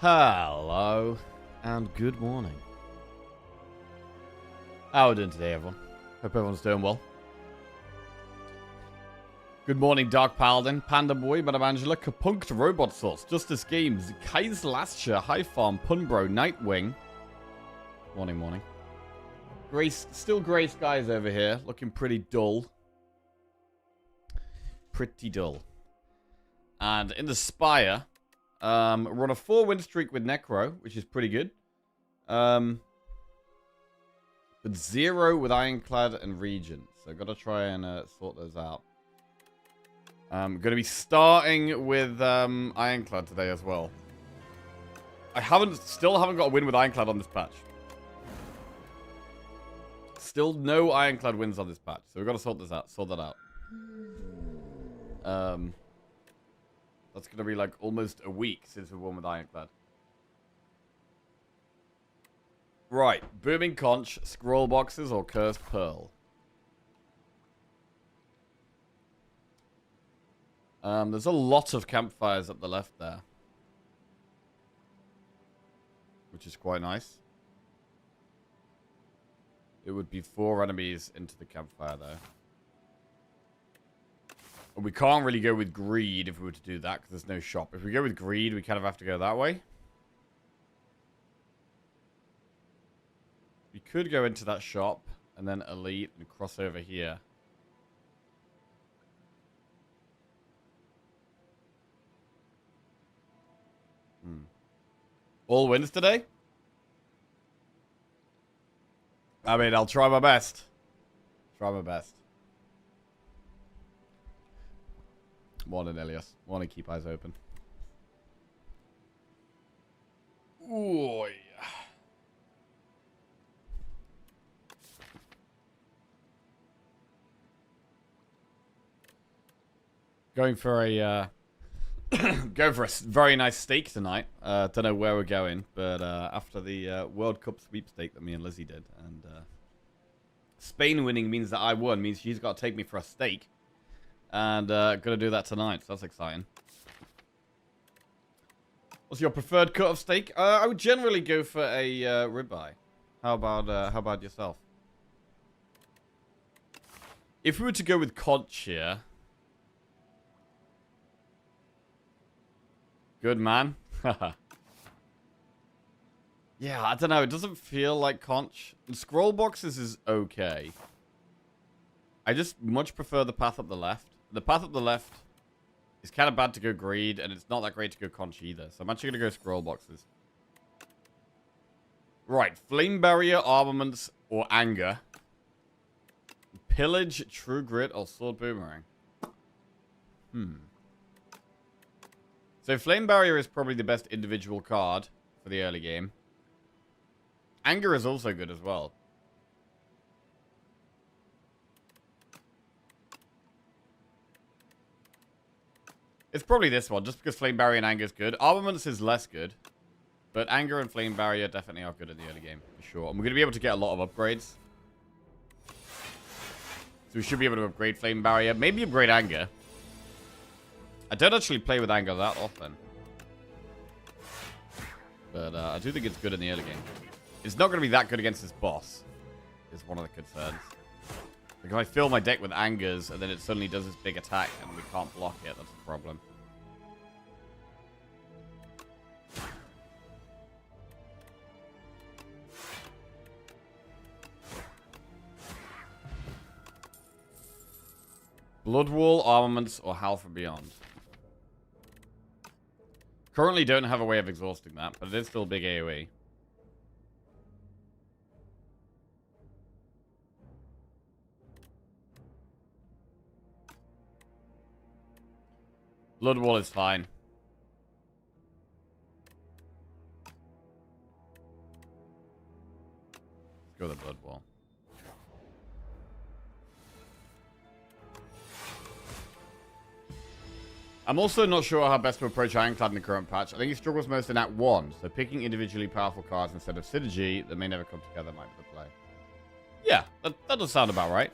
Hello, and good morning. How are we doing today, everyone? Hope everyone's doing well. Good morning, Dark Paladin, Panda Boy, Madame Angela, Kapunked Robot Source, Justice Games, Kai's Lasher, High Farm, Punbro, Nightwing. Morning. Still grey skies over here, looking pretty dull. And in the Spire, we're on a 4-win streak with Necro, which is pretty good. But 0 with Ironclad and Regent. So I've got to try and sort those out. I'm going to be starting with Ironclad today as well. Still haven't got a win with Ironclad on this patch. Still no Ironclad wins on this patch. So we've got to sort that out. That's going to be like almost a week since we won with Ironclad. Right. Booming Conch, Scroll Boxes, or Cursed Pearl? There's a lot of campfires up the left there. Which is quite nice. It would be 4 enemies into the campfire, though. And we can't really go with Greed if we were to do that, because there's no shop. If we go with Greed, we kind of have to go that way. We could go into that shop, and then Elite, and cross over here. All wins today? I mean, I'll try my best. Morning, Elias. Morning, keep eyes open. Ooh, yeah. Going for a very nice steak tonight. Don't know where we're going, but after the World Cup sweepstake that me and Lizzie did, and Spain winning means that I won, means she's got to take me for a steak, and gonna do that tonight. So that's exciting. What's your preferred cut of steak? I would generally go for a ribeye. How about yourself? If we were to go with conch here. Good man. Yeah, I don't know. It doesn't feel like conch. The scroll boxes is okay. I just much prefer the path up the left. The path up the left is kind of bad to go greed, and it's not that great to go conch either. So I'm actually going to go scroll boxes. Right. Flame barrier, armaments, or anger. Pillage, true grit, or sword boomerang. So Flame Barrier is probably the best individual card for the early game. Anger is also good as well. It's probably this one, just because Flame Barrier and Anger is good. Armaments is less good. But Anger and Flame Barrier definitely are good in the early game, for sure. And we're going to be able to get a lot of upgrades. So we should be able to upgrade Flame Barrier. Maybe upgrade Anger. I don't actually play with Anger that often. But I do think it's good in the early game. It's not going to be that good against this boss. Is one of the concerns. Because I fill my deck with Angers, and then it suddenly does this big attack, and we can't block it. That's the problem. Bloodwall, Armaments, or Howl from Beyond. Currently don't have a way of exhausting that, but it is still big AoE. Bloodwall is fine. Let's go with the Bloodwall. I'm also not sure how best to approach Ironclad in the current patch. I think he struggles most in Act 1, so picking individually powerful cards instead of synergy that may never come together might be the play. Yeah, that does sound about right.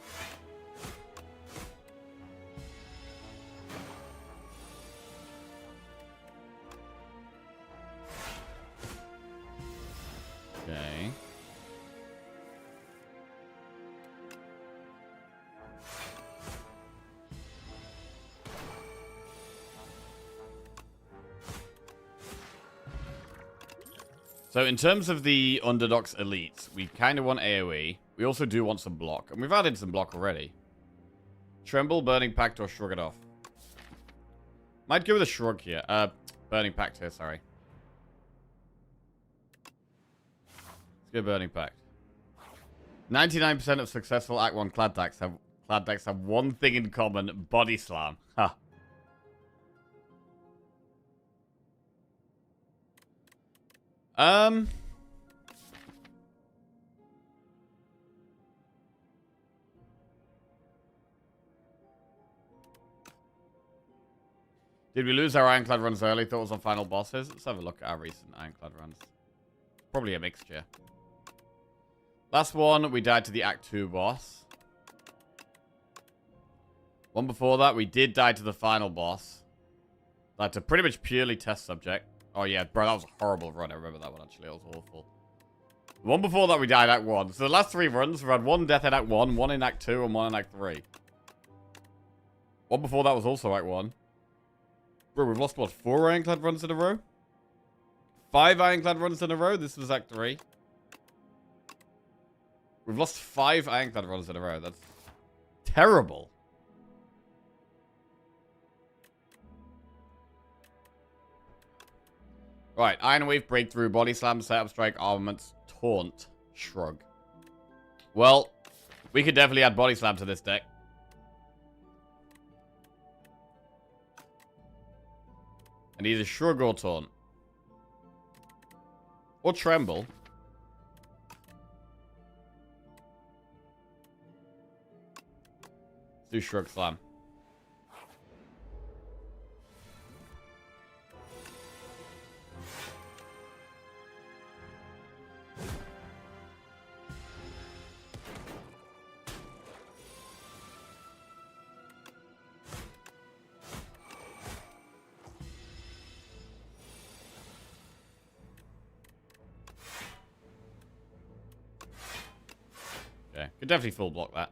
So in terms of the Underdogs elites, we kind of want AoE. We also do want some block. And we've added some block already. Tremble, Burning Pact, or Shrug it off. Might go with a Shrug here. Burning Pact here, sorry. Let's go Burning Pact. 99% of successful Act 1 clad decks have one thing in common. Body Slam. Ha. Did we lose our Ironclad runs early? Thoughts on final bosses? Let's have a look at our recent Ironclad runs. Probably a mixture. Last one, we died to the Act 2 boss. One before that, we did die to the final boss. Died to pretty much purely test subject. Oh yeah, bro, that was a horrible run. I remember that one, actually. It was awful. The one before that, we died Act 1. So the last 3 runs, we had 1 death in Act 1, 1 in Act 2, and 1 in Act 3. One before that was also Act 1. Bro, we've lost, what, 4 Ironclad runs in a row? 5 Ironclad runs in a row? This was Act 3. We've lost 5 Ironclad runs in a row. That's terrible. Right, Iron Wave, Breakthrough, Body Slam, Setup Strike, Armaments, Taunt, Shrug. Well, we could definitely add Body Slam to this deck. And either Shrug or Taunt. Or Tremble. Let's do Shrug Slam. Okay, could definitely full block that.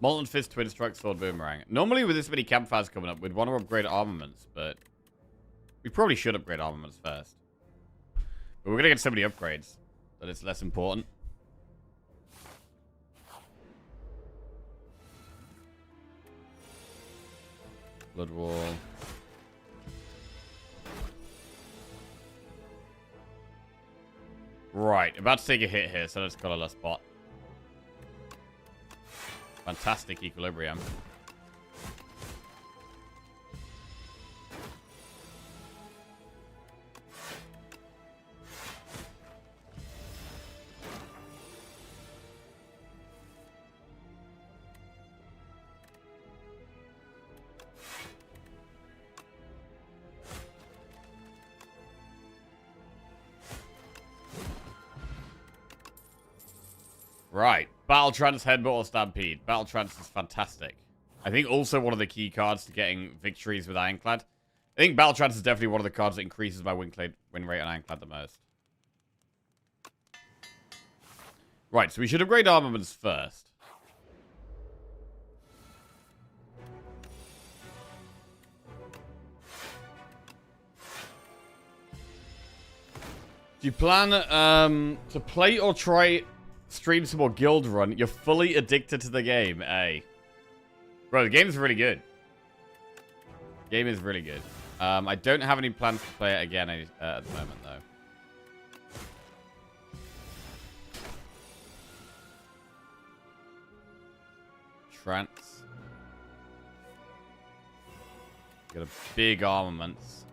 Molten Fist, Twin Strike, Sword, Boomerang. Normally with this many campfires coming up, we'd want to upgrade armaments, but we probably should upgrade armaments first. But we're going to get so many upgrades that it's less important. Blood Wall. Right, about to take a hit here, so let's colorless spot. Fantastic equilibrium. Right. Battle Trance, Headbutt, or Stampede. Battle Trance is fantastic. I think also one of the key cards to getting victories with Ironclad. I think Battle Trance is definitely one of the cards that increases my win rate on Ironclad the most. Right, so we should upgrade armaments first. Do you plan to play or try stream some more Guild Run? You're fully addicted to the game, eh? Bro, the game's really good. The game is really good. I don't have any plans to play it again at the moment, though. Trance. Got a big armaments.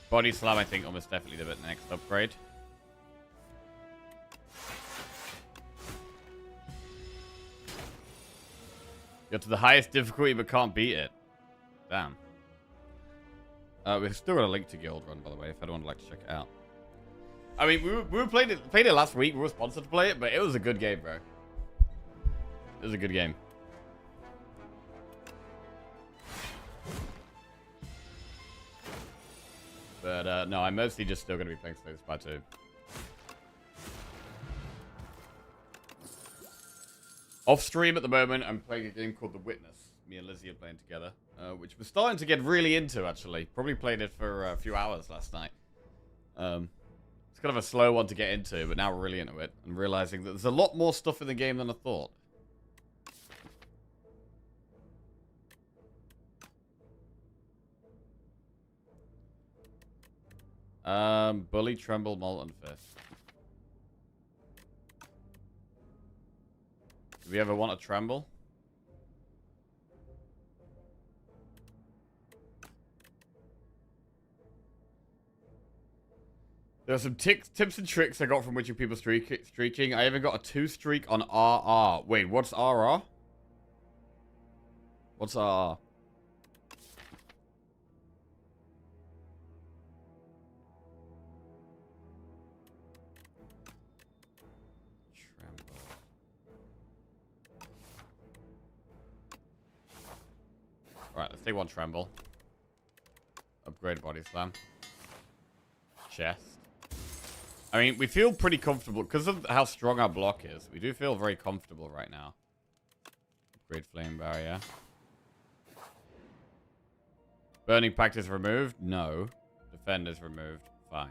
Body Slam, I think, almost definitely the next upgrade. Got to the highest difficulty but can't beat it. Damn. We've still got a link to Guild Run, by the way, if anyone would like to check it out. I mean, we played it last week. We were sponsored to play it, but it was a good game, bro. It was a good game. But no, I'm mostly just still going to be playing Slay the Spire 2. Off stream at the moment, I'm playing a game called The Witness. Me and Lizzie are playing together, which we're starting to get really into, actually. Probably played it for a few hours last night. It's kind of a slow one to get into, but now we're really into it. And realizing that there's a lot more stuff in the game than I thought. Bully, Tremble, Molten Fist. Do we ever want a Tremble? There are some tips and tricks I got from watching people streaking. I even got a 2 streak on RR. Wait, what's RR? What's RR? Alright, let's take 1 Tremble. Upgrade Body Slam. Chest. I mean, we feel pretty comfortable. Because of how strong our block is, we do feel very comfortable right now. Upgrade Flame Barrier. Burning Pact is removed? No. Defend is removed? Fine.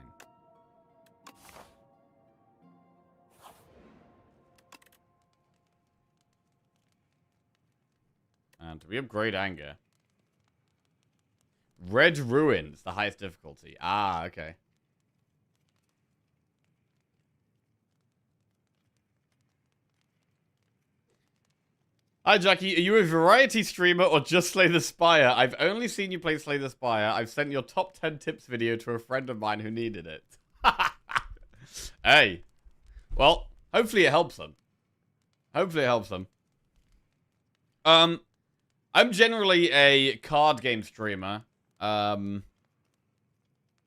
And we upgrade Anger. Red Ruins, the highest difficulty. Ah, okay. Hi, Jackie. Are you a variety streamer or just Slay the Spire? I've only seen you play Slay the Spire. I've sent your top 10 tips video to a friend of mine who needed it. Hey. Well, hopefully it helps them. Hopefully it helps them. I'm generally a card game streamer. And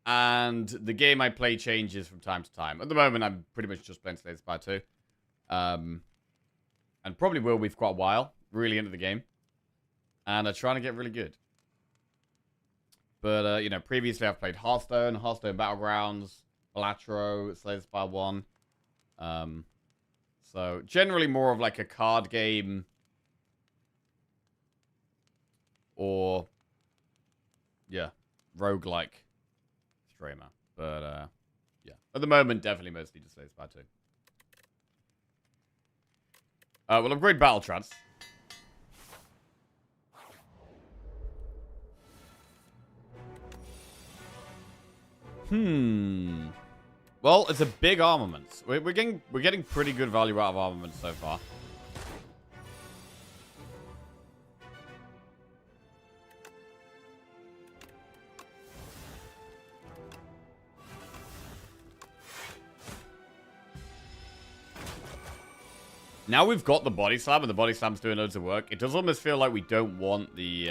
the game I play changes from time to time. At the moment, I'm pretty much just playing Slay the Spire 2. And probably will be for quite a while. Really into the game. And I'm trying to get really good. But, you know, previously I've played Hearthstone, Hearthstone Battlegrounds, Balatro, Slay the Spire 1. So, generally more of like a card game. Or, yeah, roguelike streamer. But, yeah. At the moment, definitely mostly just Slay the Spire 2. We'll upgrade Battle Trance. Well, it's a big armament. We're getting pretty good value out of armament so far. Now we've got the Body Slam, and the Body Slam's doing loads of work. It does almost feel like we don't want the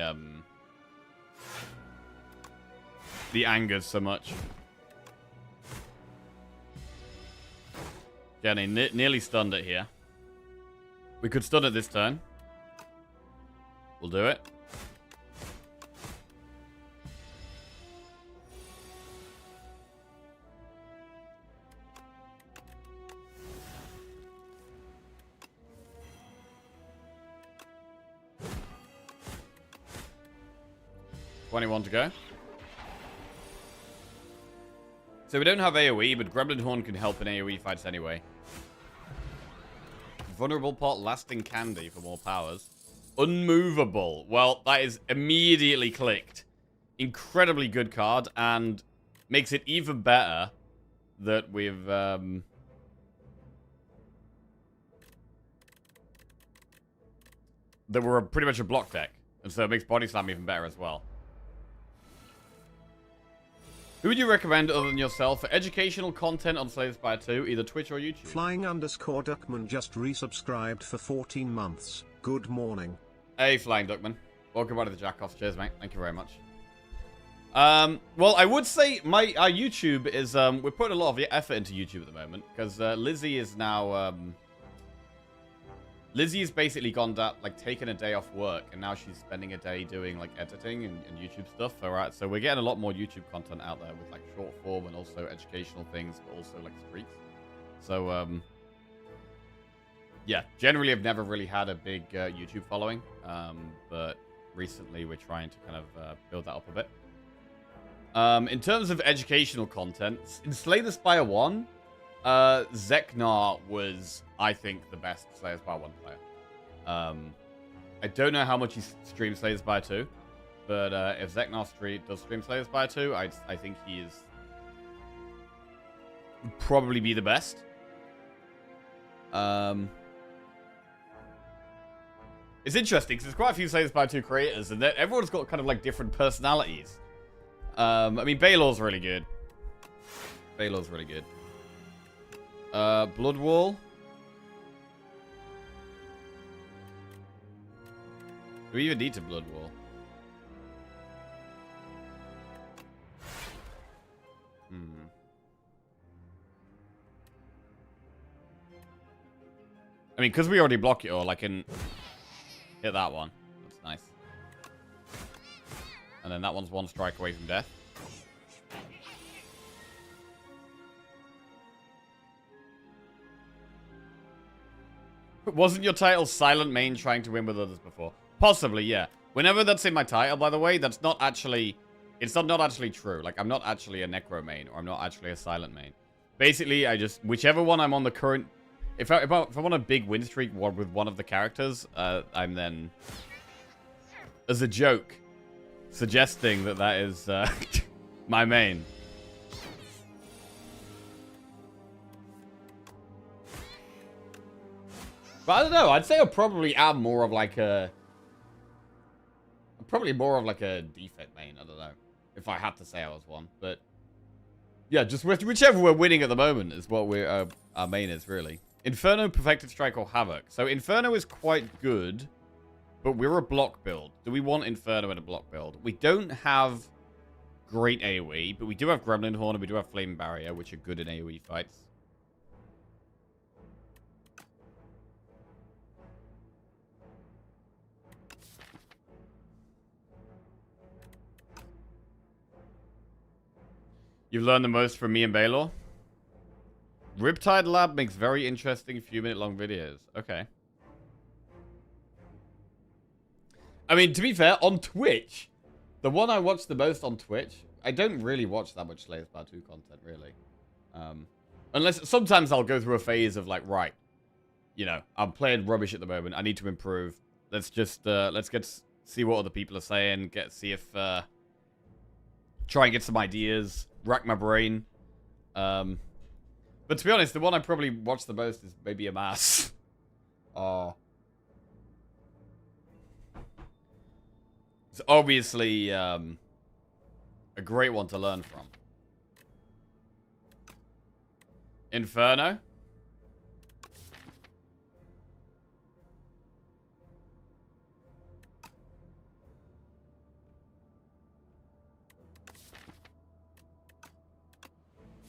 angers so much. Yeah, they nearly stunned it here. We could stun it this turn. We'll do it. $21 to go. So we don't have AoE, but Gremlin Horn can help in AoE fights anyway. Vulnerable Pot, Lasting Candy for more powers. Unmovable. Well, that is immediately clicked. Incredibly good card, and makes it even better that we've... that we're pretty much a block deck. And so it makes Body Slam even better as well. Who would you recommend other than yourself for educational content on Slay the Spire 2, either Twitch or YouTube? Flying_Duckman just resubscribed for 14 months. Good morning. Hey, Flying Duckman. Welcome back to the Jack-Offs. Cheers, mate. Thank you very much. Well, I would say our YouTube is... we're putting a lot of effort into YouTube at the moment, because Lizzie is now... Lizzie's basically gone that, like, taken a day off work, and now she's spending a day doing, like, editing and YouTube stuff. Alright, so we're getting a lot more YouTube content out there with, like, short form and also educational things, but also, like, streaks. So, yeah, generally I've never really had a big YouTube following, but recently we're trying to kind of build that up a bit. In terms of educational content, in Slay the Spire 1, Zeknar was, I think, the best Slay the Spire 1 player. I don't know how much he streams Slay the Spire 2, but if Zeknar does stream Slay the Spire 2, I think he would probably be the best. It's interesting because there's quite a few Slay the Spire 2 creators, and everyone's got kind of like different personalities. I mean, Baylor's really good. Baylor's really good. Bloodwall. Do we even need to Bloodwall? I mean, because we already block it all, I can hit that one. That's nice. And then that one's one strike away from death. Wasn't your title Silent Main trying to win with others before? Possibly, yeah. Whenever that's in my title, by the way, that's not actually... It's not actually true. Like, I'm not actually a Necro main, or I'm not actually a Silent main. Basically, I just... Whichever one I'm on the current... If I'm on a big win streak with one of the characters, I'm then... As a joke, suggesting that is my main. But I don't know. I'd say I probably am more of like a... Probably more of like a defect main. I don't know. If I had to say I was one. But... Yeah, just whichever we're winning at the moment is what our main is, really. Inferno, Perfected Strike, or Havoc. So Inferno is quite good, but we're a block build. Do we want Inferno in a block build? We don't have great AoE, but we do have Gremlin Horn and we do have Flame Barrier, which are good in AoE fights. You've learned the most from me and Baylor? Riptide Lab makes very interesting few-minute-long videos. Okay. I mean, to be fair, on Twitch, the one I watch the most on Twitch, I don't really watch that much Slay the Spire 2 content, really. Unless, sometimes I'll go through a phase of like, right, you know, I'm playing rubbish at the moment, I need to improve. Let's just, see what other people are saying, see if, try and get some ideas, rack my brain. But to be honest, the one I probably watch the most is maybe a mass. It's obviously a great one to learn from. Inferno.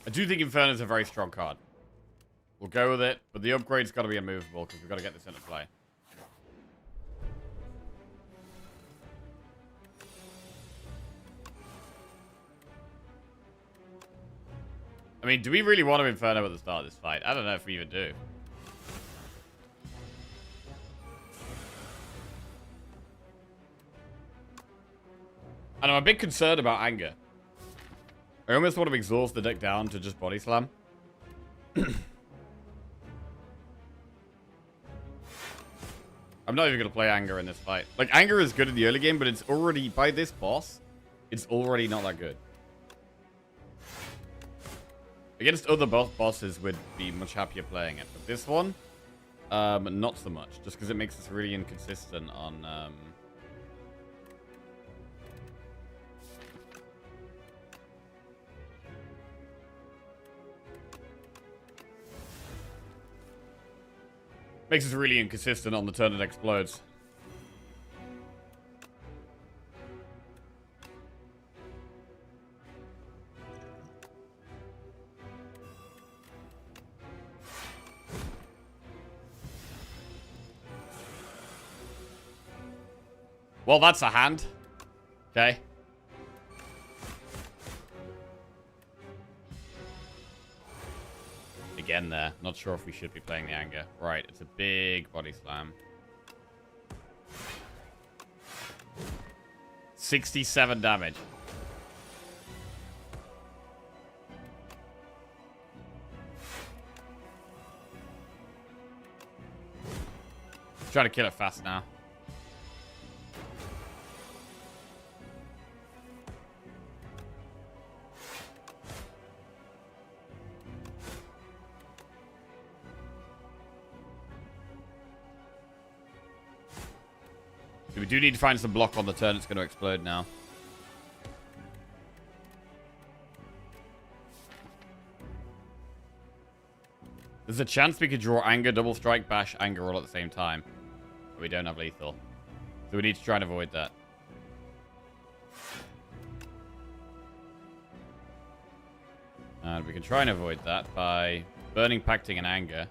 I do think Inferno is a very strong card. We'll go with it, but the upgrade's got to be immovable because we've got to get this into play. I mean, do we really want to Inferno at the start of this fight? I don't know if we even do. And I'm a bit concerned about anger. I almost want to exhaust the deck down to just body slam. I'm not even going to play anger in this fight. Like, anger is good in the early game, but it's already, by this boss, it's already not that good. Against other bosses, would be much happier playing it. But this one, not so much. Just because it makes us really inconsistent on... Makes us really inconsistent on the turn it explodes. Well, that's a hand. Okay. Again there. Not sure if we should be playing the anger. Right, it's a big body slam. 67 damage. Try to kill it fast now. We do need to find some block on the turn. It's going to explode now. There's a chance we could draw anger, double strike, bash, anger all at the same time. But we don't have lethal. So we need to try and avoid that. And we can try and avoid that by burning, pacting, and anger.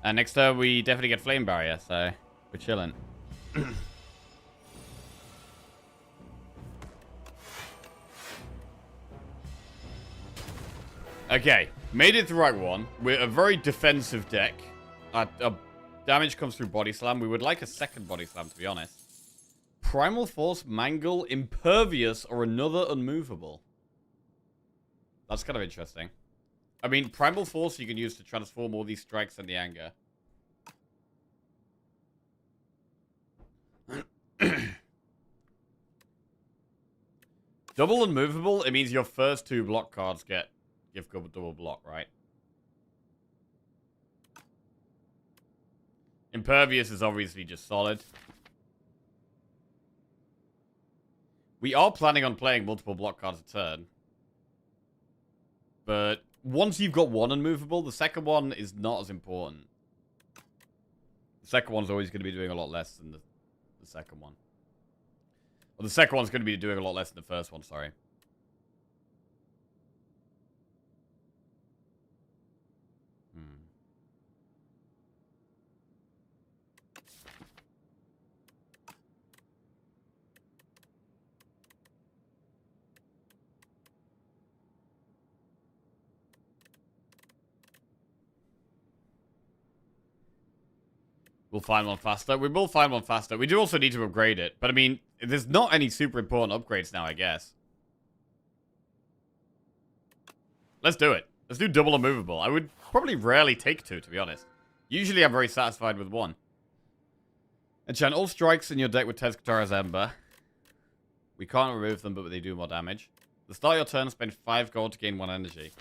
And next turn, we definitely get Flame Barrier, so we're chilling. Okay, made it the right one. We're a very defensive deck. Damage comes through Body Slam. We would like a second Body Slam, to be honest. Primal Force, Mangle, Impervious, or another Unmovable. That's kind of interesting. I mean, Primal Force you can use to transform all these strikes and the anger. Double Unmovable, it means your first two block cards give double block, right? Impervious is obviously just solid. We are planning on playing multiple block cards a turn. But once you've got one unmovable, the second one is not as important. The second one's always going to be doing a lot less than the second one. Well, the second one's going to be doing a lot less than the first one, sorry. We'll find one faster. We will find one faster. We do also need to upgrade it. But, I mean, there's not any super important upgrades now, I guess. Let's do it. Let's do double unmovable. I would probably rarely take two, to be honest. Usually I'm very satisfied with one. Enchant all strikes in your deck with Tez Katara's Ember. We can't remove them, but they do more damage. The start of your turn, spend 5 gold to gain 1 energy.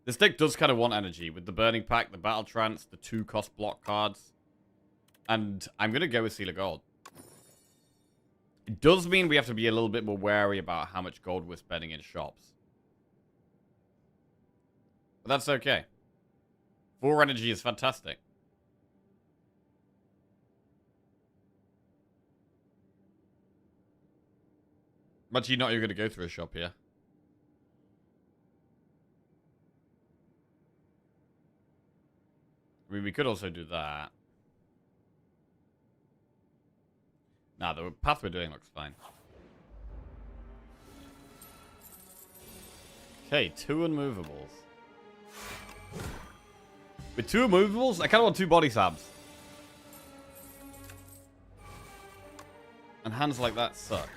This deck does kind of want energy with the Burning Pack, the Battle Trance, the 2-cost block cards. And I'm going to go with Seal of Gold. It does mean we have to be a little bit more wary about how much gold we're spending in shops. But that's okay. 4 energy is fantastic. But you're not even going to go through a shop here. I mean, we could also do that. Nah, the path we're doing looks fine. Okay, 2 unmovables. With 2 unmovables, I kind of want 2 body slabs. And hands like that suck.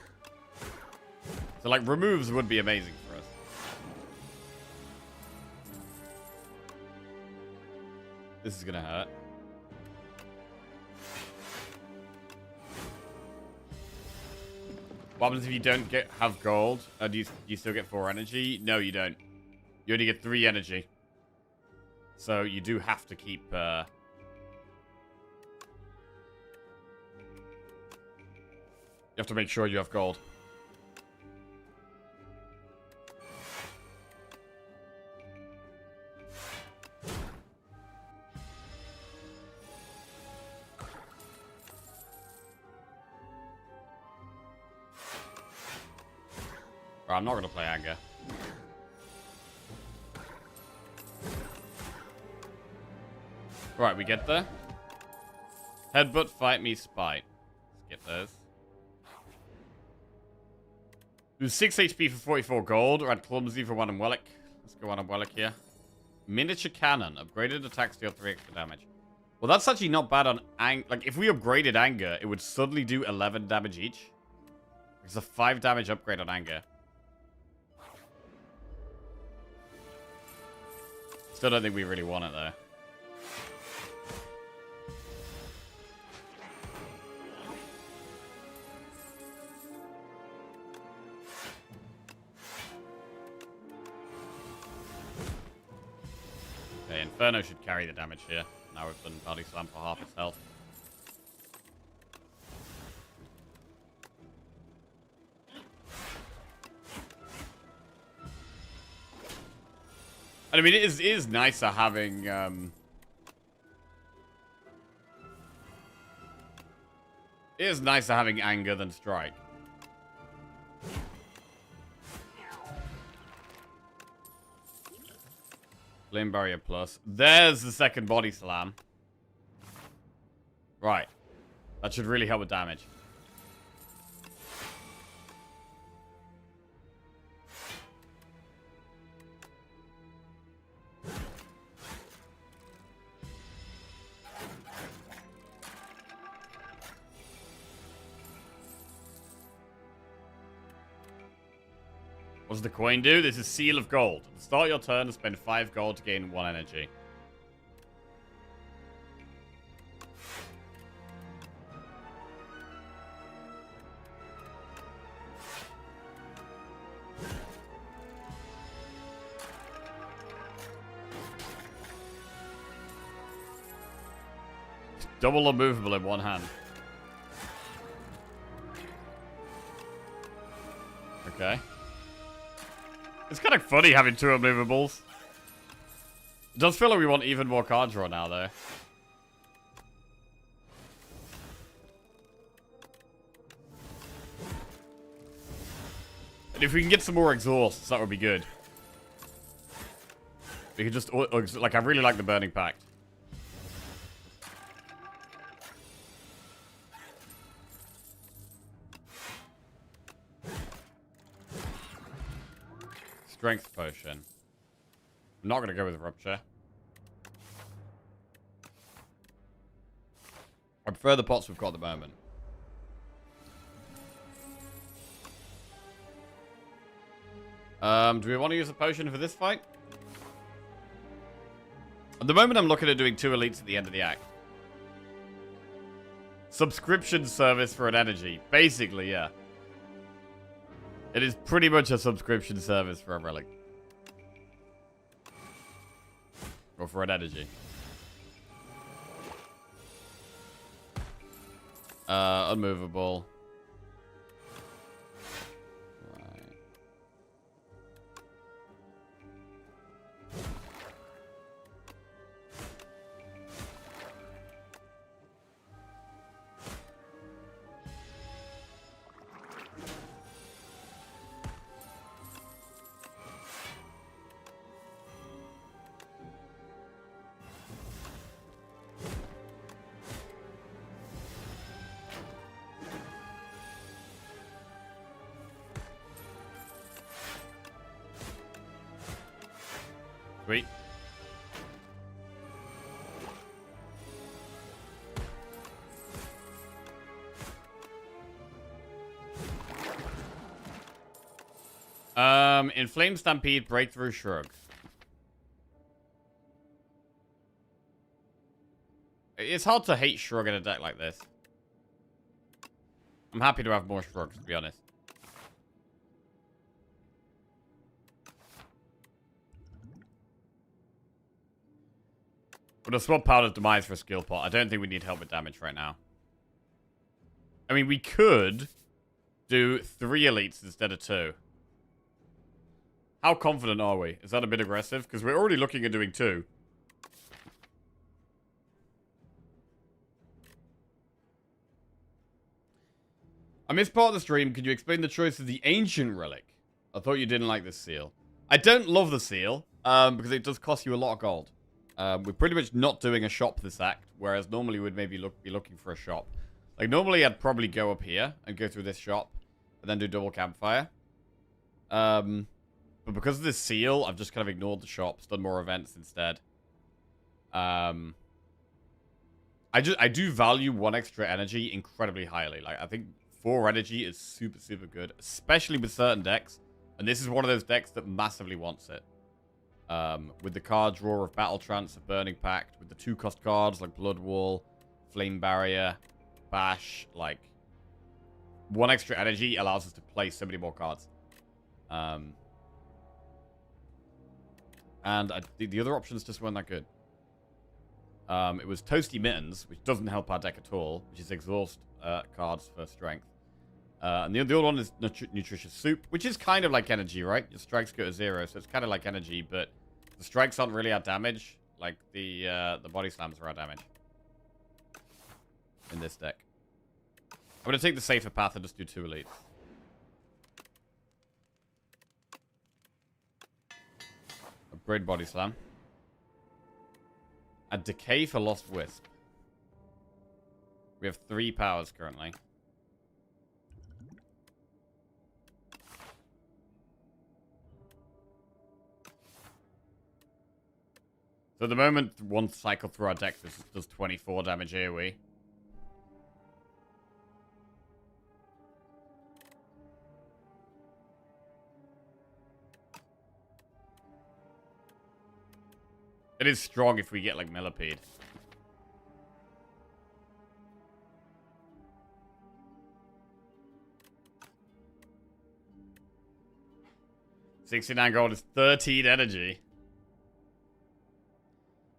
So, like, removes would be amazing for us. This is gonna hurt. What happens if you don't have gold? Do you still get 4 energy? No, you don't. You only get 3 energy. So you do have to keep... You have to make sure you have gold. I'm not going to play anger. Right, we get there. Headbutt, fight me, spite. Let's get those. Do 6 HP for 44 gold. Or add clumsy for 1 relic. Let's go on relic here. Miniature cannon. Upgraded attacks deal 3 extra damage. Well, that's actually not bad on like, if we upgraded anger, it would suddenly do 11 damage each. It's a 5 damage upgrade on anger. Still don't think we really want it, though. Okay, Inferno should carry the damage here. Now we've done Body Slam for half its health. I mean, it is nicer having, it is nicer having anger than strike. Flame Barrier Plus. There's the second Body Slam. Right. That should really help with damage. What does the coin do? This is Seal of Gold. Start your turn and spend 5 gold to gain 1 energy. Double unmovable in one hand. Okay. It's kind of funny having 2 unmovables. It does feel like we want even more card draw now, though. And if we can get some more exhausts, that would be good. We could just... Like, I really like the Burning Pact. Strength potion. I'm not going to go with Rupture. I prefer the pots we've got at the moment. Do we want to use a potion for this fight? At the moment, I'm looking at doing 2 elites at the end of the act. Subscription service for an energy. Basically, yeah. It is pretty much a subscription service for a relic. Or for an energy. Unmovable. Right. Sweet. Inflame Stampede, Breakthrough Shrug. It's hard to hate Shrug in a deck like this. I'm happy to have more Shrugs, to be honest. But a swap Powder's Demise for a skill pot. I don't think we need help with damage right now. I mean, we could do 3 elites instead of 2. How confident are we? Is that a bit aggressive? Because we're already looking at doing 2. I missed part of the stream. Could you explain the choice of the Ancient Relic? I thought you didn't like this seal. I don't love the seal, because it does cost you a lot of gold. We're pretty much not doing a shop this act, whereas normally we'd maybe be looking for a shop. Like, normally I'd probably go up here and go through this shop, and then do double campfire. But because of this seal, I've just kind of ignored the shops, done more events instead. I do value 1 extra energy incredibly highly. Like, I think 4 energy is super, super good, especially with certain decks. And this is one of those decks that massively wants it. With the card draw of Battle Trance, of Burning Pact, with the 2-cost cards like Blood Wall, Flame Barrier, Bash, like 1 extra energy allows us to play so many more cards. And the other options just weren't that good. It was Toasty Mittens, which doesn't help our deck at all, which is exhaust cards for strength. And the other one is Nutritious Soup, which is kind of like energy, right? Your strikes go to 0, so it's kind of like energy, but the strikes aren't really our damage. Like the body slams are our damage in this deck. I'm going to take the safer path and just do 2 elites. Upgrade body slam. A decay for Lost Wisp. We have 3 powers currently. So at the moment, 1 cycle through our deck does 24 damage AoE. It is strong if we get, like, Millipede. $69 gold is 13 energy.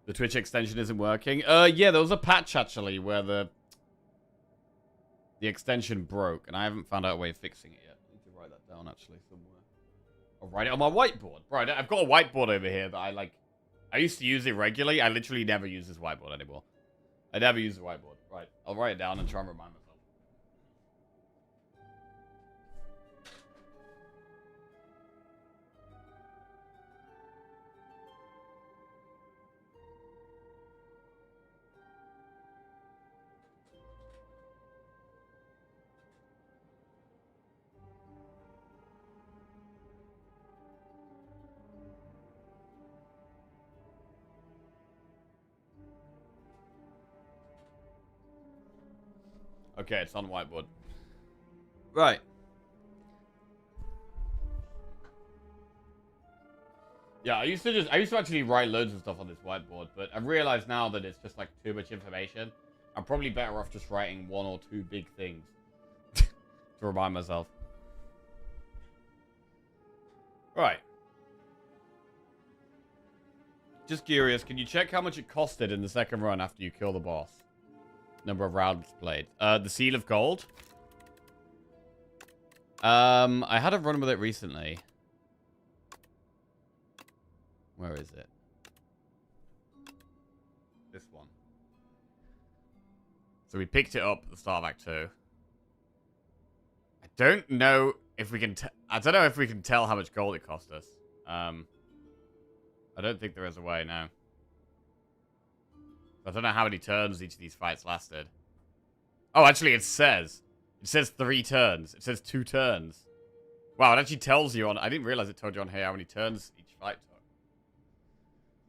The Twitch extension isn't working. Yeah, there was a patch, actually, where the extension broke, and I haven't found out a way of fixing it yet. I need to write that down, actually, somewhere. I'll write it on my whiteboard. Right, I've got a whiteboard over here that I used to use it regularly. I literally never use this whiteboard anymore. I never use the whiteboard. Right, I'll write it down and try and remind myself. Okay, it's on whiteboard. Right. Yeah, I used to actually write loads of stuff on this whiteboard, but I've realized now that it's just like too much information. I'm probably better off just writing 1 or 2 big things to remind myself. Right. Just curious, can you check how much it costed in the second run after you kill the boss? Number of rounds played. The Seal of Gold. I had a run with it recently. Where is it? This one. So we picked it up at the start of Act 2. I don't know if we can tell how much gold it cost us. I don't think there is a way now. I don't know how many turns each of these fights lasted. Oh, actually, it says 3 turns. It says 2 turns. Wow, it actually tells you on... I didn't realize it told you on here how many turns each fight took.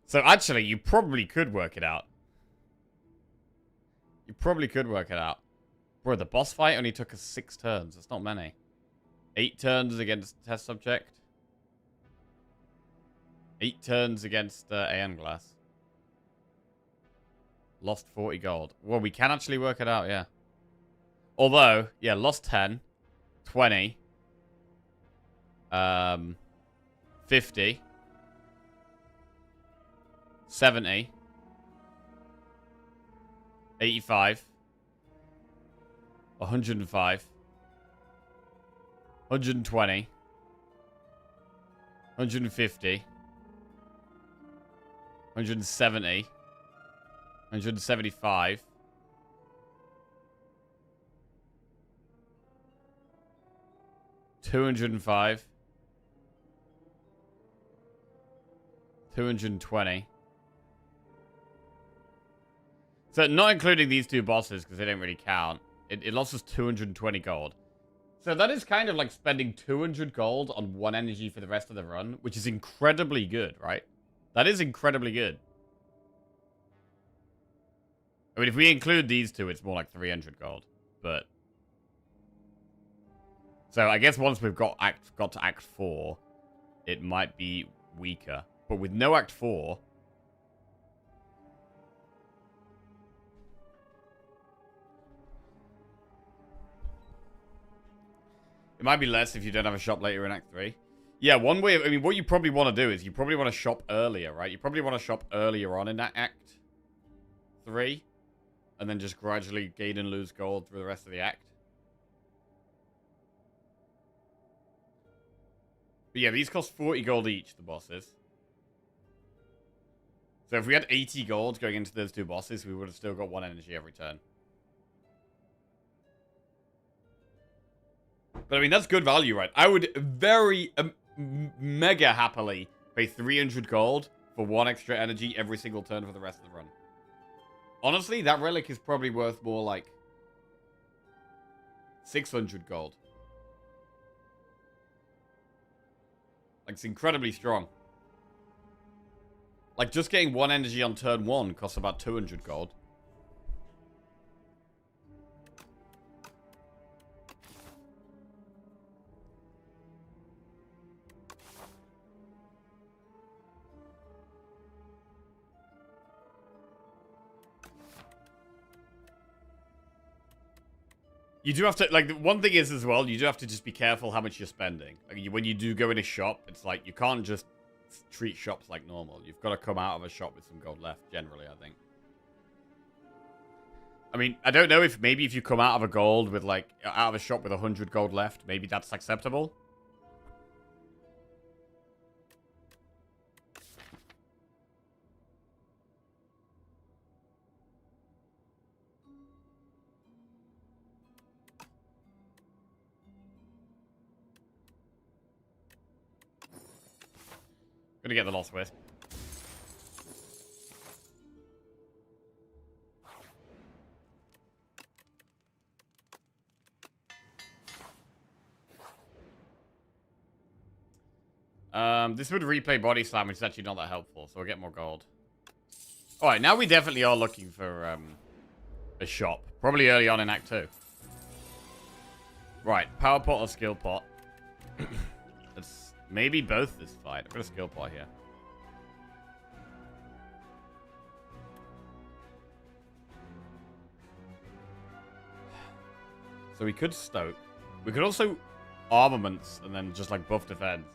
So, actually, you probably could work it out. You probably could work it out. Bro, the boss fight only took us 6 turns. That's not many. 8 turns against test subject. 8 turns against AN Glass. Lost 40 gold. Well, we can actually work it out, yeah. Although, yeah, lost 10, 20, 50, 70, 85, 105, 120, 150, 170, 175, 205, 220, So not including these two bosses, because they don't really count, it lost us 220 gold. So that is kind of like spending 200 gold on one energy for the rest of the run, which is incredibly good, right? That is incredibly good. I mean, if we include these two, it's more like 300 gold. But... So I guess once we've got to Act 4, it might be weaker. But with no Act 4... It might be less if you don't have a shop later in Act 3. Yeah, one way... I mean, what you probably want to do is you probably want to shop earlier, right? You probably want to shop earlier on in that Act 3. And then just gradually gain and lose gold through the rest of the Act. But yeah, these cost 40 gold each, the bosses. So if we had 80 gold going into those two bosses, we would have still got one energy every turn. But I mean, that's good value, right? I would very, mega happily pay 300 gold for one extra energy every single turn for the rest of the run. Honestly, that relic is probably worth more like 600 gold. Like, it's incredibly strong. Like, just getting one energy on turn 1 costs about 200 gold. You do have to, like, one thing is as well, you do have to just be careful how much you're spending. Like, when you do go in a shop, it's like, you can't just treat shops like normal. You've got to come out of a shop with some gold left, generally, I think. I mean, I don't know if maybe if you come out of a gold with, like, out of a shop with 100 gold left, maybe that's acceptable. Gonna get the Lost Wisp. This would replay Body Slam, which is actually not that helpful, so we'll get more gold. Alright, now we definitely are looking for a shop. Probably early on in Act 2. Right, Power Pot or Skill Pot? Let's maybe both this fight. I've got a Skill Pot here. So we could Stoke. We could also Armaments and then just like buff defense.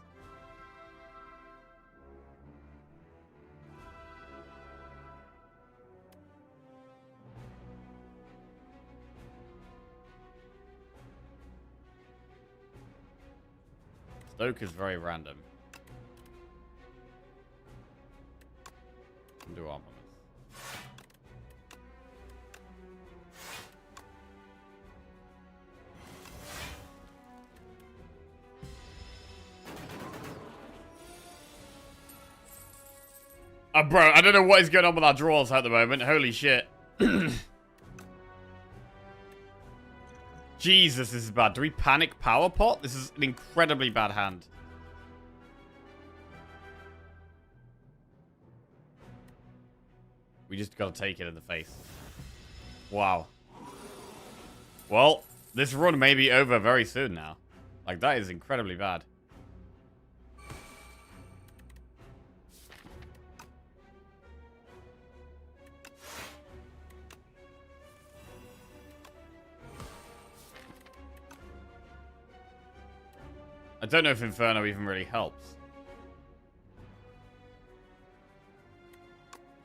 Stoke is very random. Do Armaments. Bro, I don't know what is going on with our draws at the moment. Holy shit. Jesus, this is bad. Do we panic Power Pot? This is an incredibly bad hand. We just gotta take it in the face. Wow. Well, this run may be over very soon now. Like, that is incredibly bad. I don't know if Inferno even really helps.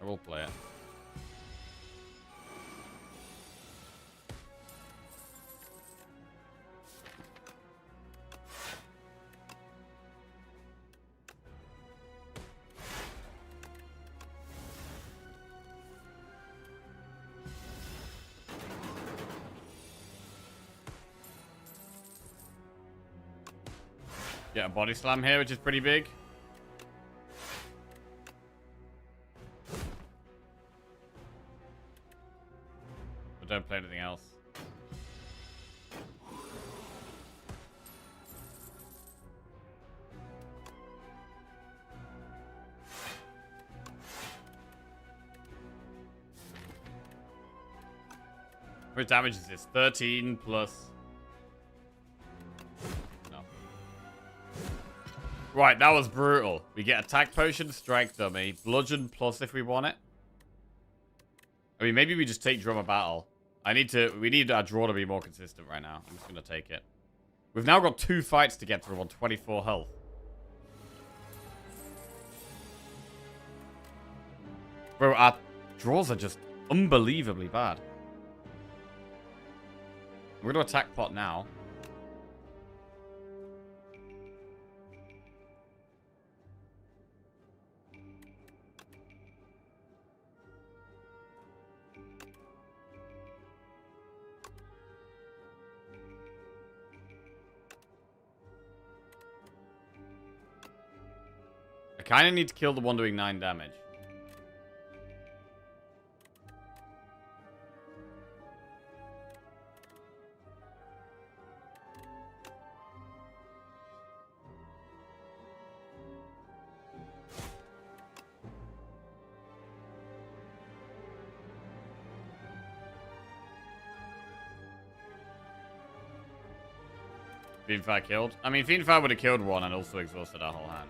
I will play it. Get a body slam here, which is pretty big. much damage is this? 13 plus... No. Right, that was brutal. We get attack potion, strike dummy, bludgeon plus if we want it. I mean, maybe we just take drum of battle. We need our draw to be more consistent right now. I'm just going to take it. We've now got 2 fights to get through on 24 health. Bro, our draws are just unbelievably bad. We're going to attack pot now. I kind of need to kill the one doing 9 damage. Fiendfire killed. I mean, Fiendfire would have killed one and also exhausted our whole hand.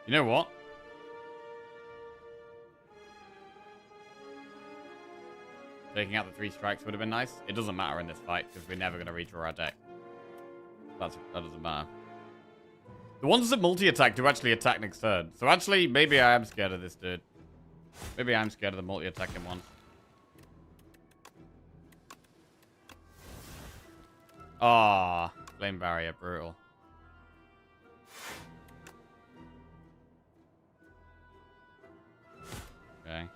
You know what? Taking out the 3 strikes would have been nice. It doesn't matter in this fight because we're never going to redraw our deck. That doesn't matter. The ones that multi-attack do actually attack next turn. So actually, maybe I am scared of this dude. Maybe I'm scared of the multi-attacking ones. Ah, flame barrier, brutal. Okay.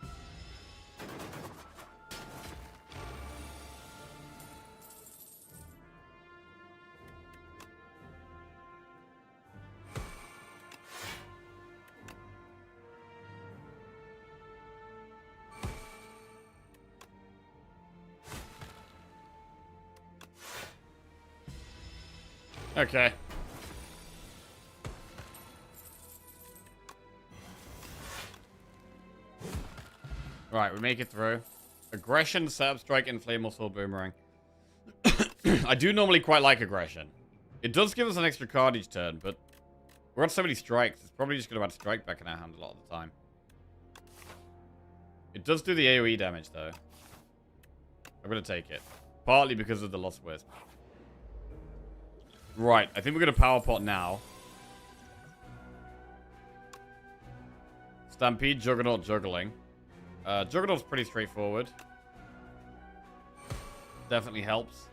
Okay. Right, we make it through. Aggression, setup, strike, inflame, or sword boomerang. I do normally quite like aggression. It does give us an extra card each turn, but we're on so many strikes, it's probably just going to add strike back in our hand a lot of the time. It does do the AoE damage, though. I'm going to take it. Partly because of the Lost Wisp. Right, I think we're going to power pot now. Stampede, Juggernaut, Juggling. Juggernaut's pretty straightforward. Definitely helps.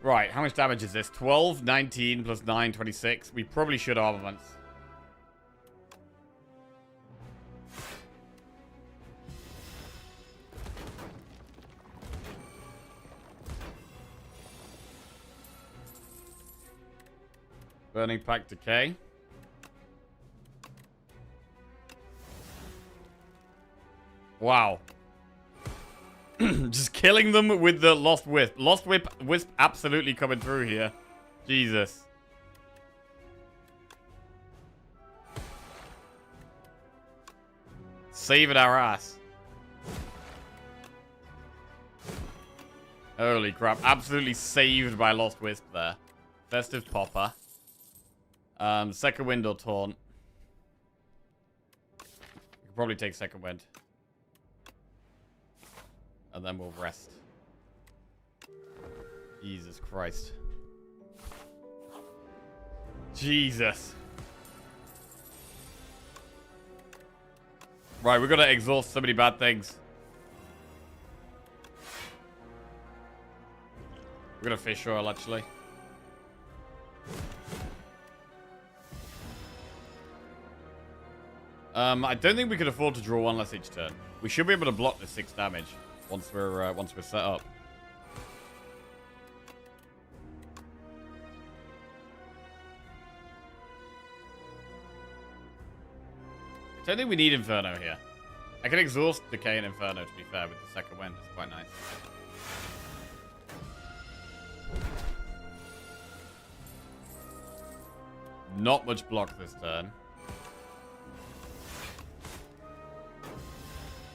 Right, how much damage is this? 12, 19, plus 9, 26. We probably should armaments. Burning Pack Decay. Wow. Just killing them with the Lost Wisp. Lost Wisp absolutely coming through here. Jesus. Saving our ass. Holy crap. Absolutely saved by Lost Wisp there. Festive Popper. Second Wind or Taunt. We could probably take Second Wind. And then we'll rest. Jesus Christ. Jesus. Right, we're gonna exhaust so many bad things. We're gonna fish oil, actually. I don't think we could afford to draw one less each turn. We should be able to block the 6 damage once we're set up. Don't think we need Inferno here. I can exhaust Decay and Inferno, to be fair, with the second wind. It's quite nice. Not much block this turn.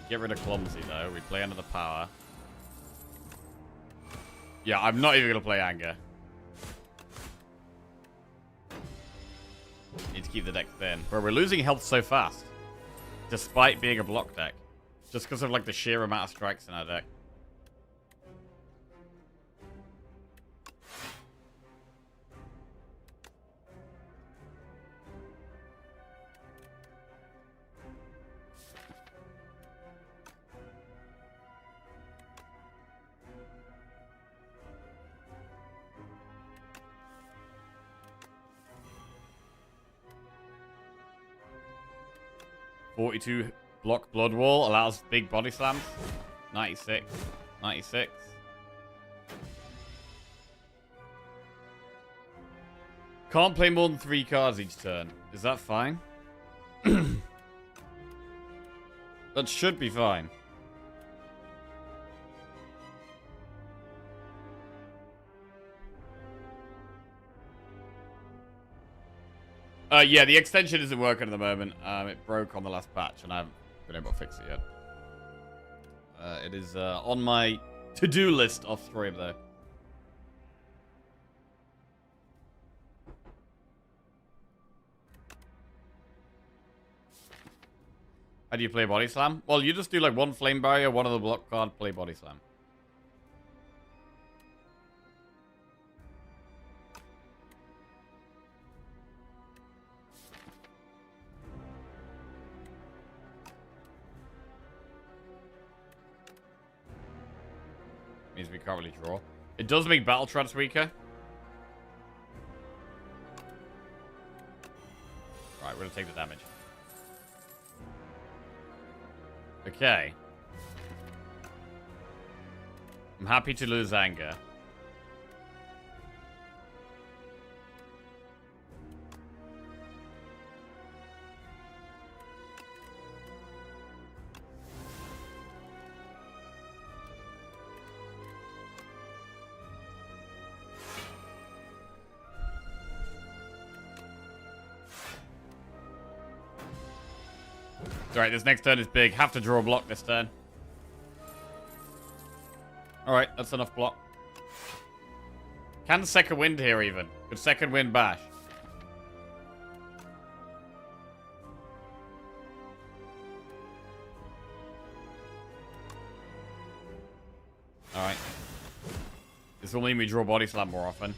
Get rid of Clumsy, though. We play Another Power. Yeah, I'm not even going to play Anger. Need to keep the deck thin. Bro, we're losing health so fast. Despite being a block deck. Just because of, like, the sheer amount of strikes in our deck. .42 block Blood Wall allows big body slams. 96. 96. Can't play more than 3 cards each turn. Is that fine? That should be fine. Yeah, the extension isn't working at the moment. It broke on the last patch, and I haven't been able to fix it yet. It is on my to-do list off stream, though. How do you play Body Slam? Well, you just do like one Flame Barrier, one of the block card, play Body Slam. Means we can't really draw. It does make Battle Trance weaker. Right, we're gonna take the damage. Okay. I'm happy to lose Anger. Alright, this next turn is big. Have to draw a block this turn. Alright, that's enough block. Can second wind here even? Could second wind bash? Alright. This will mean we draw Body Slam more often.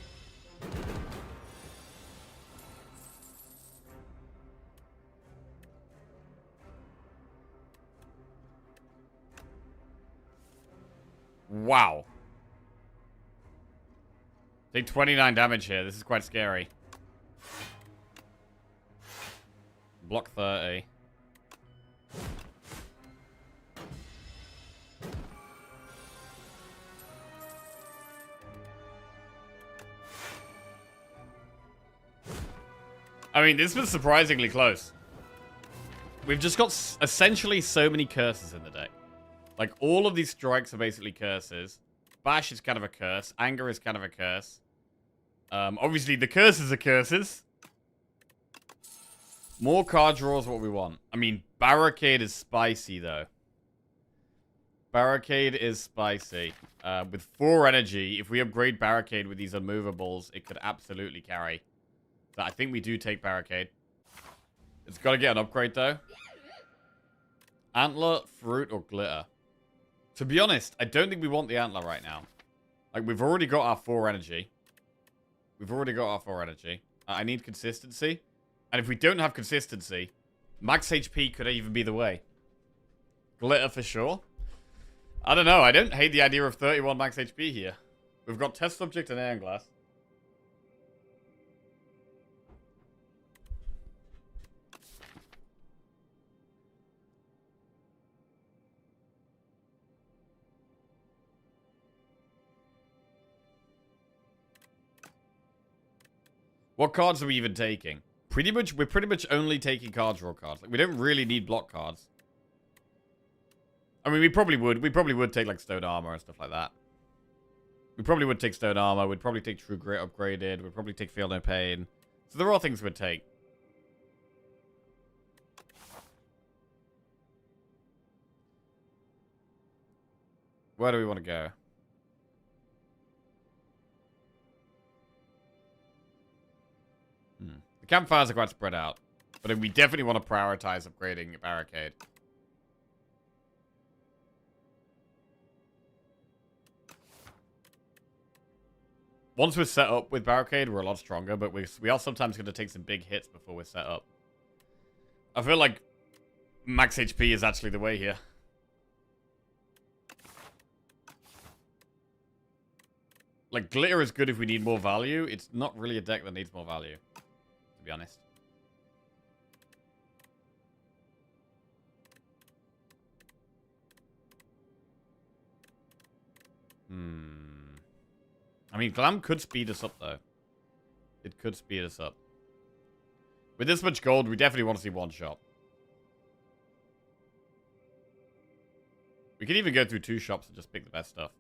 Wow. Take 29 damage here. This is quite scary. Block 30. I mean, this was surprisingly close. We've just got essentially so many curses in the deck. Like, all of these strikes are basically curses. Bash is kind of a curse. Anger is kind of a curse. Obviously, the curses are curses. More card draws what we want. I mean, Barricade is spicy, though. Barricade is spicy. With 4 energy, if we upgrade Barricade with these unmovables, it could absolutely carry. So I think we do take Barricade. It's got to get an upgrade, though. Antler, Fruit, or Glitter? To be honest, I don't think we want the Antler right now. Like, we've already got our 4 energy. We've already got our 4 energy. I need consistency. And if we don't have consistency, max HP could even be the way. Glitter for sure. I don't know. I don't hate the idea of 31 max HP here. We've got Test Subject and Iron Glass. What cards are we even taking? we're pretty much only taking card draw cards. Like, we don't really need block cards. I mean, we probably would take, like, stone armor and stuff like that. We probably would take stone armor. We'd probably take true grit upgraded. We'd probably take feel no pain. So there are things we'd take. Where do we want to go? The campfires are quite spread out. But we definitely want to prioritize upgrading Barricade. Once we're set up with Barricade, we're a lot stronger, but we are sometimes going to take some big hits before we're set up. I feel like max HP is actually the way here. Like, Glitter is good if we need more value. It's not really a deck that needs more value, to be honest. I mean, Glam could speed us up, though. It could speed us up. With this much gold, we definitely want to see one shop. We could even go through 2 shops and just pick the best stuff.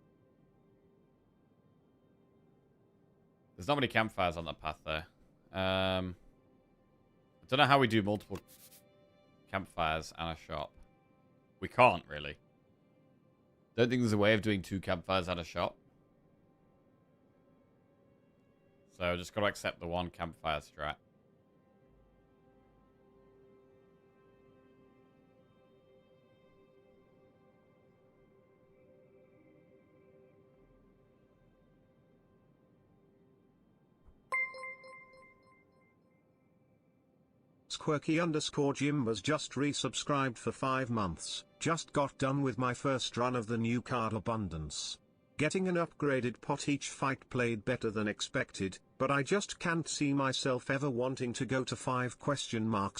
There's not many campfires on that path, though. I don't know how we do multiple campfires and a shop. We can't, really. Don't think there's a way of doing 2 campfires and a shop. So just got to accept the 1 campfire strat. Squirky_Jim was just resubscribed for 5 months. Just got done with my first run of the new card abundance. Getting an upgraded pot each fight played better than expected, but I just can't see myself ever wanting to go to 5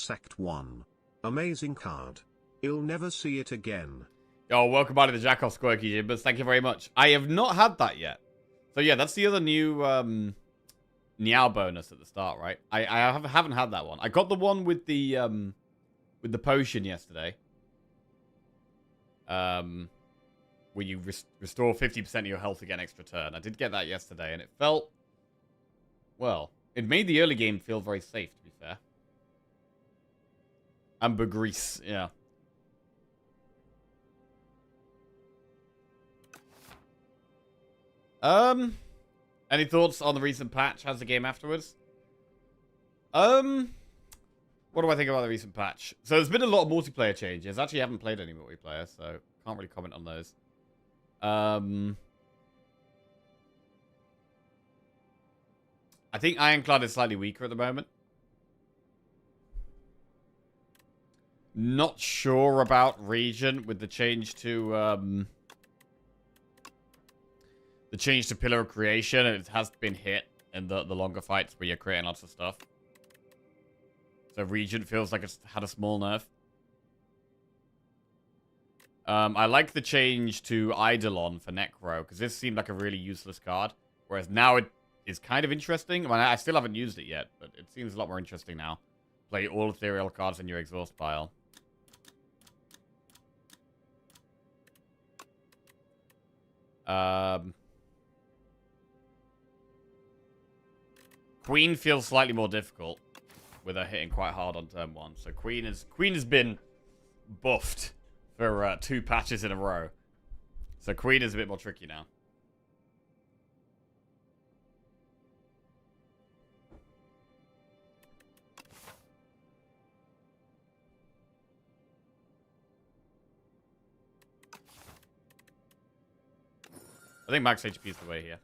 Act 1. Amazing card. You'll never see it again. Oh, welcome back to the Jackal Squirky Jibbers. Thank you very much. I have not had that yet. So yeah, that's the other new Niao bonus at the start, right? I haven't had that one. I got the one with the potion yesterday. Where you restore 50% of your health again extra turn. I did get that yesterday, and it felt... Well, it made the early game feel very safe, to be fair. Amber Grease, yeah. Any thoughts on the recent patch? How's the game afterwards? What do I think about the recent patch? So there's been a lot of multiplayer changes. Actually, I haven't played any multiplayer, so can't really comment on those. I think Ironclad is slightly weaker at the moment. Not sure about Regent with the change to Pillar of Creation. It has been hit in the longer fights where you're creating lots of stuff. So Regent feels like it's had a small nerf. I like the change to Eidolon for Necro, because this seemed like a really useless card. Whereas now it is kind of interesting. I mean, I still haven't used it yet, but it seems a lot more interesting now. Play all ethereal cards in your exhaust pile. Queen feels slightly more difficult, with her hitting quite hard on turn 1. So Queen has been buffed for 2 patches in a row. So Queen is a bit more tricky now. I think max HP is the way here.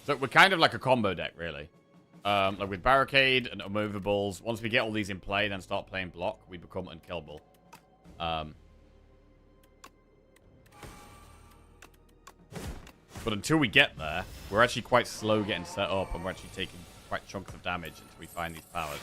So we're kind of like a combo deck, really. Like with Barricade and Immovables, once we get all these in play, then start playing block, we become unkillable. But until we get there, we're actually quite slow getting set up, and we're actually taking quite chunks of damage until we find these powers.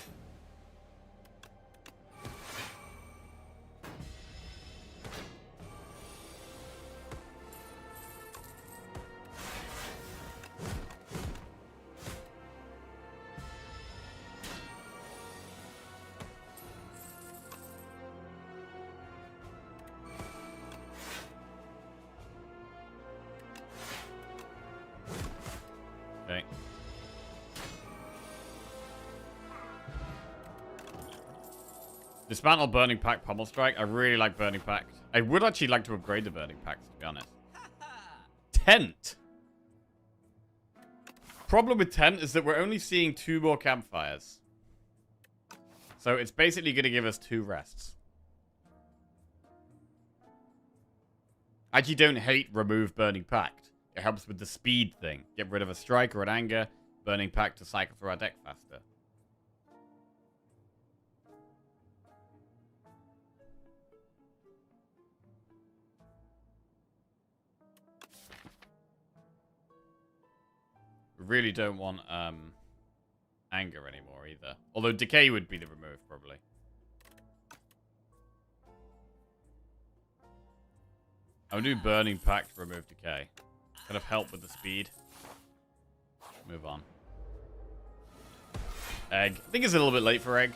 Dismantle Burning Pact Pommel Strike. I really like Burning Pact. I would actually like to upgrade the Burning Pact, to be honest. Tent. Problem with Tent is that we're only seeing 2 more campfires. So it's basically going to give us 2 rests. I actually don't hate remove Burning Pact. It helps with the speed thing. Get rid of a strike or an anger. Burning Pact to cycle through our deck faster. We really don't want anger anymore either. Although decay would be the remove probably. I'll do Burning Pact to remove decay. Kind of help with the speed. Move on. Egg. I think it's a little bit late for egg.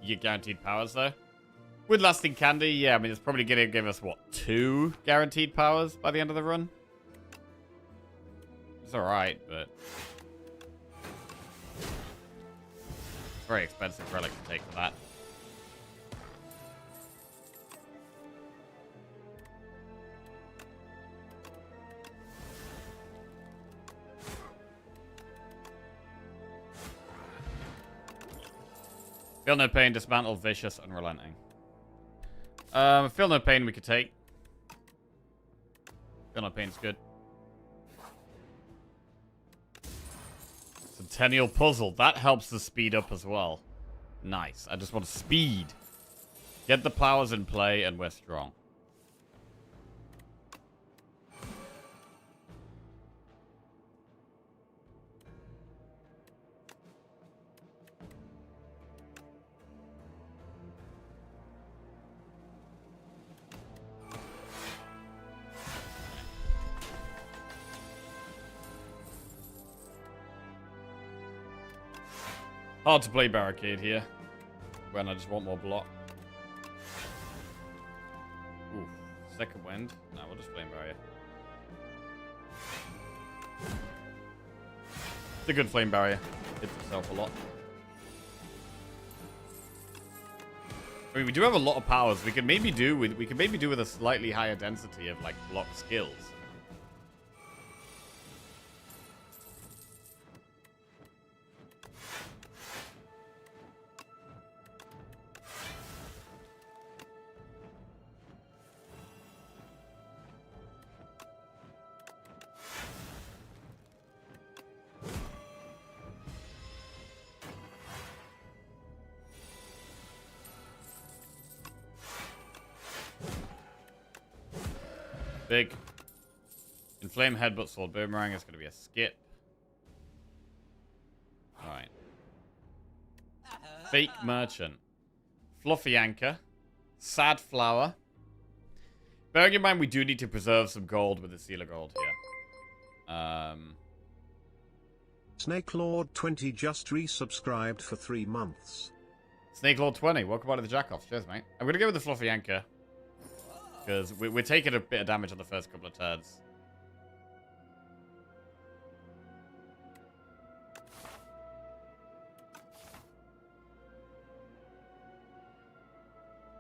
You get guaranteed powers, though. With Lasting Candy, yeah, I mean, it's probably going to give us, what, 2 guaranteed powers by the end of the run? It's alright, but... it's very expensive relic to take for that. Feel No Pain, Dismantle, Vicious, Unrelenting. Feel No Pain we could take. Feel No Pain's good. Centennial Puzzle. That helps the speed up as well. Nice. I just want speed. Get the powers in play and we're strong. Hard to play Barricade here, when I just want more block. Ooh, second wind. No, we'll just Flame Barrier. It's a good Flame Barrier. Hits itself a lot. I mean, we do have a lot of powers. We could maybe do with a slightly higher density of like block skills. Big. Inflame Headbutt Sword Boomerang is going to be a skip. Alright. Fake Merchant. Fluffy Anchor. Sad Flower. Bearing in mind we do need to preserve some gold with the Seal of Gold here. Snake Lord 20 just resubscribed for 3 months. Snake Lord 20, welcome out to the Jack-Off. Cheers, mate. I'm going to go with the Fluffy Anchor. Because we're taking a bit of damage on the first couple of turns.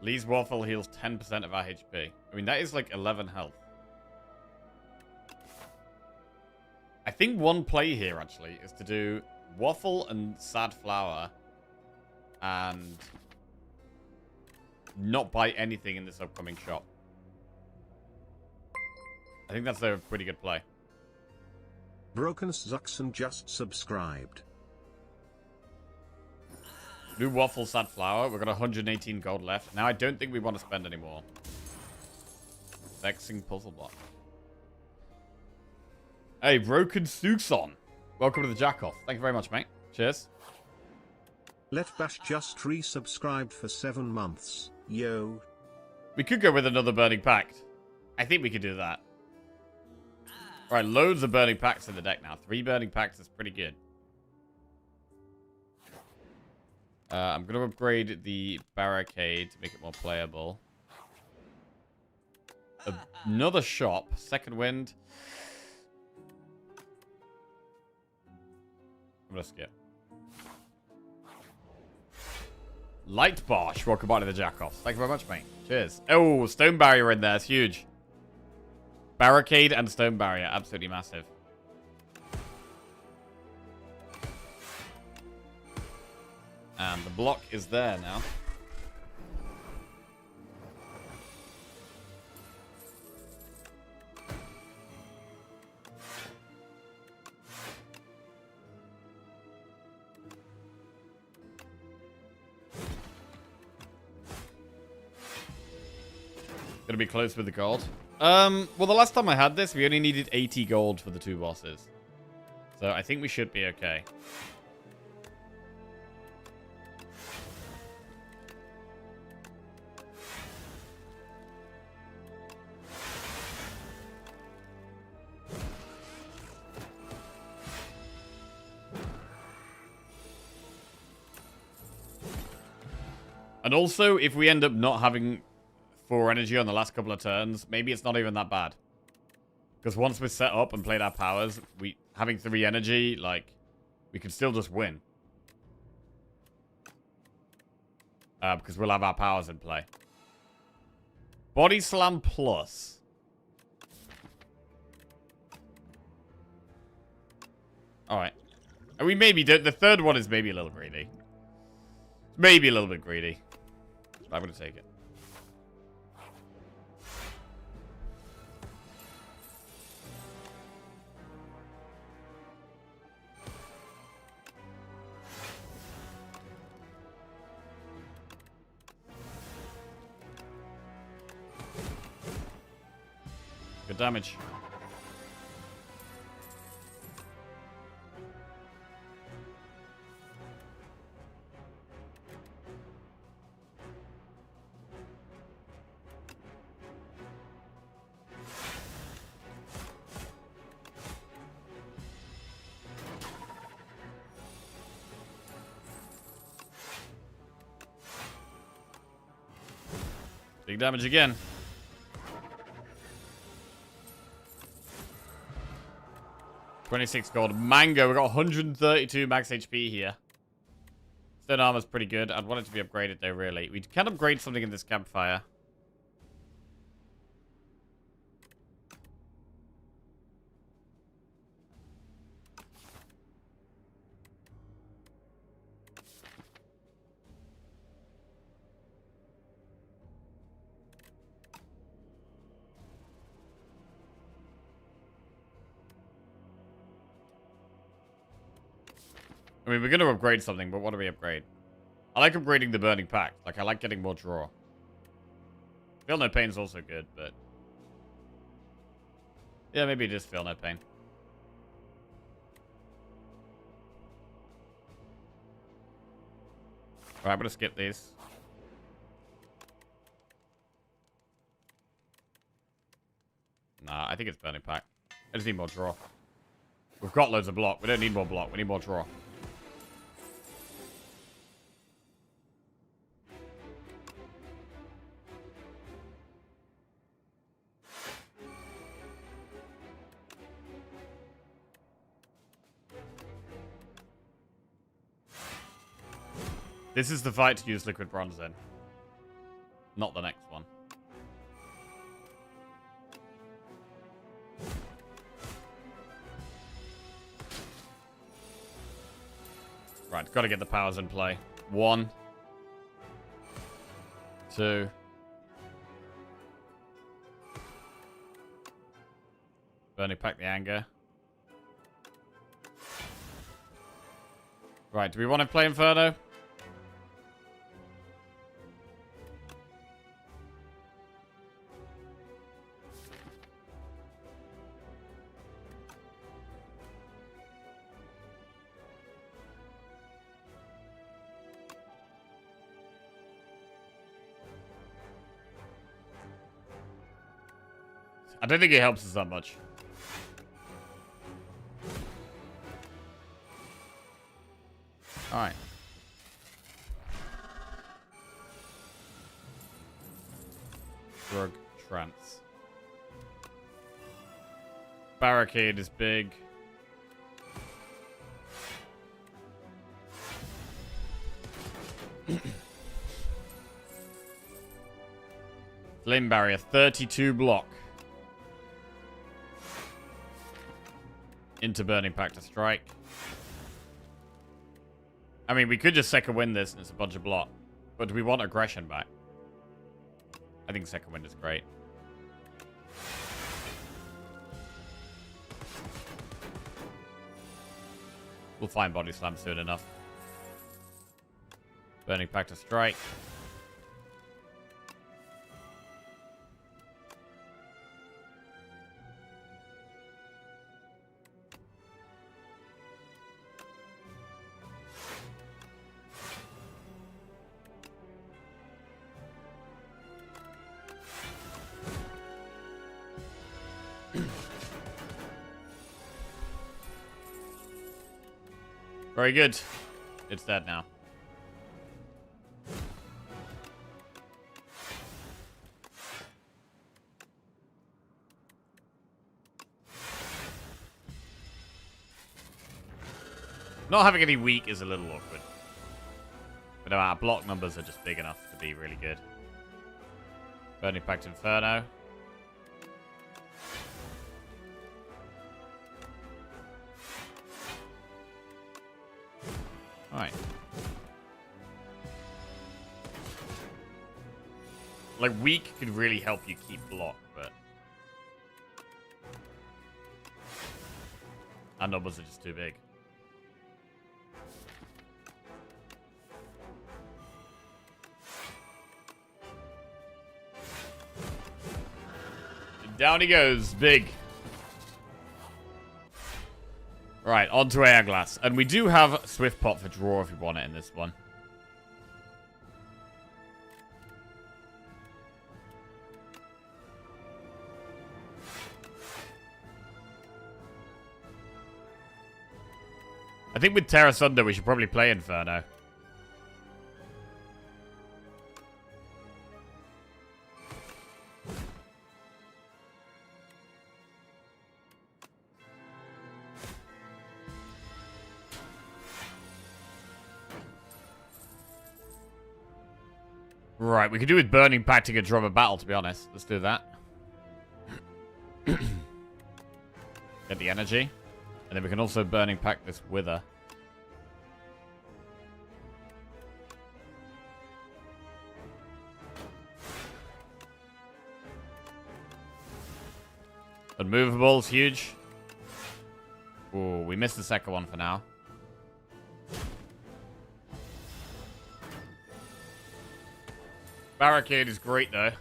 Lee's Waffle heals 10% of our HP. I mean, that is like 11 health. I think one play here, actually, is to do Waffle and Sad Flower. And not buy anything in this upcoming shop. I think that's a pretty good play. Broken Zuxon just subscribed. New Waffle, Sad Flower. We've got 118 gold left. Now I don't think we want to spend any more. Vexing Puzzle Block. Hey, Broken Zuxon. Welcome to the Jack-Off. Thank you very much, mate. Cheers. Let Bash just resubscribed for 7 months. Yo. We could go with another Burning Pact. I think we could do that. Alright, loads of Burning Pacts in the deck now. 3 Burning Pacts is pretty good. I'm going to upgrade the Barricade to make it more playable. Another shop. Second Wind. I'm going to skip. Light Bosch. Welcome back to the Jackoffs. Thank you very much, mate. Cheers. Oh, Stone Barrier in there. It's huge. Barricade and Stone Barrier. Absolutely massive. And the block is there now. Gonna be close with the gold. Well, the last time I had this, we only needed 80 gold for the 2 bosses. So I think we should be okay. And also, if we end up not having 4 energy on the last couple of turns, maybe it's not even that bad. Because once we're set up and played our powers, having 3 energy, like, we can still just win. Because we'll have our powers in play. Body Slam Plus. Alright. And we maybe do. The third one is maybe a little greedy. Maybe a little bit greedy. But I'm going to take it. Good damage. Big damage again. $26 gold. Mango. We got 132 max HP here. Stone armor's pretty good. I'd want it to be upgraded though, really. We can upgrade something in this campfire. I mean, we're going to upgrade something, but what do we upgrade? I like upgrading the Burning Pact. Like, I like getting more draw. Feel No Pain's also good, but... yeah, maybe it is Feel No Pain. Alright, I'm going to skip these. Nah, I think it's Burning Pact. I just need more draw. We've got loads of block. We don't need more block. We need more draw. This is the fight to use Liquid Bronze in. Not the next one. Right, got to get the powers in play. 1, 2. Burning Pact the anger. Right, do we want to play Inferno? I don't think it helps us that much. Alright. Drug trance. Barricade is big. Flame barrier, 32 block. Into Burning Pact to strike. I mean, we could just second wind this and it's a bunch of block. But do we want aggression back? I think second wind is great. We'll find body slam soon enough. Burning Pact to strike. Very good. It's dead now. Not having any weak is a little awkward. But our block numbers are just big enough to be really good. Burning Pact Inferno. Alright. Like, weak could really help you keep block, but our numbers are just too big. Down he goes, big. Right, on to Hourglass. And we do have Swift Pot for draw if we want it in this one. I think with Terra Sunder we should probably play Inferno. Right, we could do with Burning Pact to get draw a battle, to be honest. Let's do that. Get the energy. And then we can also Burning Pact this Wither. Unmovable is huge. Ooh, we missed the second one for now. Barricade is great, though.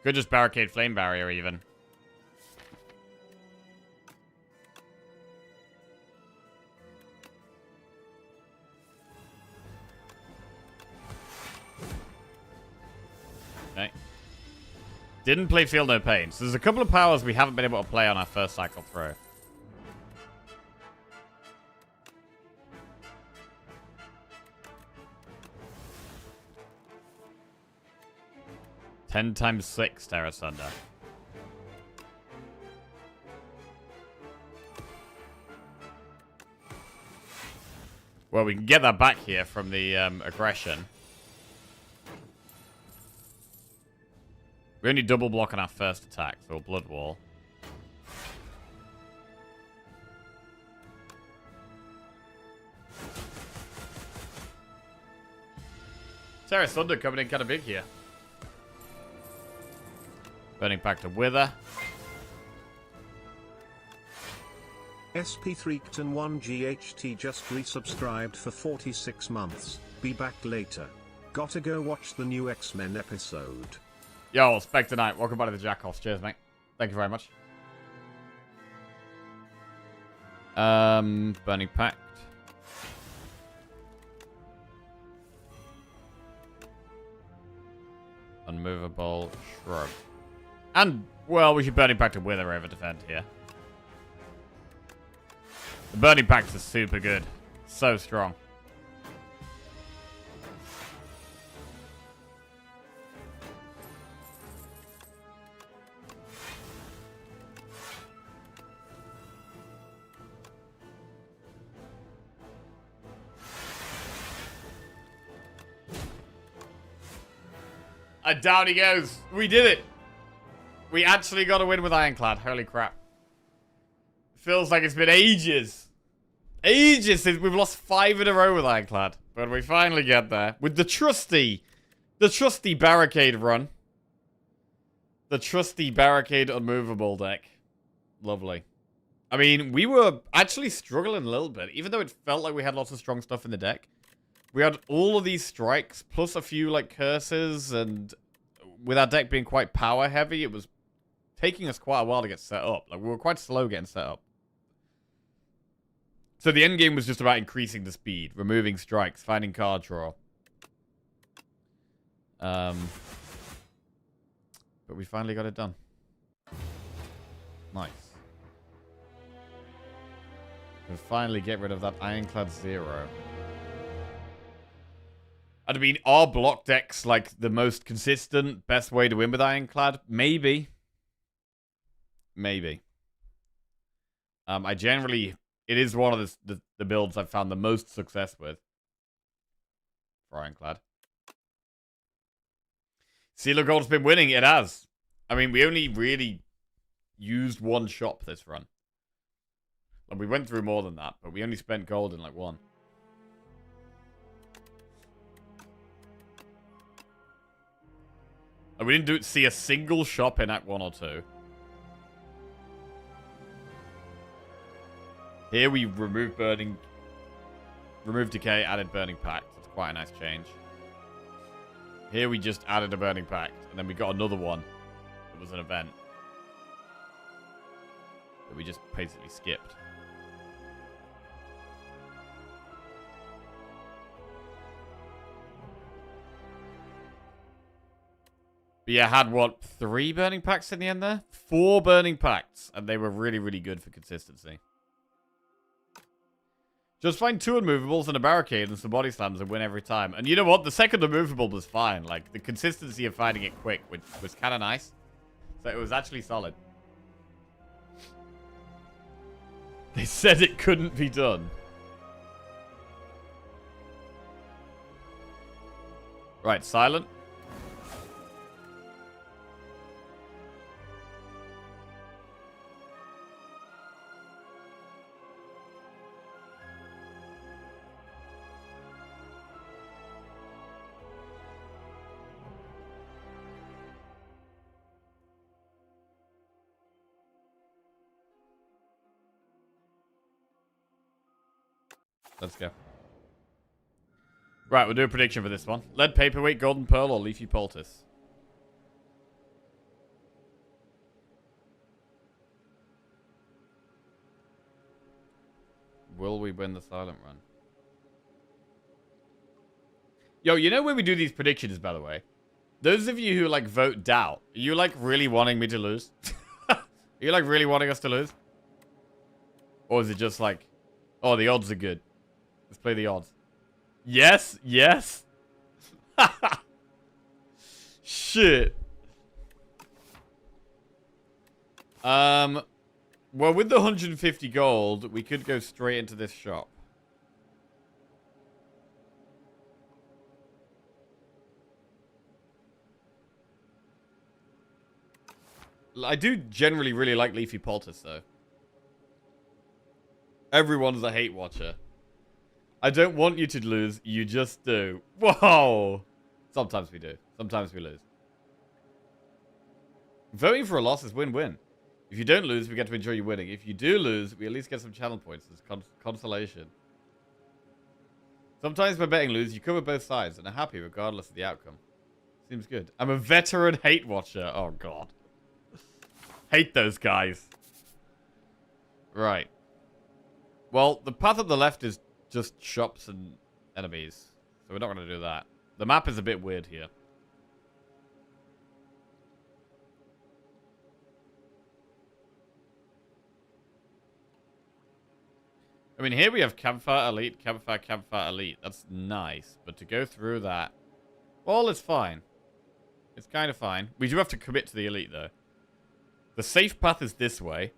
Could just barricade Flame Barrier, even. Okay. Didn't play Feel No Pain. So there's a couple of powers we haven't been able to play on our first cycle through. Ten times 6 Terra Sunder. Well, we can get that back here from the aggression. We only double block on our first attack, so Blood Wall. Terra Sunder coming in kind of big here. Burning Pact to Wither. SP3Kton1GHT just resubscribed for 46 months. Be back later. Gotta go watch the new X-Men episode. Yo, Spectre Knight, welcome back to the Jackoffs. Cheers, mate. Thank you very much. Burning Pact. Immovable Shrub. And, well, we should Burning Pact to Wither over Defend here. The Burning Pacts are super good. So strong. And down he goes. We did it. We actually got a win with Ironclad. Holy crap. Feels like it's been ages. Ages since we've lost 5 in a row with Ironclad. But we finally get there. With the trusty barricade run. The trusty barricade unmovable deck. Lovely. I mean, we were actually struggling a little bit. Even though it felt like we had lots of strong stuff in the deck. We had all of these strikes, plus a few, like, curses, and with our deck being quite power heavy, it was taking us quite a while to get set up. Like, we were quite slow getting set up. So the end game was just about increasing the speed, removing strikes, finding card draw. But we finally got it done. Nice. We finally get rid of that Ironclad 0. I mean, are block decks, like, the most consistent, best way to win with Ironclad? Maybe. Maybe. I generally... It is one of the builds I've found the most success with. For Ironclad. Seal of Gold's been winning. It has. I mean, we only really used one shop this run. Like, we went through more than that, but we only spent gold in, like, one. And we didn't see a single shop in Act 1 or 2. Here we removed Decay, added Burning Pact. That's quite a nice change. Here we just added a Burning Pact, and then we got another one. It was an event that we just basically skipped. But yeah, had what, 3 Burning Pacts in the end there? 4 Burning Pacts, and they were really, really good for consistency. Just find 2 unmovables and a barricade and some body slams and win every time. And you know what? The second unmovable was fine. Like, the consistency of finding it quick was kind of nice. So it was actually solid. They said it couldn't be done. Right, silent. Let's go. Right, we'll do a prediction for this one. Lead Paperweight, Golden Pearl, or Leafy Poultice? Will we win the silent run? Yo, you know when we do these predictions, by the way? Those of you who, like, vote doubt, are you, like, really wanting me to lose? Are you, like, really wanting us to lose? Or is it just like, oh, the odds are good. Let's play the odds. Yes, yes. Shit. Well, with the 150 gold, we could go straight into this shop. I do generally really like Leafy Poultice, though. Everyone's a hate watcher. I don't want you to lose, you just do. Whoa! Sometimes we do. Sometimes we lose. Voting for a loss is win-win. If you don't lose, we get to enjoy you winning. If you do lose, we at least get some channel points as consolation. Sometimes by betting lose, you cover both sides and are happy regardless of the outcome. Seems good. I'm a veteran hate watcher. Oh, God. Hate those guys. Right. Well, the path up the left is just shops and enemies. So we're not going to do that. The map is a bit weird here. I mean, here we have Campfire Elite, Campfire, Campfire Elite. That's nice. But to go through that... Well, it's fine. It's kind of fine. We do have to commit to the Elite, though. The safe path is this way.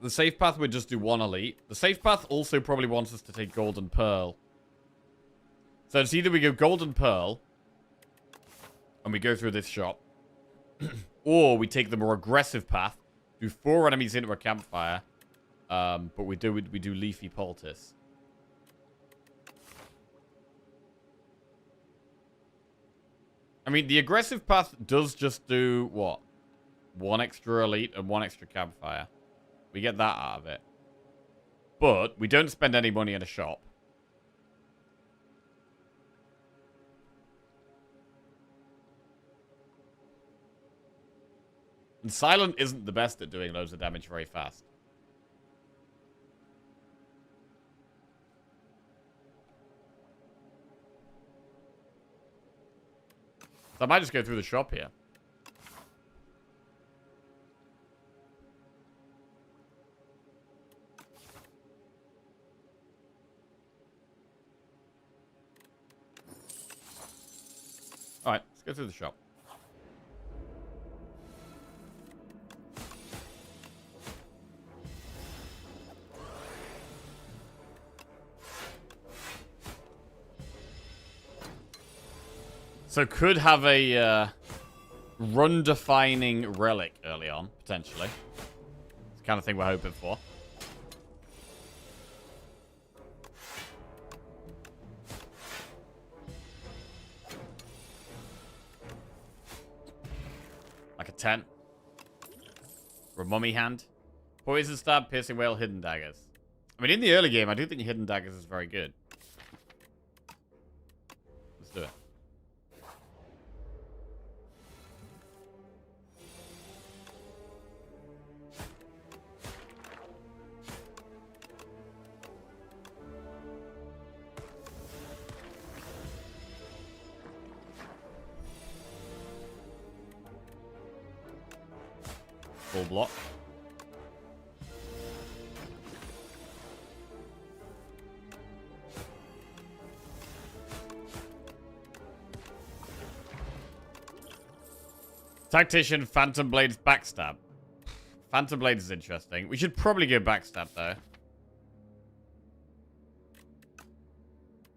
The safe path would just do one Elite. The safe path also probably wants us to take Golden Pearl. So it's either we go Golden Pearl, and we go through this shop, or we take the more aggressive path, do 4 enemies into a campfire, but we do Leafy Poultice. I mean, the aggressive path does just do, what? 1 extra Elite and 1 extra campfire. We get that out of it. But we don't spend any money in a shop. And Silent isn't the best at doing loads of damage very fast. So I might just go through the shop here. Alright, let's go through the shop. So could have a run-defining relic early on, potentially. It's the kind of thing we're hoping for. Like a 10. Or a mummy hand. Poison stab, piercing whale, hidden daggers. I mean, in the early game, I do think hidden daggers is very good. Let's do it. Full block. Tactician, Phantom Blades, Backstab. Phantom Blades is interesting. We should probably go Backstab, though.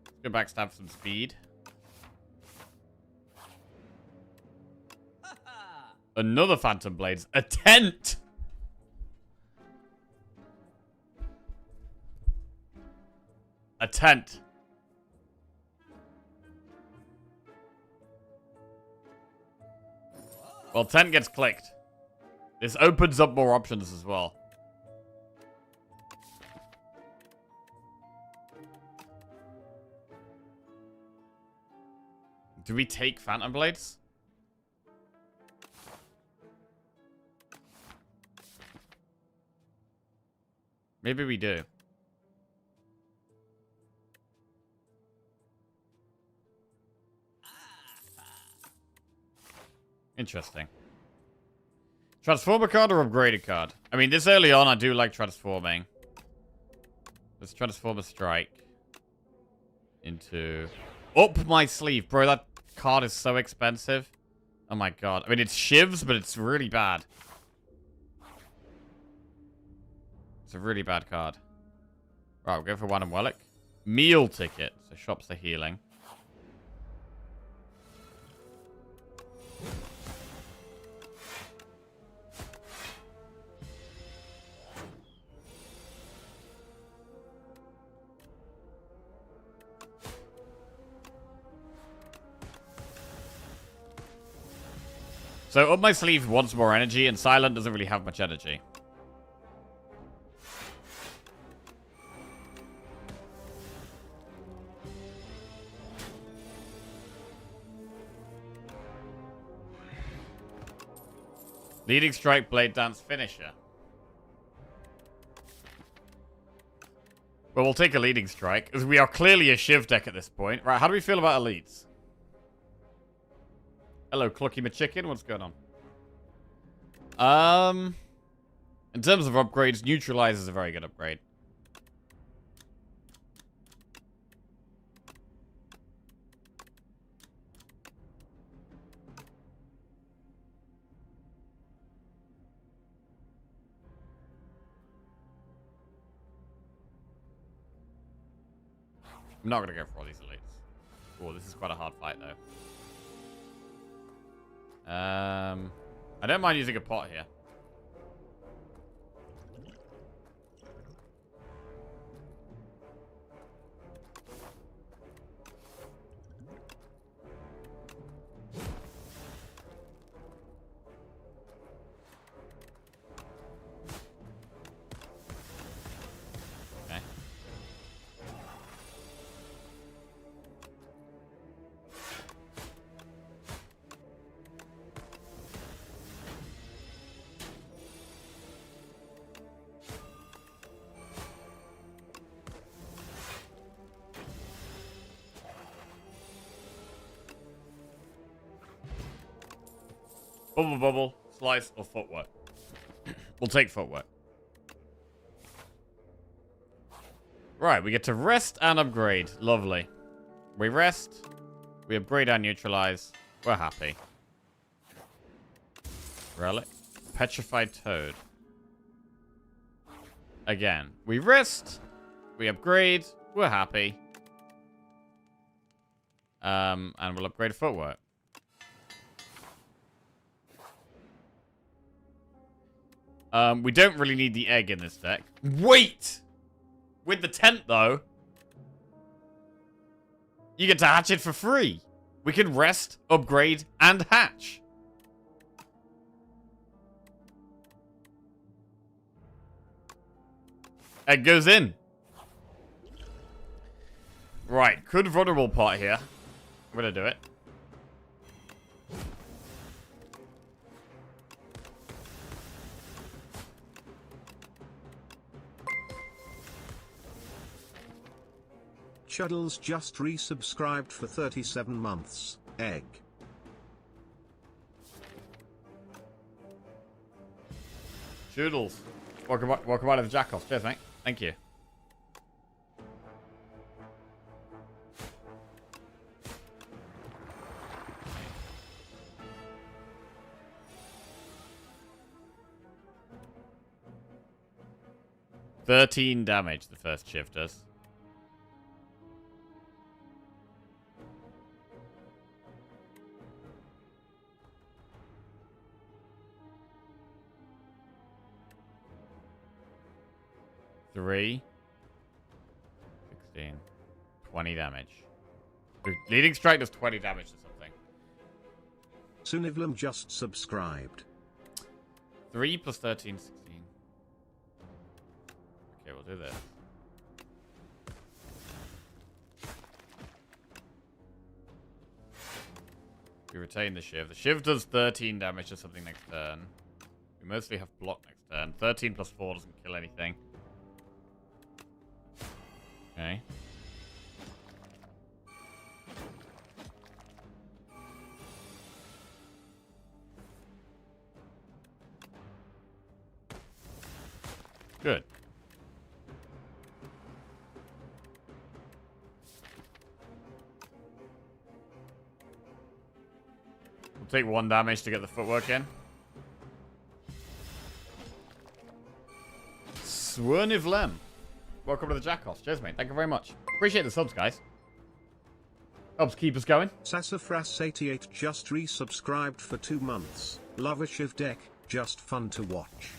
Let's go Backstab some speed. Another Phantom Blades. A tent! A tent. Well, tent gets clicked. This opens up more options as well. Do we take Phantom Blades? Maybe we do. Interesting. Transformer card or upgraded card? I mean, this early on, I do like transforming. Let's Transformer Strike into... Up my sleeve. Bro, that card is so expensive. Oh my god. I mean, it's shivs, but it's really bad. It's a really bad card. Right, we'll go for one and Relic. Meal ticket. So shops the healing. So up my sleeve wants more energy, and Silent doesn't really have much energy. Leading Strike, Blade Dance, Finisher. Well, we'll take a Leading Strike, as we are clearly a Shiv deck at this point. Right, how do we feel about Elites? Hello, Clucky McChicken. What's going on? In terms of upgrades, Neutralize is a very good upgrade. I'm not going to go for all these elites. Oh, this is quite a hard fight, though. I don't mind using a pot here. Okay. Bubble, bubble, slice, or footwork. We'll take footwork. Right, we get to rest and upgrade. Lovely. We rest. We upgrade and neutralize. We're happy. Relic. Petrified Toad. Again. We rest. We upgrade. We're happy. And we'll upgrade footwork. We don't really need the egg in this deck. Wait! With the tent, though, you get to hatch it for free. We can rest, upgrade, and hatch. Egg goes in. Right, could vulnerable pot here. I'm gonna do it. Chuddles just resubscribed for 37 months. Egg. Choodles. Welcome out of the Jackoff. Cheers, mate. Thank you. $13 damage the first shift does. Three. 16. 20 damage. The leading strike does 20 damage to something. Sunivlam just subscribed. 3 plus 13, 16. Okay, we'll do this. We retain the Shiv. The Shiv does 13 damage to something next turn. We mostly have block next turn. 13 plus 4 doesn't kill anything. Okay. Good. We'll take 1 damage to get the footwork in. Swernivlem. Welcome to the Jackoff. Cheers, mate. Thank you very much. Appreciate the subs, guys. Helps keep us going. Sassafras88 just resubscribed for 2 months. Love a Shiv deck, just fun to watch.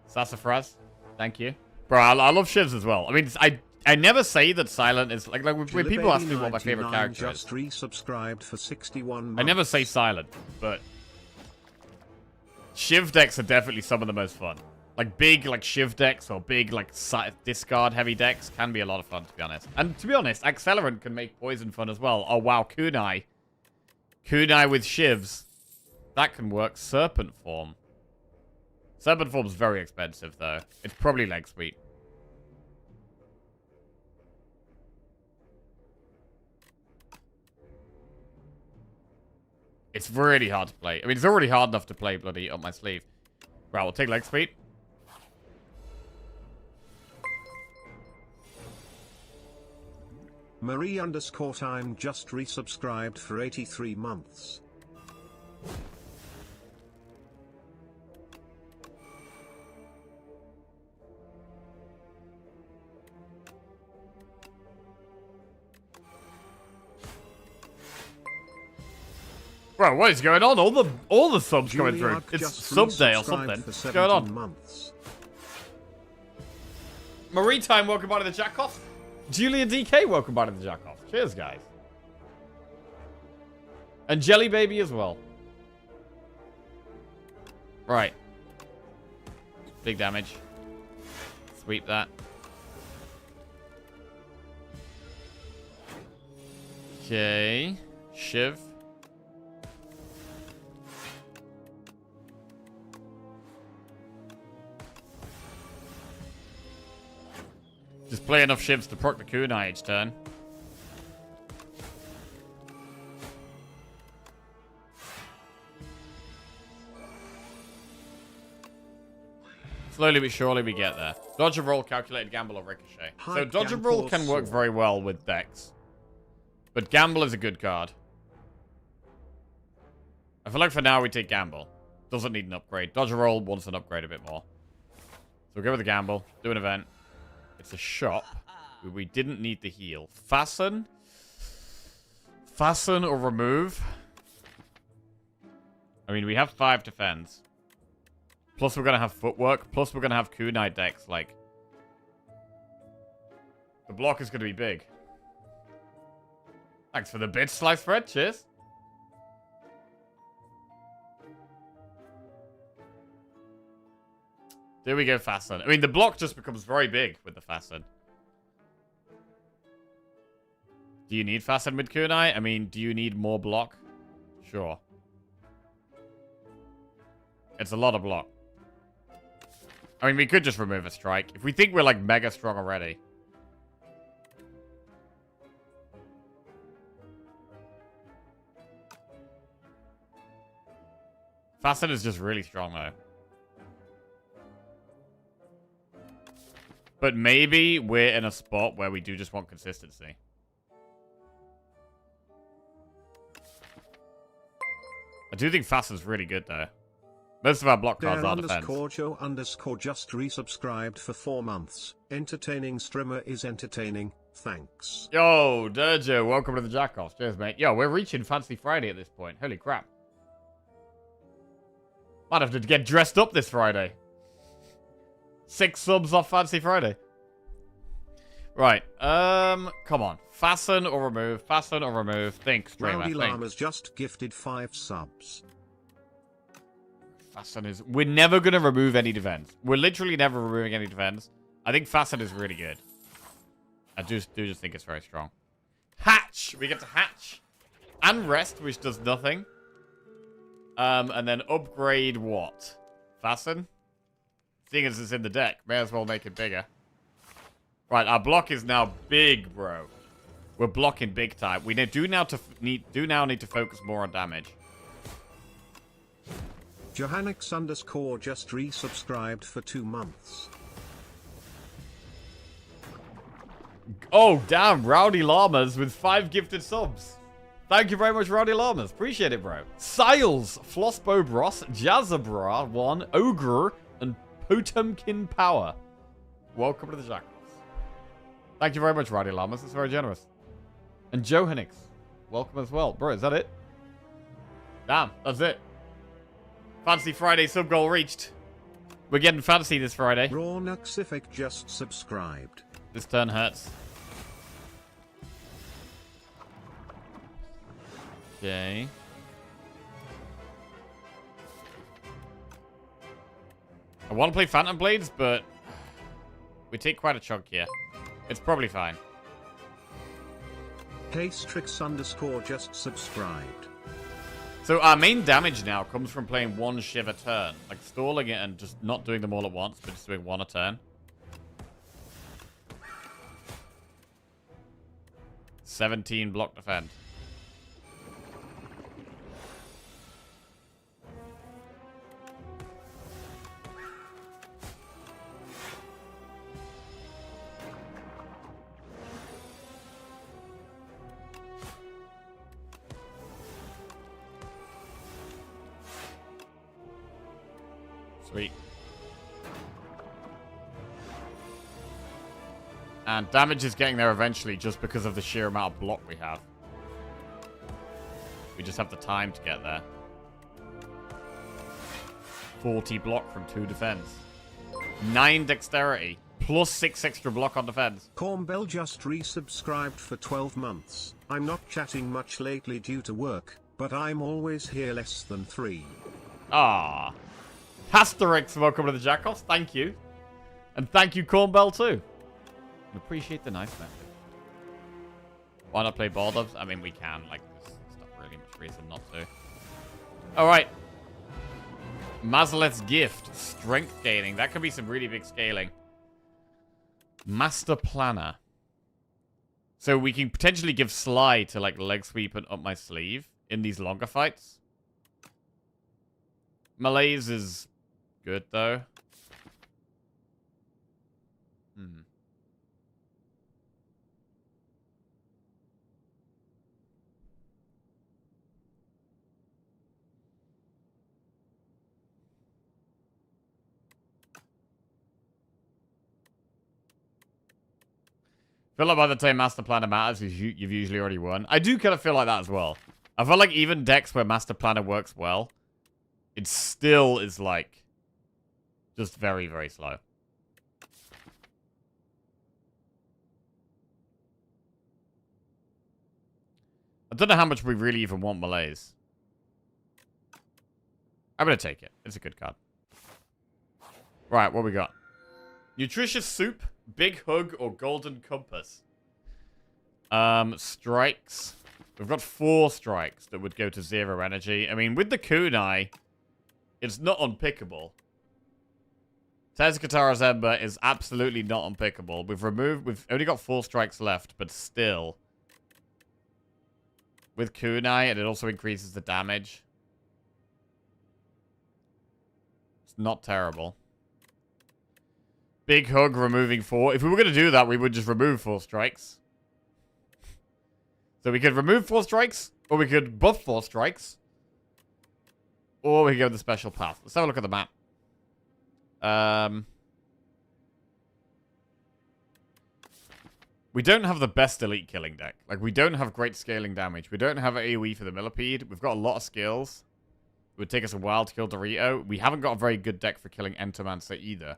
Sassafras, thank you. Bro, I love Shivs as well. I mean, I never say that Silent is... Like when people ask me what my favorite character just resubscribed for 61 months. I never say Silent, but... Shiv decks are definitely some of the most fun. Like, big, like, Shiv decks or big, like, discard-heavy decks can be a lot of fun, to be honest. And to be honest, Accelerant can make Poison fun as well. Oh, wow, Kunai. Kunai with Shivs. That can work. Serpent Form. Serpent Form's very expensive, though. It's probably leg sweet. It's really hard to play. I mean, it's already hard enough to play bloody up my sleeve. Right, we'll take leg speed. Marie_time just resubscribed for 83 months. Bro, what is going on? All the subs coming through. Juliark It's just sub day or something. resubscribed for What's going 17 on? months. Marie Time, welcome by to the Jack-Off. Julia DK, welcome by to the Jack-Off. Cheers, guys. And Jelly Baby as well. Right. Big damage. Sweep that. Okay. Shiv. Just play enough shivs to proc the kunai each turn. Slowly but surely we get there. Dodge and roll, calculated gamble, or ricochet. So dodge and roll can work very well with decks. But gamble is a good card. I feel like for now we take gamble. Doesn't need an upgrade. Dodge and roll wants an upgrade a bit more. So we'll go with the gamble. Do an event. It's a shop. We didn't need the heal. Fasten. Fasten or remove. I mean, we have 5 defense. Plus we're going to have footwork. Plus we're going to have kunai decks. Like, the block is going to be big. Thanks for the bit, Slice Fred. Cheers. There we go, Fasten. I mean, the block just becomes very big with the Fasten. Do you need Fasten with kunai? I mean, do you need more block? Sure. It's a lot of block. I mean, we could just remove a strike. If we think we're, like, mega strong already. Fasten is just really strong, though. But maybe we're in a spot where we do just want consistency. I do think Fasten's really good, though. Most of our block cards are defense. Joe_ just resubscribed for 4 months. Entertaining streamer is entertaining. Thanks. Yo, Durjo, welcome to the Jack-Off. Cheers, mate. Yo, we're reaching Fancy Friday at this point. Holy crap. Might have to get dressed up this Friday. 6 subs off Fancy Friday. Right. Come on. Fasten or remove. Fasten or remove. Think, streamer. Rowdy Think. Llama's just gifted 5 subs. Fasten is... We're never going to remove any defense. We're literally never removing any defense. I think Fasten is really good. I do just think it's very strong. Hatch! We get to hatch. And rest, which does nothing. And then upgrade what? Fasten? Seeing as it's in the deck, may as well make it bigger. Right, our block is now big, bro. We're blocking big time. We do now need to focus more on damage. Johannix_ just resubscribed for 2 months. Oh, damn. Rowdy Llamas with 5 gifted subs. Thank you very much, Rowdy Llamas. Appreciate it, bro. Siles, Flossbow Bros, Jazzabra 1, Ogre, and Potemkin Power. Welcome to the Jackals. Thank you very much, Rowdy Llamas. That's very generous. And Johannix, welcome as well. Bro, is that it? Damn, that's it. Fancy Friday sub goal reached. We're getting fancy this Friday. Raw Nuxific just subscribed. This turn hurts. Okay. I want to play Phantom Blades, but we take quite a chunk here. It's probably fine. Hastrix_ just subscribed. So our main damage now comes from playing 1 Shiv a turn. Like stalling it and just not doing them all at once, but just doing 1 a turn. 17 block defend. Sweet. And damage is getting there eventually just because of the sheer amount of block we have. We just have the time to get there. 40 block from 2 defense. 9 dexterity. Plus 6 extra block on defense. Cornbell just resubscribed for 12 months. I'm not chatting much lately due to work, but I'm always here less than 3. Ah. Asterix, welcome to the Jackoffs. Thank you. And thank you, Cornbell, too. Appreciate the nice message. Why not play ball dubs? I mean, we can. Like, there's not really much reason not to. Alright. Mazlet's Gift. Strength gaining. That could be some really big scaling. Master Planner. So we can potentially give Sly to, like, leg sweep and up my sleeve in these longer fights. Malaise is good, though. I feel like by the time Master Planner matters, you've usually already won. I do kind of feel like that as well. I feel like even decks where Master Planner works well, it still is like just very, very slow. I don't know how much we really even want Malaise. I'm going to take it. It's a good card. Right, what we got? Nutritious Soup, Big Hug, or Golden Compass? Strikes. We've got 4 strikes that would go to 0 energy. I mean, with the kunai, it's not unpickable. Tezkatara's Ember is absolutely not unpickable. We've only got 4 strikes left, but still. With kunai, and it also increases the damage. It's not terrible. Big Hug, removing 4. If we were going to do that, we would just remove 4 strikes. So we could remove 4 strikes, or we could buff 4 strikes. Or we could go the special path. Let's have a look at the map. We don't have the best elite killing deck. Like, we don't have great scaling damage. We don't have AoE for the Millipede. We've got a lot of skills. It would take us a while to kill Dorito. We haven't got a very good deck for killing Entomancer either.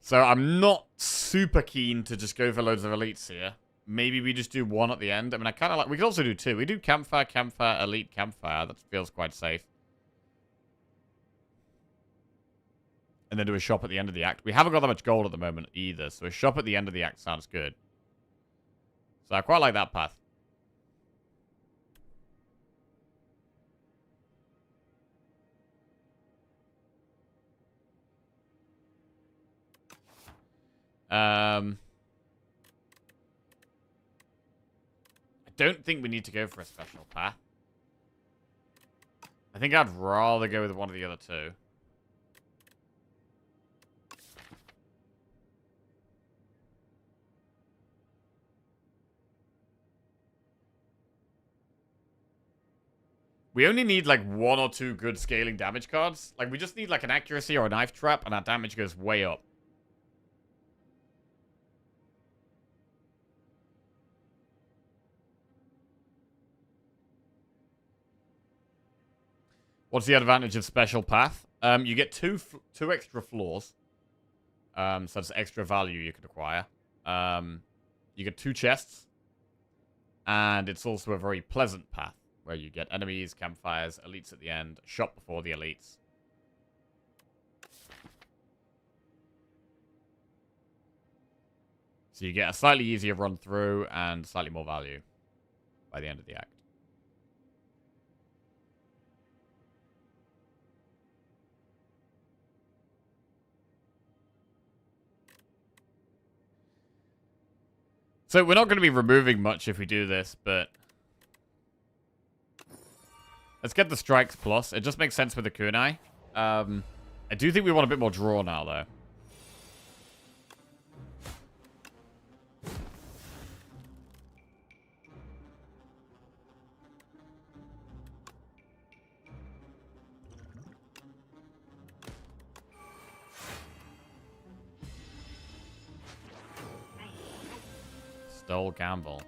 So I'm not super keen to just go for loads of elites here. Maybe we just do 1 at the end. I mean, I kind of like... We could also do 2. We do Campfire, Campfire, Elite, Campfire. That feels quite safe. And then do a shop at the end of the act. We haven't got that much gold at the moment either, so a shop at the end of the act sounds good. So I quite like that path. I don't think we need to go for a special path. I think I'd rather go with one of the other 2. We only need, like, 1 or 2 good scaling damage cards. Like, we just need, like, an accuracy or a knife trap, and our damage goes way up. What's the advantage of Special Path? You get two extra floors. So that's extra value you could acquire. You get 2 chests. And it's also a very pleasant path, where you get enemies, campfires, elites at the end, shop before the elites. So you get a slightly easier run through and slightly more value by the end of the act. So we're not going to be removing much if we do this, but... Let's get the strikes plus. It just makes sense with the kunai. I do think we want a bit more draw now, though. stole gamble.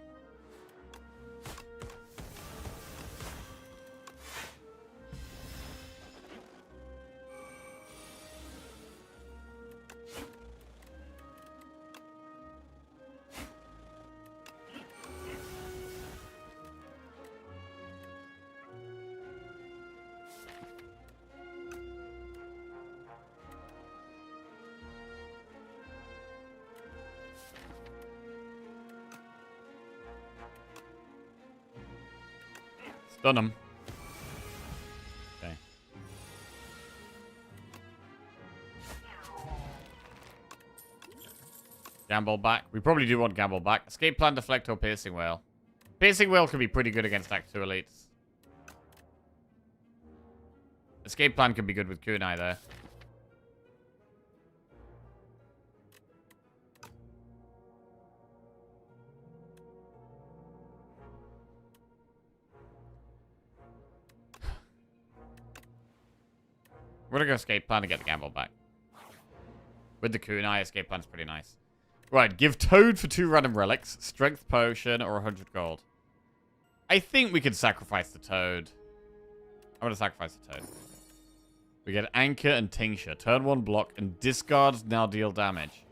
Stun him. Okay. Gamble back. We probably do want gamble back. Escape plan, deflect, or piercing whale. Piercing whale can be pretty good against Act 2 elites. Escape plan could be good with kunai there. We're gonna go escape plan to get the gamble back. With the kunai, escape plan's pretty nice. Right, give Toad for 2 random relics, strength potion, or 100 gold. I think we could sacrifice the Toad. I'm gonna sacrifice the Toad. We get Anchor and Tincture. Turn 1 block and discards now deal damage.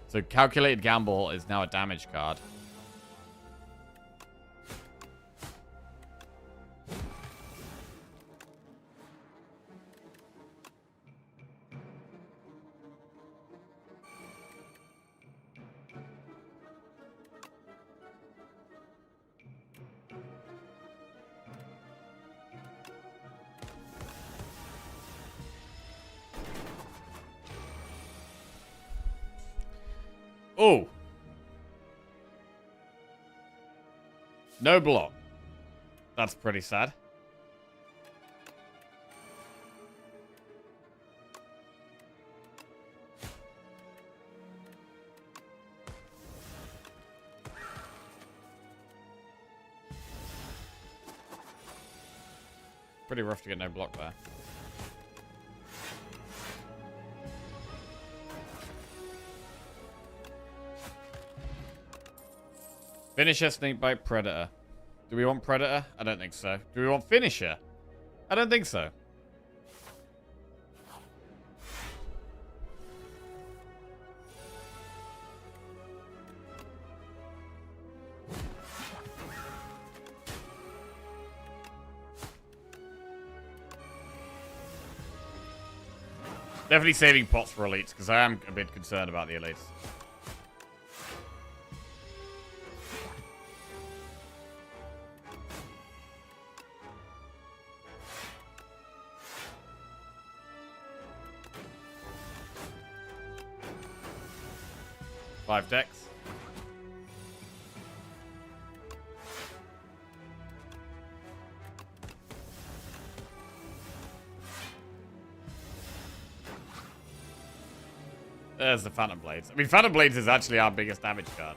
So calculated gamble is now a damage card. Oh. No block. That's pretty sad. Pretty rough to get no block there. Finisher, Snakebite, Predator. Do we want Predator? I don't think so. Do we want Finisher? I don't think so. Definitely saving pots for elites, because I am a bit concerned about the elites. Five decks. There's the Phantom Blades. I mean, Phantom Blades is actually our biggest damage card.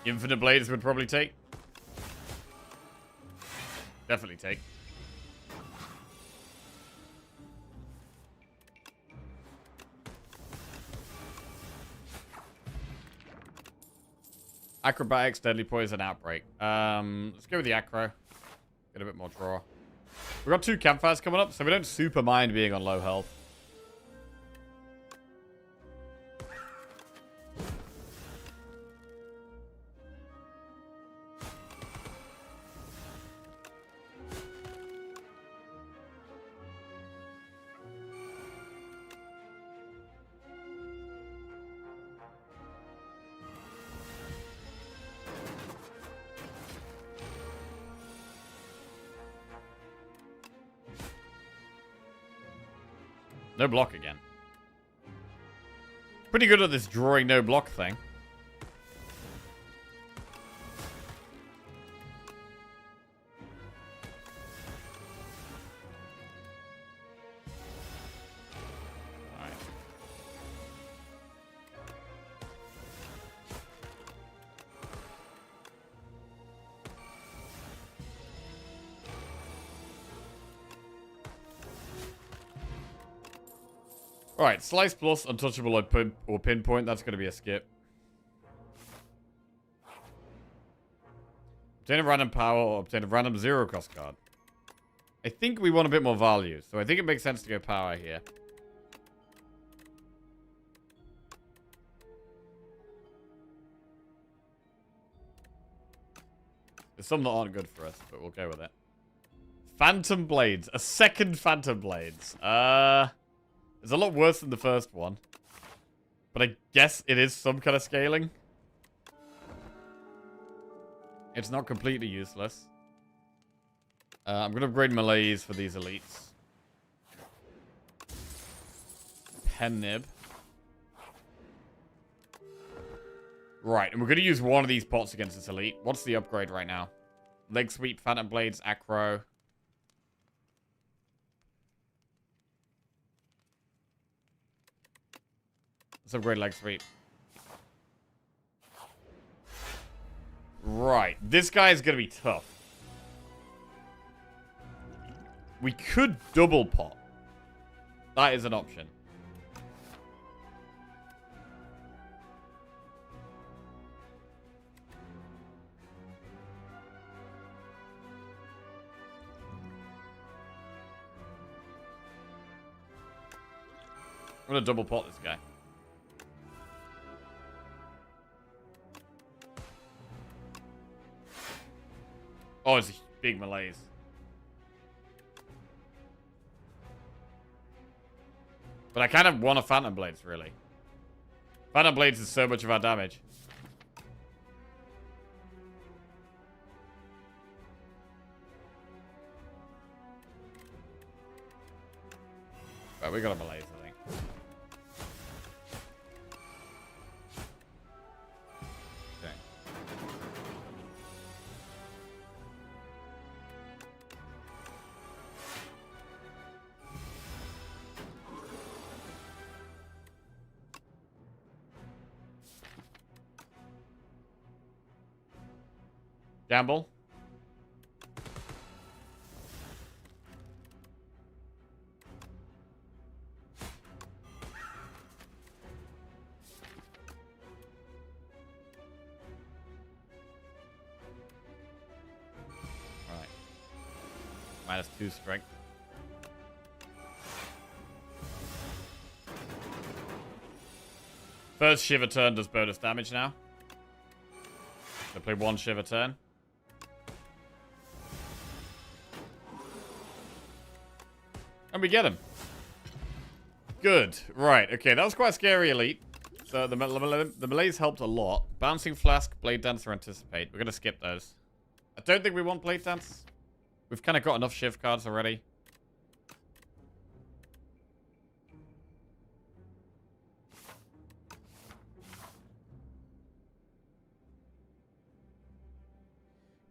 Infinite Blades would probably take. Definitely take. Acrobatics, Deadly Poison, Outbreak. Let's go with the Acro. Get a bit more draw. We've got 2 campfires coming up, so we don't super mind being on low health. No block again. Pretty good at this drawing no block thing. Alright. Alright, Slice Plus, Untouchable or Pinpoint. That's going to be a skip. Obtain a random power or obtain a random 0-cost card. I think we want a bit more value, so I think it makes sense to go power here. There's some that aren't good for us, but we'll go with it. Phantom Blades. A second Phantom Blades. It's a lot worse than the first one. But I guess it is some kind of scaling. It's not completely useless. I'm going to upgrade melees for these elites. Pen Nib. Right, and we're going to use one of these pots against this elite. What's the upgrade right now? Leg Sweep, Phantom Blades, Acro. Let's upgrade Leg Sweep. Right, this guy is going to be tough. We could double pot. That is an option. I'm gonna double pot this guy. Oh, it's a big malaise. But I kind of want a Phantom Blades, really. Phantom Blades is so much of our damage. Right, we got a malaise, I think. Okay. Gamble. Alright. -2 strength. First Shiver turn does bonus damage now. So play 1 Shiver turn. And we get him. Good. Right. Okay, that was quite a scary elite. So the melees helped a lot. Bouncing Flask, Blade Dancer, Anticipate. We're going to skip those. I don't think we want Blade Dance. We've kind of got enough Shiv cards already.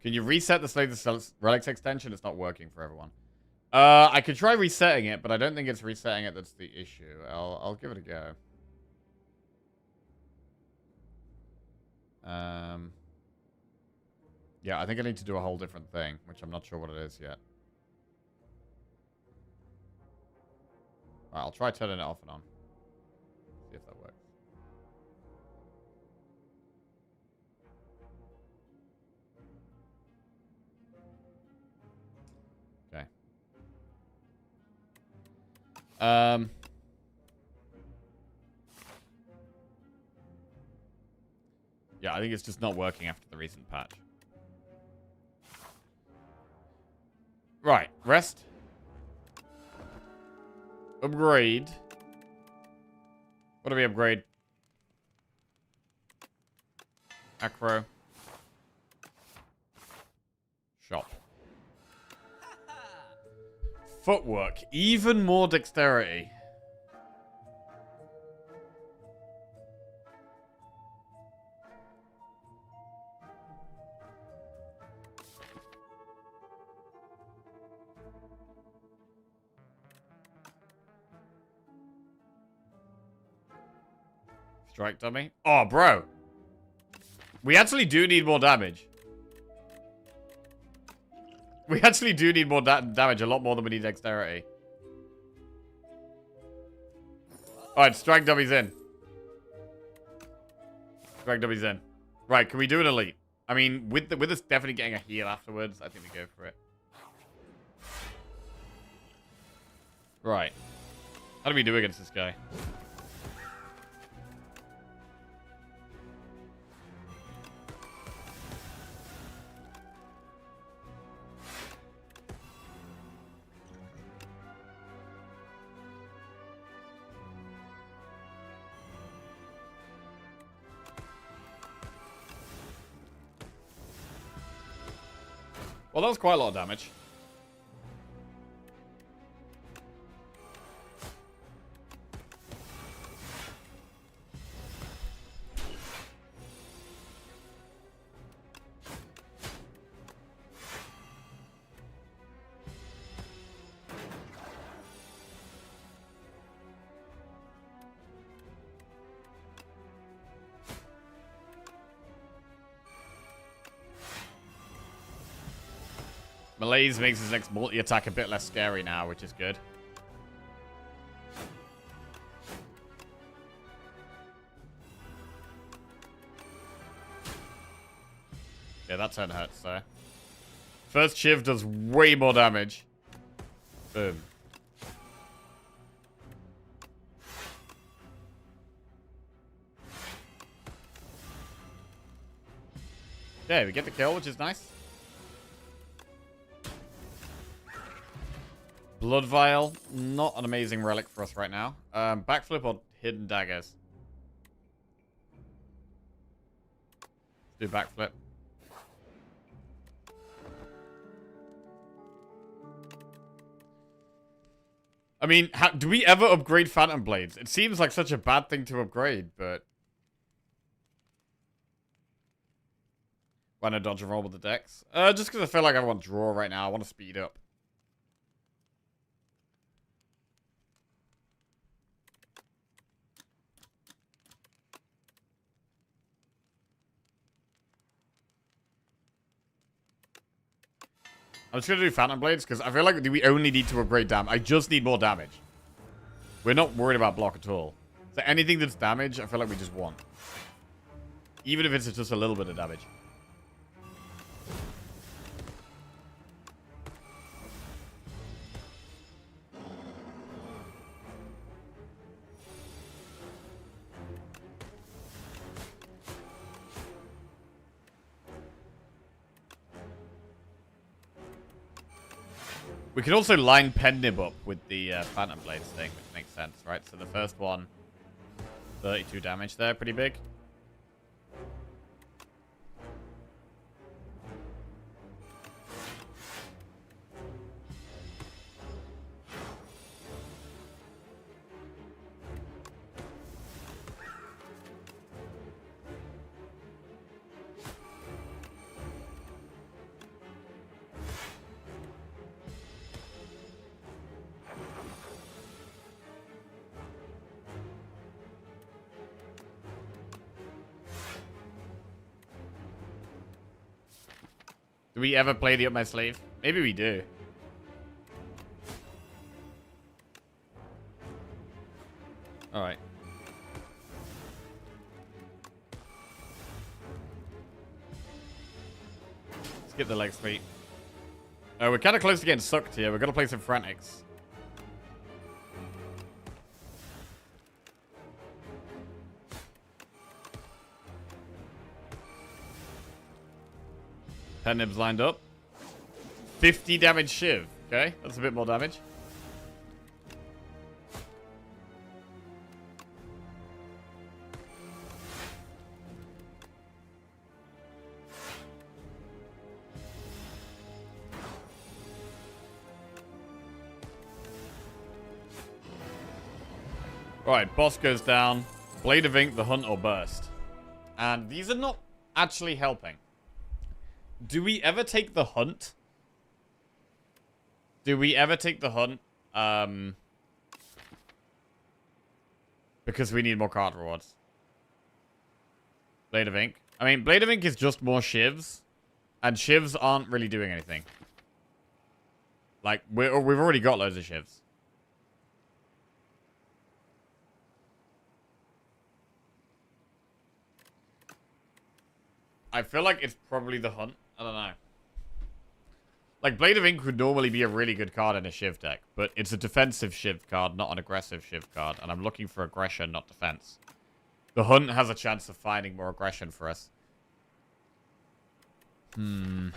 Can you reset the Slay the Relics extension? It's not working for everyone. I could try resetting it, but I don't think it's resetting it that's the issue. I'll give it a go. Yeah, I think I need to do a whole different thing, which I'm not sure what it is yet. Alright, I'll try turning it off and on. See if that works. Okay. Yeah, I think it's just not working after the recent patch. Right, rest. Upgrade. What do we upgrade? Acro. Shop. Footwork. Even more dexterity. Strike dummy. Oh, bro. We actually do need more damage. We actually do need more damage. A lot more than we need dexterity. Alright, strike dummies in. Strike dummies in. Right, can we do an elite? I mean, with us definitely getting a heal afterwards, I think we go for it. Right. How do we do against this guy? Well, that was quite a lot of damage. Malaise makes his next multi-attack a bit less scary now, which is good. Yeah, that turn hurts, so. First Shiv does way more damage. Boom. There, we get the kill, which is nice. Blood Vial, not an amazing relic for us right now. Backflip or hidden daggers? Let's do backflip. I mean, do we ever upgrade Phantom Blades? It seems like such a bad thing to upgrade, but... Why not dodge and roll with the decks? Just because I feel like I want draw right now. I want to speed up. I'm just going to do Phantom Blades because I feel like we only need to upgrade damage. I just need more damage. We're not worried about block at all. So anything that's damage, I feel like we just want. Even if it's just a little bit of damage. We could also line Pendib up with the Phantom Blades thing, which makes sense, right? So the first one, 32 damage there, pretty big. Do we ever play the Up My Sleeve? Maybe we do. Alright. Skip the leg sweep. We're kind of close to getting sucked here. We're going to play some Frantics. Pendib's lined up. 50 damage Shiv. Okay, that's a bit more damage. Alright, boss goes down. Blade of Ink, the Hunt, or Burst. And these are not actually helping. Do we ever take the Hunt? Do we ever take the Hunt? Because we need more card rewards. Blade of Ink. I mean, Blade of Ink is just more Shivs. And Shivs aren't really doing anything. Like, we've already got loads of Shivs. I feel like it's probably the hunt. I don't know. Like, Blade of Ink would normally be a really good card in a Shiv deck, but it's a defensive Shiv card, not an aggressive Shiv card, and I'm looking for aggression, not defense. The hunt has a chance of finding more aggression for us. I'm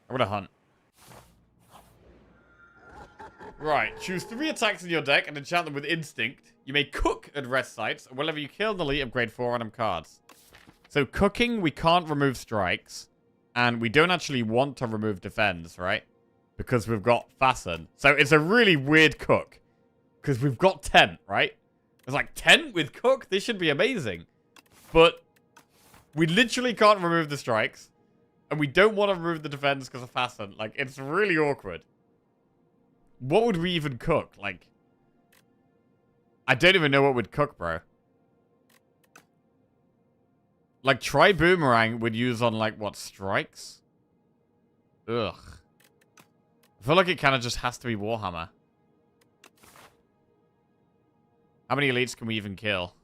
gonna hunt. Right, choose 3 attacks in your deck and enchant them with Instinct. You may cook at rest sites whenever you kill an elite, upgrade 4 random cards. So cooking, we can't remove strikes. And we don't actually want to remove defense, right? Because we've got Fasten. So it's a really weird cook. Because we've got Tent, right? It's like, Tent with cook? This should be amazing. But we literally can't remove the strikes. And we don't want to remove the defense because of Fasten. Like, it's really awkward. What would we even cook? Like, I don't even know what would cook, bro. Like, try Boomerang would use on, like, what, strikes? Ugh. I feel like it kind of just has to be Warhammer. How many elites can we even kill?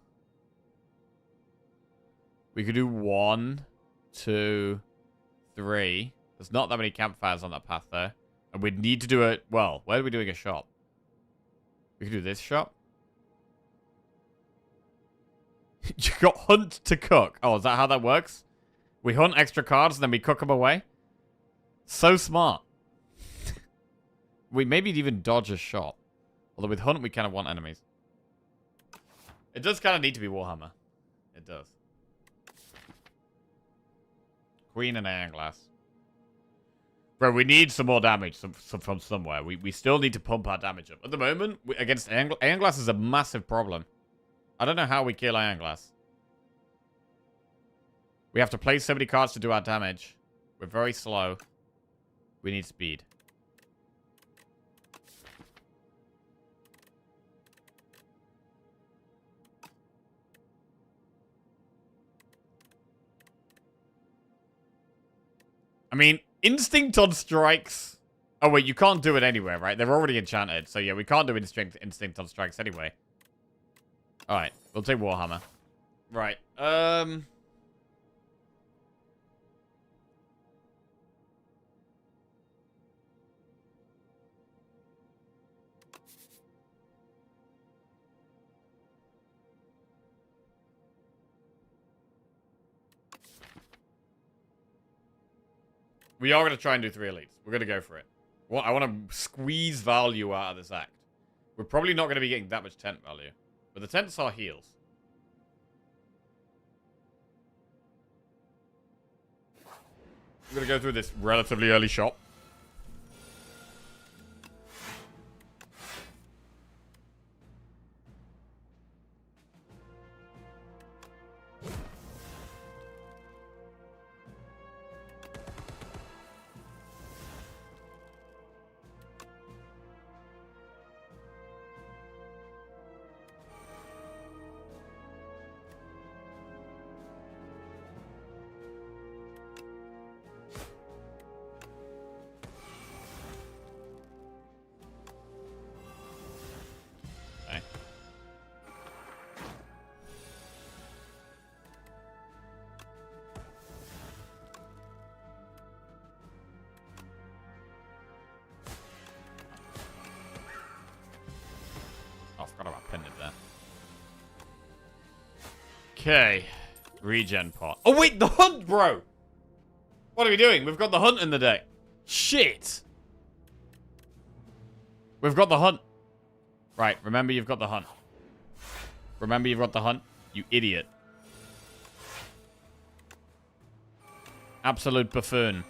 We could do 1, 2, 3. There's not that many campfires on that path, though. And we'd need to do it... Well, where are we doing a shop? We could do this shop. You got hunt to cook. Oh, is that how that works? We hunt extra cards and then we cook them away? So smart. We maybe even dodge a shop. Although with hunt, we kind of want enemies. It does kind of need to be Warhammer. It does. Queen and Ironglass. Bro, we need some more damage from somewhere. We still need to pump our damage up. At the moment, against Ironglass is a massive problem. I don't know how we kill Ironglass. We have to play so many cards to do our damage. We're very slow. We need speed. I mean, Instinct on strikes. Oh, wait, you can't do it anywhere, right? They're already enchanted. So, yeah, we can't do Instinct on strikes anyway. Alright, we'll take Warhammer. Right, we are going to try and do 3 elites. We're going to go for it. Well, I want to squeeze value out of this act. We're probably not going to be getting that much tent value. But the tents are heals. I'm going to go through this relatively early shop. Okay. Regen pot. Oh, wait, the hunt, bro! What are we doing? We've got the hunt in the deck. Shit! We've got the hunt. Right, remember you've got the hunt. Remember you've got the hunt? You idiot. Absolute buffoon.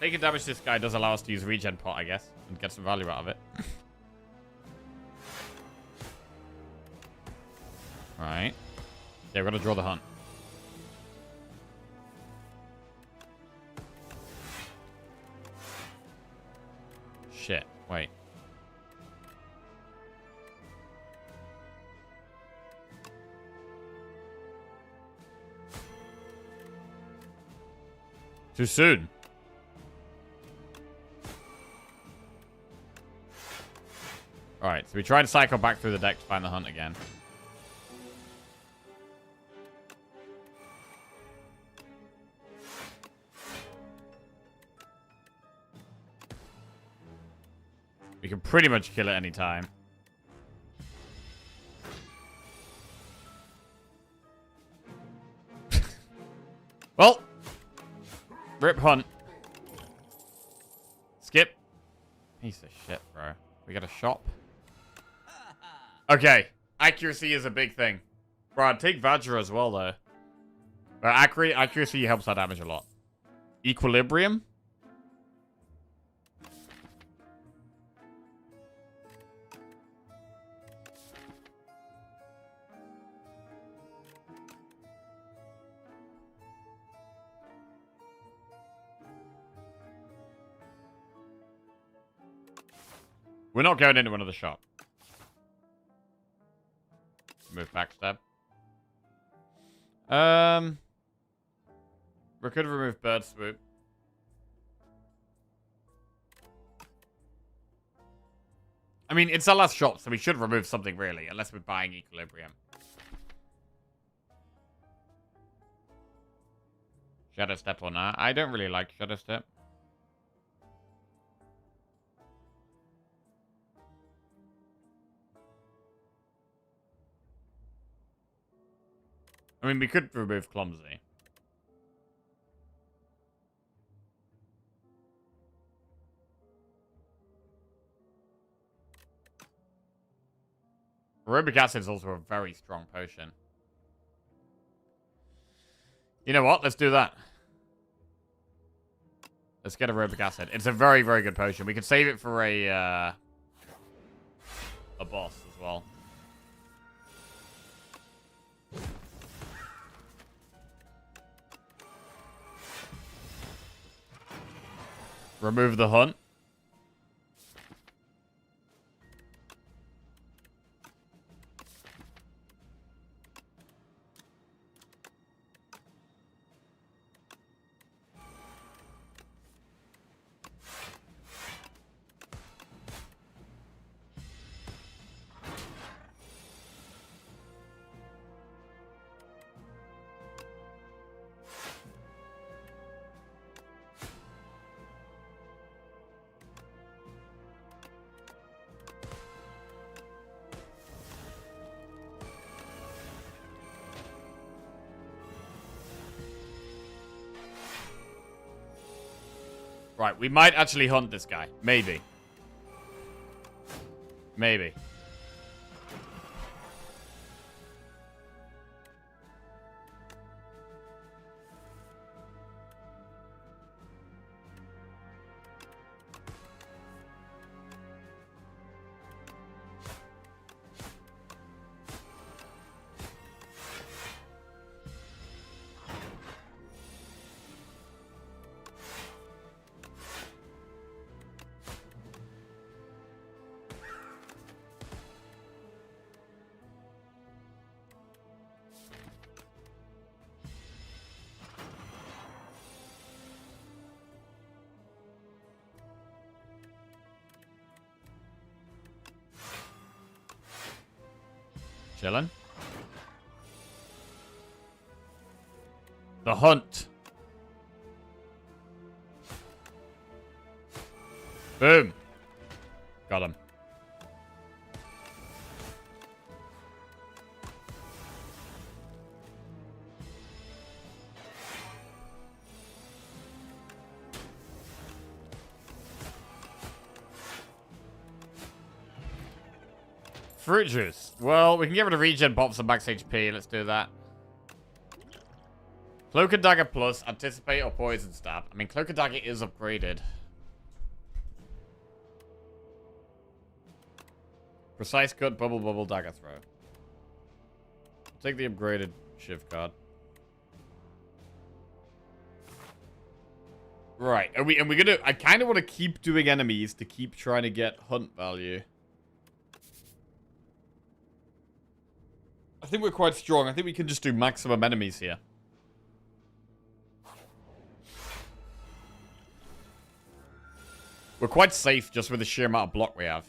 Taking damage to this guy does allow us to use regen pot, I guess, and get some value out of it. Alright. Yeah, we're gonna draw the hunt. Shit. Wait. Too soon. Alright, so we try and cycle back through the deck to find the hunt again. We can pretty much kill it any time. Well, rip hunt. Skip. Piece of shit, bro. We got a shop. Okay, accuracy is a big thing. Bro, I'd take Vajra as well, though. But accuracy helps our damage a lot. Equilibrium. We're not going into another shop. Move backstab. We could remove bird swoop. I mean, it's our last shop, so we should remove something really, unless we're buying equilibrium. Shadow step or not? I don't really like shadow step. I mean, we could remove clumsy. Aerobic acid is also a very strong potion. You know what? Let's do that. Let's get aerobic acid. It's a very, very good potion. We can save it for a boss as well. Remove the hunt. Right, we might actually hunt this guy. Maybe. Maybe. Chillin'. The hunt. Boom. Got him. Fruit juice. Well, we can get rid of regen pops and max HP. Let's do that. Cloak and Dagger plus, Anticipate or Poison Stab. I mean, Cloak and Dagger is upgraded. Precise Cut, Bubble, Dagger Throw. Take the upgraded Shiv card. Right, and we're gonna... I kind of want to keep doing enemies to keep trying to get hunt value. I think we're quite strong. I think we can just do maximum enemies here. We're quite safe just with the sheer amount of block we have.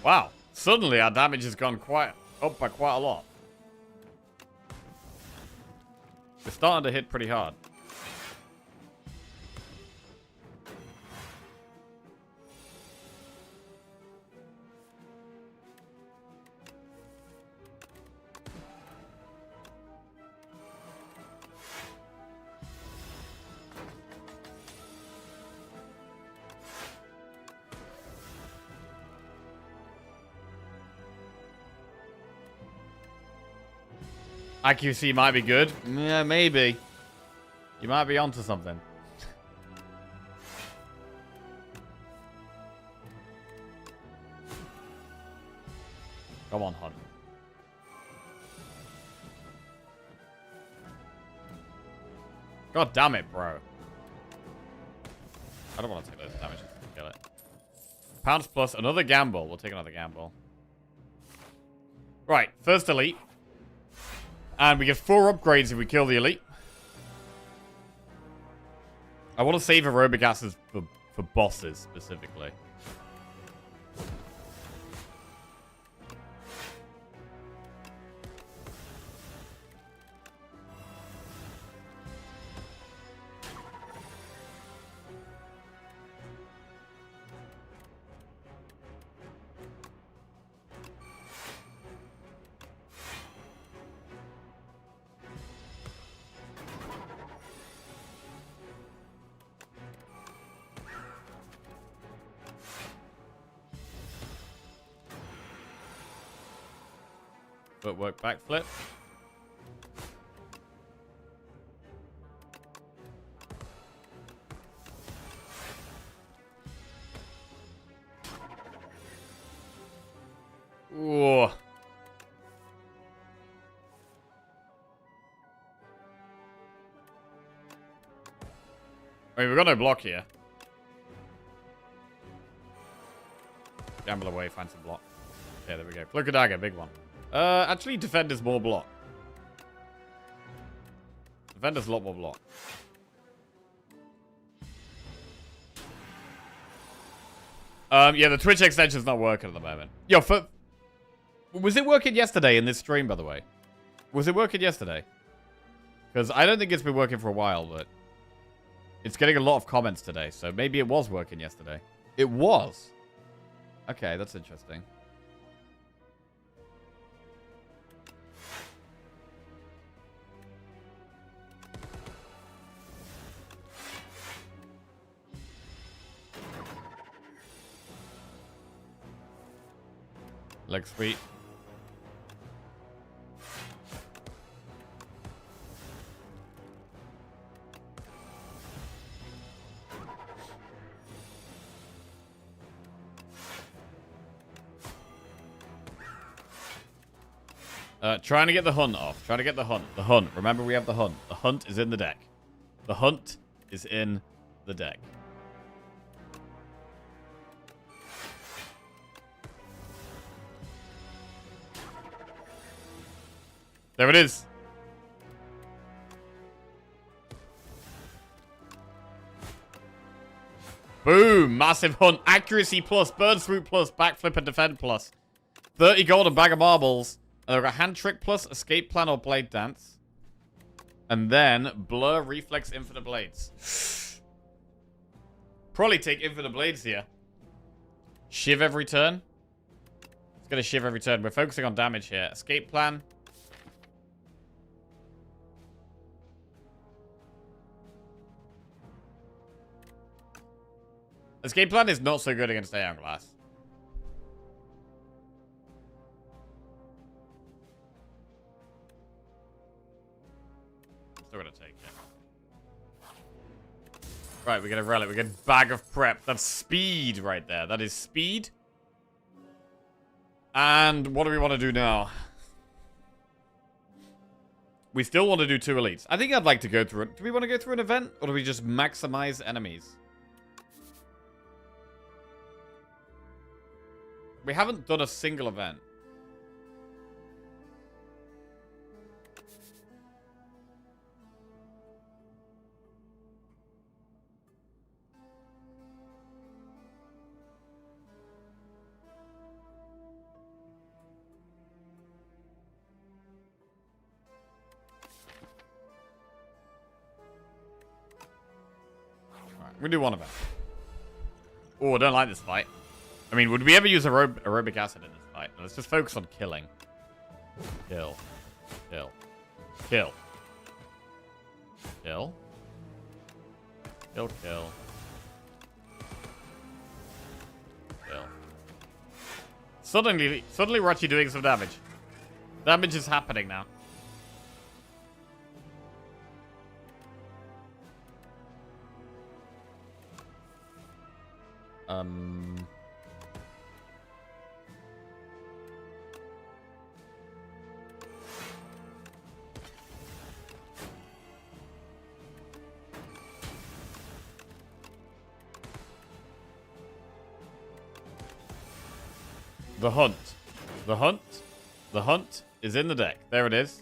Wow, suddenly our damage has gone up by quite a lot. We're starting to hit pretty hard. Accuracy might be good. Yeah, maybe. You might be onto something. Come on, Hunt. God damn it, bro. I don't want to take those damages to kill it. Pounce plus another gamble. We'll take another gamble. Right, first elite. And we get 4 upgrades if we kill the elite. I want to save aerobic acids for bosses, specifically. Footwork backflip. Ooh. I mean, we've got no block here. Gamble away, find some block. Yeah, there we go. Cloak and Dagger, big one. Actually, Defender's more block. Defender's a lot more block. Yeah, the Twitch extension's not working at the moment. Yo, was it working yesterday in this stream, by the way? Was it working yesterday? Because I don't think it's been working for a while, but it's getting a lot of comments today, so maybe it was working yesterday. It was? Okay, that's interesting. Leg sweep. Trying to get the hunt off. Trying to get the hunt. The hunt. Remember, we have the hunt. The hunt is in the deck. The hunt is in the deck. There it is. Boom. Massive hunt. Accuracy plus, bird swoop plus, backflip and defend plus. 30 gold, a bag of marbles. And they've got hand trick plus, escape plan or blade dance. And then blur, reflex, infinite blades. Probably take infinite blades here. Shiv every turn. It's gonna shiv every turn. We're focusing on damage here. Escape plan. Escape plan is not so good against Ironclad. Still gonna take it. Right, we get a relic. We get a bag of prep. That's speed right there. That is speed. And what do we want to do now? We still want to do 2 elites. I think I'd like to go through it. Do we want to go through an event? Or do we just maximize enemies? We haven't done a single event. We do one event. Oh, I don't like this fight. I mean, would we ever use aerobic acid in this fight? Let's just focus on killing. Kill. Kill. Kill. Kill. Kill, kill. Kill. Suddenly we're actually doing some damage. Damage is happening now. The hunt. The hunt. The hunt is in the deck. There it is.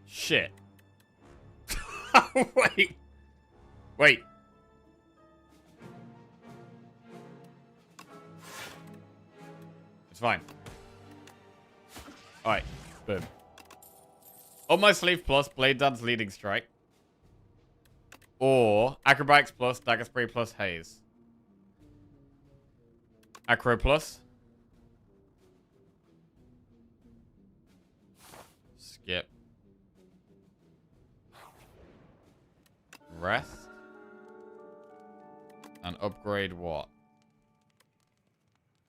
Shit. Wait. Wait. It's fine. Alright. Boom. On my sleeve plus, Blade Dance Leading Strike. Or Acrobatics plus, Dagger Spray plus, Haze. Acro plus. Skip. Rest. And upgrade what?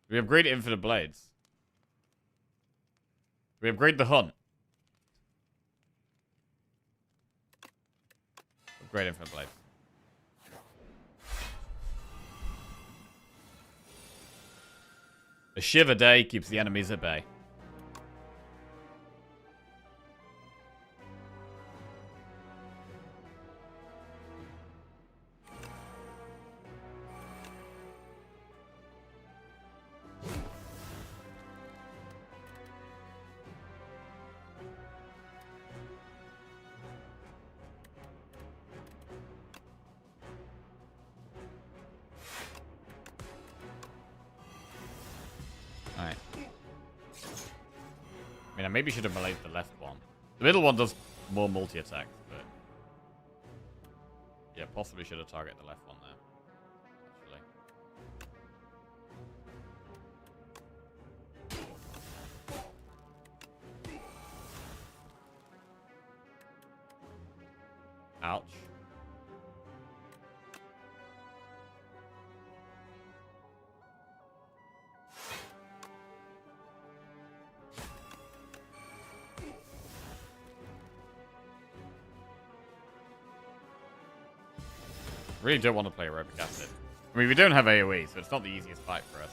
We upgrade Infinite Blades. We upgrade the Hunt. Upgrade Infinite Blades. A shiv a day keeps the enemies at bay. I maybe should have meleeed the left one. The middle one does more multi-attack, but... yeah, possibly should have targeted the left one there. Actually. Ouch. Really don't want to play aerobic acid. I mean, we don't have AoE, so it's not the easiest fight for us.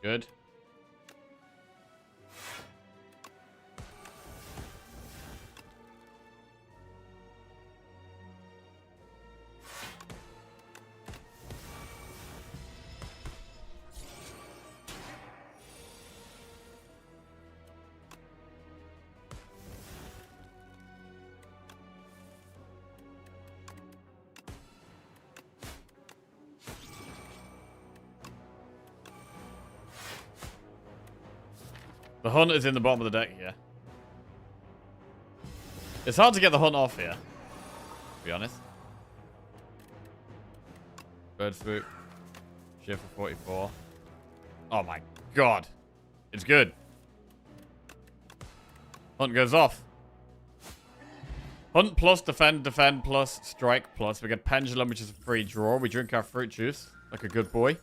Good. The hunt is in the bottom of the deck here. It's hard to get the hunt off here, to be honest. Bird swoop. Shift for 44. Oh my god. It's good. Hunt goes off. Hunt plus, defend plus, strike plus. We get pendulum, which is a free draw. We drink our fruit juice like a good boy.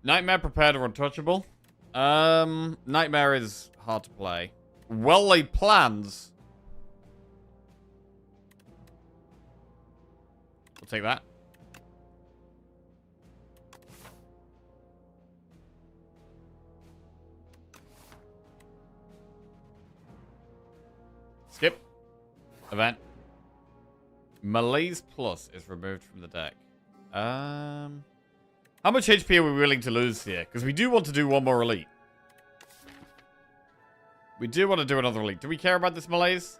Nightmare, prepared, or untouchable. Nightmare is hard to play. Well-laid plans. We'll take that. Skip. Event. Malaise Plus is removed from the deck. How much HP are we willing to lose here? Because we do want to do one more elite. We do want to do another elite. Do we care about this Malaise?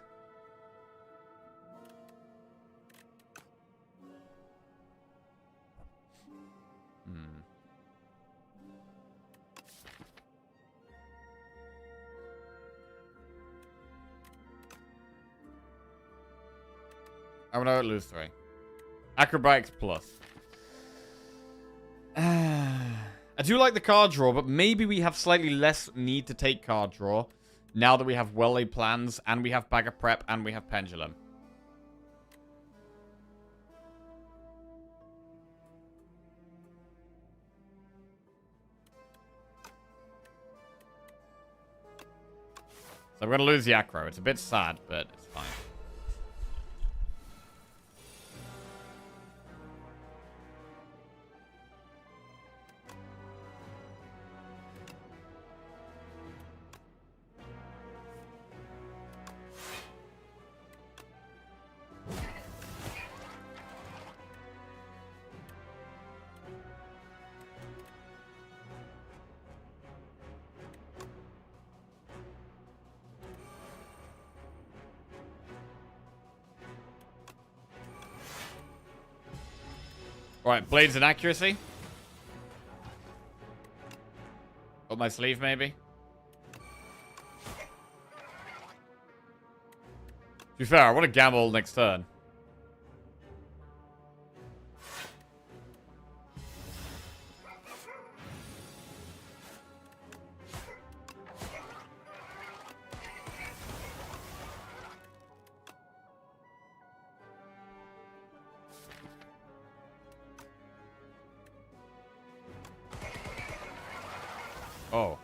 I want to lose 3. Acrobatics plus. I do like the card draw, but maybe we have slightly less need to take card draw now that we have well-laid plans, and we have Bag of Prep, and we have Pendulum. So I'm going to lose the Acro. It's a bit sad, but it's fine. Alright, blades and accuracy. Up my sleeve, maybe. To be fair, I want to gamble next turn. Oh.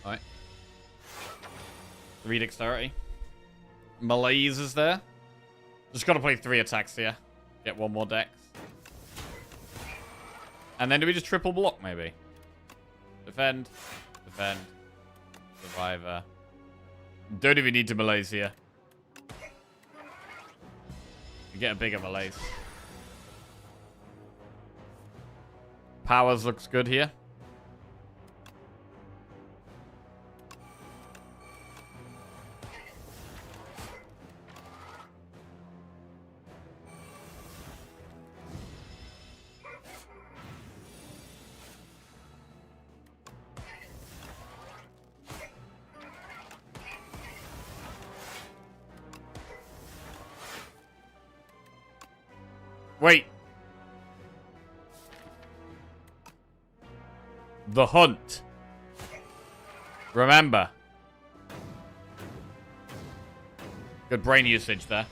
Alright. 3 dexterity. Malaise is there. Just gotta play 3 attacks here. Get 1 more dex. And then do we just triple block, maybe? Defend. Defend. Survivor. Don't even need to Malaise here. You get a bigger Malaise. Powers looks good here. Wait. The hunt. Remember. Good brain usage there.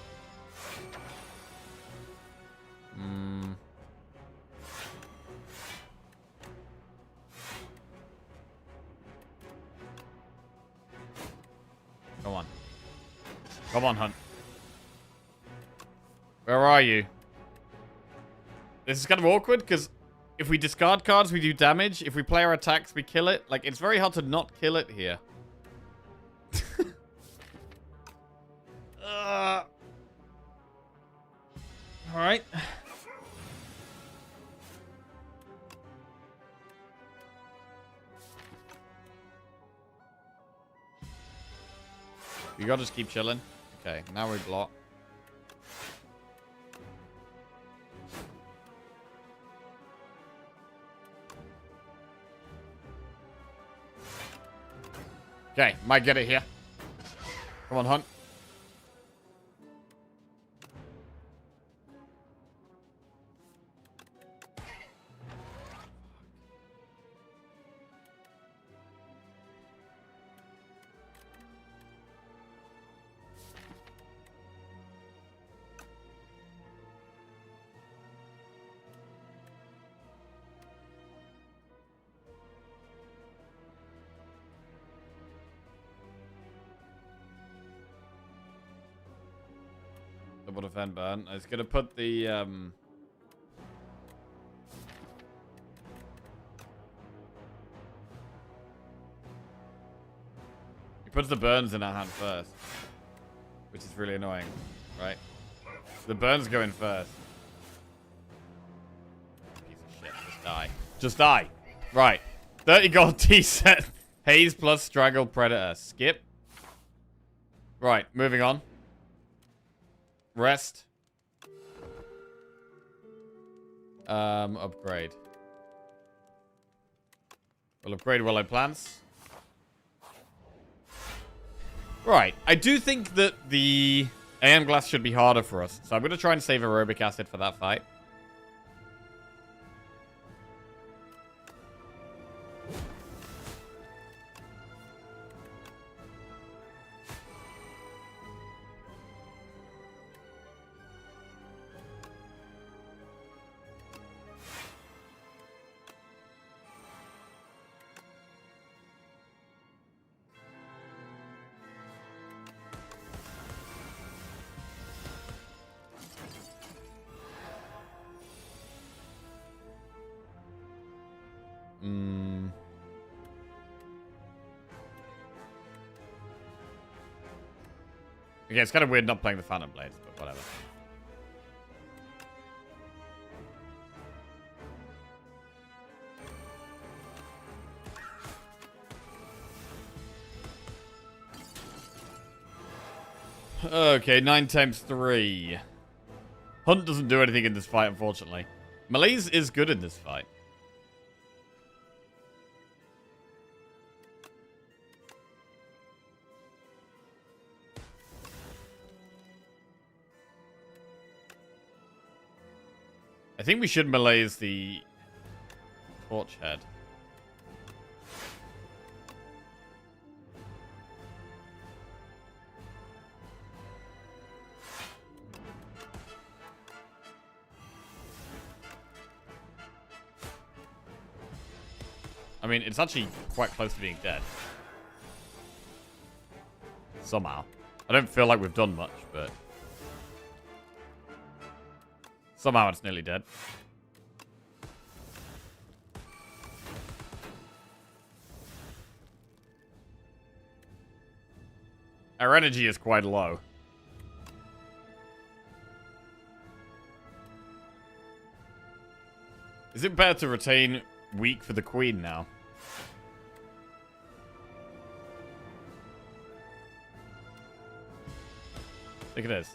Come on. Come on, hunt. Where are you? This is kind of awkward, because if we discard cards, we do damage. If we play our attacks, we kill it. Like, it's very hard to not kill it here. Alright. You gotta just keep chilling. Okay, now we block. Okay, might get it here. Come on, Hunt. Double defend burn. I was gonna put the he puts the burns in our hand first, which is really annoying, right? The burns go in first. Piece of shit. Just die. Just die. Right. 30 gold T set. Haze plus Straggled Predator. Skip. Right. Moving on. Rest. Upgrade. We'll upgrade Willow Plants. Right. I do think that the AM Glass should be harder for us. So I'm going to try and save Aerobic Acid for that fight. Okay, it's kind of weird not playing the Phantom Blades, but whatever. Okay, 9 times 3. Hunt doesn't do anything in this fight, unfortunately. Malaise is good in this fight. I think we should malaise the Torch Head. I mean, it's actually quite close to being dead. Somehow. I don't feel like we've done much, but... somehow it's nearly dead. Our energy is quite low. Is it better to retain weak for the queen now? I think it is.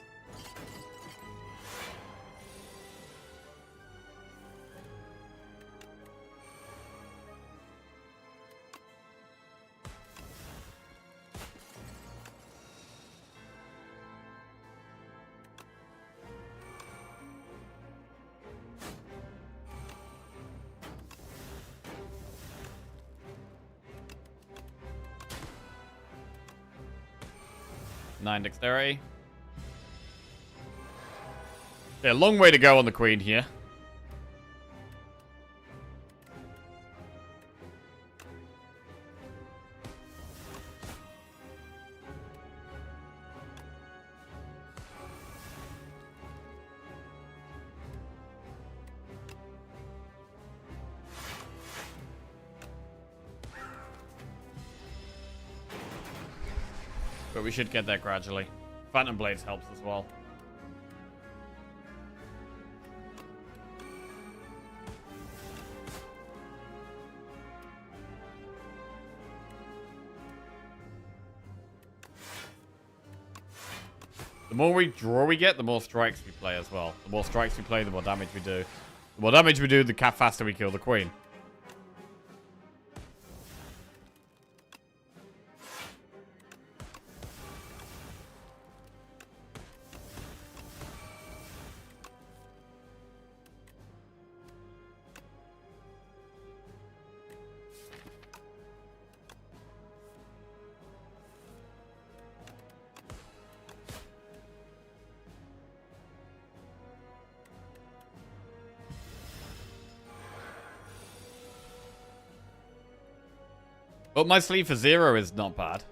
Nine dexterity. Yeah, long way to go on the queen here. But we should get there gradually. Phantom Blades helps as well. The more we draw we get, the more strikes we play as well. The more strikes we play, the more damage we do. The more damage we do, the faster we kill the queen. But my sleeve for 0 is not bad.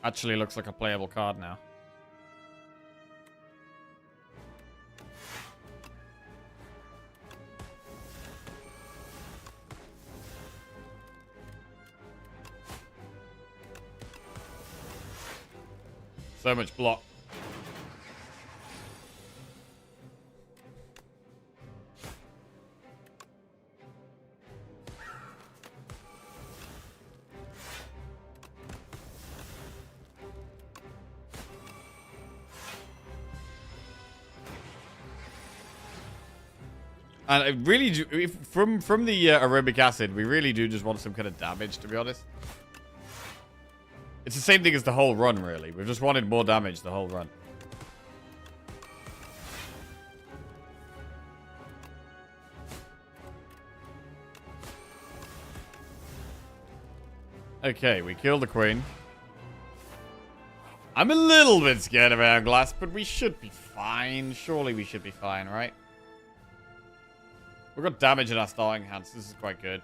Actually looks like a playable card now. So much block. And I really do, from the aerobic acid, we really do just want some kind of damage, to be honest. It's the same thing as the whole run, really. We've just wanted more damage the whole run. Okay, we killed the queen. I'm a little bit scared of Hourglass, but we should be fine. Surely we should be fine, right? We've got damage in our starting hands. This is quite good.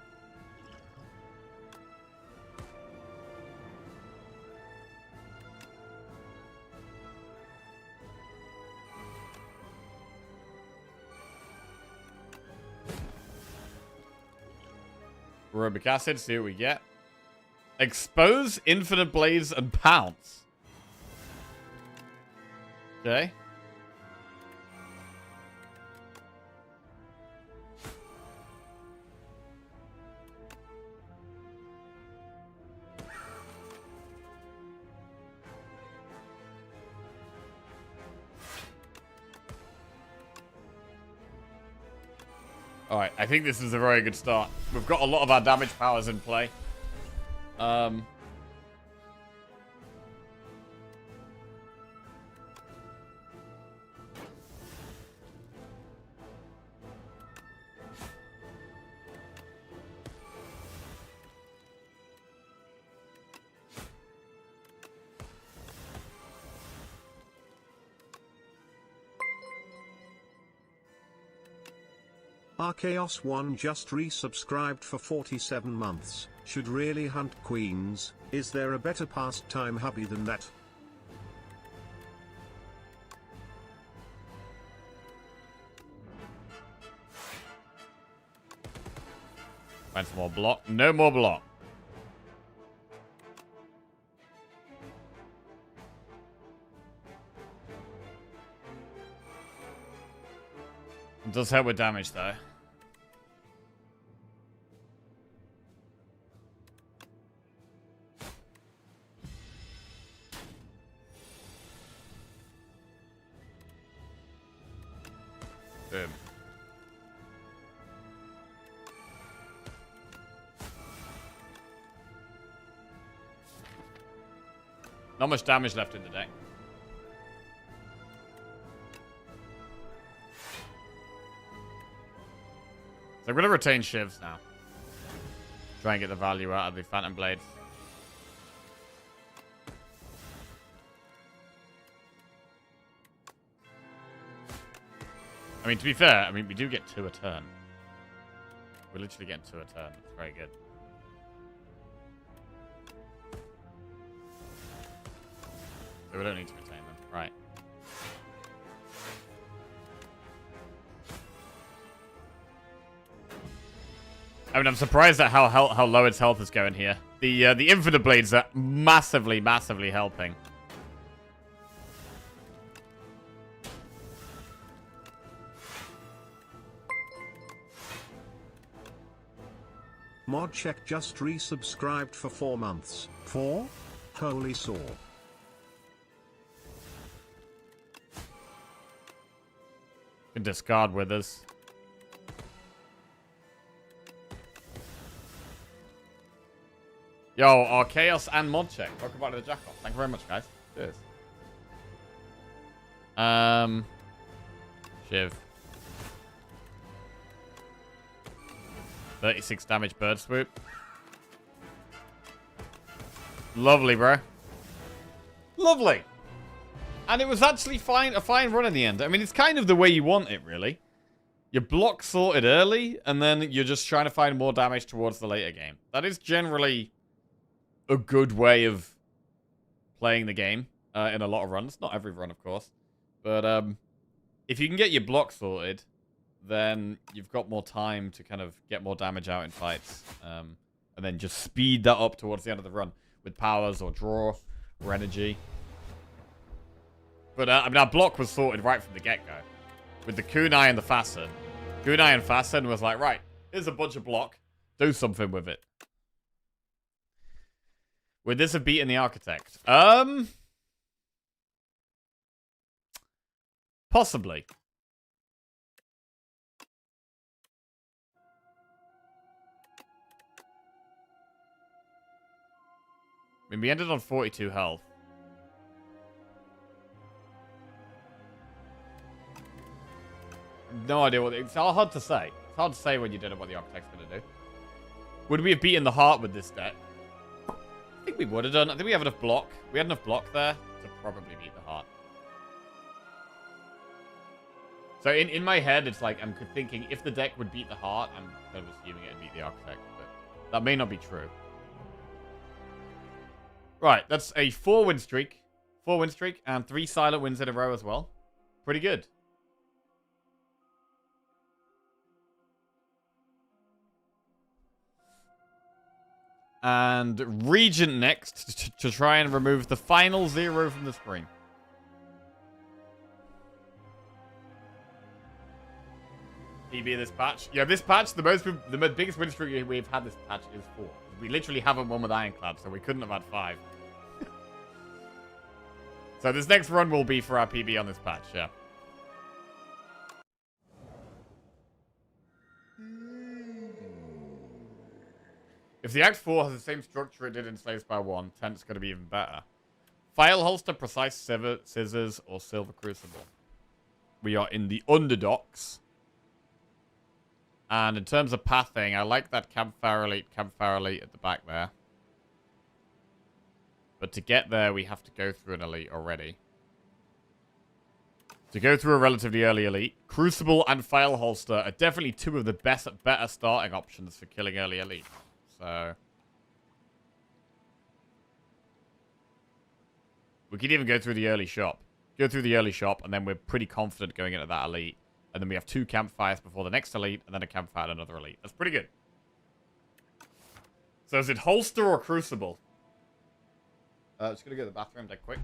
Aerobic acid, see what we get. Expose, infinite blades, and pounce. Okay. Alright, I think this is a very good start. We've got a lot of our damage powers in play. Archaeos1 just resubscribed for 47 months. Should really hunt queens. Is there a better pastime hobby than that? Find some more block. No more block. It does help with damage, though. Boom. Not much damage left in the deck. So I'm going to retain shivs now. Try and get the value out of the Phantom Blades. I mean, to be fair, I mean, we do get 2 a turn. We're literally getting 2 a turn. That's very good. So we don't need to retain them. Right. I mean, I'm surprised at how low its health is going here. The Infinite Blades are massively, massively helping. Modcheck just resubscribed for 4 months. 4? Holy saw. Can discard Withers. Yo, our Chaos and Mod Check. Welcome back to the Jack-Off. Thank you very much, guys. Cheers. Shiv. 36 damage bird swoop. Lovely, bro. Lovely. And it was actually a fine run in the end. I mean, it's kind of the way you want it, really. Your block sorted early, and then you're just trying to find more damage towards the later game. That is generally a good way of playing the game in a lot of runs. Not every run, of course. But if you can get your block sorted, then you've got more time to kind of get more damage out in fights. And then just speed that up towards the end of the run with powers or draw or energy. But, I mean, our block was sorted right from the get-go. With the Kunai and the Fasten. Kunai and Fasten was like, right, here's a bunch of block. Do something with it. Would this have beaten the Architect? Possibly. I mean, we ended on 42 health. No idea what... It's hard to say. It's hard to say when you don't know what the Architect's going to do. Would we have beaten the Heart with this deck? I think we would have done. I think we have enough block. We had enough block there to probably beat the Heart. So in my head, it's like I'm thinking if the deck would beat the Heart, I'm kind of assuming it would beat the Architect. But that may not be true. Right, that's a 4-win streak. 4-win streak and 3 silent wins in a row as well. Pretty good. And Regent next to try and remove the final 0 from the screen. PB this patch. Yeah, this patch, the biggest win streak we've had this patch is 4. We literally haven't won with Ironclad, so we couldn't have had 5. So this next run will be for our PB on this patch, yeah. If the Act 4 has the same structure it did in Slay the Spire 1, 10's going to be even better. File Holster, Precise Scissors, or Silver Crucible. We are in the Underdogs. And in terms of pathing, I like that Campfire Elite at the back there. But to get there, we have to go through an Elite already. To go through a relatively early Elite, Crucible and File Holster are definitely 2 of the better starting options for killing early Elite. So we could even go through the early shop. Go through the early shop, and then we're pretty confident going into that Elite. And then we have 2 campfires before the next Elite, and then a campfire and another Elite. That's pretty good. So is it Holster or Crucible? Just going to go to the bathroom dead quick.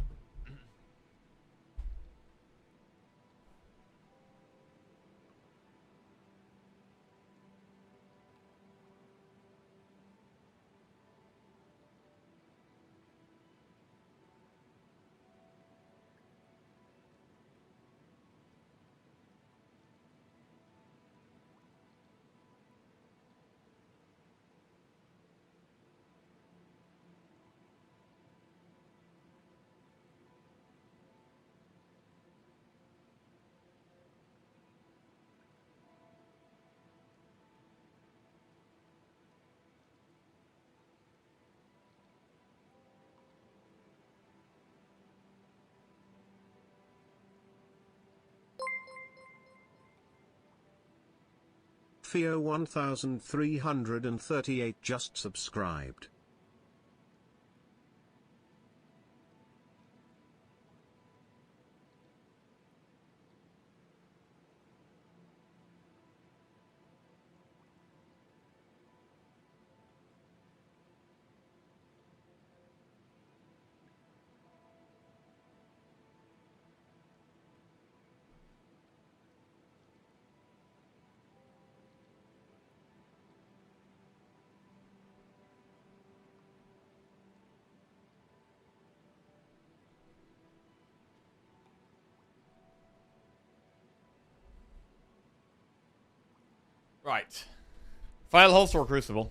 Theo 1338 just subscribed. Right. File holster or crucible?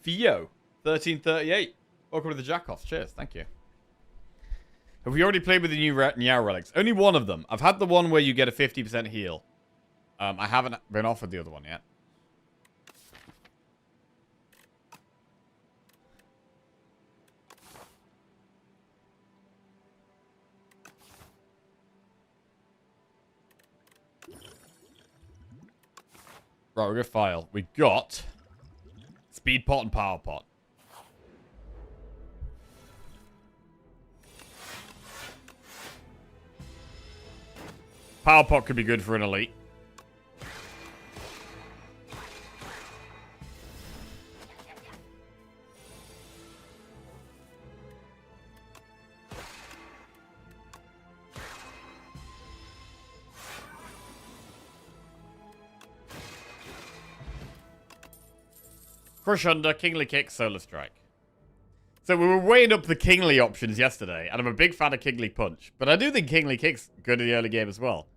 Theo, 1338. Welcome to the Jackoffs. Cheers. Thank you. Have we already played with the new Niao relics? Only one of them. I've had the one where you get a 50% heal. I haven't been offered the other one yet. Right, we're gonna file. We got speed pot and power pot. Power pot could be good for an elite. Crush under, Kingly Kick, Solar Strike. So we were weighing up the Kingly options yesterday, and I'm a big fan of Kingly Punch. But I do think Kingly Kick's good in the early game as well.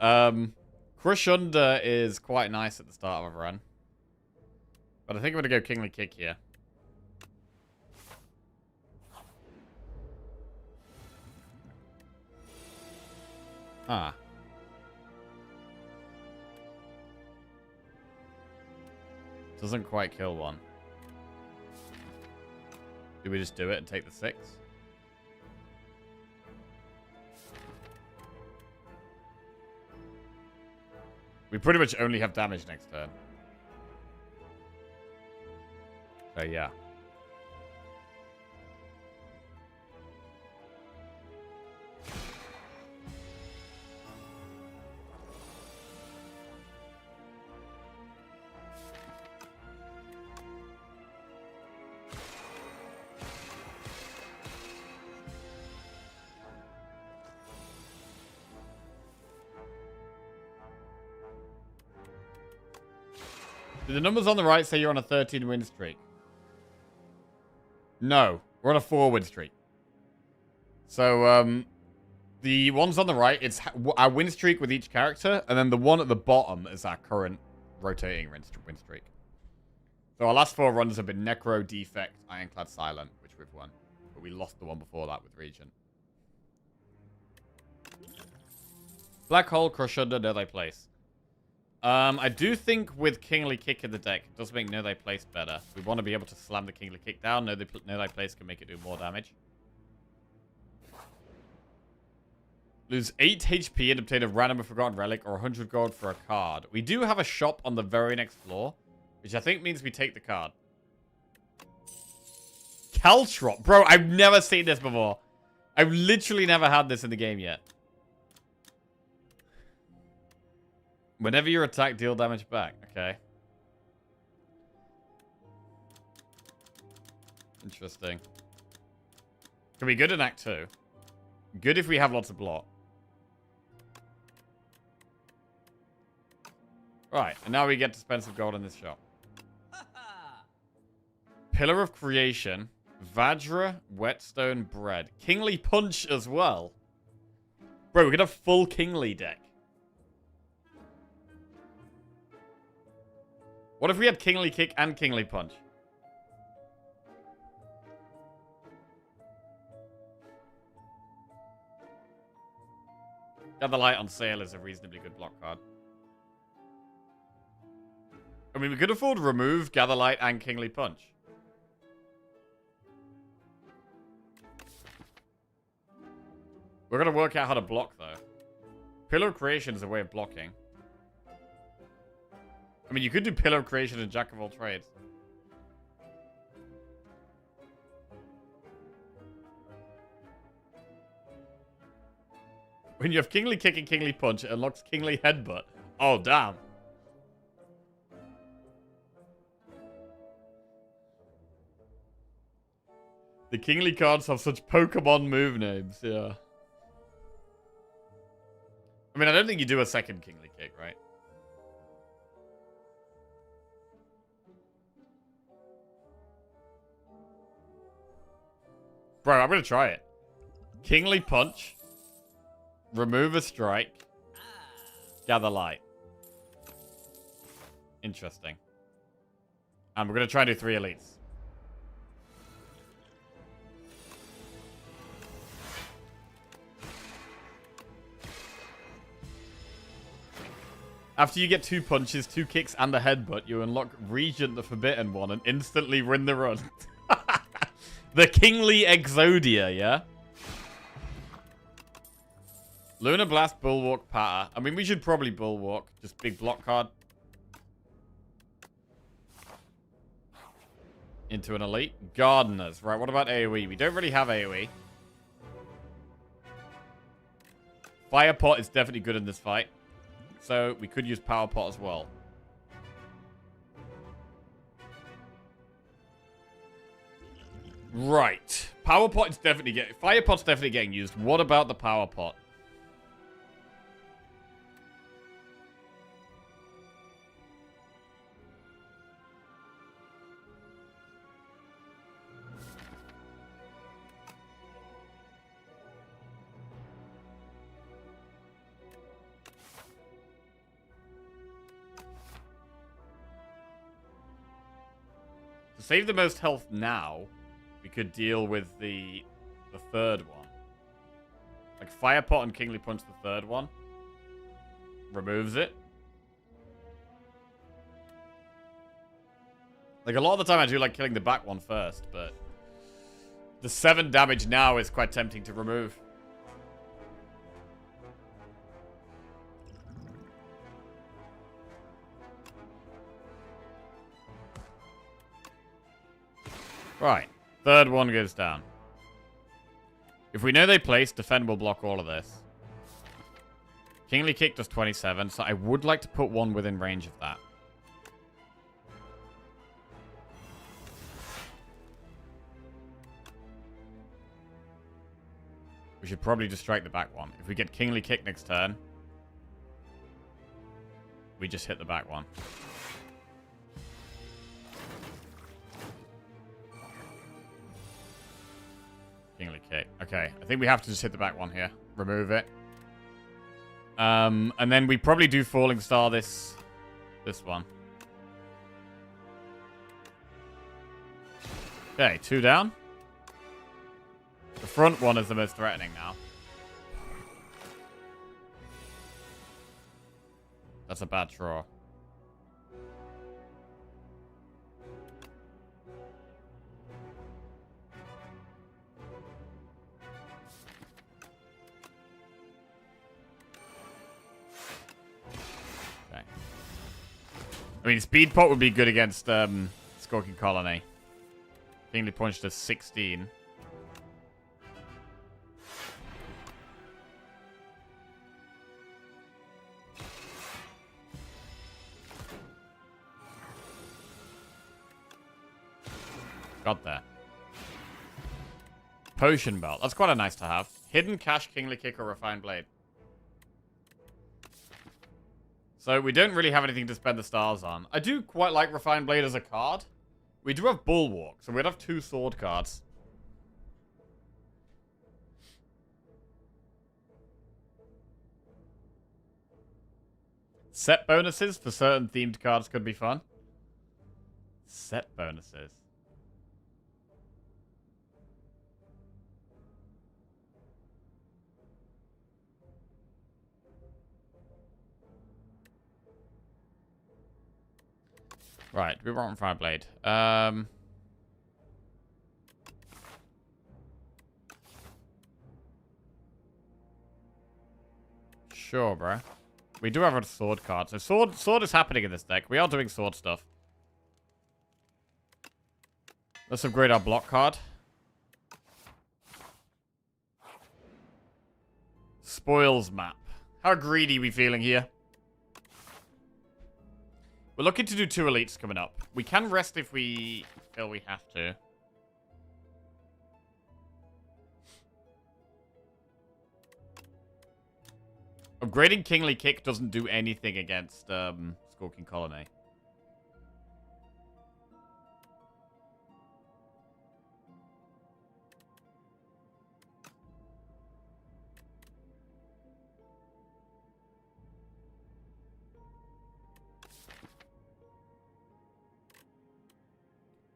Crush under is quite nice at the start of a run. But I think I'm going to go Kingly Kick here. Ah. Doesn't quite kill one. Do we just do it and take the 6? We pretty much only have damage next turn. So yeah. Do the numbers on the right say you're on a 13 win streak? No, we're on a 4 win streak. So, the ones on the right, it's our win streak with each character, and then the one at the bottom is our current rotating win streak. So our last 4 runs have been Necro, Defect, Ironclad, Silent, which we've won. But we lost the one before that with Regent. Black Hole, Crush Under, No Thy Place. I do think with Kingly Kick in the deck, it does make Know Thy Place better. We want to be able to slam the Kingly Kick down. Know Thy Place can make it do more damage. Lose 8 HP and obtain a random and forgotten relic or 100 gold for a card. We do have a shop on the very next floor, which I think means we take the card. Caltrop. Bro, I've never seen this before. I've literally never had this in the game yet. Whenever you're attacked, deal damage back. Okay. Interesting. Can be good in Act 2. Good if we have lots of block. Right, and now we get to spend some gold in this shop. Pillar of Creation. Vajra, Whetstone, Bread. Kingly Punch as well. Bro, we get a full Kingly deck. What if we had Kingly Kick and Kingly Punch? Gather Light on sale is a reasonably good block card. I mean, we could afford to remove Gather Light and Kingly Punch. We're going to work out how to block, though. Pillar of Creation is a way of blocking. I mean, you could do Pillar of Creation and Jack of all trades. When you have Kingly Kick and Kingly Punch, it unlocks Kingly Headbutt. Oh, damn. The Kingly cards have such Pokemon move names, yeah. I mean, I don't think you do a second Kingly Kick, right? Bro, I'm gonna try it. Kingly Punch. Remove a strike. Gather light. Interesting. And we're going to try and do 3 elites. After you get 2 punches, 2 kicks, and a headbutt, you unlock Regent the Forbidden One and instantly win the run. The Kingly Exodia, yeah? Lunar Blast, Bulwark, Patter. I mean, we should probably Bulwark. Just big block card. Into an elite. Gardeners. Right, what about AoE? We don't really have AoE. Fire Pot is definitely good in this fight. So, we could use Power Pot as well. Right. Power Pot is definitely getting... Fire Pot's definitely getting used. What about the Power Pot? To save the most health now, we could deal with the third one. Like Fire Pot and Kingly Punch the third one. Removes it. Like a lot of the time I do like killing the back one first, but the 7 damage now is quite tempting to remove. Right. Third one goes down. If we know they place, defend will block all of this. Kingly Kick does 27, so I would like to put one within range of that. We should probably just strike the back one. If we get Kingly Kick next turn, we just hit the back one. Kingly Kick. Okay, I think we have to just hit the back one here. Remove it. And then we probably do Falling Star this one. Okay, 2 down. The front one is the most threatening now. That's a bad draw. I mean, Speed Pot would be good against Skulking Colony. Kingly Punch does 16. Got there. Potion Belt. That's quite a nice to have. Hidden Cash, Kingly Kick, or Refined Blade. So we don't really have anything to spend the stars on. I do quite like Refined Blade as a card. We do have Bulwark, so we'd have 2 sword cards. Set bonuses for certain themed cards could be fun. Set bonuses. Right, we want Fire Blade. Sure, bro. We do have a sword card. So sword is happening in this deck. We are doing sword stuff. Let's upgrade our block card. Spoils map. How greedy are we feeling here? We're looking to do 2 elites coming up. We can rest if we feel we have to. Upgrading Kingly Kick doesn't do anything against Skulking Colony.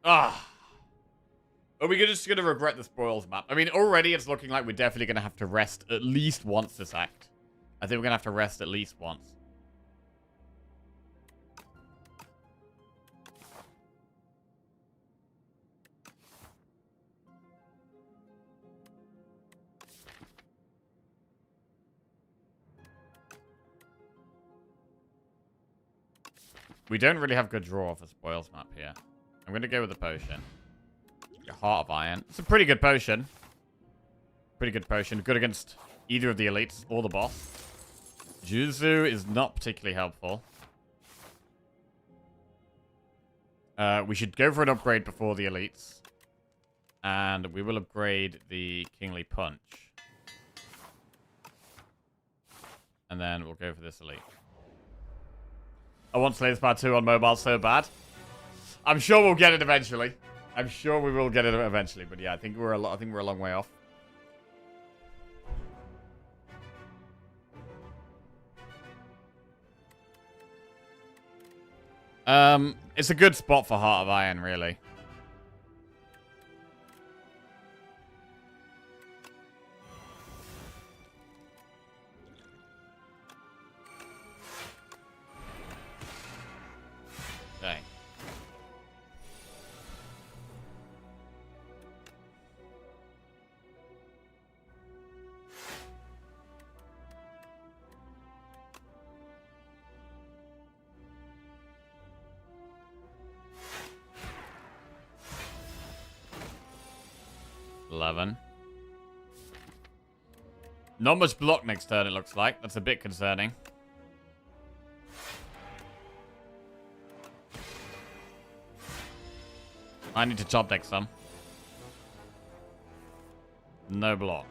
Ah. Are we just going to regret the spoils map? I mean, already it's looking like we're definitely going to have to rest at least once this act. I think we're going to have to rest at least once. We don't really have good draw for spoils map here. I'm going to go with the potion. Heart of Iron. It's a pretty good potion. Pretty good potion. Good against either of the elites or the boss. Jutsu is not particularly helpful. We should go for an upgrade before the elites. And we will upgrade the Kingly Punch. And then we'll go for this elite. I want Slay the Spire 2 on mobile so bad. I'm sure we'll get it eventually. I'm sure we will get it eventually. But yeah, I think we're a long way off. It's a good spot for Heart of Iron, really. Dang. Not much block next turn, it looks like. That's a bit concerning. I need to chop deck some. No block.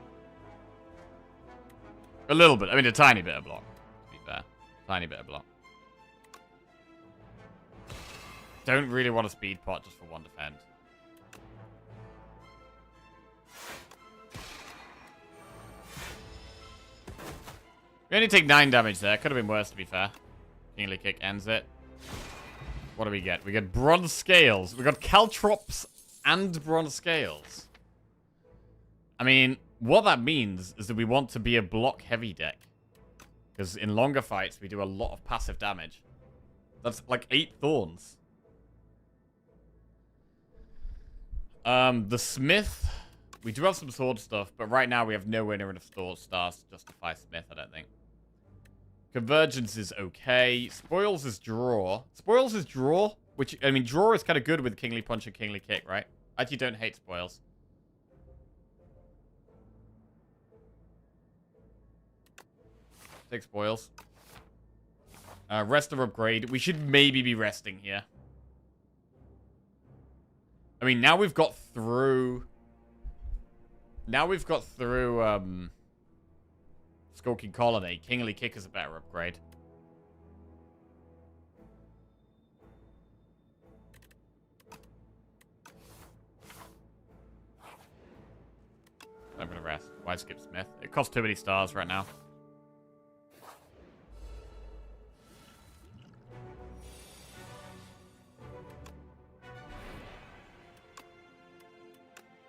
A little bit. I mean, a tiny bit of block, to be fair. Tiny bit of block. Don't really want a speed pot just for one defend. We only take 9 damage there. Could have been worse, to be fair. Kingly Kick ends it. What do we get? We get Bronze Scales. We got Caltrops and Bronze Scales. I mean, what that means is that we want to be a block-heavy deck. Because in longer fights, we do a lot of passive damage. That's like 8 Thorns. The Smith... We do have some sword stuff, but right now we have nowhere near enough stars to justify Smith, I don't think. Convergence is okay. Spoils is draw. Spoils is draw, which, I mean, draw is kind of good with Kingly Punch and Kingly Kick, right? I actually don't hate spoils. Take spoils. Rest or upgrade. We should maybe be resting here. I mean, now we've got through... Skulking Colony. Kingly Kick is a better upgrade. I'm gonna rest. Why skip Smith? It costs too many stars right now.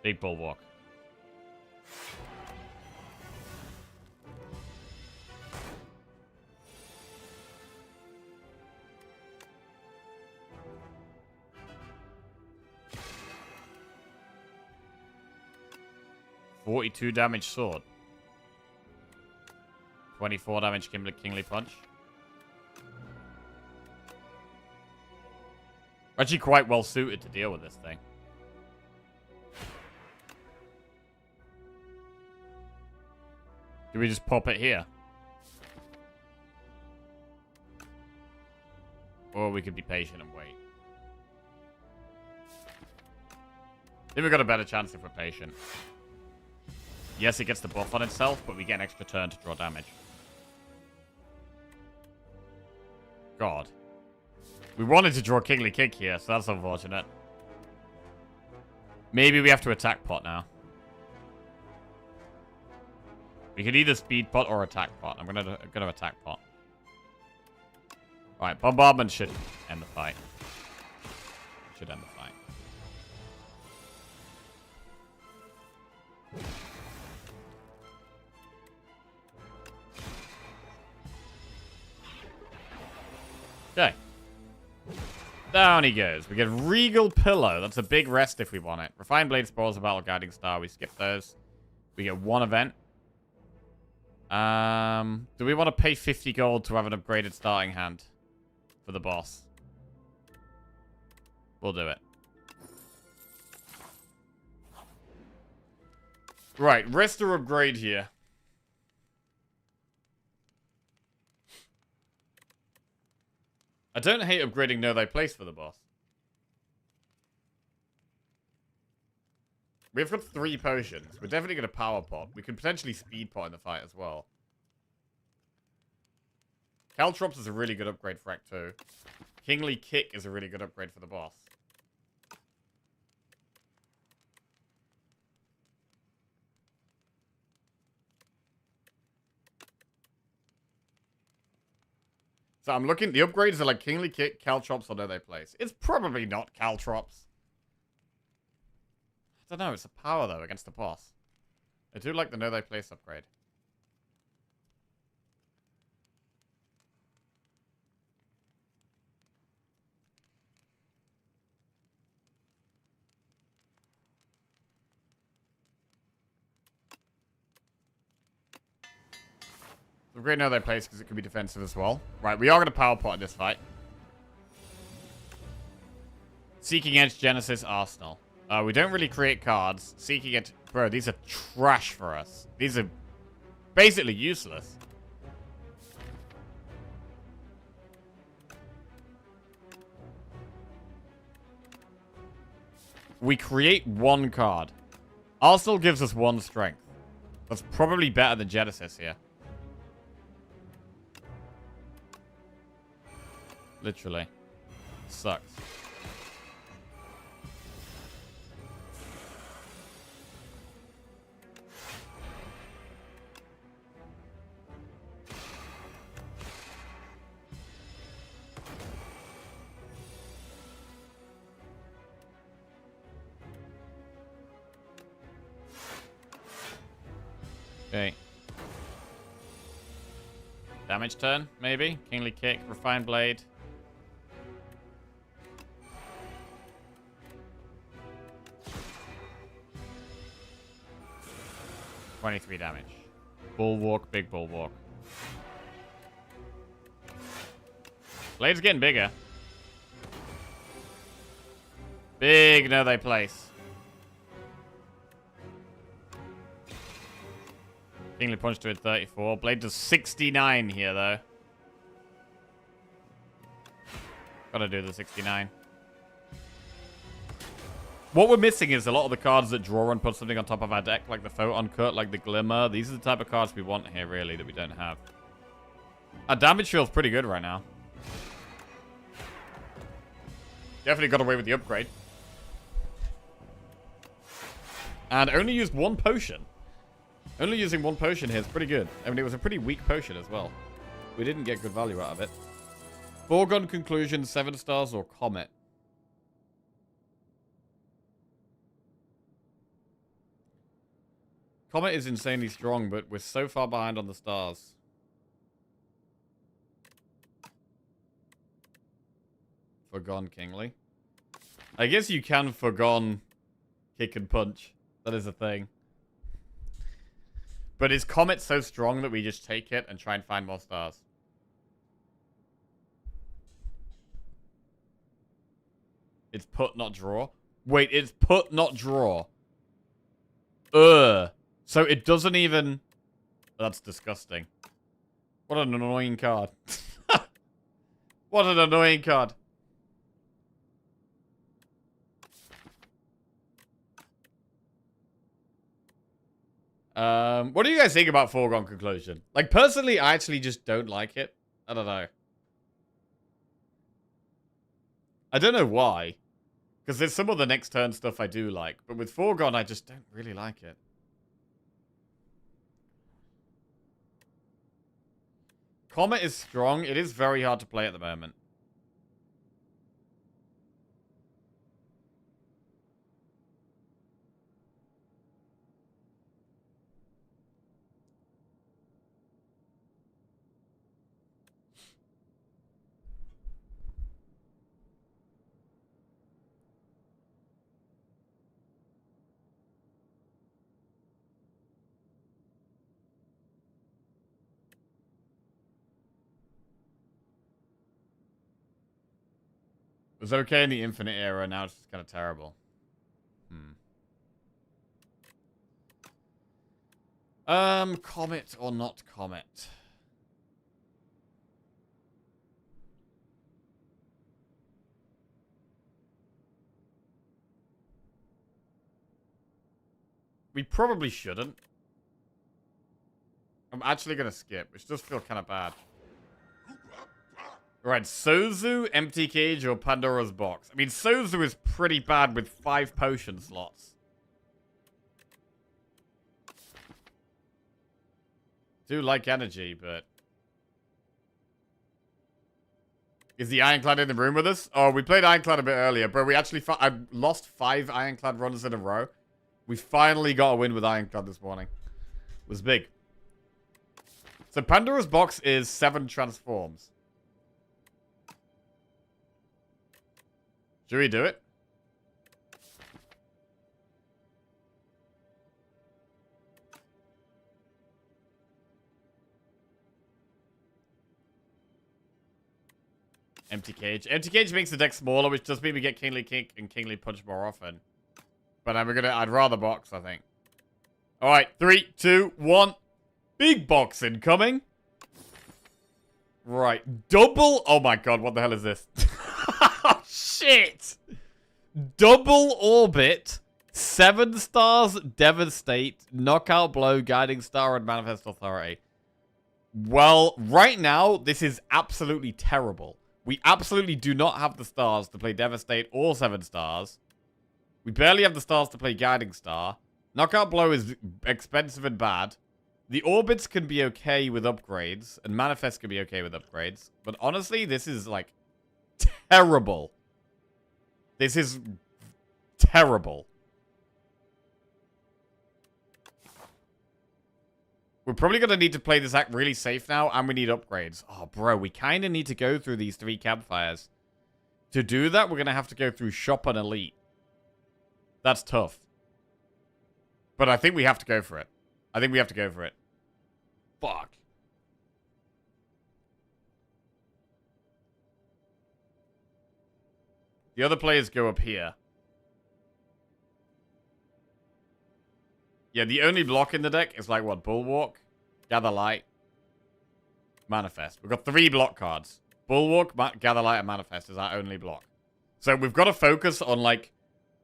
Big Bulwark. $42 damage sword. 24 damage Kingly Punch. Actually quite well suited to deal with this thing. Do we just pop it here? Or we could be patient and wait. I think we've got a better chance if we're patient. Yes, it gets the buff on itself, but we get an extra turn to draw damage. God. We wanted to draw Kingly Kick here, so that's unfortunate. Maybe we have to attack pot now. We could either speed pot or attack pot. I'm gonna attack pot. Alright, bombardment should end the fight. Should end the fight. Down he goes. We get Regal Pillow. That's a big rest if we want it. Refined Blade Spores, a Battle Guiding Star. We skip those. We get one event. Do we want to pay 50 gold to have an upgraded starting hand for the boss? We'll do it. Right, rest or upgrade here. I don't hate upgrading Know Thy Place for the boss. We've got 3 potions. We're definitely going to power pot. We could potentially speed pot in the fight as well. Caltrops is a really good upgrade for Act 2. Kingly Kick is a really good upgrade for the boss. So I'm looking, the upgrades are like Kingly Kick, Caltrops, or Know Thy Place. It's probably not Caltrops. I don't know, it's a power though against the boss. I do like the Know Thy Place upgrade. Upgrade Know Thy Place because it can be defensive as well. Right, we are going to power pot in this fight. Seeking Edge, Genesis, Arsenal. We don't really create cards. Seeking Edge... Bro, these are trash for us. These are basically useless. We create 1 card. Arsenal gives us 1 strength. That's probably better than Genesis here. Literally. Sucks. Okay. Damage turn, maybe? Kingly Kick, Refined Blade. $23 damage. Bulwark, big bulwark. Blade's getting bigger. Big Know Thy Place. Kingly Punch to it 34. Blade does 69 here, though. Gotta do the 69. What we're missing is a lot of the cards that draw and put something on top of our deck, like the Photon Cut, like the Glimmer. These are the type of cards we want here, really, that we don't have. Our damage feels pretty good right now. Definitely got away with the upgrade. And only used 1 potion. Only using 1 potion here is pretty good. I mean, it was a pretty weak potion as well. We didn't get good value out of it. Foregone Conclusion, 7 stars, or Comet? Comet is insanely strong, but we're so far behind on the stars. Forgone Kingly. I guess you can Forgone Kick and Punch. That is a thing. But is Comet so strong that we just take it and try and find more stars? It's put, not draw. Wait, it's put, not draw. Ugh. So it doesn't even... That's disgusting. What an annoying card. What an annoying card. What do you guys think about Foregone Conclusion? Like, personally, I actually just don't like it. I don't know. I don't know why. Because there's some of the next turn stuff I do like. But with Foregone, I just don't really like it. Comet is strong. It is very hard to play at the moment. It was okay in the Infinite era, now it's just kind of terrible. Comet or not Comet? We probably shouldn't. I'm actually going to skip, which does feel kind of bad. Right, Sozu, Empty Cage, or Pandora's Box? I mean, Sozu is pretty bad with 5 potion slots. Do like energy, but... Is the Ironclad in the room with us? Oh, we played Ironclad a bit earlier, bro. We actually... I lost 5 Ironclad runs in a row. We finally got a win with Ironclad this morning. It was big. So Pandora's Box is 7 transforms. Should we do it? Empty Cage. Empty Cage makes the deck smaller, which does mean we get Kingly Kick and Kingly Punch more often. But I'd rather box, I think. Alright, 3, 2, 1. Big box incoming. Right, double... Oh my god, what the hell is this? Shit! Double Orbit, 7 stars, Devastate, Knockout Blow, Guiding Star, and Manifest Authority. Well, right now, this is absolutely terrible. We absolutely do not have the stars to play Devastate or 7 stars. We barely have the stars to play Guiding Star. Knockout Blow is expensive and bad. The Orbits can be okay with upgrades, and Manifest can be okay with upgrades. But honestly, this is, like, terrible. This is terrible. We're probably going to need to play this act really safe now, and we need upgrades. Oh, bro, we kind of need to go through these 3 campfires. To do that, we're going to have to go through Shop and Elite. That's tough. But I think we have to go for it. I think we have to go for it. Fuck. The other players go up here. Yeah, the only block in the deck is like, what, Bulwark, Gather Light, Manifest. We've got 3 block cards. Bulwark, Gather Light, and Manifest is our only block. So we've got to focus on, like,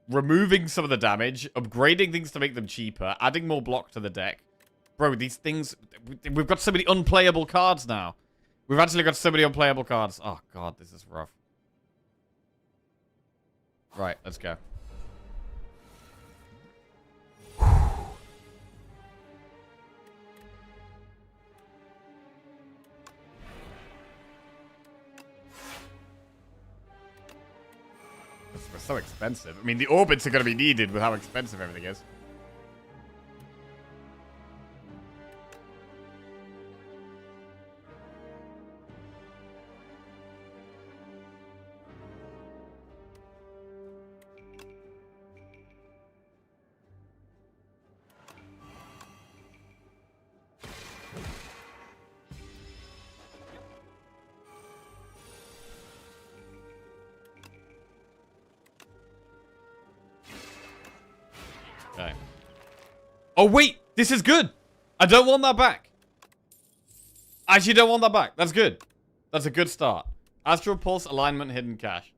removing some of the damage, upgrading things to make them cheaper, adding more block to the deck. Bro, these things... We've got so many unplayable cards now. We've actually got so many unplayable cards. Oh, God, this is rough. Right, let's go. We're so expensive. I mean, the orbits are going to be needed with how expensive everything is. Okay. Oh, wait! This is good! I don't want that back. I actually don't want that back. That's good. That's a good start. Astral Pulse, Alignment, Hidden Cash.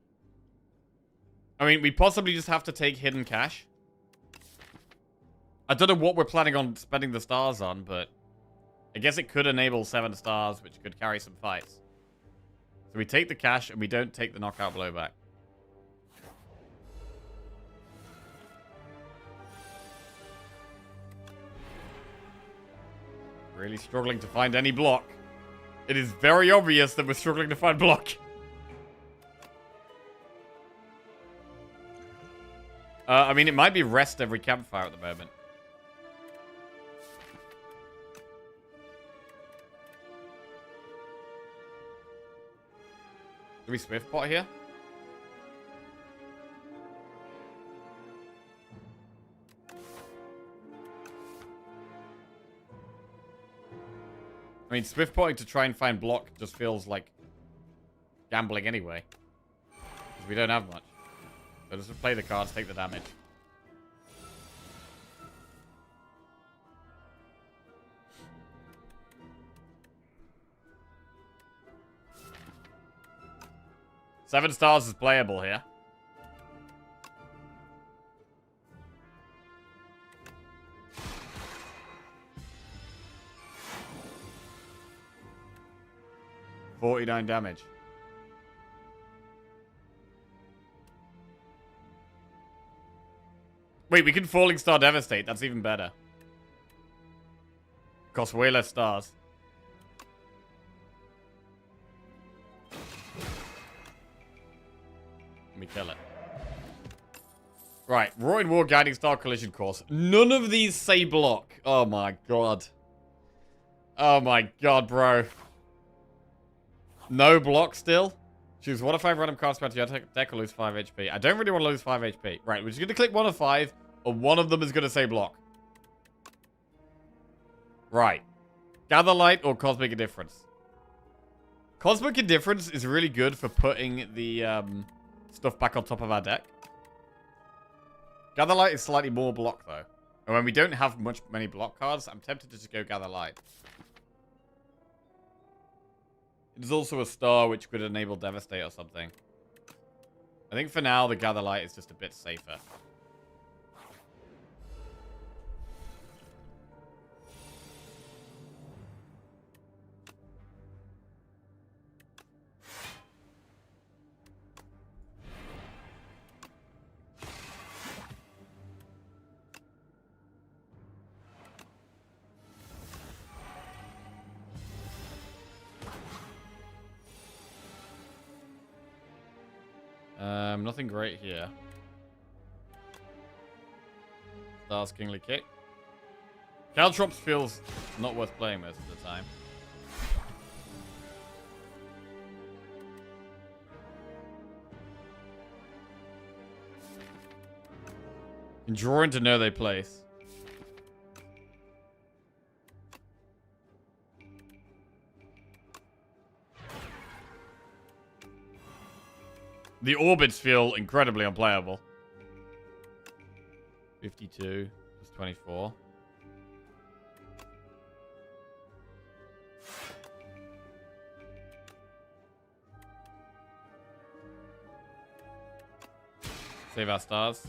I mean, we possibly just have to take Hidden Cash. I don't know what we're planning on spending the stars on, but... I guess it could enable 7 stars, which could carry some fights. So we take the cash, and we don't take the Knockout Blow back. Really struggling to find any block. It is very obvious that we're struggling to find block. I mean, it might be rest every campfire at the moment. Do we Swift Pot here? I mean, Swift Potting to try and find block just feels like gambling anyway. we don't have much. So just play the cards, take the damage. Seven stars is playable here. $49 damage. Wait, we can Falling Star Devastate. That's even better. Costs way less stars. Let me kill it. Right, Roaring War, Guiding Star, Collision Course. None of these say block. Oh my god. Oh my god, bro. No block still? Choose 1 of 5 random cards to your deck or lose 5 HP. I don't really want to lose 5 HP. Right, we're just going to click 1 of 5, or one of them is going to say block. Right. Gather Light or Cosmic Indifference. Cosmic Indifference is really good for putting the stuff back on top of our deck. Gather Light is slightly more block, though. And when we don't have many block cards, I'm tempted to just go Gather Light. There's also a star which could enable Devastate or something. I think for now, the Gather Light is just a bit safer. Nothing great here. Stars Kingly Kick. Caltrops feels not worth playing most of the time. And draw into Know They Place. The orbits feel incredibly unplayable. 52 plus 24. Save our stars.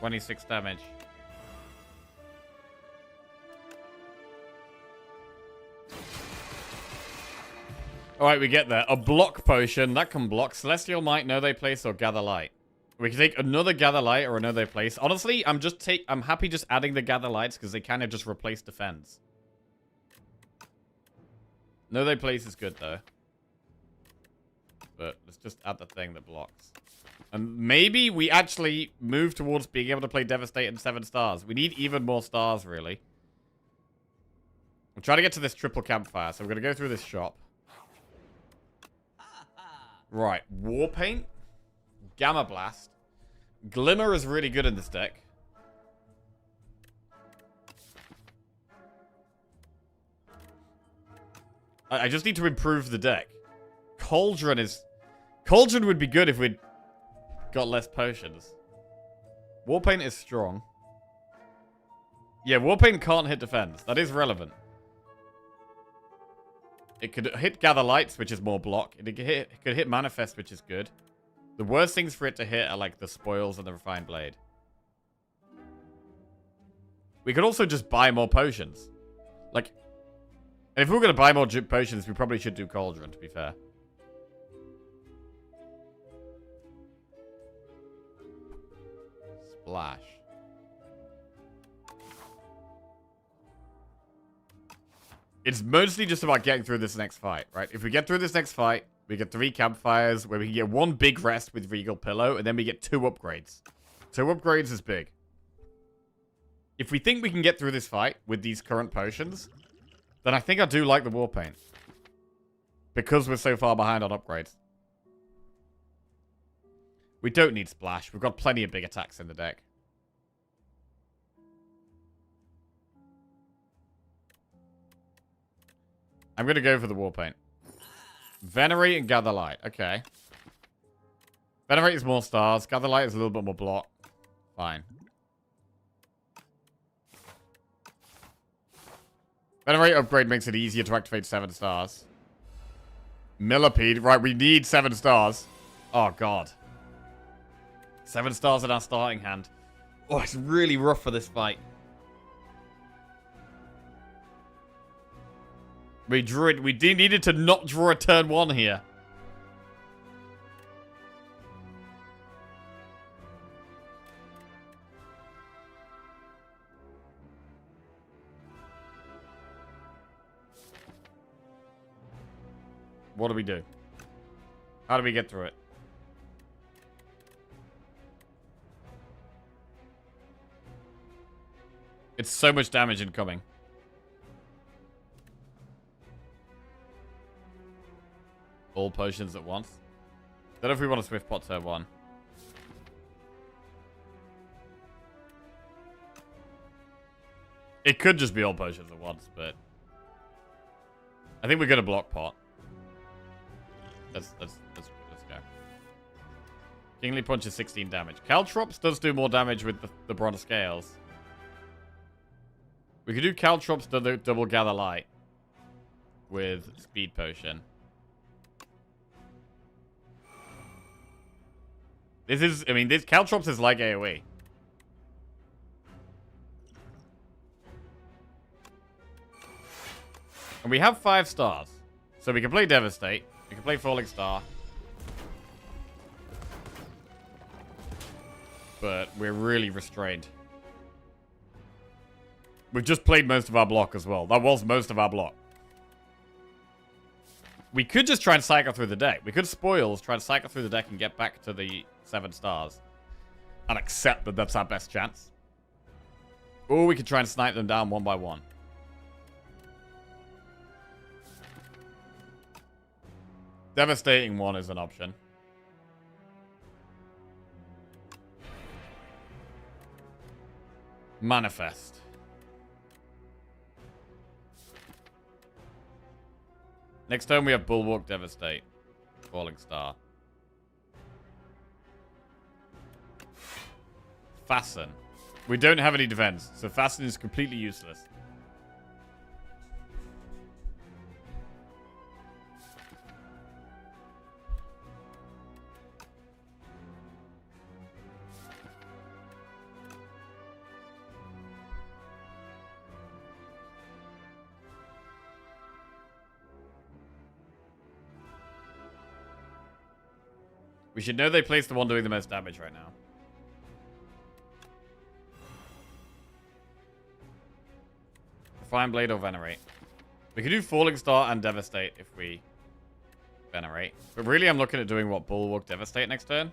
$26 damage. Alright, we get there. A block potion. That can block. Celestial Might, Know They Place, or Gather Light. We can take another Gather Light or a Know They Place. Honestly, I'm happy just adding the Gather Lights because they kind of just replace defense. Know They Place is good, though. But let's just add the thing that blocks. And maybe we actually move towards being able to play Devastate and 7 stars. We need even more stars, really. I'm trying to get to this triple campfire, so we're going to go through this shop. Right, Warpaint, Gamma Blast. Glimmer is really good in this deck. I just need to improve the deck. Cauldron would be good if we'd got less potions. Warpaint is strong. Yeah, Warpaint can't hit defense. That is relevant. It could hit Gather Lights, which is more block. It could hit Manifest, which is good. The worst things for it to hit are like the Spoils and the Refined Blade. We could also just buy more potions. Like, and if we were going to buy more potions, we probably should do Cauldron, to be fair. Splash. It's mostly just about getting through this next fight, right? If we get through this next fight, We get 3 campfires, where we can get 1 big rest with Regal Pillow, and then we get 2 upgrades. 2 upgrades is big. If we think we can get through this fight with these current potions, then I think I do like the War Paint. Because we're so far behind on upgrades. We don't need Splash. We've got plenty of big attacks in the deck. I'm going to go for the War Paint. Venerate and Gather Light. Okay. Venerate is more stars. Gather Light is a little bit more block. Fine. Venerate upgrade makes it easier to activate 7 stars. Millipede. Right, we need 7 stars. Oh, God. 7 stars in our starting hand. Oh, it's really rough for this fight. We drew it. We needed to not draw a turn 1 here. What do we do? How do we get through it? It's so much damage incoming. All potions at once. Don't know if we want to Swift Pot turn 1. It could just be all potions at once, but I think we're gonna block pot. Let's go. Kingly Punch is 16 damage. Caltrops does do more damage with the bronze scales. We could do Caltrops double Gather Light with Speed Potion. This is, I mean, this Caltrops is like AoE. And we have 5 stars. So we can play Devastate. We can play Falling Star. But we're really restrained. We've just played most of our block as well. That was most of our block. We could just try and cycle through the deck. We could spoils, try and cycle through the deck and get back to the 7 stars. And accept that that's our best chance. Or we could try and snipe them down 1 by 1. Devastating 1 is an option. Manifest. Next turn we have Bulwark, Devastate. Falling Star. Fasten. We don't have any defense, so Fasten is completely useless. We should know they placed the one doing the most damage right now. Fine Blade or Venerate. We could do Falling Star and Devastate if we Venerate. But really I'm looking at doing what? Bulwark, Devastate next turn?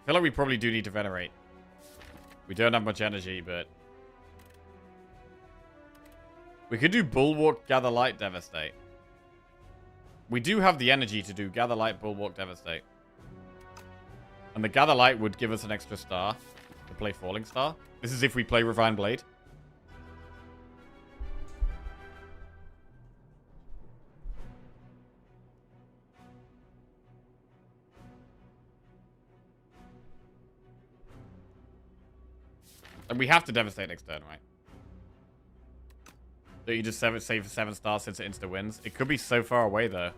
I feel like we probably do need to Venerate. We don't have much energy, but we could do Bulwark, Gather Light, Devastate. We do have the energy to do Gather Light, Bulwark, Devastate. And the Gather Light would give us an extra star to play Falling Star. This is if we play Refined Blade. And we have to Devastate next turn, right? So you just save 7 stars since it insta wins. It could be so far away, though.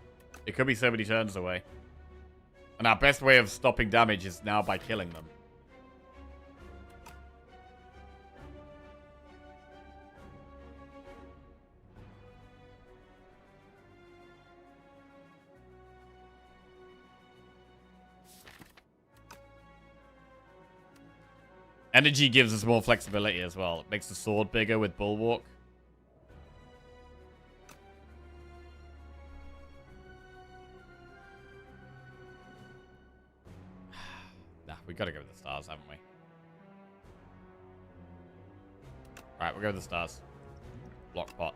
It could be so many turns away. And our best way of stopping damage is now by killing them. Energy gives us more flexibility as well. It makes the sword bigger with Bulwark. We gotta go with the stars, haven't we? Alright, we'll go with the stars. Block pot.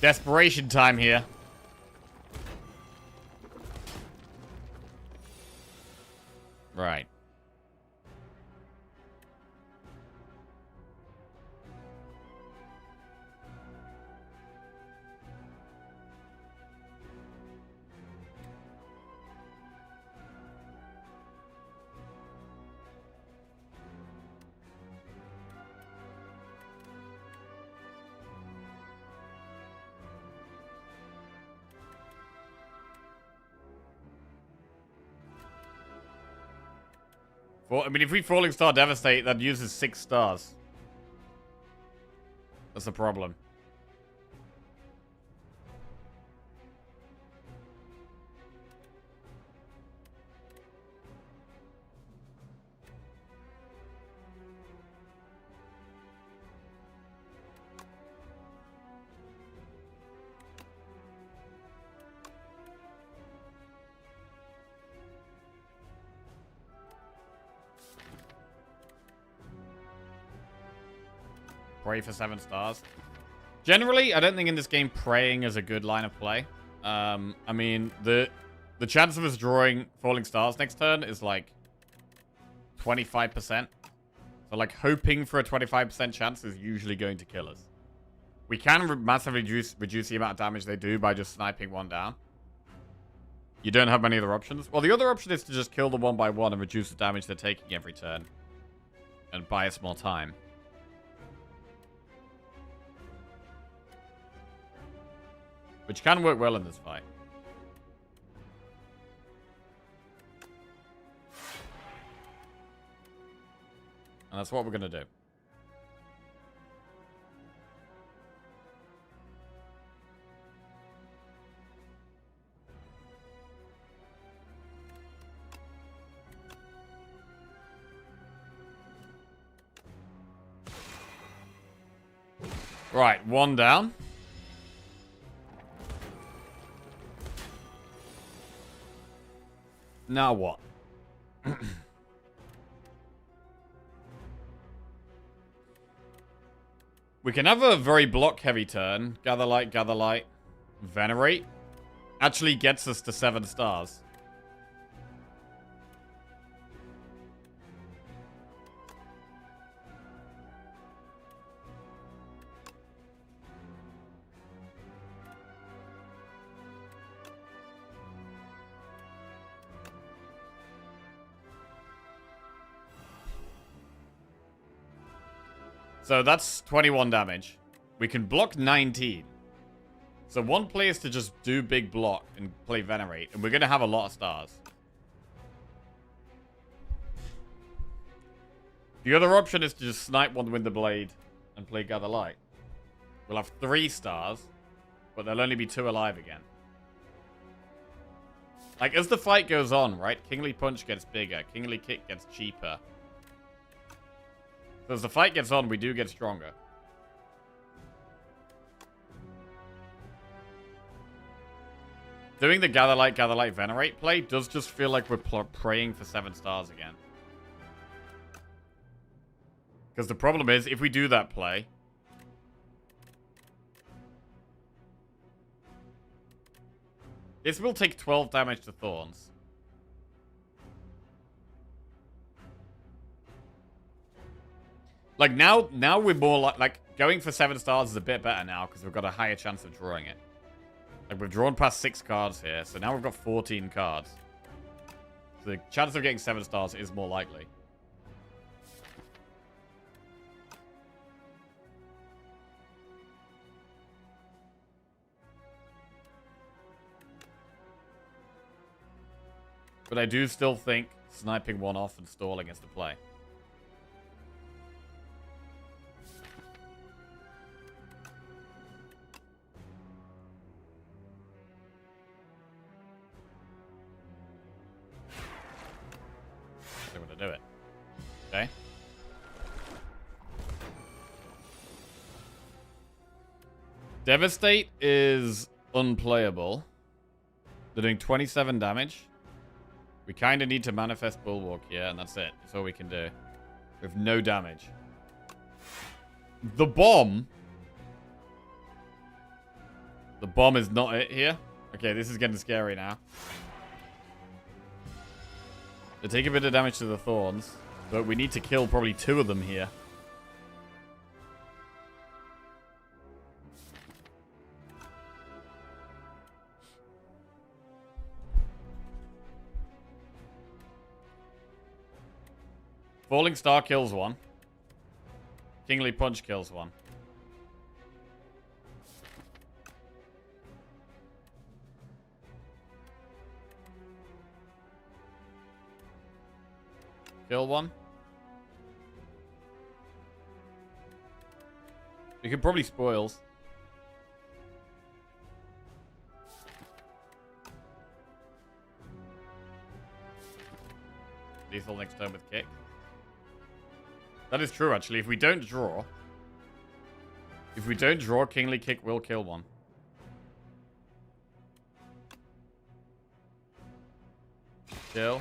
Desperation time here. Right. Well, I mean, if we Falling Star Devastate, that uses 6 stars. That's the problem. Pray for 7 stars. Generally, I don't think in this game praying is a good line of play. I mean, the chance of us drawing falling stars next turn is like 25%. So like hoping for a 25% chance is usually going to kill us. We can massively reduce the amount of damage they do by just sniping one down. You don't have many other options. Well, the other option is to just kill them one by one and reduce the damage they're taking every turn. And buy us more time. Which can work well in this fight. And that's what we're going to do. Right, 1 down. Now what? We can have a very block-heavy turn. Gather light, venerate. Actually gets us to 7 stars. So that's 21 damage. We can block 19. So one play is to just do big block and play Venerate. And we're going to have a lot of stars. The other option is to just snipe one with the blade and play Gather Light. We'll have 3 stars, but there'll only be 2 alive again. Like, as the fight goes on, right? Kingly Punch gets bigger. Kingly Kick gets cheaper. So as the fight gets on, we do get stronger. Doing the Gather Light, Venerate play does just feel like we're praying for 7 stars again. Because the problem is, if we do that play... This will take 12 damage to Thorns. Like, now we're more like going for 7 stars is a bit better now because we've got a higher chance of drawing it. Like, we've drawn past 6 cards here, so now we've got 14 cards. So the chance of getting 7 stars is more likely. But I do still think sniping one off and stalling is the play. I'm gonna do it. Okay. Devastate is unplayable. They're doing 27 damage. We kind of need to manifest Bulwark here, and that's it. That's all we can do. With no damage. The bomb. The bomb is not it here. Okay, this is getting scary now. They take a bit of damage to the thorns, but we need to kill probably 2 of them here. Falling Star kills 1. Kingly Punch kills 1. Kill 1. You could probably spoils. Lethal next turn with kick. That is true, actually. If we don't draw, Kingly Kick will kill 1. Kill.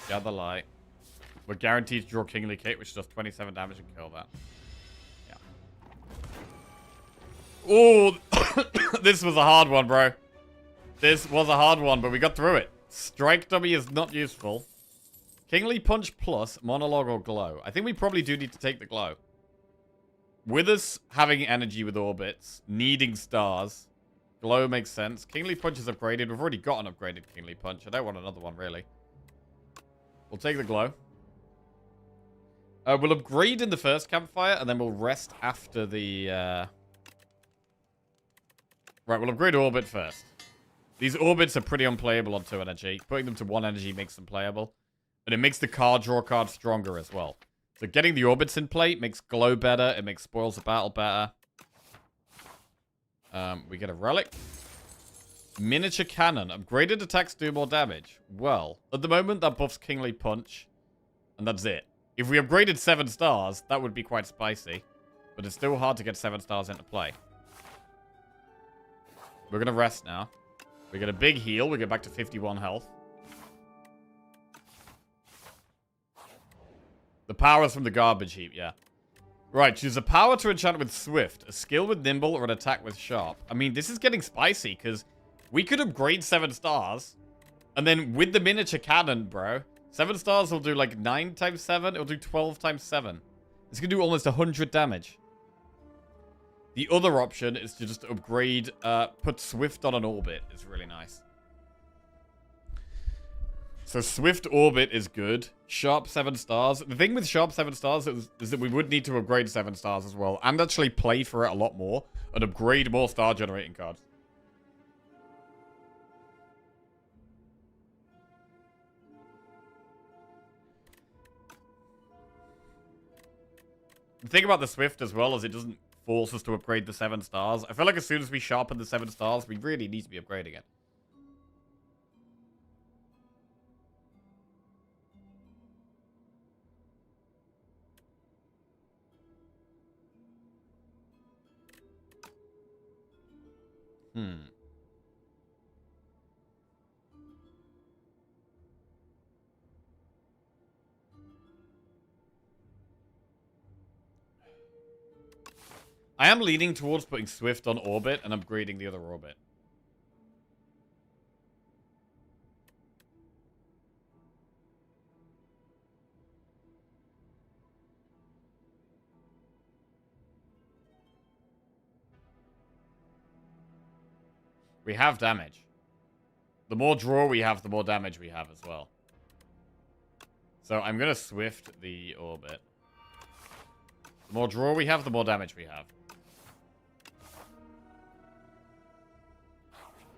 Gather Light. We're guaranteed to draw Kingly Kick, which does 27 damage and kill that. Yeah. Oh, this was a hard one, bro. This was a hard one, but we got through it. Strike Dummy is not useful. Kingly Punch plus Monologue or Glow. I think we probably do need to take the Glow. With us having energy with orbits, needing stars, Glow makes sense. Kingly Punch is upgraded. We've already got an upgraded Kingly Punch. I don't want another one, really. We'll take the Glow. We'll upgrade in the first campfire, and then we'll rest after the... Right, we'll upgrade Orbit first. These Orbits are pretty unplayable on 2 energy. Putting them to 1 energy makes them playable. And it makes the draw card stronger as well. So getting the Orbits in play makes Glow better. It makes Spoils of Battle better. We get a Relic. Miniature Cannon. Upgraded attacks do more damage. Well, at the moment that buffs Kingly Punch. And that's it. If we upgraded 7 stars, that would be quite spicy. But it's still hard to get 7 stars into play. We're going to rest now. We get a big heal. We get back to 51 health. The power is from the garbage heap, yeah. Right, choose a power to enchant with Swift, a skill with Nimble, or an attack with Sharp. I mean, this is getting spicy, because we could upgrade 7 stars. And then with the miniature cannon, bro, 7 stars will do like 9 times 7. It'll do 12 times 7. It's going to do almost 100 damage. The other option is to just upgrade, put Swift on an orbit. It's really nice. So Swift Orbit is good. Sharp 7 stars. The thing with Sharp 7 stars is that we would need to upgrade 7 stars as well. And actually play for it a lot more. And upgrade more star generating cards. The thing about the Swift as well is it doesn't force us to upgrade the 7 stars. I feel like as soon as we sharpen the 7 stars, we really need to be upgrading it. I am leaning towards putting Swift on orbit and upgrading the other orbit. We have damage. The more draw we have, the more damage we have as well. So I'm going to Swift the orbit. The more draw we have, the more damage we have.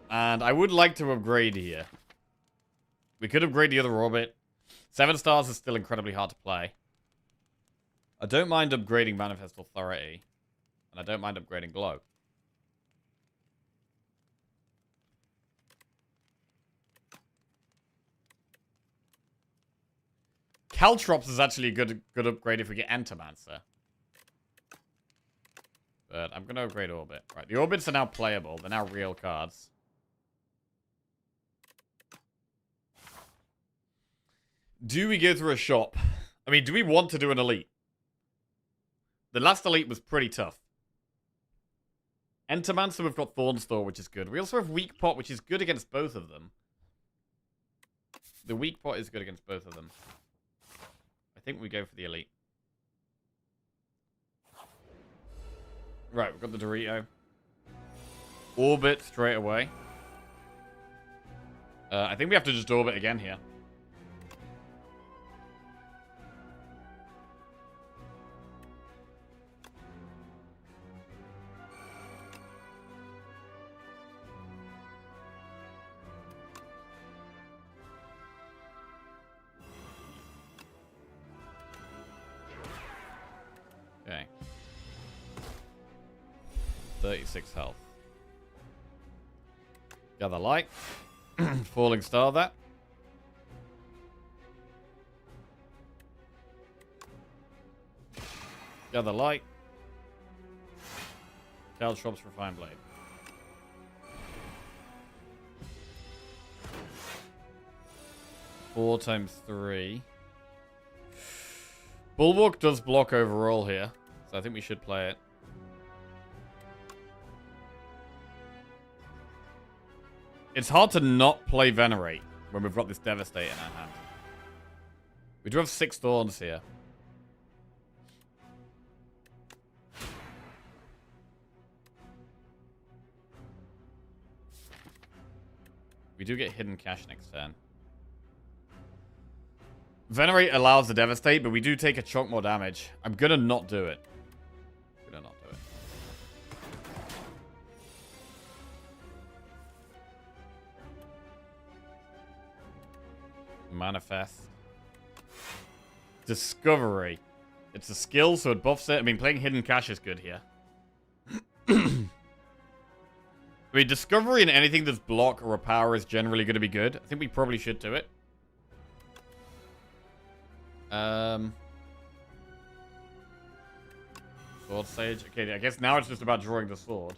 And I would like to upgrade here. We could upgrade the other orbit. 7 stars is still incredibly hard to play. I don't mind upgrading Manifest Authority. And I don't mind upgrading Glow. Caltrops is actually a good upgrade if we get Entomancer. But I'm going to upgrade Orbit. Right, the Orbits are now playable. They're now real cards. Do we go through a shop? I mean, do we want to do an elite? The last elite was pretty tough. Entermancer, we've got Thornstore, which is good. We also have Weak Pot, which is good against both of them. The Weak Pot is good against both of them. I think we go for the elite. Right, we've got the Dorito. Orbit straight away. I think we have to just orbit again here. Okay. 36 health. Gather light. Falling star that. Gather light. Caltrops refined blade. Four times 3. Bulwark does block overall here, so I think we should play it. It's hard to not play Venerate when we've got this Devastate in our hand. We do have 6 Thorns here. We do get Hidden Cash next turn. Venerate allows the Devastate, but we do take a chunk more damage. I'm gonna not do it. Manifest. Discovery. It's a skill, so it buffs it. I mean, playing Hidden Cash is good here. I mean, Discovery in anything that's block or a power is generally going to be good. I think we probably should do it. Sword Sage. Okay, I guess now it's just about drawing the sword.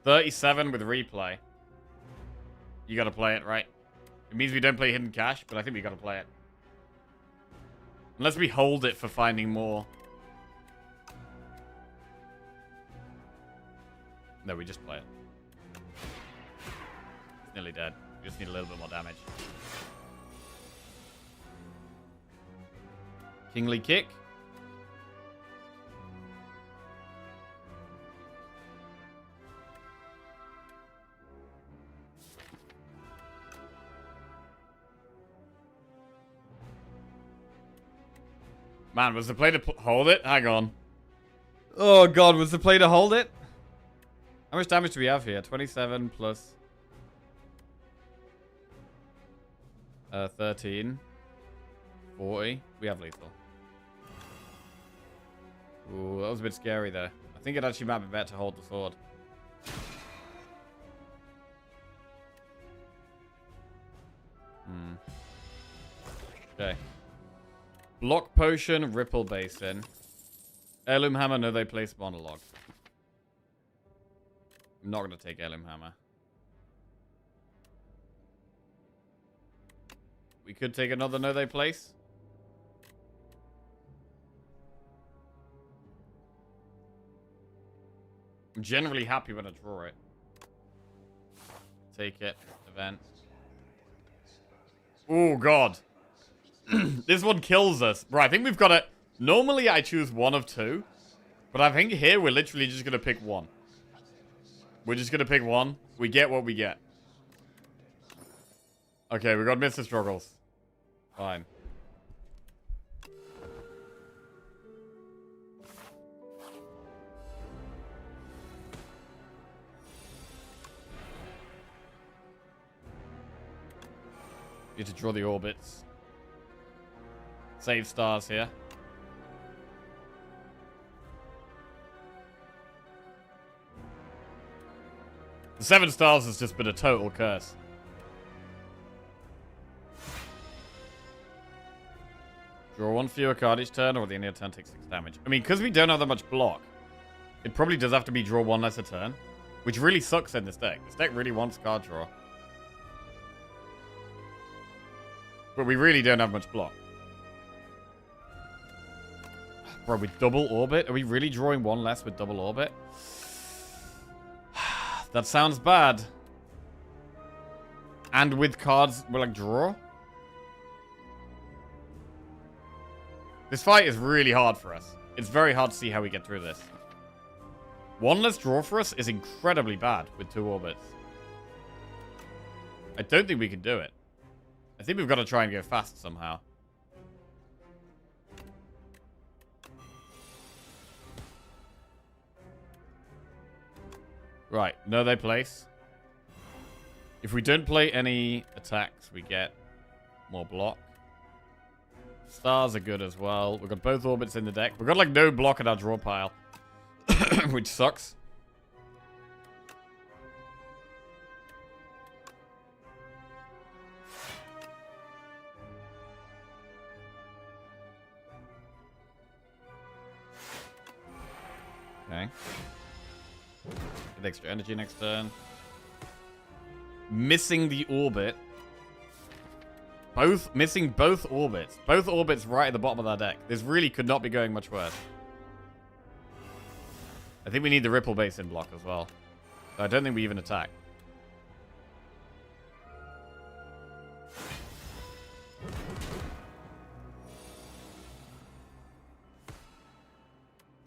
$37 with replay. You gotta play it, right? It means we don't play Hidden Cash, but I think we gotta play it. Unless we hold it for finding more. No, we just play it. It's nearly dead. We just need a little bit more damage. Kingly Kick. Man, was the play to hold it? Hang on. Oh god, was the play to hold it? How much damage do we have here? 27 plus 13. 40. We have lethal. Ooh, that was a bit scary though. I think it actually might be better to hold the sword. Okay. Block Potion, Ripple Basin. Heirloom Hammer, no, they place Monologue. I'm not going to take Heirloom Hammer. We could take another no, they place. I'm generally happy when I draw it. Take it. Event. Oh, God. This one kills us. Bro, I think we've got it. Normally, I choose one of two. But I think here, we're literally just going to pick one. We're just going to pick one. We get what we get. Okay, we got Mr. Struggles. Fine. You have to draw the orbits. Save stars here. The 7 stars has just been a total curse. Draw 1 fewer card each turn, or the end of your turn takes 6 damage. I mean, because we don't have that much block, it probably does have to be draw 1 less a turn, which really sucks in this deck. This deck really wants card draw. But we really don't have much block. Bro, with double orbit? Are we really drawing 1 less with double orbit? That sounds bad. And with cards, we're like, draw? This fight is really hard for us. It's very hard to see how we get through this. 1 less draw for us is incredibly bad with 2 orbits. I don't think we can do it. I think we've got to try and go fast somehow. Right, know they place. If we don't play any attacks, we get more block. Stars are good as well. We've got both orbits in the deck. We've got like no block in our draw pile. Which sucks. Okay. Get extra energy next turn. Missing the orbit. Missing both orbits. Both orbits right at the bottom of our deck. This really could not be going much worse. I think we need the Ripple base in block as well. I don't think we even attack.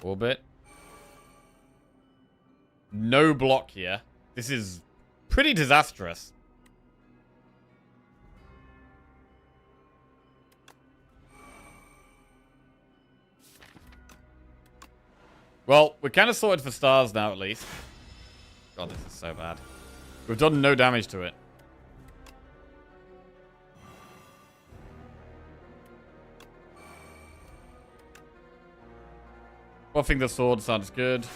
Orbit. No block here. This is pretty disastrous. Well, we're kind of sorted for stars now, at least. God, this is so bad. We've done no damage to it. Buffing the sword sounds good.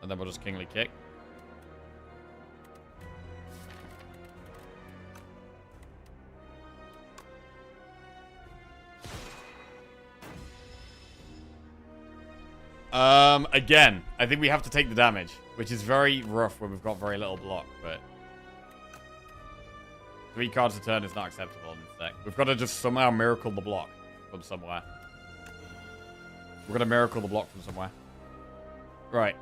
And then we'll just kingly kick. Again, I think we have to take the damage, which is very rough when we've got very little block, but 3 cards a turn is not acceptable in this deck. We've got to just somehow miracle the block from somewhere. We're going to miracle the block from somewhere. Right.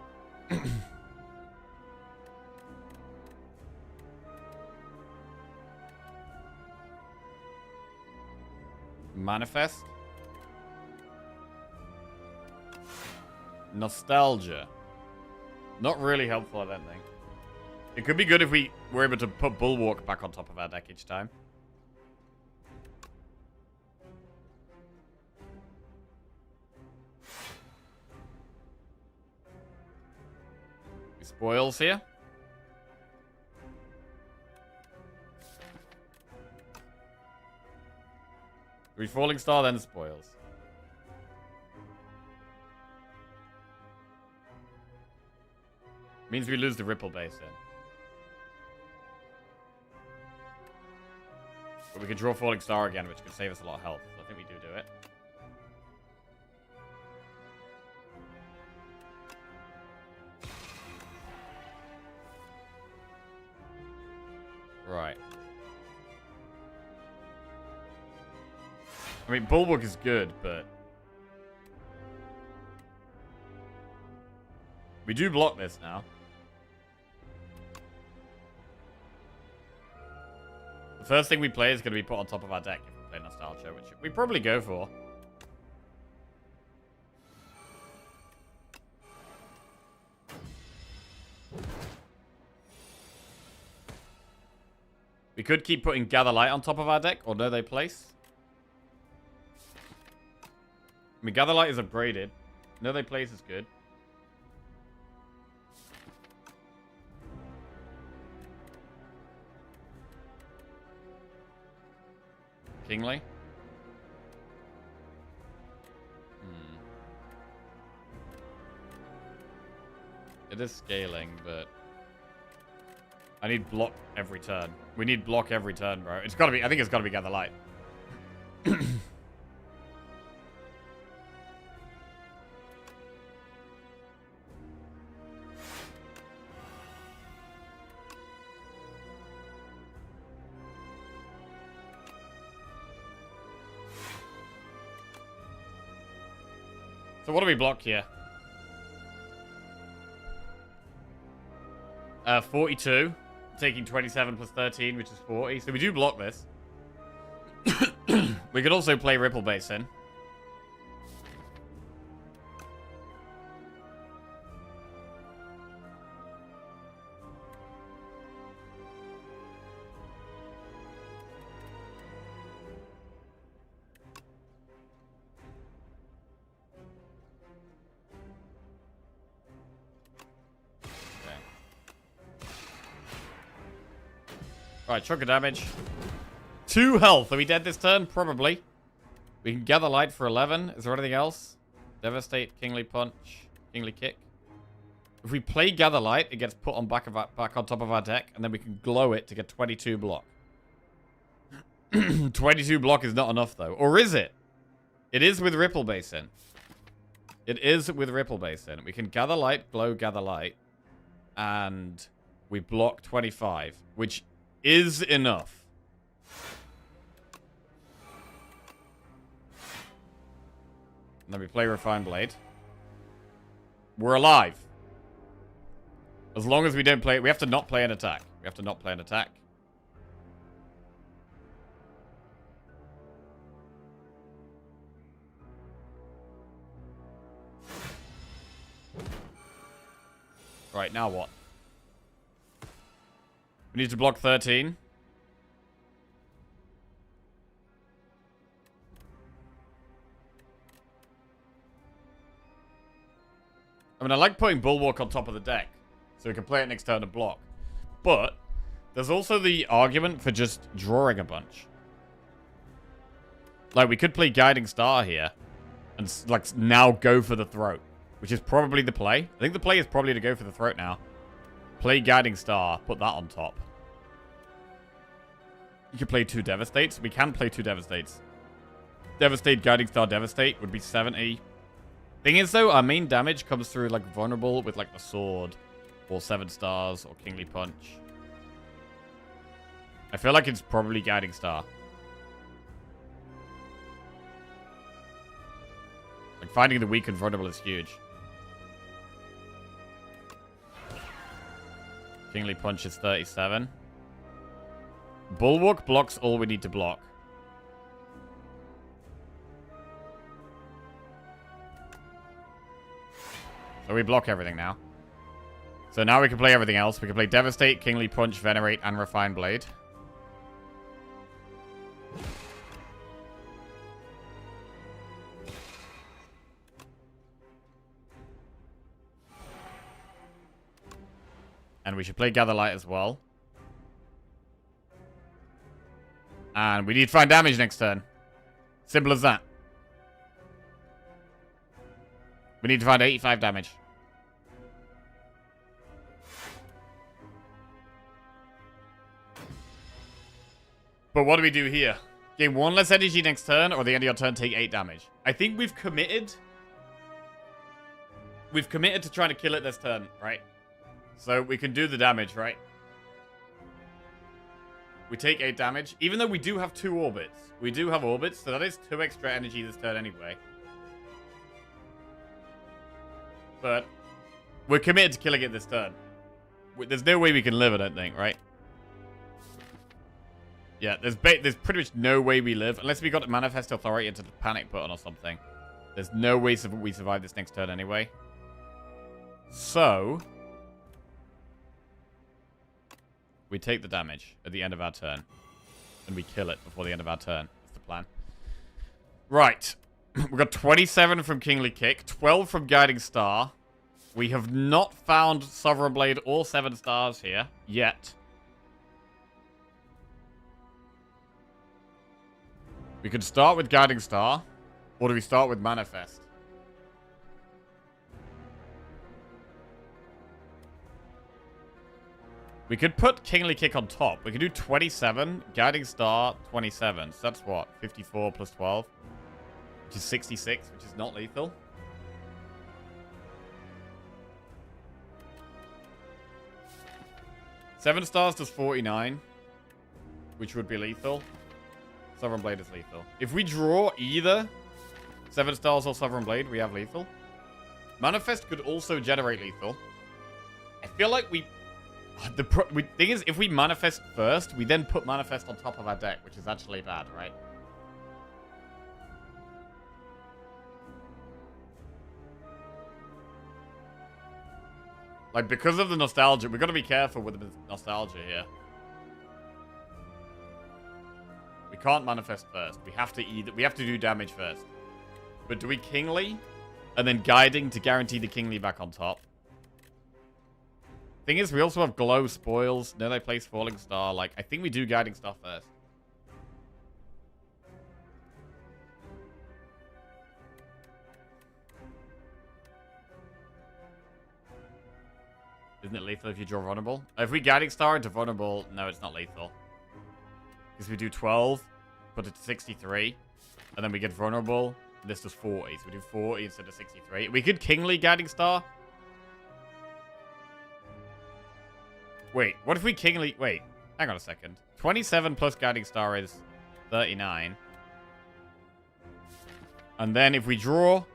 Manifest. Nostalgia. Not really helpful, I don't think. It could be good if we were able to put Bulwark back on top of our deck each time. Spoils here. We Falling Star, then spoils. Means we lose the Ripple base in. But we can draw Falling Star again, which could save us a lot of health. So I think we do it. Right. I mean, Bulwark is good, but we do block this now. The first thing we play is going to be put on top of our deck if we play Nostalgia, which we probably go for. We could keep putting Gather Light on top of our deck, or Know They Place. I mean, Gather Light is upgraded. Know They Place is good. Kingly. It is scaling, but I need block every turn. We need block every turn, bro. It's gotta be, I think it's gotta be Gather Light. So what do we block here? 42. Taking 27 plus 13, which is 40. So we do block this. We could also play Ripple Basin. Alright, chunk of damage. 2 health. Are we dead this turn? Probably. We can Gather Light for 11. Is there anything else? Devastate, Kingly Punch, Kingly Kick. If we play Gather Light, it gets put on back on top of our deck, and then we can glow it to get 22 block. 22 block is not enough, though. Or is it? It is with Ripple Basin. It is with Ripple Basin. We can Gather Light, glow Gather Light, and we block 25, which is enough. And then we play Refined Blade. We're alive. As long as we don't play... We have to not play an attack. We have to not play an attack. Right, now what? We need to block 13. I mean, I like putting Bulwark on top of the deck, so we can play it next turn and block. But there's also the argument for just drawing a bunch. Like, we could play Guiding Star here and, like, now go for the throat, which is probably the play. I think the play is probably to go for the throat now. Play Guiding Star, put that on top. You could play 2 Devastates. We can play 2 Devastates. Devastate, Guiding Star, Devastate would be 70. Thing is, though, our main damage comes through, like, Vulnerable with, like, the Sword. Or 7 Stars, or Kingly Punch. I feel like it's probably Guiding Star. Like, finding the weak and vulnerable is huge. Kingly Punch is 37. Bulwark blocks all we need to block. So we block everything now. So now we can play everything else. We can play Devastate, Kingly Punch, Venerate, and Refined Blade. And we should play Gather Light as well. And we need to find damage next turn. Simple as that. We need to find 85 damage. But what do we do here? Gain 1 less energy next turn, or at the end of your turn, take 8 damage. I think we've committed. We've committed to trying to kill it this turn, right? So we can do the damage, right? We take 8 damage. Even though we do have 2 orbits. We do have orbits, so that is 2 extra energy this turn anyway. But we're committed to killing it this turn. There's no way we can live, I don't think, right? Yeah, there's pretty much no way we live. Unless we got to Manifest Authority into the Panic button or something. There's no way we survive this next turn anyway. So we take the damage at the end of our turn. And we kill it before the end of our turn. That's the plan. Right. We got 27 from Kingly Kick. 12 from Guiding Star. We have not found Sovereign Blade or 7 Stars here. Yet. We could start with Guiding Star. Or do we start with Manifest? We could put Kingly Kick on top. We could do 27, Guiding Star 27. So that's what? 54 plus 12, which is 66, which is not lethal. Seven stars does 49, which would be lethal. Sovereign Blade is lethal. If we draw either 7 stars or Sovereign Blade, we have lethal. Manifest could also generate lethal. I feel like the thing is, if we manifest first, we then put manifest on top of our deck, which is actually bad, right? Like, because of the nostalgia, we've got to be careful with the nostalgia here. We can't manifest first. We have to do damage first. But do we Kingly and then Guiding to guarantee the Kingly back on top? Thing is, we also have Glow, Spoils. No, they place Falling Star. Like, I think we do Guiding Star first. Isn't it lethal if you draw Vulnerable? If we Guiding Star into Vulnerable, no, it's not lethal. Because we do 12, put it to 63, and then we get Vulnerable. This does 40, so we do 40 instead of 63. We could Kingly Guiding Star. Wait, what if we Kingly... Wait, hang on a second. 27 plus Guiding Star is 39. And then if we draw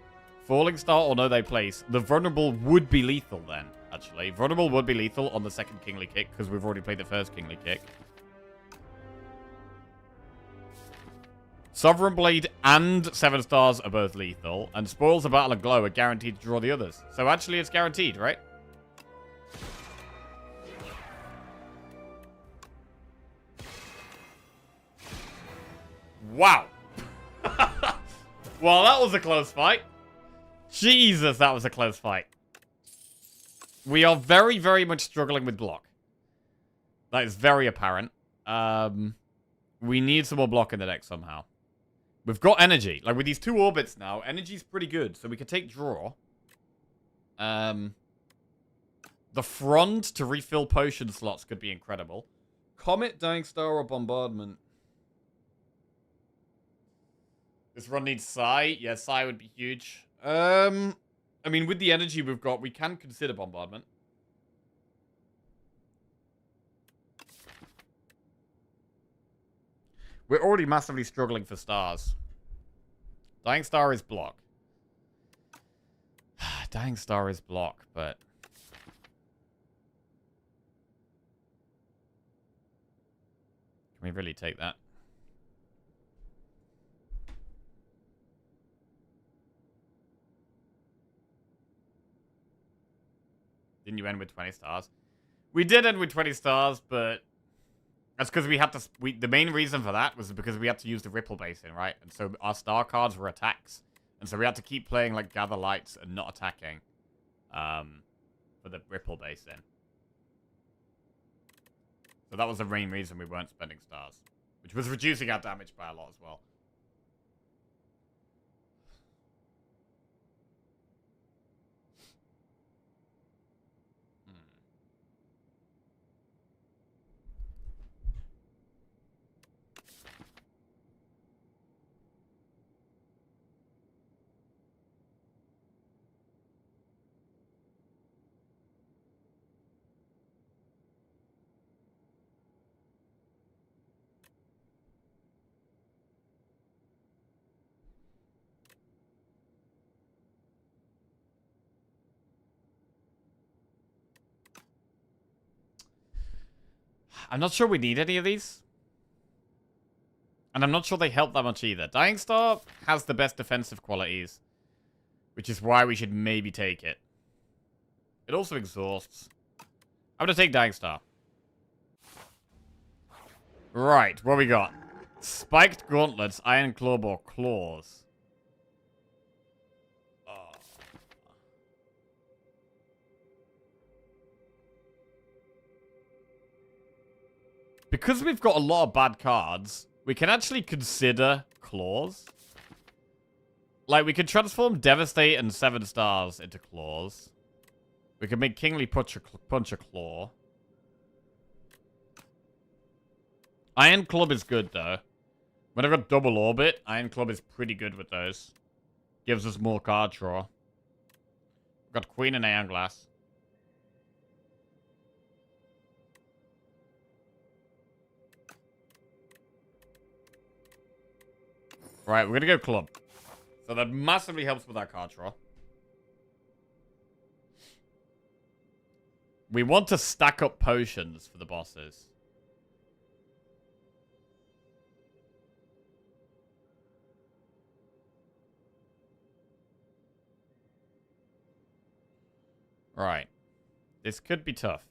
Falling Star or No They Place, the Vulnerable would be lethal then, actually. Vulnerable would be lethal on the second Kingly Kick, because we've already played the first Kingly Kick. Sovereign Blade and 7 stars are both lethal, and Spoils of Battle and Glow are guaranteed to draw the others. So actually it's guaranteed, right? Wow. Well, that was a close fight. Jesus, that was a close fight. We are very, very much struggling with block. That is very apparent. We need some more block in the deck somehow. We've got energy. Like, with these 2 orbits now, energy's pretty good. So we could take draw. The front to refill potion slots could be incredible. Comet, Dying Star, or Bombardment. This run needs Psy. Yeah, Psy would be huge. I mean, with the energy we've got, we can consider Bombardment. We're already massively struggling for stars. Dying Star is block. Dying Star is block, but... Can we really take that? Didn't you end with 20 stars? We did end with 20 stars, but that's because we had to... the main reason for that was because we had to use the Ripple Basin, right? And so our star cards were attacks. And so we had to keep playing, like, Gather Lights and not attacking for the Ripple Basin. So that was the main reason we weren't spending stars. Which was reducing our damage by a lot as well. I'm not sure we need any of these. And I'm not sure they help that much either. Dying Star has the best defensive qualities, which is why we should maybe take it. It also exhausts. I'm going to take Dying Star. Right, what we got? Spiked Gauntlets, Iron Club, or Claws. Because we've got a lot of bad cards, we can actually consider Claws. Like, we could transform Devastate and 7 stars into Claws. We could make Kingly Punch a Claw. Iron Club is good, though. When I've got double orbit, Iron Club is pretty good with those. Gives us more card draw. We've got Queen and Aeon Glass. Right, we're gonna go Club. So that massively helps with our card draw. We want to stack up potions for the bosses. Right. This could be tough.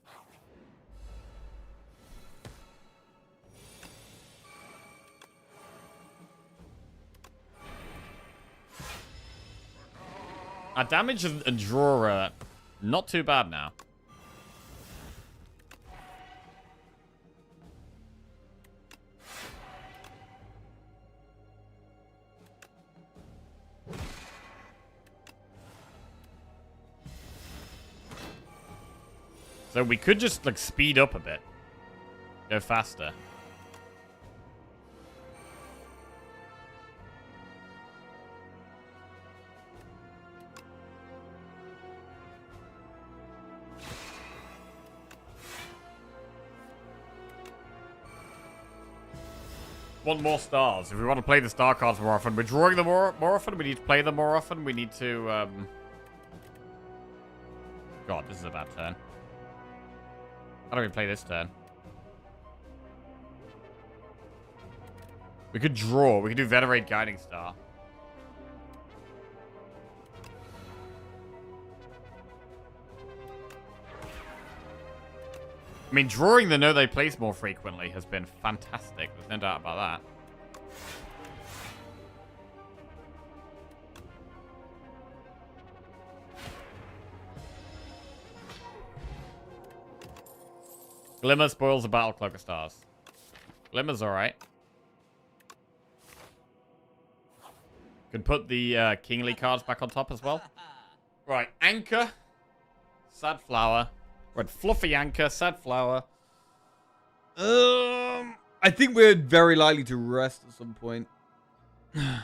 Our damage and draw are not too bad now. So we could just, like, speed up a bit. Go faster. Want more stars. If we want to play the star cards more often, we're drawing them more often. We need to play them more often. We need to, God, this is a bad turn. How do we play this turn? We could draw. We could do Venerate Guiding Star. I mean, drawing the Know They Place more frequently has been fantastic. There's no doubt about that. Glimmer spoils the Battle Cloak of Stars. Glimmer's alright. Could put the Kingly cards back on top as well. Right, Anchor. Sad Flower. Right, Fluffy Anchor, Sad Flower. I think we're very likely to rest at some point. I'm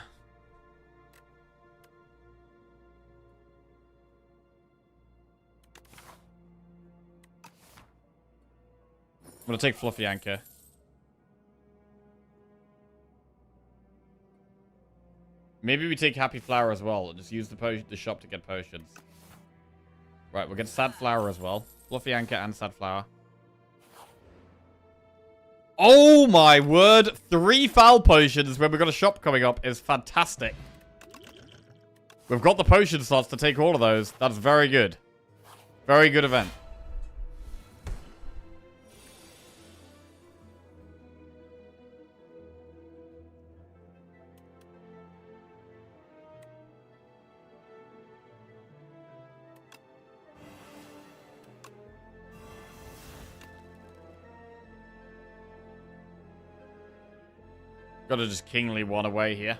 gonna take Fluffy Anchor. Maybe we take Happy Flower as well and just use the shop to get potions. Right, we'll get Sad Flower as well. Fluffy Anchor and Sad Flower. Oh my word! 3 foul potions when we've got a shop coming up is fantastic. We've got the potion slots to take all of those. That's very good. Very good event. Gotta just Kingly one away here.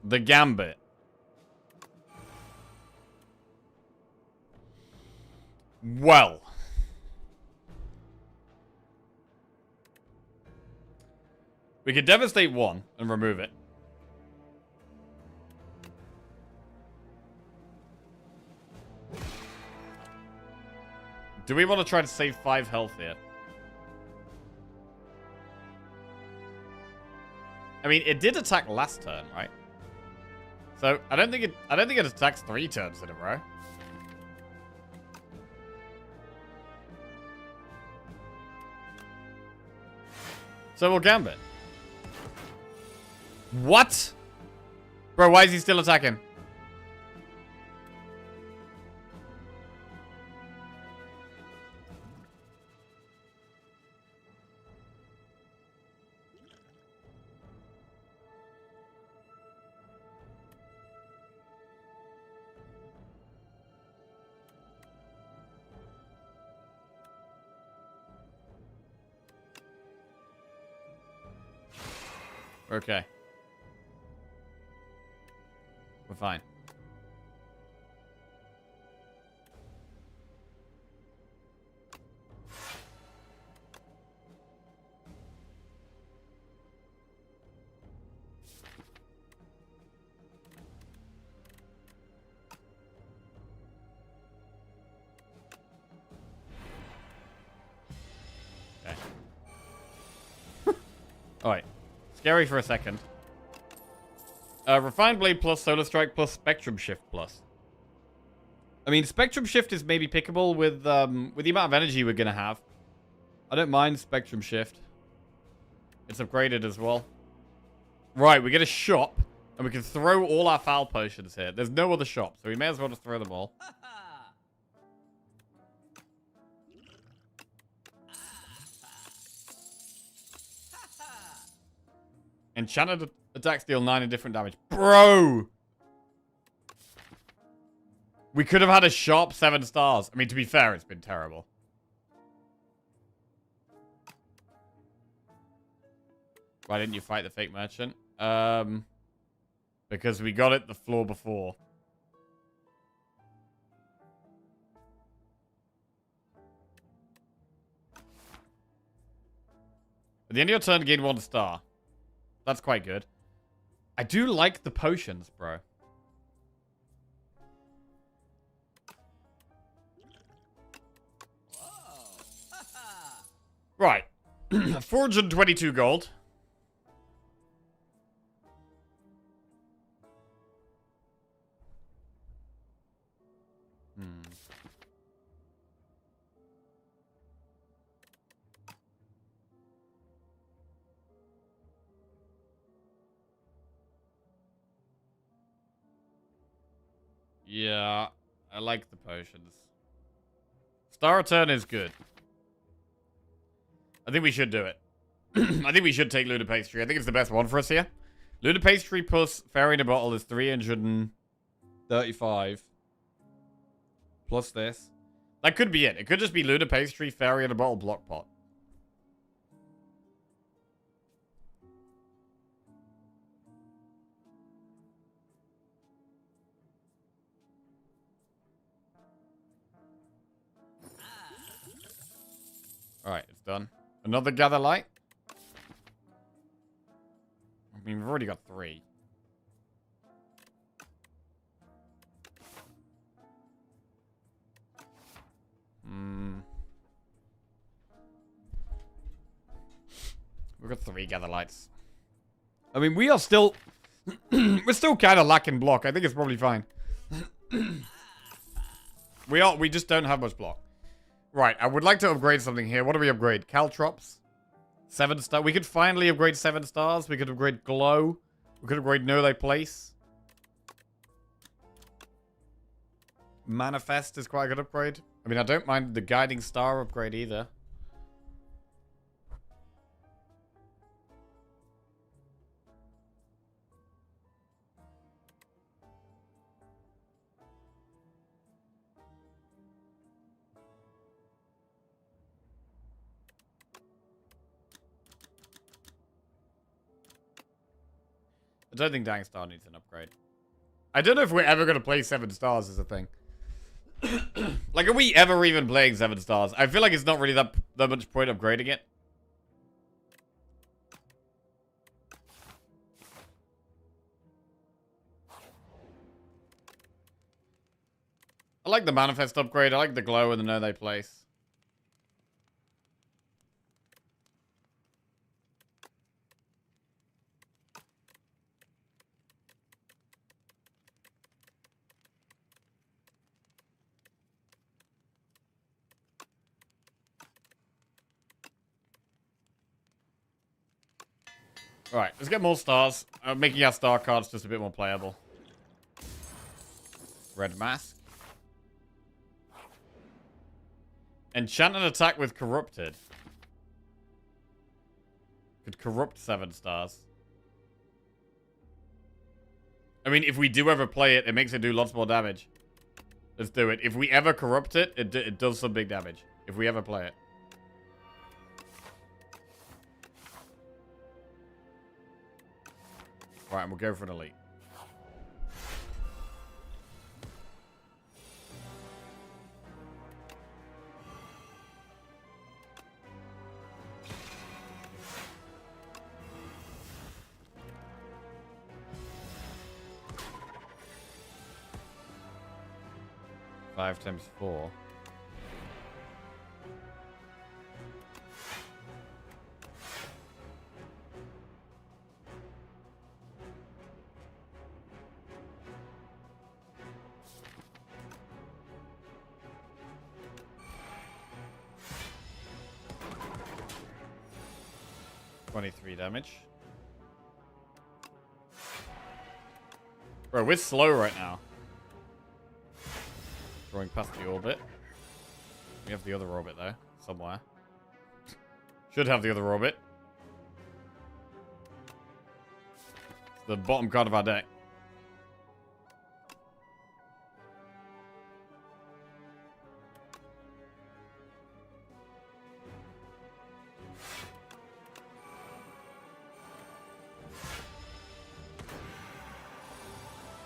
The Gambit. Well. We could devastate one and remove it. Do we want to try to save 5 health here? I mean, it did attack last turn, right? So I don't think it attacks 3 turns in a row. So we'll Gambit. What? Bro, why is he still attacking? We're okay. We're fine. Alright. Scary for a second. Refined Blade plus, Solar Strike plus, Spectrum Shift plus. I mean, Spectrum Shift is maybe pickable with the amount of energy we're going to have. I don't mind Spectrum Shift. It's upgraded as well. Right, we get a shop, and we can throw all our foul potions here. There's no other shop, so we may as well just throw them all. Enchanted attacks deal 9 in different damage. Bro! We could have had a shop 7 stars. I mean, to be fair, it's been terrible. Why didn't you fight the fake merchant? Because we got it the floor before. At the end of your turn, gain 1 star. That's quite good. I do like the potions, bro. Right. 422 gold. Yeah, I like the potions. Star Return is good. I think we should do it. I think we should take Lunar Pastry. I think it's the best one for us here. Lunar Pastry plus Fairy in a Bottle is 335. Plus this. That could be it. It could just be Lunar Pastry, Fairy in a Bottle, Block Pot. Alright, it's done. Another Gather Light. I mean, we've already got 3. We've got 3 Gather Lights. I mean, we are still... we're still kind of lacking block. I think it's probably fine. We just don't have much block. Right, I would like to upgrade something here. What do we upgrade? Caltrops? 7 star. We could finally upgrade 7 stars. We could upgrade Glow. We could upgrade Know Thy Place. Manifest is quite a good upgrade. I mean, I don't mind the Guiding Star upgrade either. I don't think Dying Star needs an upgrade. I don't know if we're ever going to play 7 stars as a thing. Like, are we ever even playing 7 stars? I feel like it's not really that much point upgrading it. I like the Manifest upgrade. I like the Glow and the Know Thy Place. Alright, let's get more stars. Making our star cards just a bit more playable. Red Mask. Enchant an attack with Corrupted. Could corrupt 7 stars. I mean, if we do ever play it, it makes it do lots more damage. Let's do it. If we ever corrupt it, it does some big damage. If we ever play it. Right, and we'll go for an elite. Five times 4. $23 damage. Bro, we're slow right now. Drawing past the orbit. We have the other orbit there, somewhere. Should have the other orbit. It's the bottom card of our deck.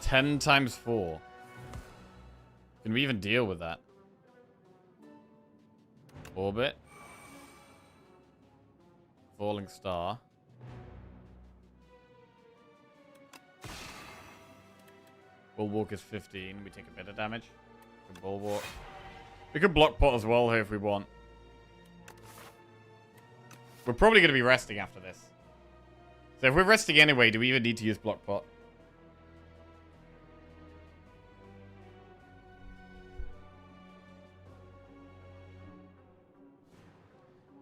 Ten times 4. Can we even deal with that? Orbit. Falling star. Bulwark is 15. We take a bit of damage. Bulwark. We could block pot as well here if we want. We're probably going to be resting after this. So if we're resting anyway, do we even need to use block pot?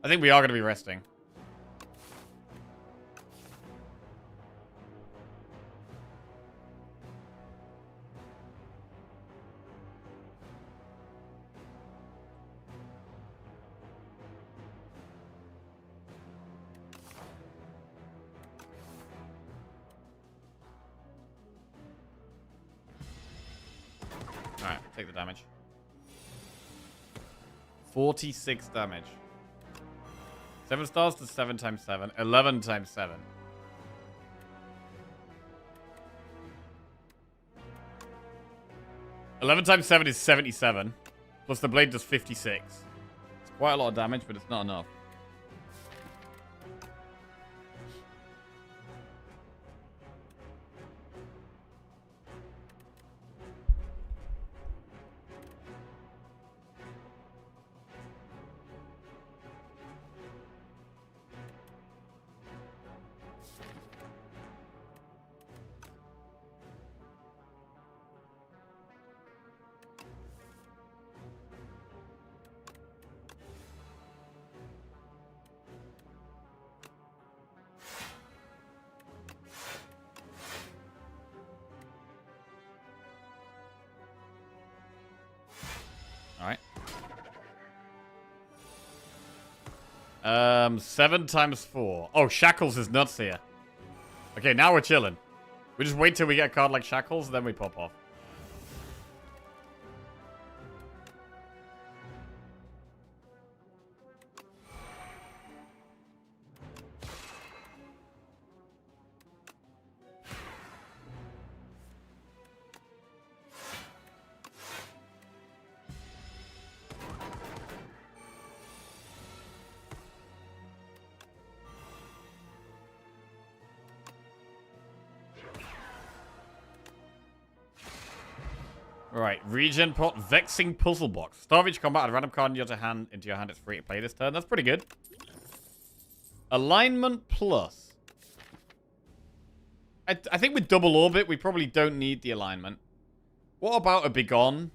I think we are going to be resting. Alright, take the damage. 46 damage. 7 stars to 7 times 7. 11 times 7. $11 times 7 is 77. Plus the blade does 56. It's quite a lot of damage, but it's not enough. Alright. 7 times 4. Oh, Shackles is nuts here. Okay, now we're chilling. We just wait till we get a card like Shackles, then we pop off. Right, regen pot, vexing puzzle box. Start of each combat, add a random card into your hand. It's free to play this turn. That's pretty good. Alignment plus. I think with double orbit, we probably don't need the alignment. What about a Begone?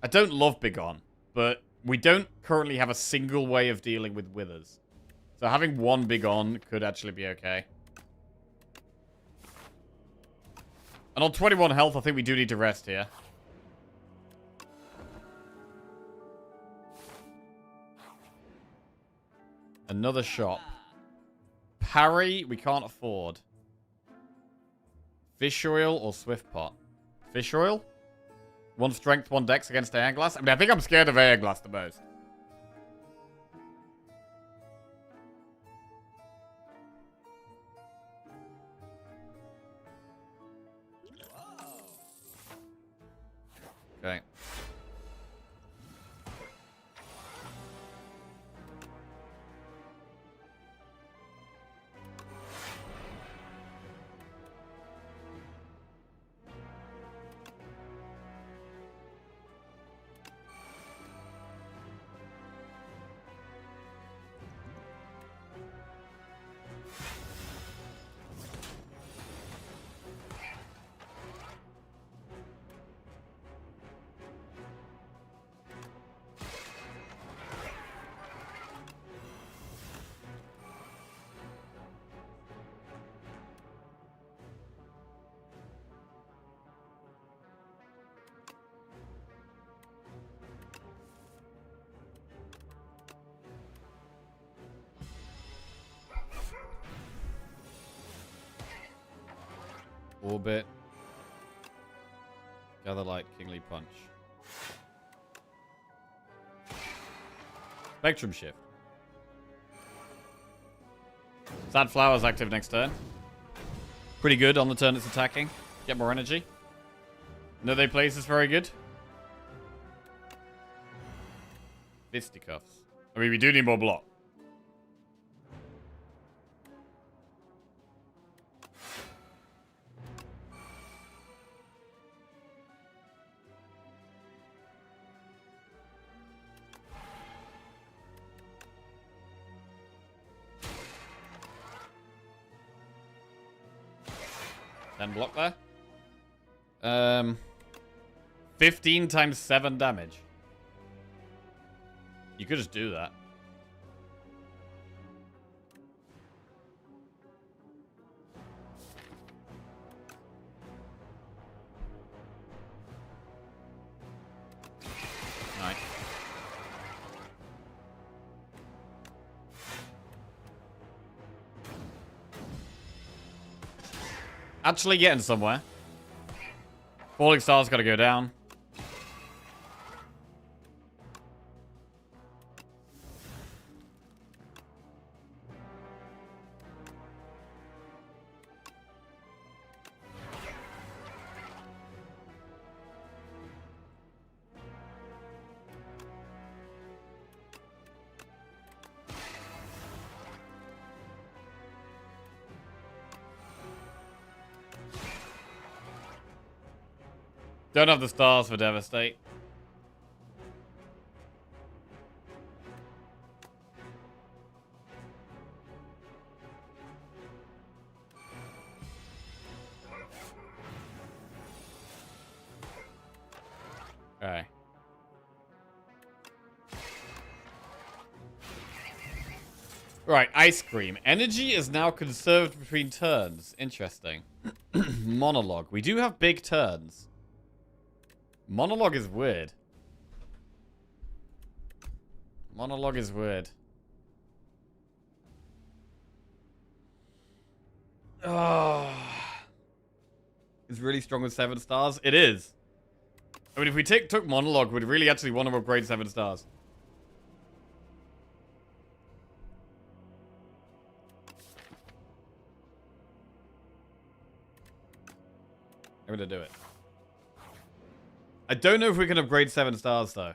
I don't love Begone, but we don't currently have a single way of dealing with withers. So having one Begone could actually be okay. And on 21 health, I think we do need to rest here. Another shop. Parry, we can't afford. Fish oil or swift pot? Fish oil? 1 strength, 1 dex against Ironclad. I mean, I think I'm scared of Ironclad the most. Orbit. Gather Light, Kingly Punch. Spectrum Shift. Sad Flower's active next turn. Pretty good on the turn it's attacking. Get more energy. No, they place is very good. Fisticuffs. I mean, we do need more block. Then block there. 15 times 7 damage. You could just do that. Nice. Actually getting somewhere. Falling Star's got to go down. Don't have the stars for Devastate. Okay. Right, Ice Cream. Energy is now conserved between turns. Interesting. Monologue. We do have big turns. Monologue is weird. Monologue is weird. Oh. It's really strong with 7 stars. It is. I mean, if we took Monologue, we'd really actually want to upgrade 7 stars. I'm gonna do it. I don't know if we can upgrade 7 stars, though.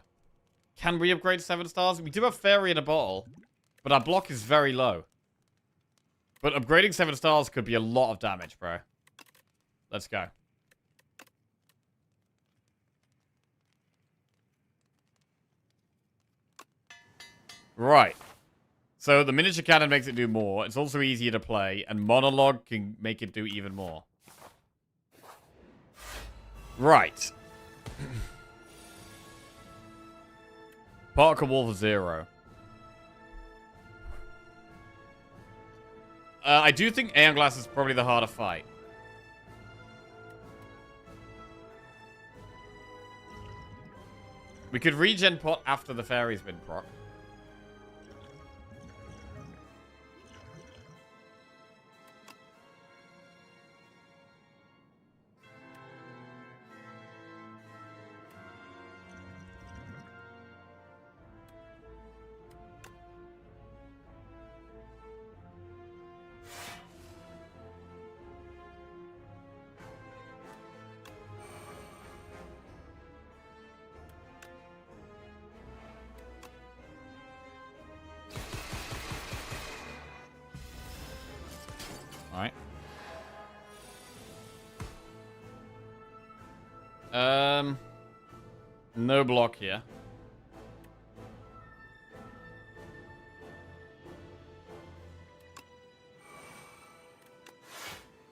Can we upgrade 7 stars? We do have Fairy in a bottle, but our block is very low. But upgrading 7 stars could be a lot of damage, bro. Let's go. Right. So the miniature cannon makes it do more. It's also easier to play, and Monologue can make it do even more. Right. Particle Wall for 0. I do think Aeon Glass is probably the harder fight. We could regen pot after the fairy's been proc. Alright. No block here.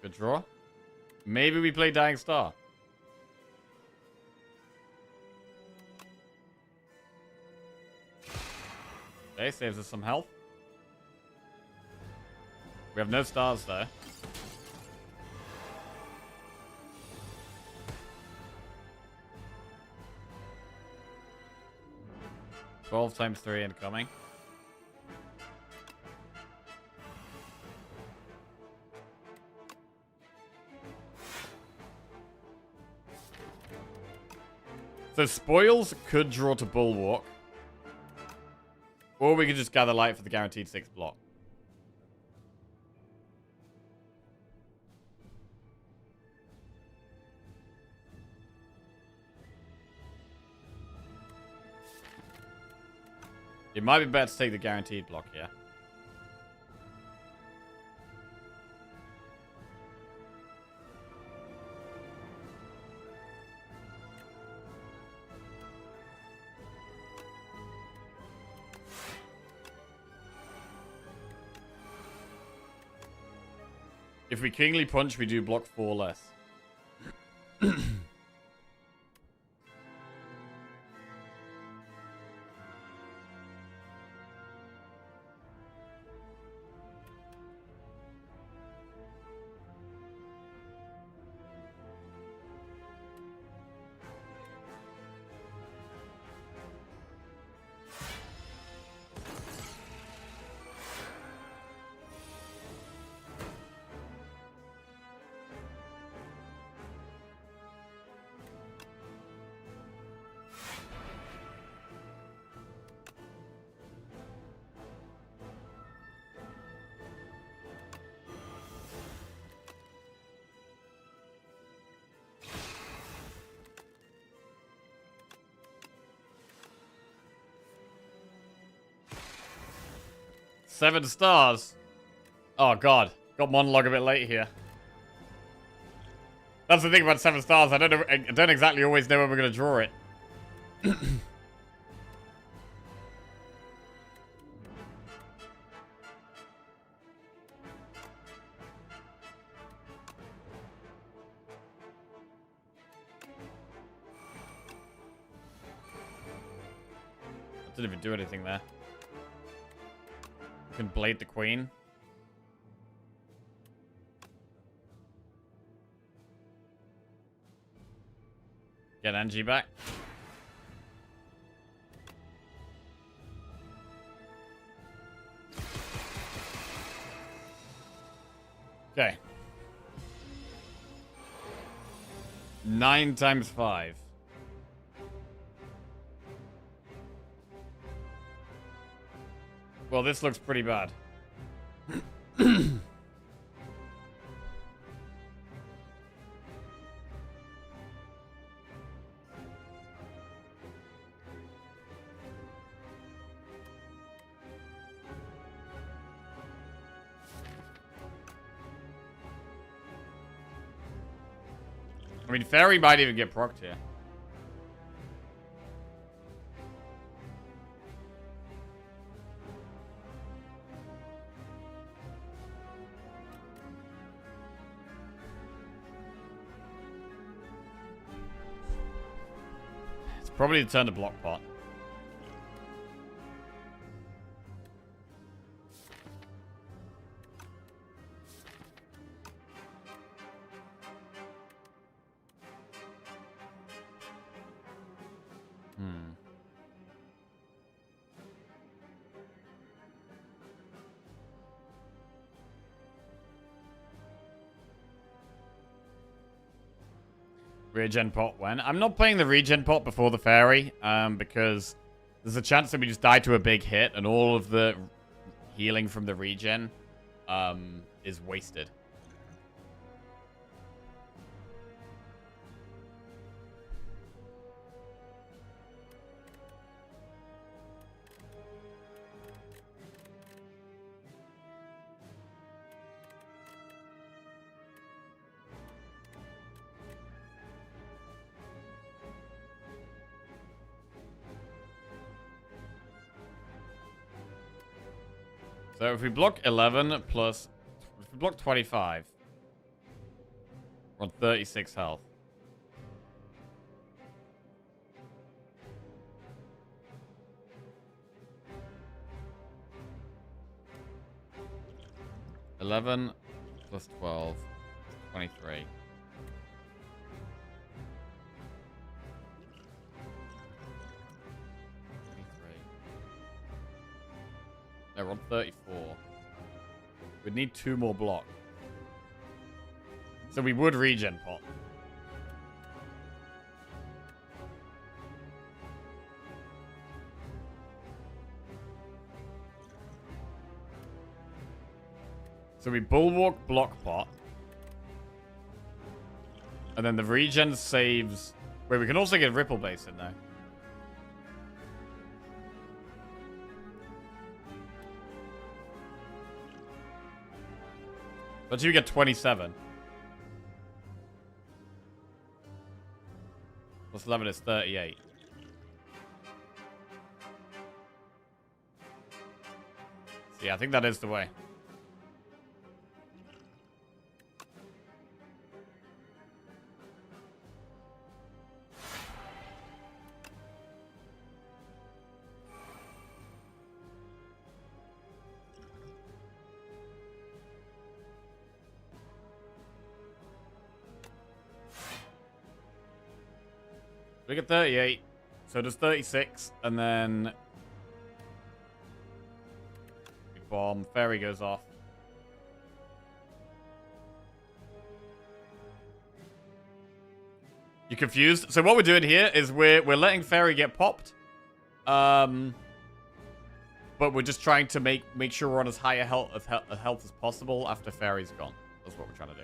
Good draw. Maybe we play Dying Star. Okay, saves us some health. We have no stars there. $12 times 3 incoming. So spoils could draw to Bulwark. Or we could just gather light for the guaranteed 6 block. It might be better to take the guaranteed block here. If we kingly punch, we do block 4 less. Seven stars. Oh god, got monologue a bit late here. That's the thing about 7 stars. I don't exactly always know when we're gonna draw it. I didn't even do anything there. We can blade the queen. Get Angie back. Okay. 9 times 5. Well, this looks pretty bad. I mean, Fairy might even get procced here. It's probably the turn to block pot. Regen pot when? I'm not playing the regen pot before the fairy, because there's a chance that we just die to a big hit and all of the healing from the regen is wasted. So if we block 11 plus... If we block 25... We're on 36 health. $11 plus 12... 23. We're on 34. We'd need 2 more block. So we would regen pot. So we bulwark block pot. And then the regen saves... Wait, we can also get Ripple Base in there. But you get 27. Plus 11 is 38. So yeah, I think that is the way. We get 38. So does 36. And then... Bomb. Fairy goes off. You confused? So what we're doing here is we're letting Fairy get popped. But we're just trying to make sure we're on as high a health as possible after Fairy's gone. That's what we're trying to do.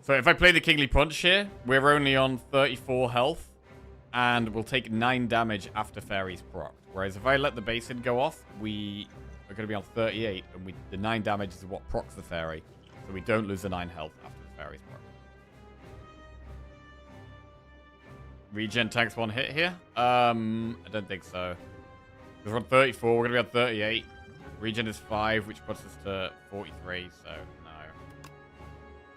So if I play the Kingly Punch here, we're only on 34 health, and we'll take 9 damage after Fairy's procced. Whereas if I let the Basin go off, we are going to be on 38, and the 9 damage is what procs the Fairy, so we don't lose the 9 health after the Fairy's proc. Regen tanks 1 hit here? I don't think so. Because we're on 34, we're going to be on 38. Regen is 5, which puts us to 43, so...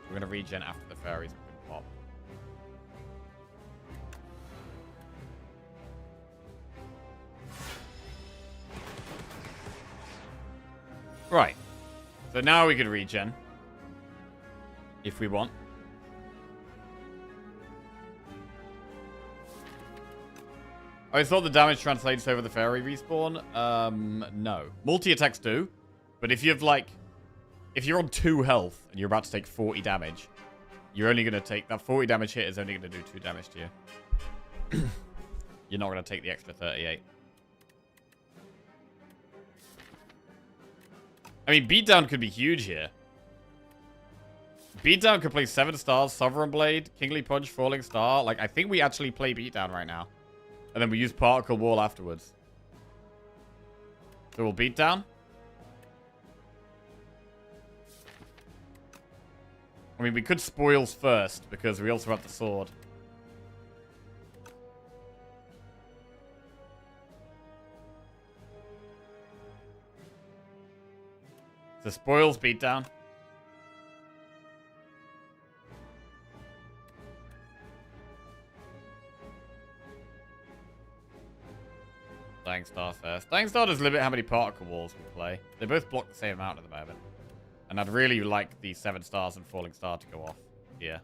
We're going to regen after the Fairies have been popped. Right. So now we can regen. If we want. I thought the damage translates over the Fairy respawn. No. Multi-attacks do. But if you have, like... If you're on 2 health and you're about to take 40 damage, you're only going to take... That 40 damage hit is only going to do 2 damage to you. You're not going to take the extra 38. I mean, Beatdown could be huge here. Beatdown could play 7 stars, Sovereign Blade, Kingly Punch, Falling Star. Like, I think we actually play Beatdown right now. And then we use Particle Wall afterwards. So we'll Beatdown. I mean, we could Spoils first, because we also have the sword. So Spoils, Beatdown. Dying Star first. Dying Star does limit how many Particle Walls we play. They both block the same amount at the moment. And I'd really like the 7 stars and Falling Star to go off here.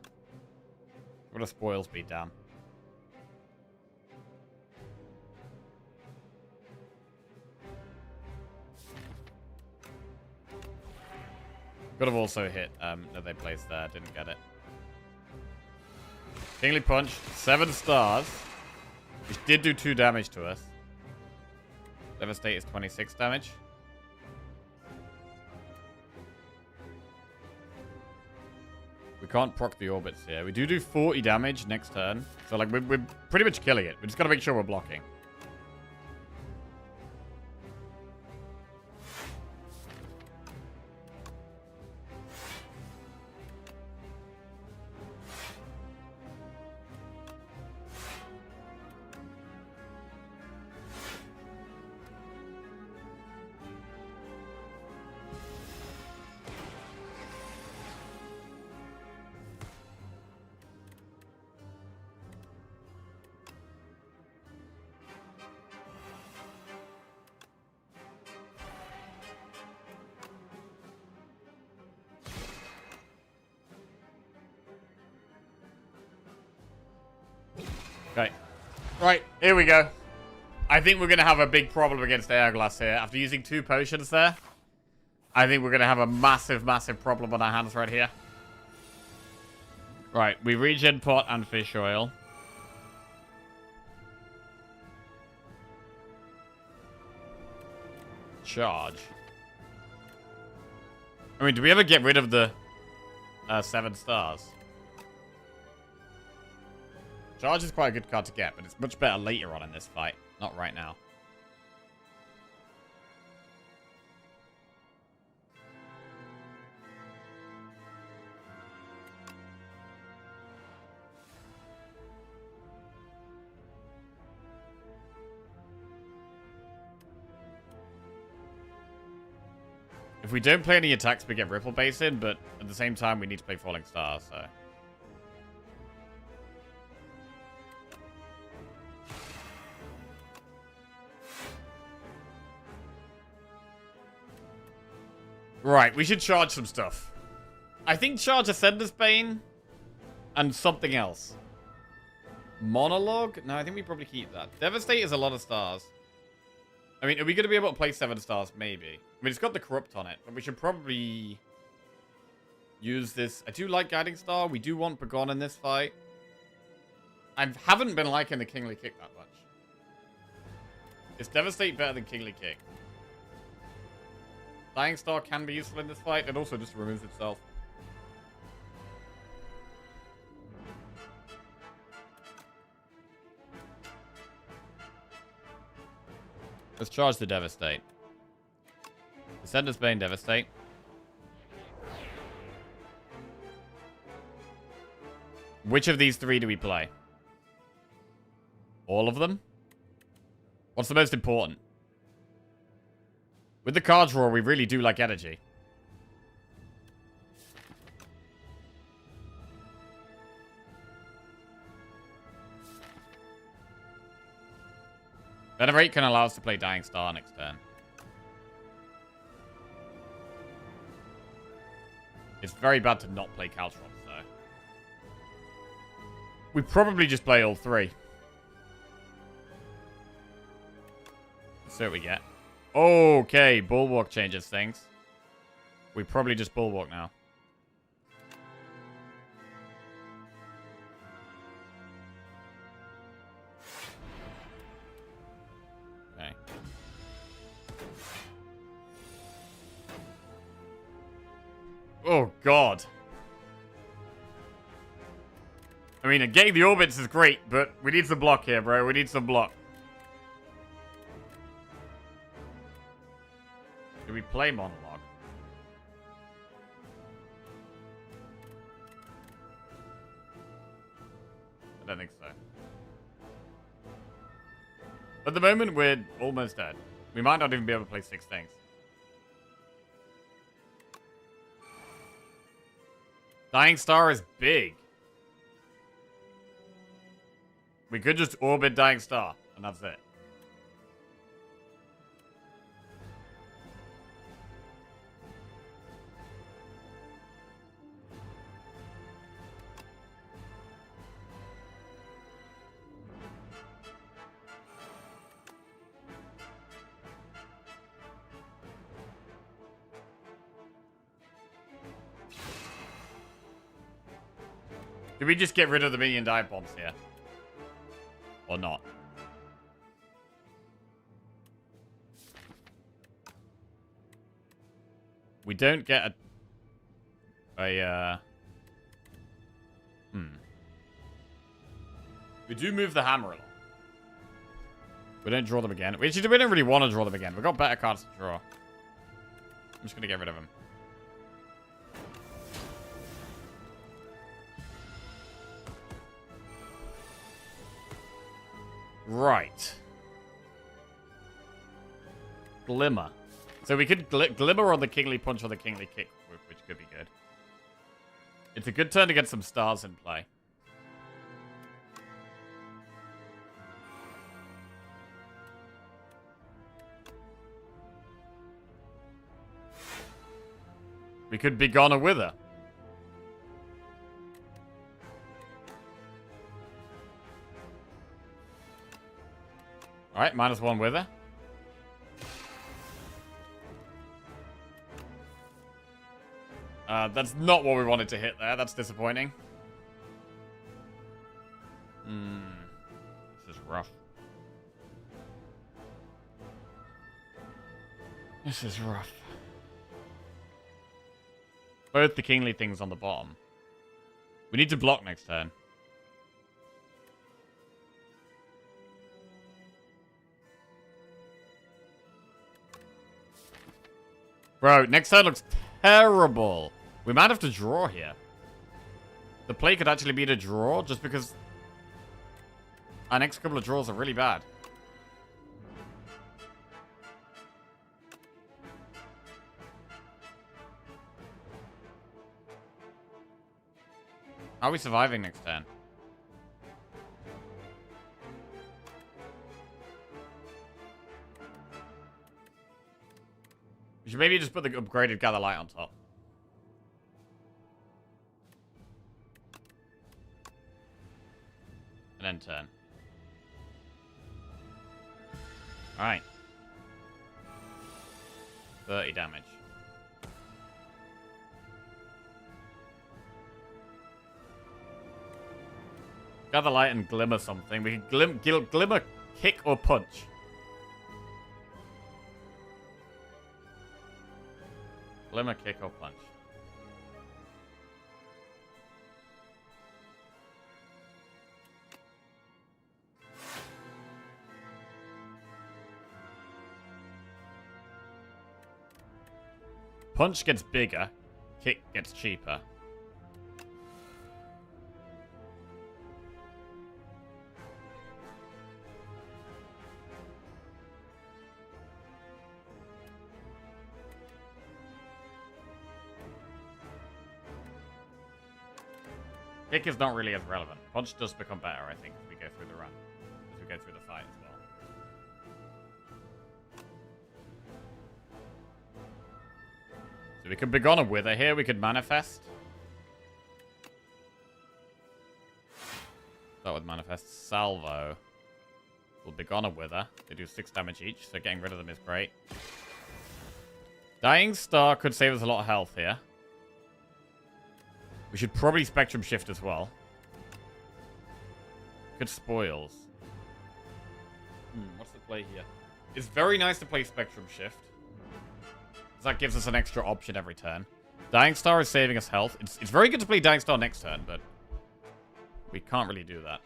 What a Spoils Beatdown. Could have also hit no, they placed there. Didn't get it. Kingly Punch, 7 stars. Which did do 2 damage to us. Devastate is 26 damage. We can't proc the orbits here. We do 40 damage next turn. So, like, we're pretty much killing it. We just got to make sure we're blocking. Okay. Right, here we go. I think we're going to have a big problem against Airglass here. After using 2 potions there, I think we're going to have a massive, massive problem on our hands right here. Right, we regen pot and fish oil. Charge. I mean, do we ever get rid of the 7 stars? Charge is quite a good card to get, but it's much better later on in this fight. Not right now. If we don't play any attacks, we get Ripple Base in, but at the same time, we need to play Falling Stars, so... Right, we should charge some stuff. I think charge Ascender's Bane and something else. Monologue? No, I think we probably keep that. Devastate is a lot of stars. I mean, are we going to be able to play 7 stars? Maybe. I mean, it's got the Corrupt on it, but we should probably use this. I do like Guiding Star. We do want Begone in this fight. I haven't been liking the Kingly Kick that much. Is Devastate better than Kingly Kick? Dying Star can be useful in this fight. It also just removes itself. Let's charge the Devastate. Ascender's Bane, Devastate. Which of these 3 do we play? All of them? What's the most important? With the card draw, we really do like energy. Venerate can allow us to play Dying Star next turn. It's very bad to not play Caltron, so... we probably just play all 3. Let's see what we get. Okay, Bulwark changes things. We probably just Bulwark now. Okay. Oh, God. I mean, getting the orbits is great, but we need some block here, bro. We need some block. Do we play Monologue? I don't think so. At the moment, we're almost dead. We might not even be able to play 6 things. Dying Star is big. We could just orbit Dying Star, and that's it. Did we just get rid of the minion dive bombs here? Or not? We don't get We do move the hammer a lot. We don't draw them again. We don't really want to draw them again. We've got better cards to draw. I'm just going to get rid of them. Right. Glimmer. So we could Glimmer on the Kingly Punch or the Kingly Kick, which could be good. It's a good turn to get some stars in play. We could Begone a Wither. Alright, -1 Wither. That's not what we wanted to hit there. That's disappointing. This is rough. This is rough. Both the kingly things on the bottom. We need to block next turn. Bro, next turn looks terrible. We might have to draw here. The play could actually be to draw just because our next couple of draws are really bad. How are we surviving next turn? We should maybe just put the upgraded Gather Light on top. And then turn. Alright. 30 damage. Gather Light and Glimmer something. We can Glimmer, kick, or punch. Glimmer, kick, or punch. Punch gets bigger. Kick gets cheaper. Kick is not really as relevant. Punch does become better, I think, as we go through the run. As we go through the fight as well. So we could begone a Wither here. We could manifest. Start with manifest. Salvo. We'll begone a Wither. They do 6 damage each, so getting rid of them is great. Dying Star could save us a lot of health here. We should probably Spectrum Shift as well. Good spoils. What's the play here? It's very nice to play Spectrum Shift. That gives us an extra option every turn. Dying Star is saving us health. It's very good to play Dying Star next turn, but we can't really do that.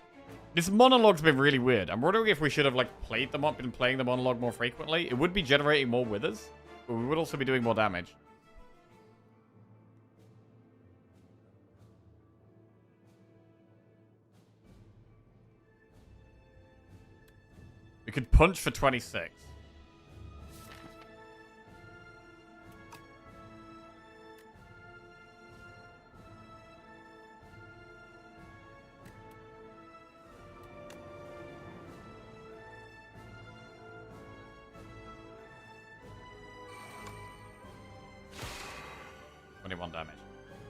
This monologue's been really weird. I'm wondering if we should have, like, been playing the monologue more frequently. It would be generating more withers, but we would also be doing more damage. We could punch for 26. Damage.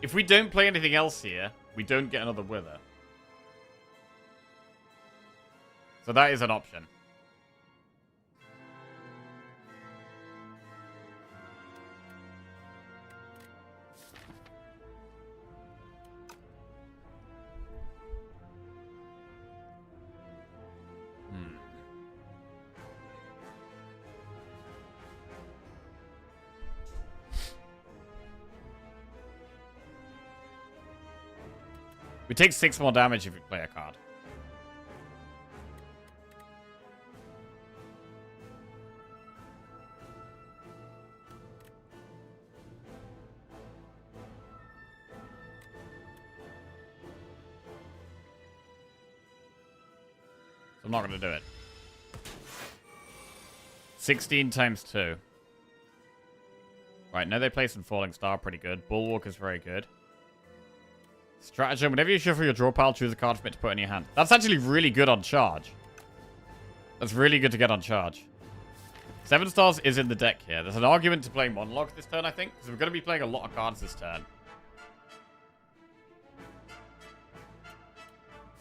If we don't play anything else here, we don't get another Wither. So that is an option. We take 6 more damage if we play a card. So I'm not going to do it. 16 times 2. Right, now they play some Falling Star, pretty good. Bulwark is very good. Stratagem, whenever you shuffle your draw pile, choose a card from it to put in your hand. That's actually really good on charge. That's really good to get on charge. 7 stars is in the deck here. There's an argument to playing Monologue this turn, I think, because we're going to be playing a lot of cards this turn.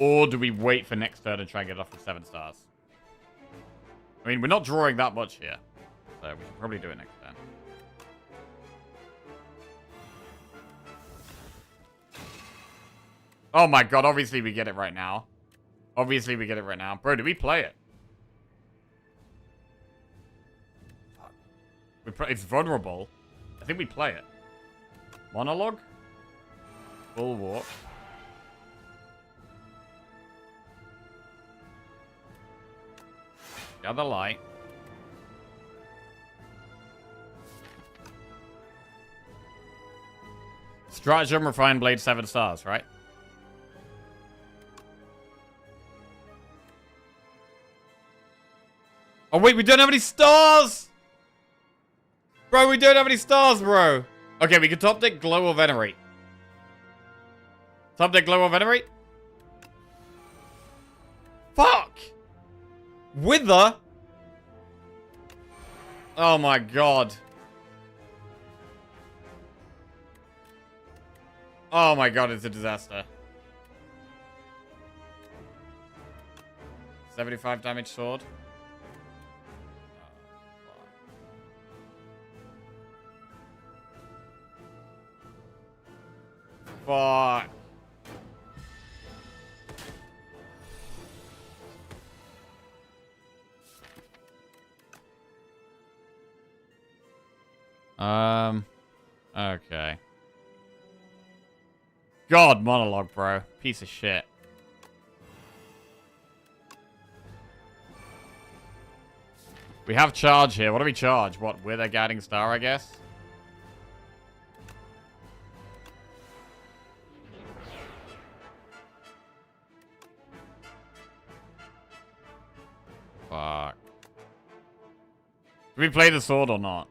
Or do we wait for next turn and try and get it off with 7 stars? I mean, we're not drawing that much here, so we should probably do it next turn. Oh my god, obviously we get it right now. Obviously, we get it right now. Bro, did we play it? Fuck. It's vulnerable. I think we play it. Monologue? Bulwark. Gather light. Stratagem, Refined Blade, 7 stars, right? Oh, wait, we don't have any stars! Bro, we don't have any stars, bro. Okay, we can top deck Glow or Venerate. Top deck Glow or Venerate? Fuck! Wither? Oh my god. Oh my god, it's a disaster. 75 damage sword. Fuck. Okay. God, monologue, bro. Piece of shit. We have charge here. What do we charge? What, with a guiding star, I guess? Fuck. Do we play the sword or not?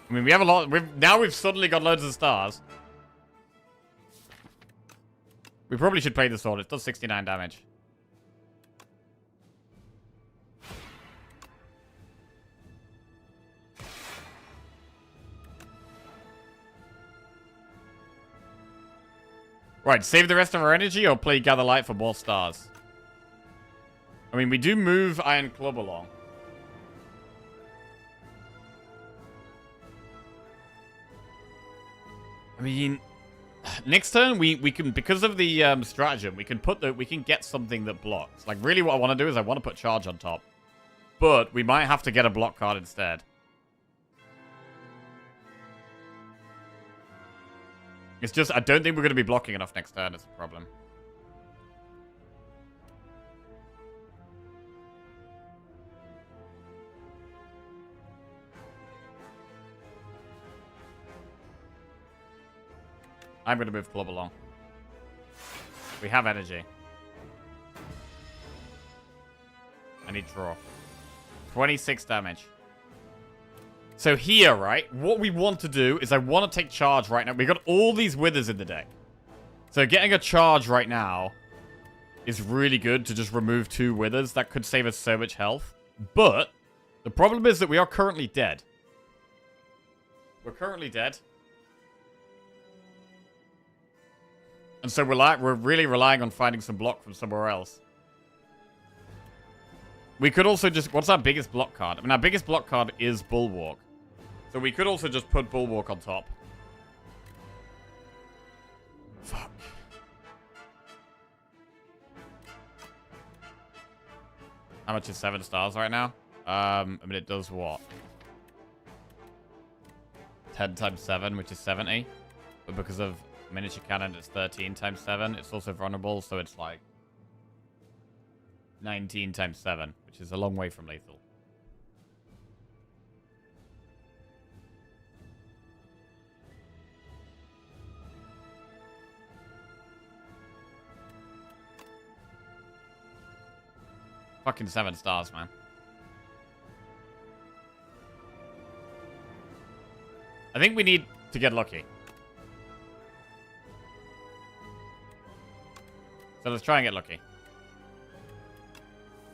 I mean, we have a lot. Now we've suddenly got loads of stars. We probably should play the sword. It does 69 damage. Right, save the rest of our energy or play Gather Light for more stars? I mean, we do move Iron Club along. I mean, next turn we can, because of the stratagem, we can get something that blocks. Like, really what I want to do is I want to put charge on top. But we might have to get a block card instead. It's just, I don't think we're going to be blocking enough next turn. It's a problem. I'm going to move Club along. We have energy. I need draw. 26 damage. So here, right, what we want to do is I want to take charge right now. We've got all these withers in the deck. So getting a charge right now is really good to just remove 2 withers. That could save us so much health. But the problem is that we are currently dead. We're currently dead. And so we're really relying on finding some block from somewhere else. We could also just... What's our biggest block card? I mean, our biggest block card is Bulwark. So we could also just put Bulwark on top. Fuck. How much is 7 stars right now? I mean, it does what? 10 times 7, which is 70. But because of miniature cannon, it's 13 times 7. It's also vulnerable, so it's like 19 times 7, which is a long way from lethal. Fucking 7 stars, man. I think we need to get lucky. So let's try and get lucky.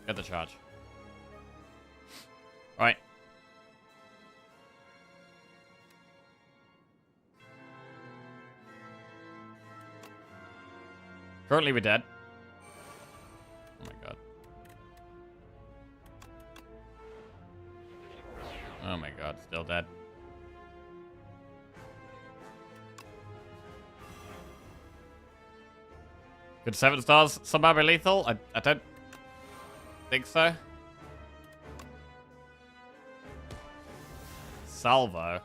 Get the charge. Right. Currently we're dead. Oh my god. Oh my god, still dead. Could 7 stars somehow be lethal? I don't think so. Salvo.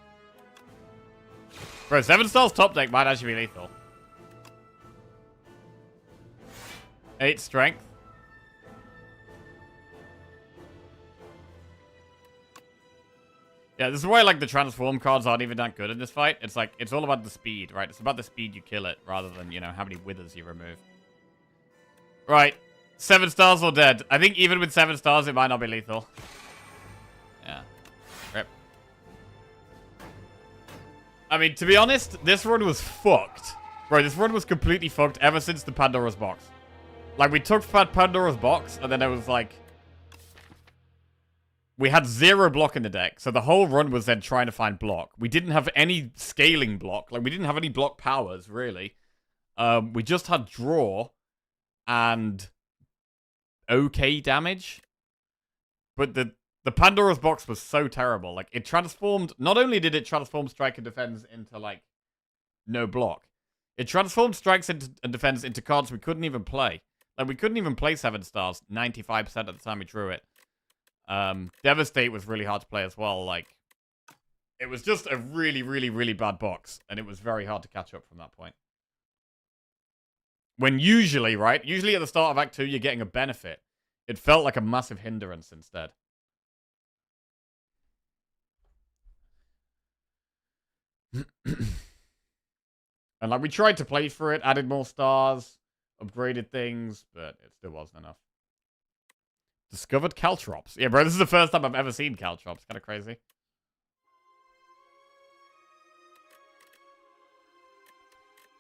Bro, 7 stars top deck might actually be lethal. 8 strength. Yeah, this is why, like, the transform cards aren't even that good in this fight. It's like, it's all about the speed, right? It's about the speed you kill it, rather than, you know, how many withers you remove. Right. 7 stars or dead. I think even with 7 stars, it might not be lethal. Yeah. Rip. I mean, to be honest, this run was fucked. Bro, this run was completely fucked ever since the Pandora's box. Like, we took Pandora's box, and then it was like... We had 0 block in the deck, so the whole run was then trying to find block. We didn't have any scaling block. Like, we didn't have any block powers, really. We just had draw and okay damage. But the Pandora's box was so terrible. Like, it transformed... Not only did it transform Strike and Defense into, like, no block. It transformed Strikes and Defense into cards we couldn't even play. Like, we couldn't even play 7 stars 95% of the time we drew it. Devastate was really hard to play as well. Like, it was just a really, really, really bad box. And it was very hard to catch up from that point. When usually, right? Usually at the start of Act 2, you're getting a benefit. It felt like a massive hindrance instead. And, like, we tried to play for it, added more stars, upgraded things, but it still wasn't enough. Discovered Caltrops. Yeah, bro, this is the first time I've ever seen Caltrops. Kind of crazy.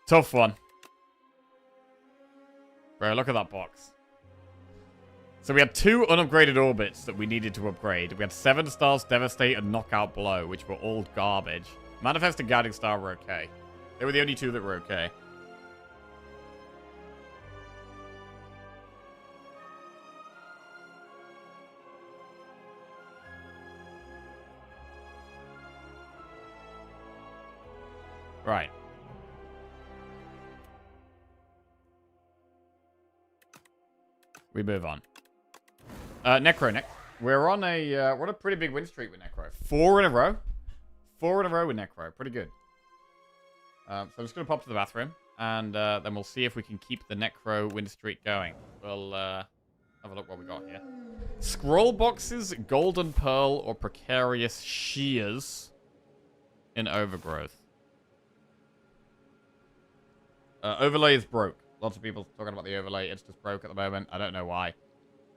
Tough one. Bro, look at that box. So we had 2 unupgraded orbits that we needed to upgrade. We had 7 stars, Devastate, and Knockout Blow, which were all garbage. Manifest and Guiding Star were okay. They were the only 2 that were okay. Right. We move on. Necro. We're on a pretty big win streak with Necro. 4 in a row. 4 in a row with Necro. Pretty good. So I'm just going to pop to the bathroom. And then we'll see if we can keep the Necro win streak going. We'll have a look what we got here. Scroll boxes, Golden Pearl, or Precarious Shears in Overgrowth. Overlay is broke. Lots of people talking about the overlay. It's just broke at the moment. I don't know why.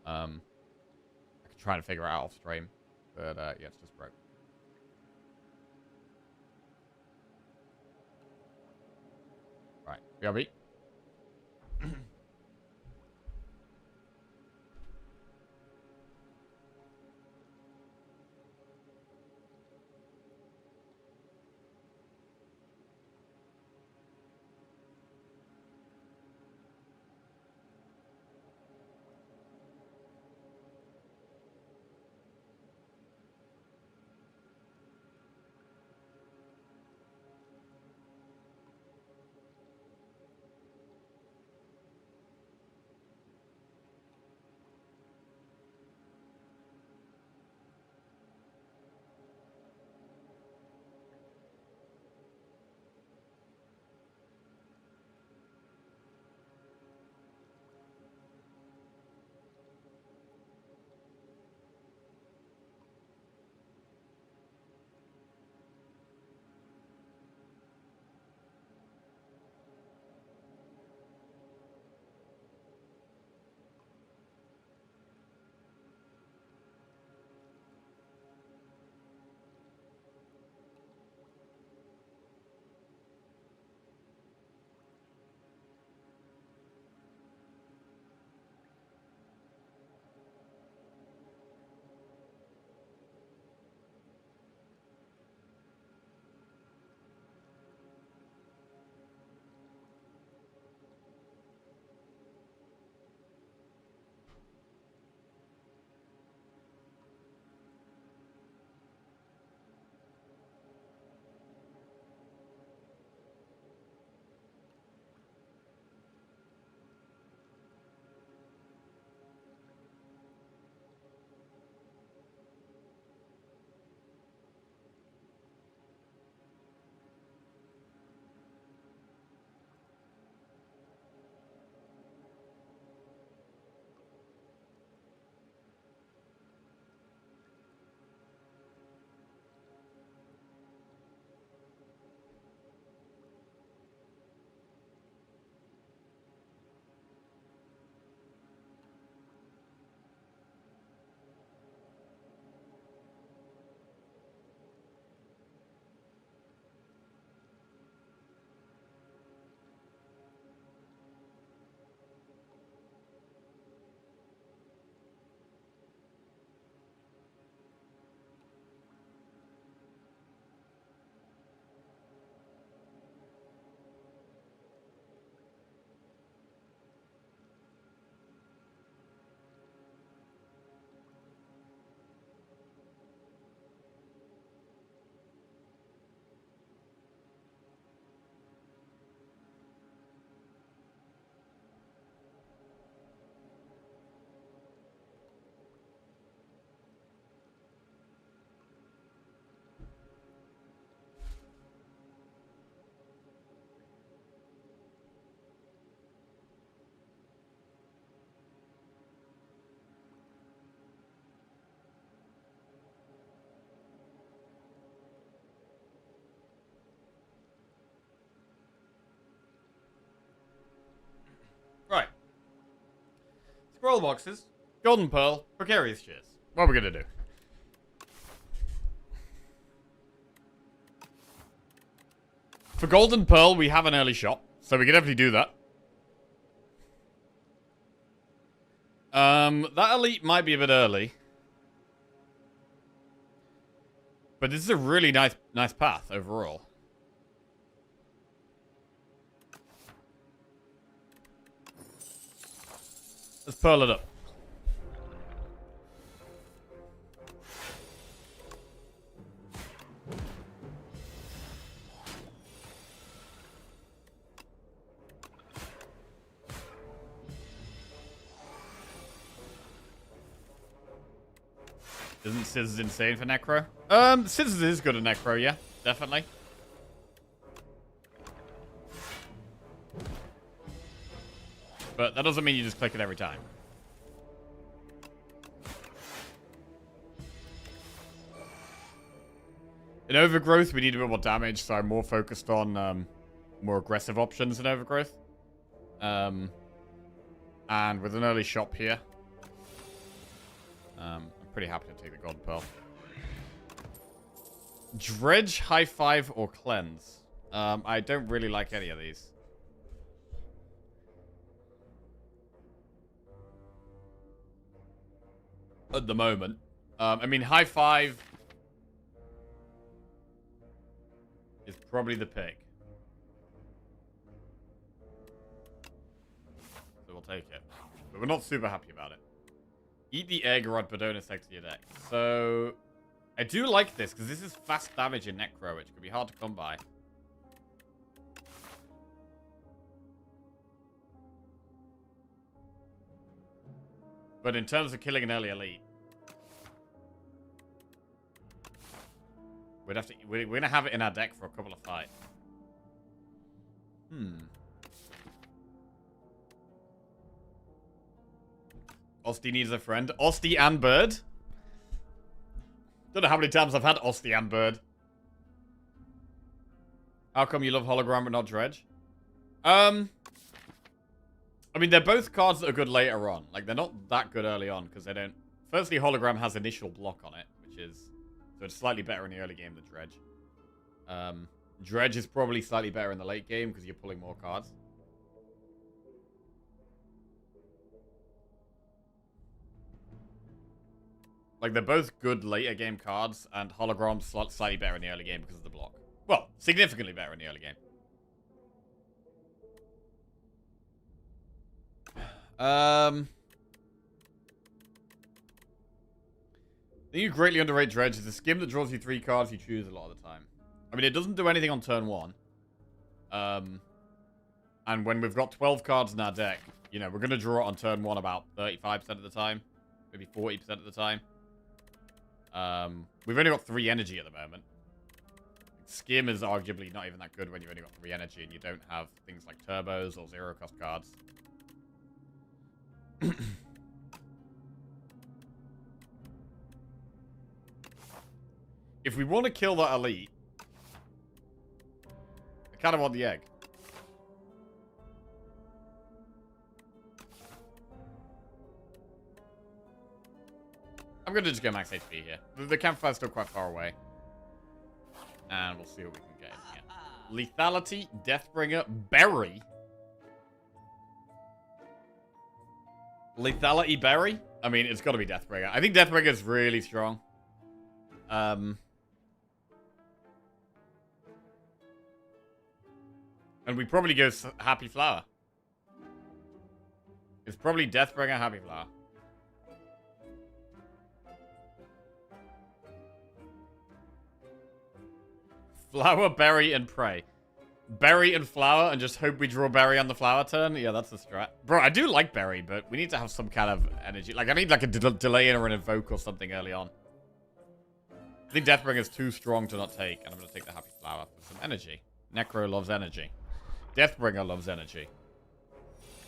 I could try and figure it out off stream. But, yeah, it's just broke. Right. BRB. Scroll boxes, golden pearl, precarious shears. What are we gonna do? For golden pearl, we have an early shop, so we can definitely do that. That elite might be a bit early. But this is a really nice path overall. Let's pearl it up. Isn't Scissors insane for Necro? Scissors is good at Necro, yeah. Definitely. But that doesn't mean you just click it every time. In Overgrowth, we need a bit more damage, so I'm more focused on more aggressive options in Overgrowth. And with an early shop here, I'm pretty happy to take the Golden Pearl. Dredge, High Five, or Cleanse. I don't really like any of these. At the moment. I mean, High Five is probably the pick. So we'll take it. But we're not super happy about it. Eat the egg rod, but don't affect your deck. So I do like this, because this is fast damage in Necro, which could be hard to come by. But in terms of killing an early elite, we're gonna have it in our deck for a couple of fights. Osty needs a friend. Osty and Bird. Don't know how many times I've had Osty and Bird. How come you love Hologram but not Dredge? I mean, they're both cards that are good later on. Like, they're not that good early on, because they don't... Firstly, Hologram has initial block on it, which is... So it's slightly better in the early game than Dredge. Dredge is probably slightly better in the late game, because you're pulling more cards. Like, they're both good later game cards, and Hologram's slightly better in the early game because of the block. Well, significantly better in the early game. I think you greatly underrate Dredge. It's a skim that draws you 3 cards you choose a lot of the time. I mean, it doesn't do anything on turn 1. And when we've got 12 cards in our deck, you know, we're going to draw it on turn 1 about 35% of the time. Maybe 40% of the time. We've only got 3 energy at the moment. Skim is arguably not even that good when you've only got 3 energy and you don't have things like turbos or 0-cost cards. If we want to kill that elite, I kind of want the egg. I'm going to just go max HP here. The campfire's still quite far away. And we'll see what we can get in here. Lethality, Deathbringer, Berry. Lethality, Berry? I mean, it's got to be Deathbringer. I think Deathbringer is really strong. And we probably go Happy Flower. It's probably Deathbringer, Happy Flower. Flower, berry, and prey. Berry and flower, and just hope we draw berry on the flower turn? Yeah, that's the strat. Bro, I do like berry, but we need to have some kind of energy. Like, I need like a delay in or an invoke or something early on. I think Deathbringer is too strong to not take, and I'm going to take the Happy Flower for some energy. Necro loves energy. Deathbringer loves energy.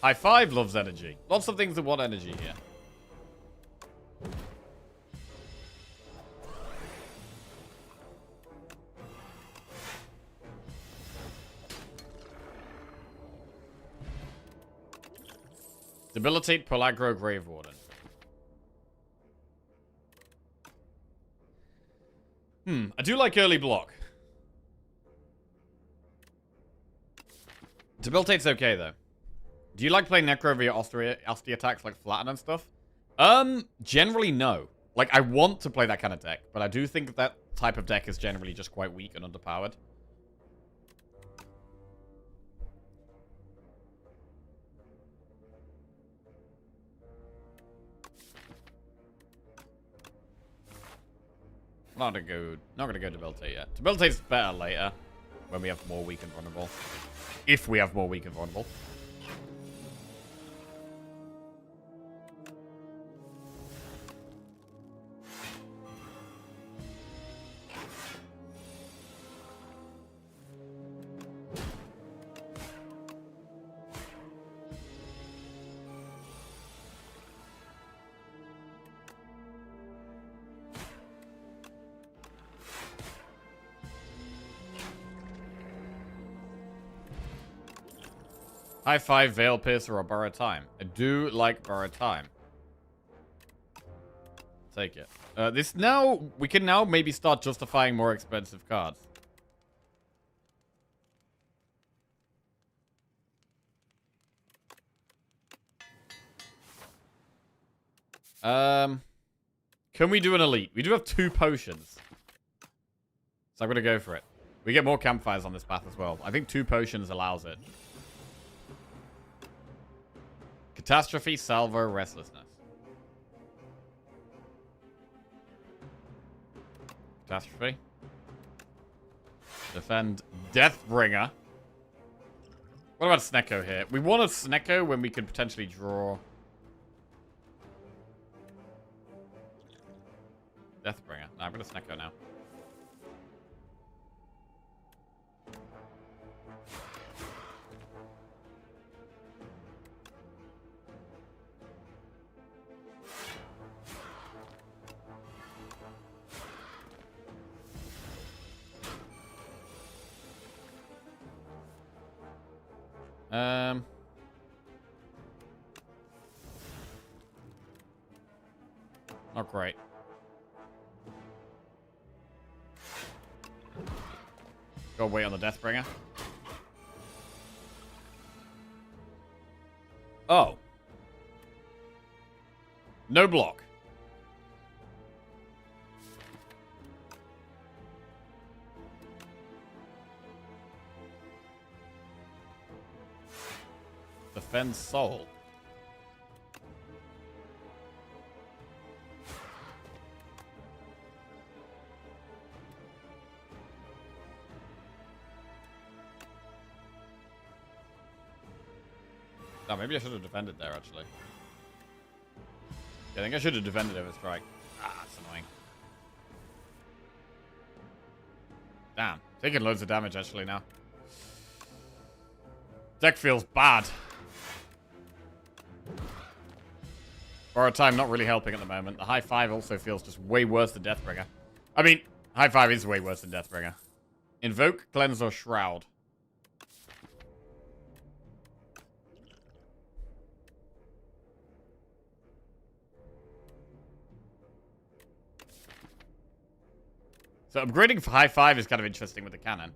High Five loves energy. Lots of things that want energy here. Debilitate, pull aggro, Grave Warden. I do like early block. Debilitate's okay, though. Do you like playing Necro via Osty attacks like Flatten and stuff? Generally, no. Like, I want to play that kind of deck, but I do think that type of deck is generally just quite weak and underpowered. Not gonna go Debilitate yet. Debilitate's better later, when we have more weak and vulnerable. If we have more weak and vulnerable. High five, Veil Piercer, or Borrow Time. I do like Borrow Time. Take it. We can now maybe start justifying more expensive cards. Can we do an elite? We do have 2 potions. So I'm gonna go for it. We get more campfires on this path as well. I think 2 potions allows it. Catastrophe, Salvo, Restlessness. Catastrophe. Defend, Deathbringer. What about Snecko here? We want a Snecko when we could potentially draw... Deathbringer. No, I'm going to Snecko now. Not great. Go wait on the Deathbringer. Oh. No block. Defend Soul. Oh, maybe I should have defended there, actually. Yeah, I think I should have defended over strike. Ah, that's annoying. Damn. Taking loads of damage, actually, now. Deck feels bad. Borrow Time not really helping at the moment. The high five also feels just way worse than Deathbringer. I mean, high five is way worse than Deathbringer. Invoke, Cleanse, or Shroud. So upgrading for high five is kind of interesting with the cannon.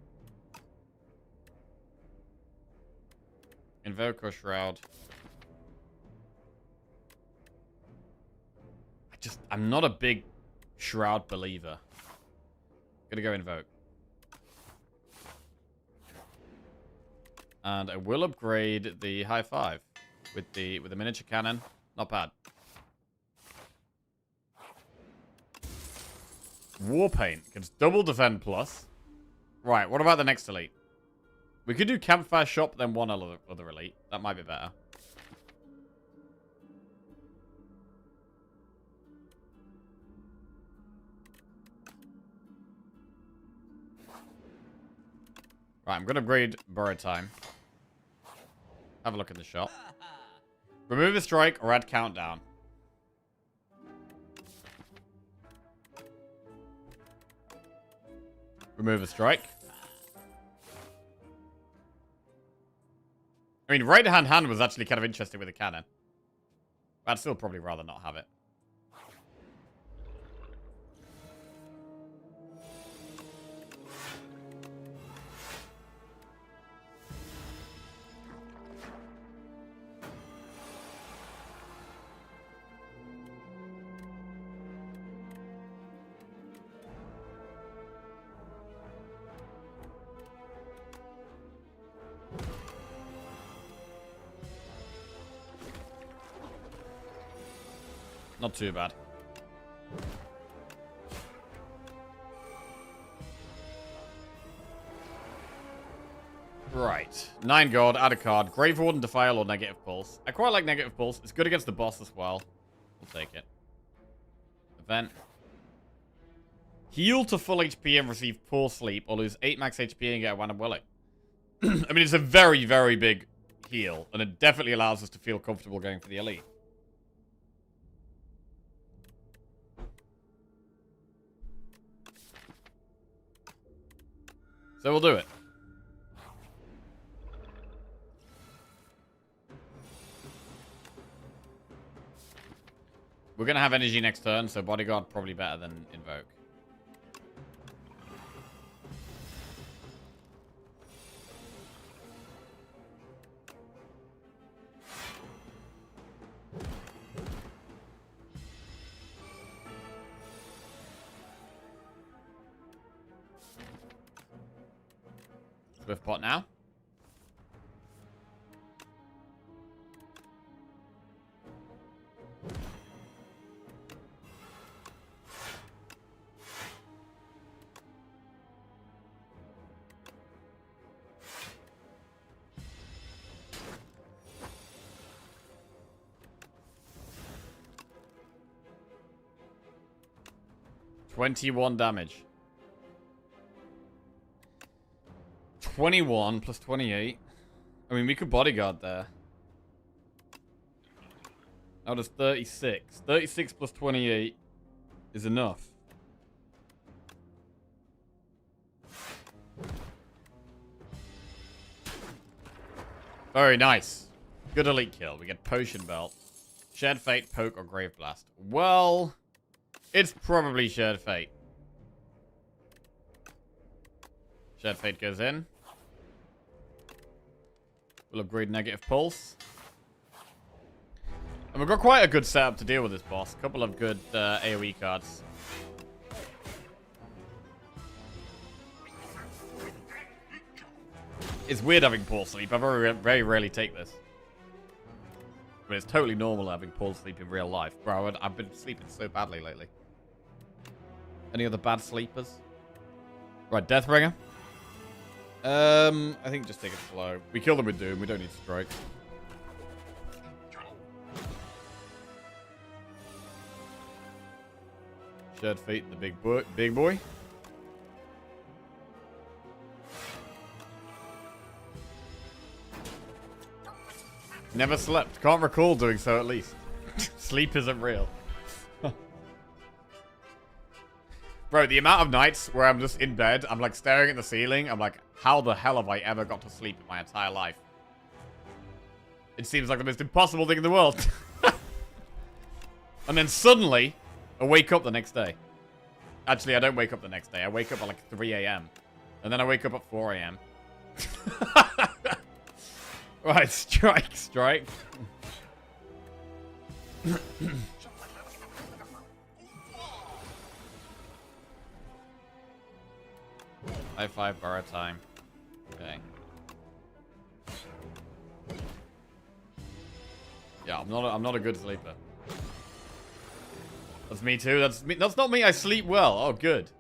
Invoke or Shroud. I'm not a big Shroud believer. Gonna go Invoke. And I will upgrade the high five with the miniature cannon. Not bad. Warpaint gets double defend plus. Right, what about the next elite? We could do Campfire Shop, then one other elite. That might be better. Right, I'm going to upgrade Borrow Time. Have a look at the shop. Remove a strike or add countdown. Remove a strike. I mean, right-hand hand was actually kind of interesting with the cannon. I'd still probably rather not have it. Not too bad. Right. 9 gold, add a card. Grave Warden, Defile, or Negative Pulse. I quite like Negative Pulse. It's good against the boss as well. We'll take it. Event. Heal to full HP and receive poor sleep, or lose 8 max HP and get a random relic. I mean, it's a very, very big heal, and it definitely allows us to feel comfortable going for the elite. So we'll do it. We're going to have energy next turn, so Bodyguard probably better than Invoke. Swift pot now. $21 damage. 21 plus 28. I mean, we could Bodyguard there. That was 36. 36 plus 28 is enough. Very nice. Good elite kill. We get Potion Belt. Shared Fate, Poke, or Grave Blast. Well, it's probably Shared Fate. Shared Fate goes in. We'll upgrade Negative Pulse. And we've got quite a good setup to deal with this boss. A couple of good AoE cards. It's weird having Poor Sleep. I very rarely take this. But it's totally normal having Poor Sleep in real life. Bro, I've been sleeping so badly lately. Any other bad sleepers? Right, Deathbringer. I think just take it slow. We kill them with Doom. We don't need Strike. Shared Fate, the big boy. Never slept. Can't recall doing so at least. Sleep isn't real. Bro, the amount of nights where I'm just in bed, I'm like staring at the ceiling, I'm like, how the hell have I ever got to sleep in my entire life? It seems like the most impossible thing in the world. And then suddenly, I wake up the next day. Actually, I don't wake up the next day. I wake up at like 3 a.m. And then I wake up at 4 a.m. Right, strike. High five, borrow time. Okay. Yeah, I'm not a good sleeper. That's me too. That's me. That's not me. I sleep well. Oh, good.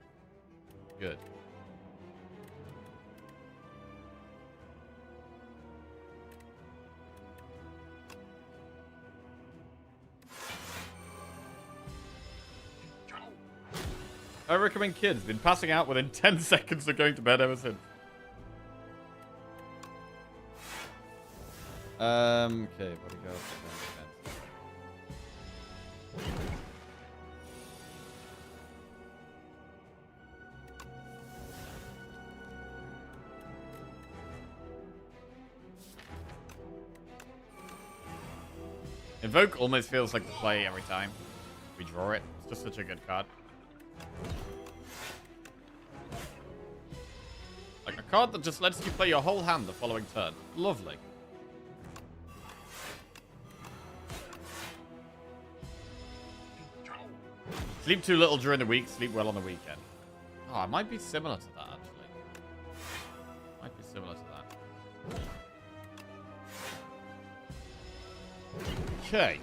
Good. I recommend kids. Been passing out within 10 seconds of going to bed ever since. Okay, what do you go? Invoke almost feels like the play every time we draw it. It's just such a good card. Like a card that just lets you play your whole hand the following turn. Lovely. Sleep too little during the week, sleep well on the weekend. Oh, it might be similar to that, actually. Might be similar to that. Okay.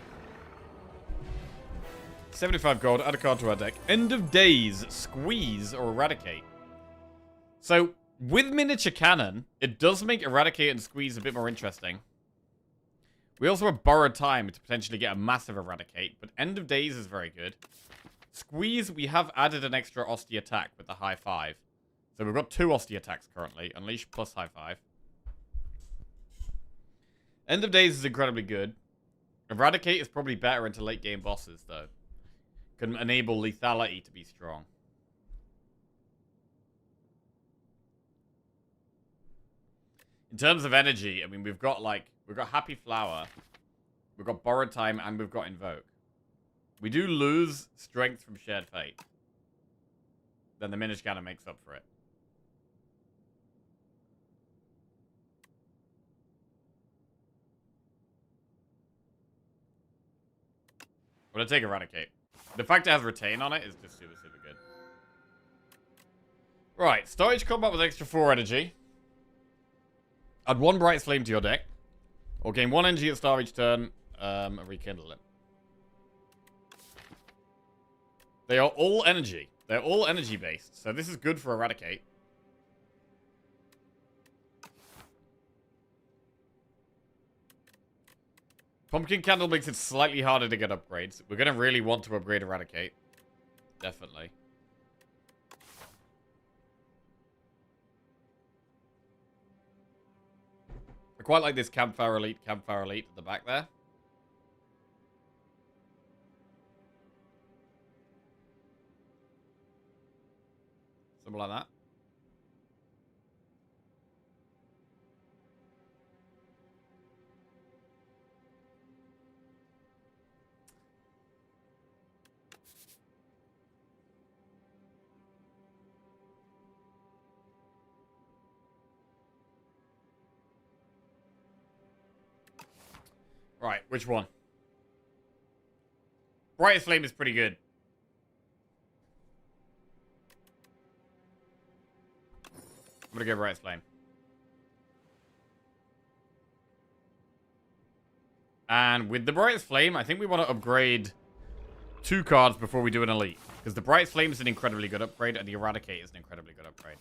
75 gold, add a card to our deck. End of days, squeeze or eradicate. So, with miniature cannon, it does make eradicate and squeeze a bit more interesting. We also have borrowed time to potentially get a massive eradicate, but end of days is very good. Squeeze, we have added an extra Osty attack with the high 5. So we've got 2 Osty attacks currently. Unleash plus high 5. End of days is incredibly good. Eradicate is probably better into late game bosses, though. Can enable lethality to be strong. In terms of energy, I mean, we've got Happy Flower, we've got Borrowed Time, and we've got Invoke. We do lose strength from Shared Fate. Then the Minish Cannon makes up for it. I'm gonna take Eradicate. The fact it has Retain on it is just super, super good. Right, Storage Combat with extra 4 energy. Add 1 Bright Flame to your deck. Or gain 1 energy at start of each turn, and rekindle it. They are all energy. They're all energy based, so this is good for Eradicate. Pumpkin Candle makes it slightly harder to get upgrades. We're going to really want to upgrade Eradicate. Definitely. I quite like this Campfire Elite at the back there. Something like that. Right, which one? Brightest Flame is pretty good. I'm gonna go Brightest Flame. And with the Brightest Flame, I think we want to upgrade 2 cards before we do an Elite. Because the Brightest Flame is an incredibly good upgrade, and the Eradicate is an incredibly good upgrade.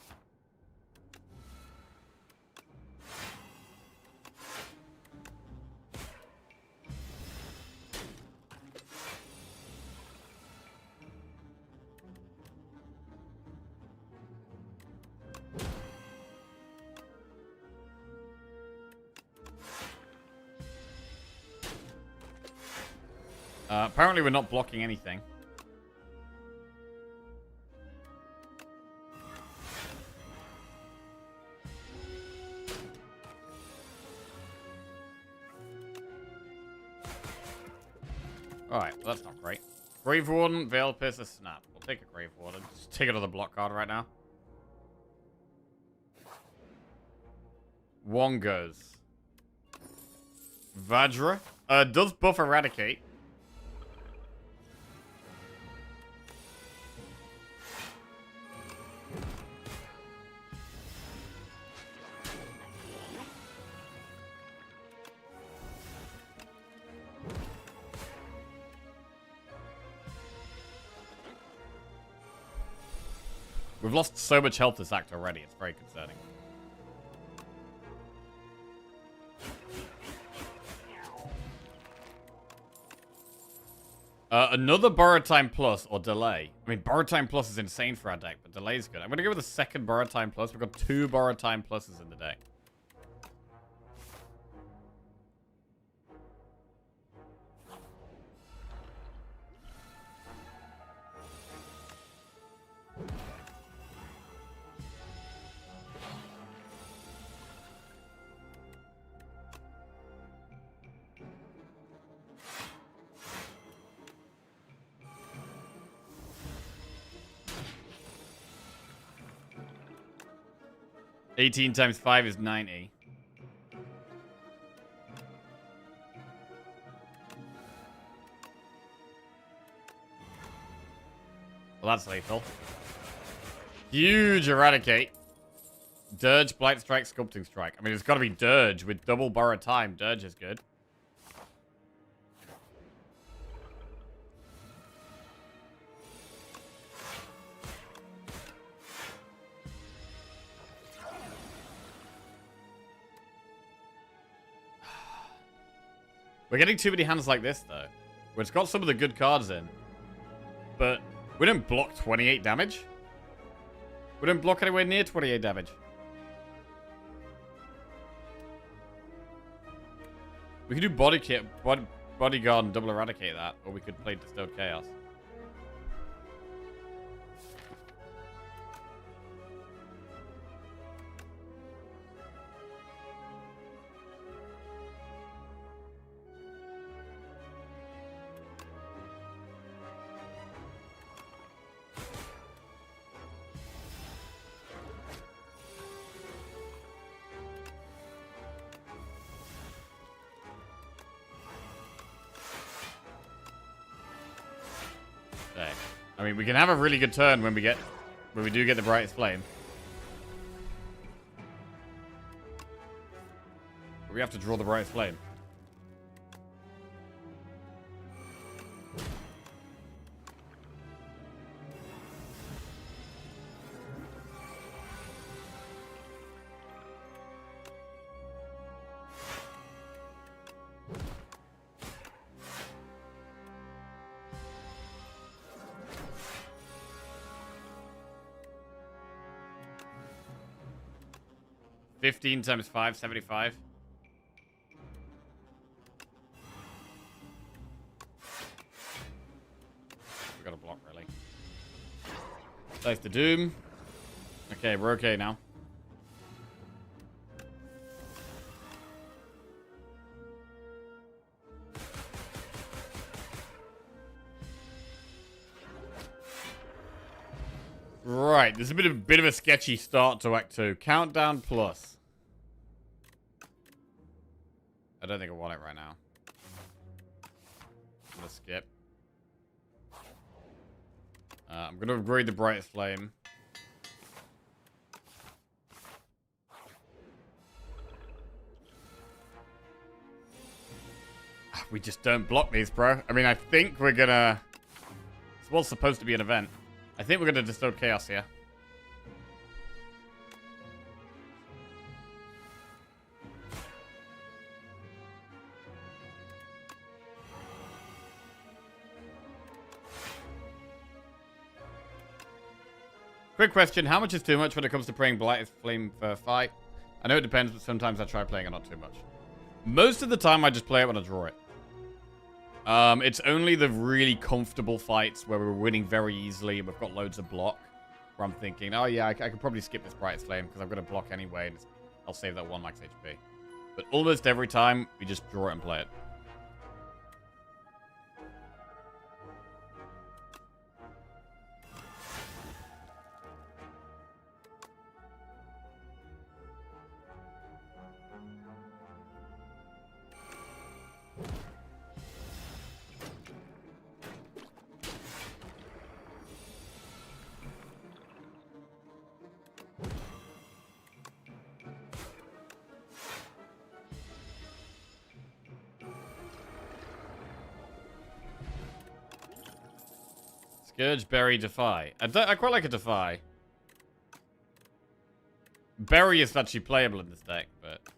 Apparently we're not blocking anything. Alright, well that's not great. Grave Warden, Veil Piercer, Snap. We'll take a Grave Warden. Just take another block card right now. 1 goes. Vajra. Does buff Eradicate. We've lost so much health this act already, it's very concerning. Another Borrowed Time Plus or Delay. I mean, Borrowed Time Plus is insane for our deck, but Delay is good. I'm going to go with the second Borrowed Time Plus. We've got 2 Borrowed Time Pluses in the deck. 18 times 5 is 90. Well, that's lethal. Huge Eradicate. Dirge, Blight Strike, Sculpting Strike. I mean, it's got to be Dirge with double borrow time. Dirge is good. We're getting too many hands like this, though. Where it's got some of the good cards in. But we don't block 28 damage. We don't block anywhere near 28 damage. We could do Bodyguard and double Eradicate that. Or we could play Distilled Chaos. Okay. I mean, we can have a really good turn when we do get the Brightest Flame. But we have to draw the Brightest Flame. $15 times 5, 75. We got a block, really. Dice the Doom. Okay, we're okay now. Right, there's a bit of a sketchy start to Act 2. Countdown plus. I don't think I want it right now. I'm gonna skip. I'm gonna upgrade the Brightest Flame. We just don't block these, bro. I mean, I think we're gonna... This was supposed to be an event. I think we're gonna Distill Chaos here. Quick question, how much is too much when it comes to playing Blighted Flame for a fight? I know it depends, but sometimes I try playing it not too much. Most of the time, I just play it when I draw it. It's only the really comfortable fights where we're winning very easily and we've got loads of block, where I'm thinking, oh yeah, I could probably skip this Brightest Flame because I've got to block anyway, and I'll save that 1 max HP. But almost every time, we just draw it and play it. Scourge, Berry, Defy. I quite like a Defy. Berry is actually playable in this deck, but... I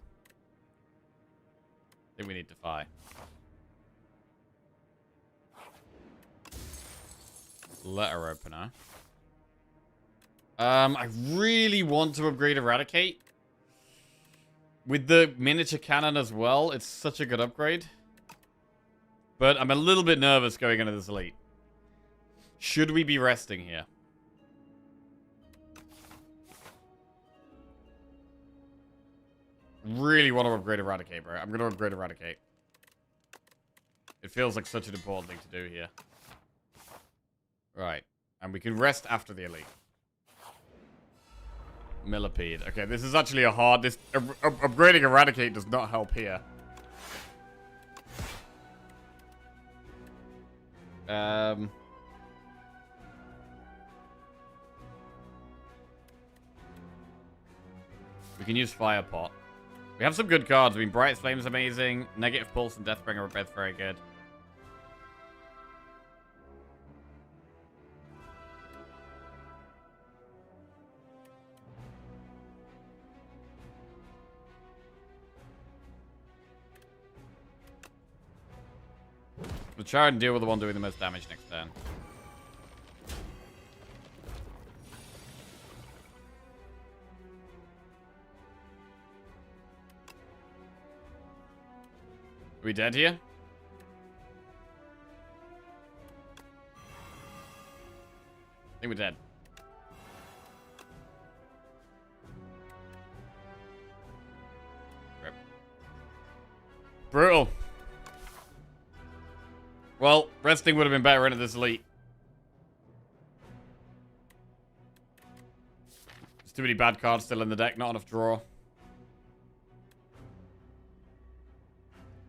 think we need Defy. Letter Opener. I really want to upgrade Eradicate. With the Miniature Cannon as well, it's such a good upgrade. But I'm a little bit nervous going into this elite. Should we be resting here? Really want to upgrade Eradicate, bro. I'm going to upgrade Eradicate. It feels like such an important thing to do here. Right. And we can rest after the elite. Millipede. Okay, this is actually a hard... upgrading Eradicate does not help here. We can use Fire Pot. We have some good cards. I mean, Bright Flame's amazing. Negative Pulse and Deathbringer are both very good. We'll try and deal with the one doing the most damage next turn. Are we dead here? I think we're dead. Rip. Brutal. Well, resting would have been better into this elite. There's too many bad cards still in the deck, not enough draw.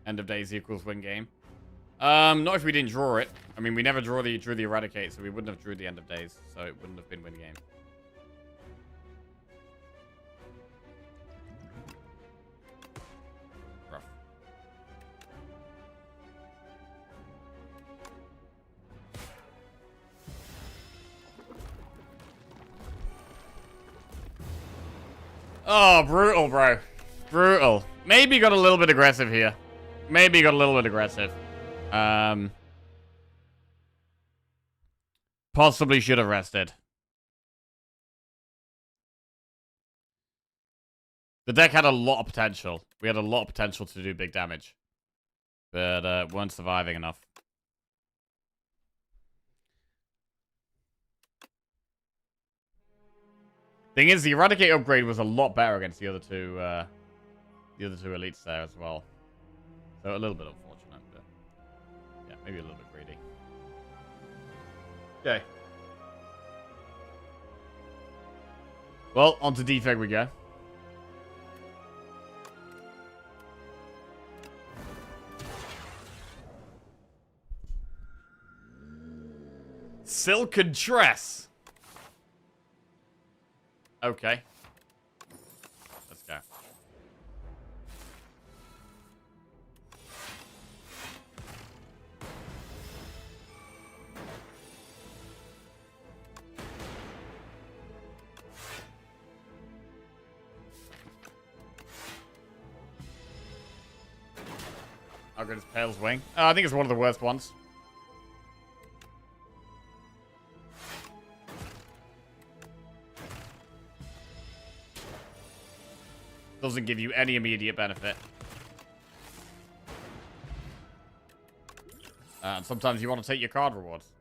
End of days equals win game. Not if we didn't draw it. I mean, we never drew the Eradicate, so we wouldn't have drew the end of days, so it wouldn't have been win game. Rough. Oh, brutal, bro. Brutal. Maybe got a little bit aggressive here. Maybe got a little bit aggressive. Possibly should have rested. The deck had a lot of potential. We had a lot of potential to do big damage. But weren't surviving enough. Thing is, the Eradicate upgrade was a lot better against the other two elites there as well. So a little bit unfortunate, but yeah, maybe a little bit greedy. Okay. Well, on to defect we go. Silken Tress. Okay. Let's go. How good is Pale's Wing? I think it's one of the worst ones. Doesn't give you any immediate benefit. And sometimes you want to take your card rewards.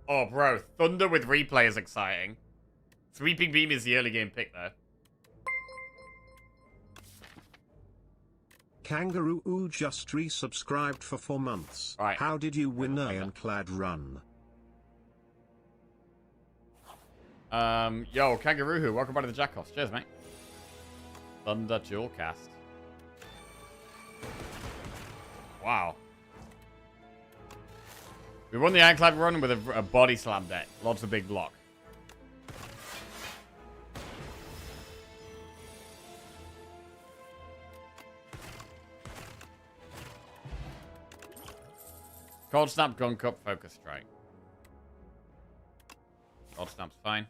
Oh, bro. Thunder with replay is exciting. Sweeping Beam is the early game pick, though. Kangaroo Ooh just resubscribed for 4 months. Right. How did you win Ironclad run? Yo, Kangaroo, welcome back to the Jackoffs. Cheers, mate. Thunder Dual Cast. Wow. We won the Ironclad run with a body slam deck. Lots of big block. Cold Snap, Gun Cup, Focus Strike. Cold Snap's fine.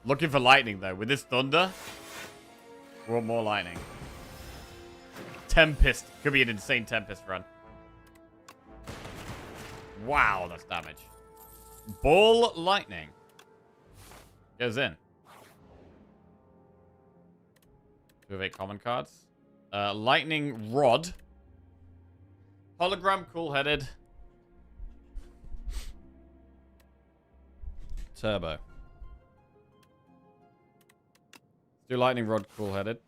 Looking for lightning, though. With this thunder, we want more lightning. Tempest. Could be an insane Tempest run. Wow, that's damage. Ball Lightning. Goes in. 2 of 8 common cards. Lightning Rod. Hologram, Cool-Headed. Turbo. Do Lightning Rod, Cool-Headed.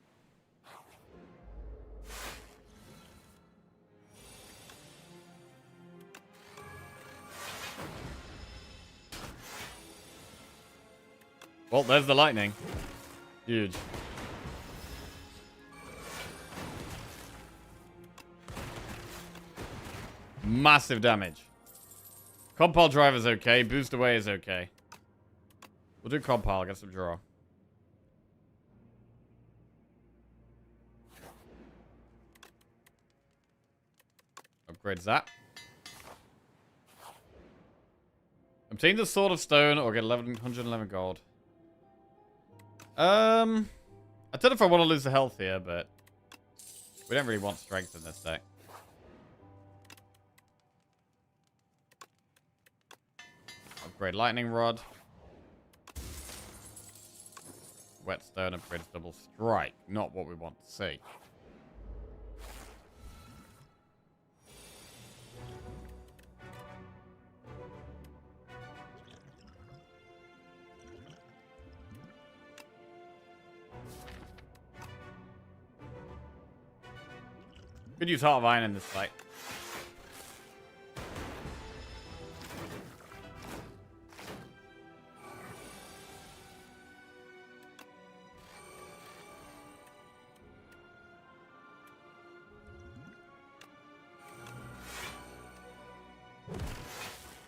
Well, there's the lightning. Huge. Massive damage. Compile drive is okay. Boost away is okay. We'll do compile. Get some draw. Upgrades that. Obtain the Sword of Stone or get 111 gold. I don't know if I want to lose the health here, but we don't really want strength in this deck. Upgrade Lightning Rod. Whetstone upgrades Double Strike. Not what we want to see. Could use Heart of Iron in this fight.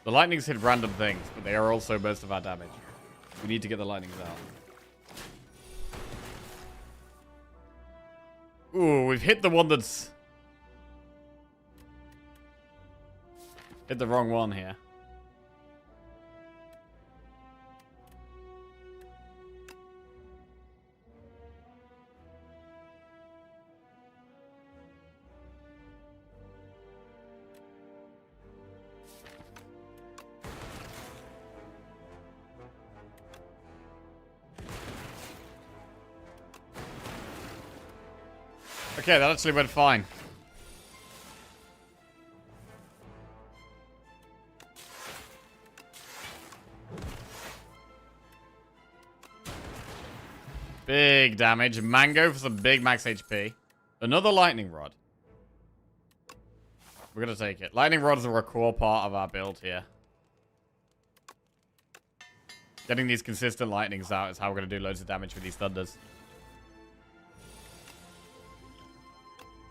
The lightnings hit random things, but they are also most of our damage. We need to get the lightnings out. Ooh, we've hit the one that's... hit the wrong one here. Okay, that actually went fine. Big damage. Mango for some big max HP. Another lightning rod. We're going to take it. Lightning rods are a core part of our build here. Getting these consistent lightnings out is how we're going to do loads of damage with these thunders.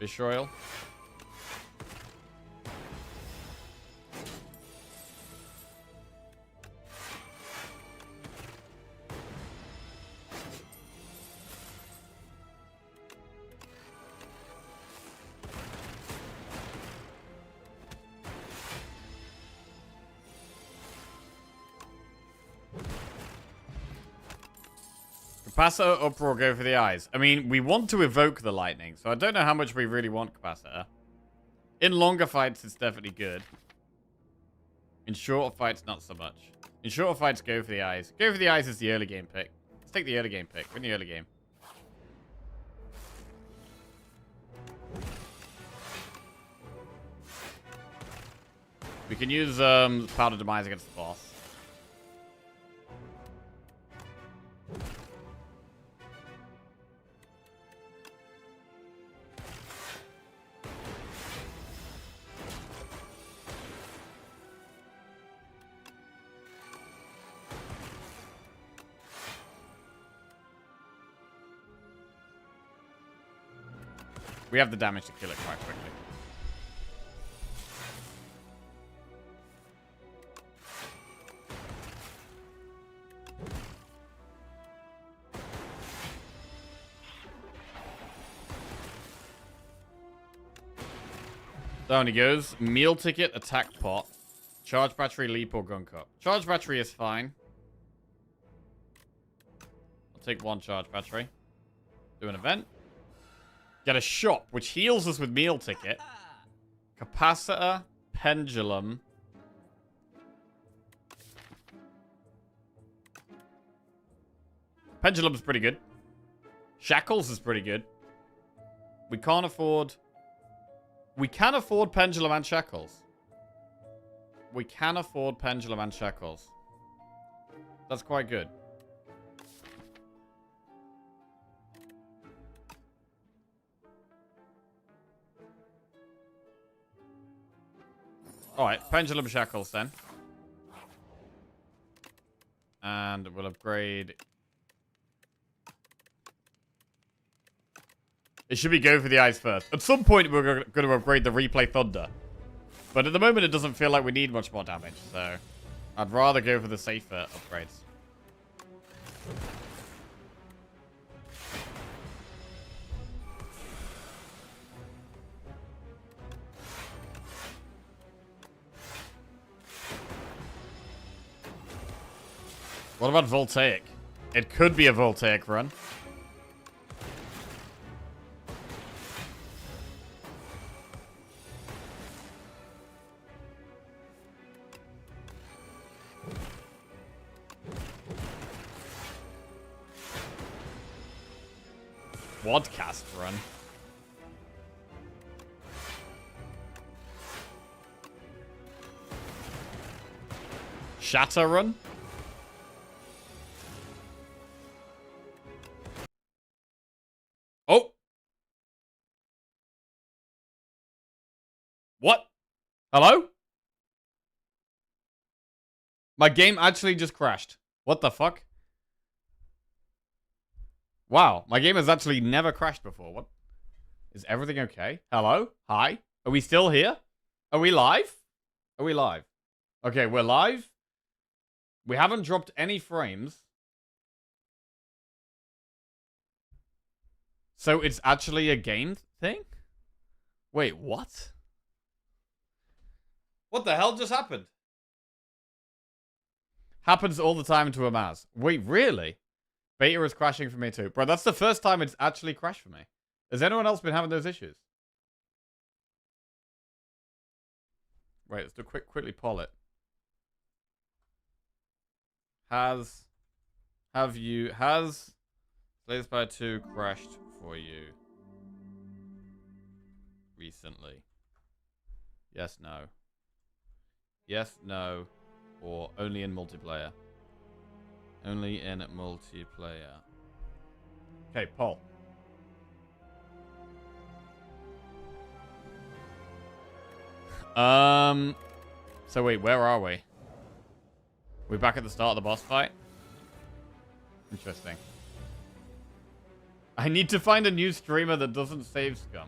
Fish oil. Capacitor, Uproar, go for the eyes. I mean, we want to evoke the lightning, so I don't know how much we really want Capacitor. In longer fights, it's definitely good. In shorter fights, not so much. In shorter fights, go for the eyes. Go for the eyes is the early game pick. Let's take the early game pick. Win the early game. We can use Powder Demise against the boss. We have the damage to kill it quite quickly. Down he goes. Meal ticket, attack pot. Charge battery, leap, or gun cup. Charge battery is fine. I'll take one charge battery. Do an event. Get a shop, which heals us with meal ticket. Capacitor, pendulum. Pendulum's pretty good. Shackles is pretty good. We can't afford... We can afford pendulum and shackles. We can afford pendulum and shackles. That's quite good. Alright, pendulum shackles then. And we'll upgrade It should be go for the eyes first. At some point, we're going to upgrade the replay Thunder. But at the moment, it doesn't feel like we need much more damage, so I'd rather go for the safer upgrades. What about Voltaic? It could be a Voltaic run. Wadcast run. Shatter run. Oh. What? Hello? My game actually just crashed. What the fuck? Wow, my game has actually never crashed before. What? Is everything okay? Hello? Hi? Are we still here? Are we live? Are we live? Okay, we're live. We haven't dropped any frames. So it's actually a game thing? Wait, what? What the hell just happened? Happens all the time to a Maz. Wait, really? Beta is crashing for me too. Bro, that's the first time it's actually crashed for me. Has anyone else been having those issues? Wait, let's do quickly poll it. Has Slay the Spire 2 crashed for you recently? Yes, no. Yes, no. Or only in multiplayer. Only in multiplayer. Okay, poll. So wait, where are we? We're back at the start of the boss fight? Interesting. I need to find a new streamer that doesn't save scum.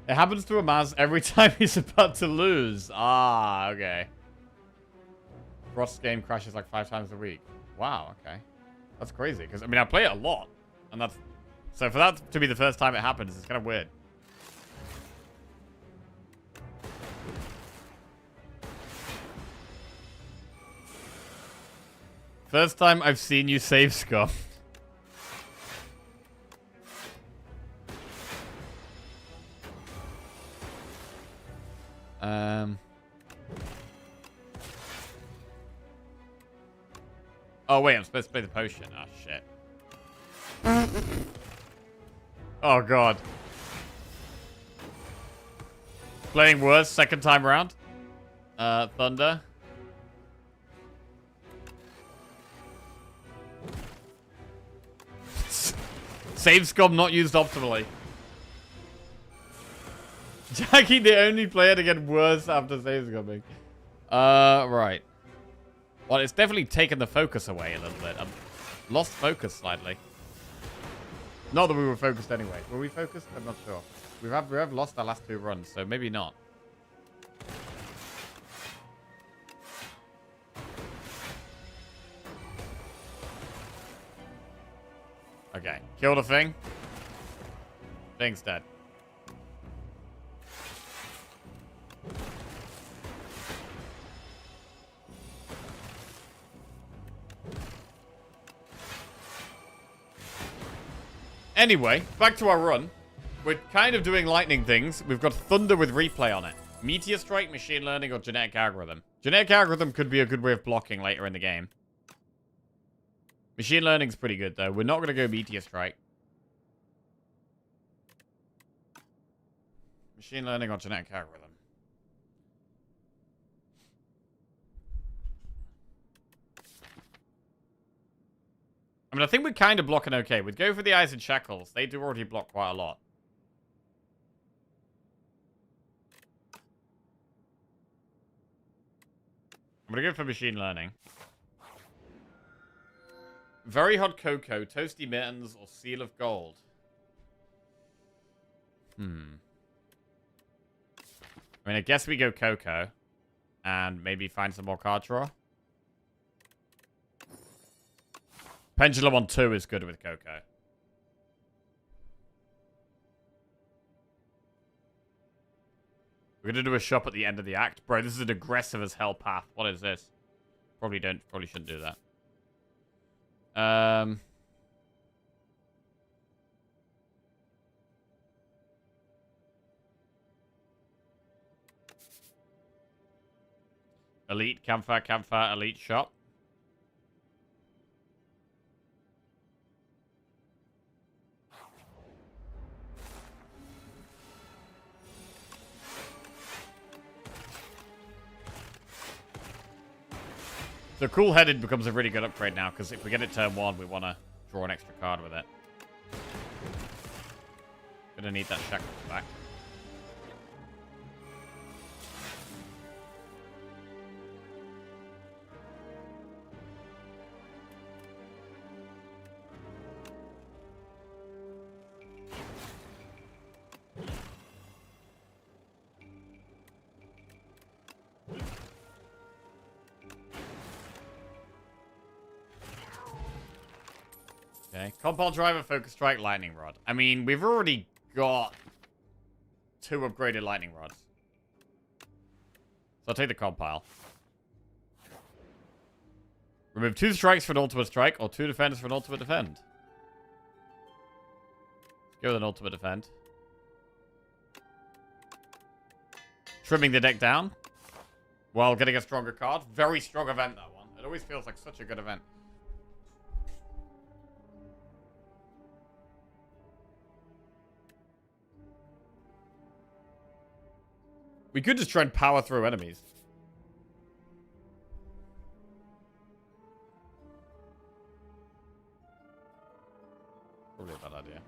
It happens to a Maz every time he's about to lose. Ah, okay. Frost's game crashes like 5 times a week. Wow, okay. That's crazy. Because, I mean, I play it a lot. And that's... So for that to be the first time it happens, it's kind of weird. First time I've seen you save scum. Oh, wait, I'm supposed to play the potion. Oh, shit. Oh, God. Playing worse second time around. Thunder. Save scum not used optimally. Jackie, the only player to get worse after save scumming. Right. Well, it's definitely taken the focus away a little bit. I've lost focus slightly. Not that we were focused anyway. Were we focused? I'm not sure. We have lost our last 2 runs, so maybe not. Okay. Kill the thing. Thing's dead. Anyway, back to our run. We're kind of doing lightning things. We've got Thunder with replay on it. Meteor Strike, Machine Learning, or Genetic Algorithm. Genetic Algorithm could be a good way of blocking later in the game. Machine Learning's pretty good, though. We're not going to go Meteor Strike. Machine Learning or Genetic Algorithm. I mean, I think we're kind of blocking okay. We'd go for the Eyes and Shackles. They do already block quite a lot. I'm going to go for Machine Learning. Very hot cocoa, toasty mittens, or seal of gold. I mean, I guess we go cocoa. And maybe find some more card draw. Pendulum on 2 is good with cocoa. We're gonna do a shop at the end of the act. Bro, this is an aggressive as hell path. What is this? Probably shouldn't do that. Elite, campfire, elite shop. So cool-headed becomes a really good upgrade now, because if we get it turn 1, we want to draw an extra card with it. Gonna need that shackles back. Okay, Compile Driver, Focus Strike, Lightning Rod. I mean, we've already got 2 upgraded Lightning Rods. So I'll take the Compile. Remove 2 strikes for an ultimate strike, or 2 defenders for an ultimate defend. Let's go with an ultimate defend. Trimming the deck down while getting a stronger card. Very strong event, that one. It always feels like such a good event. We could just try and power through enemies. Probably a bad idea.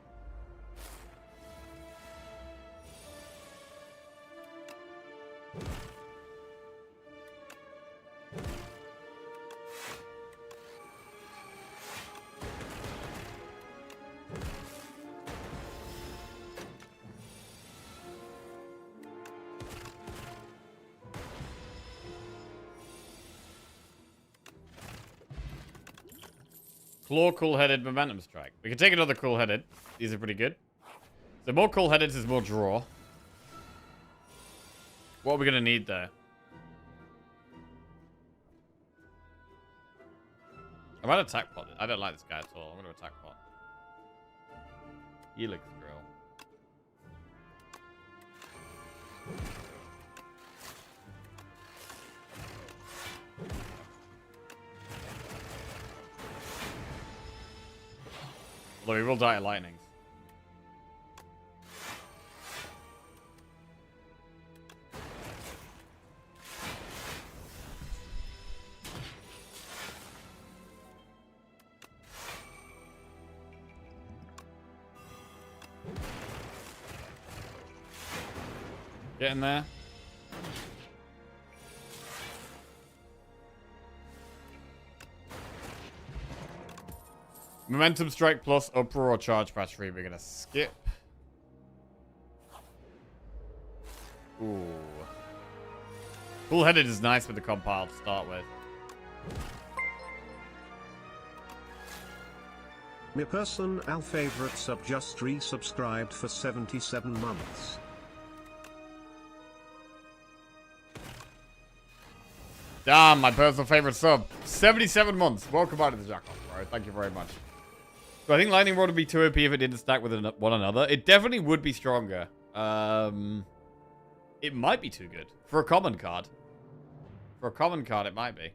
Claw, cool-headed, momentum strike. We can take another cool-headed. These are pretty good. So more cool-headeds is more draw. What are we going to need there? I might attack pot. I don't like this guy at all. I'm going to attack pot. Helix drill. Although we will die at lightnings. Get in there. Momentum strike plus uproar or charge patch 3. We're gonna skip. Ooh. Full-headed is nice with the compile to start with. My person Al favorite sub just resubscribed for 77 months. Damn, my personal favorite sub. 77 months. Welcome back to the Jack-Off, bro. Thank you very much. So I think Lightning Rod would be 2 OP if it didn't stack with one another. It definitely would be stronger. It might be too good. For a common card. For a common card, it might be.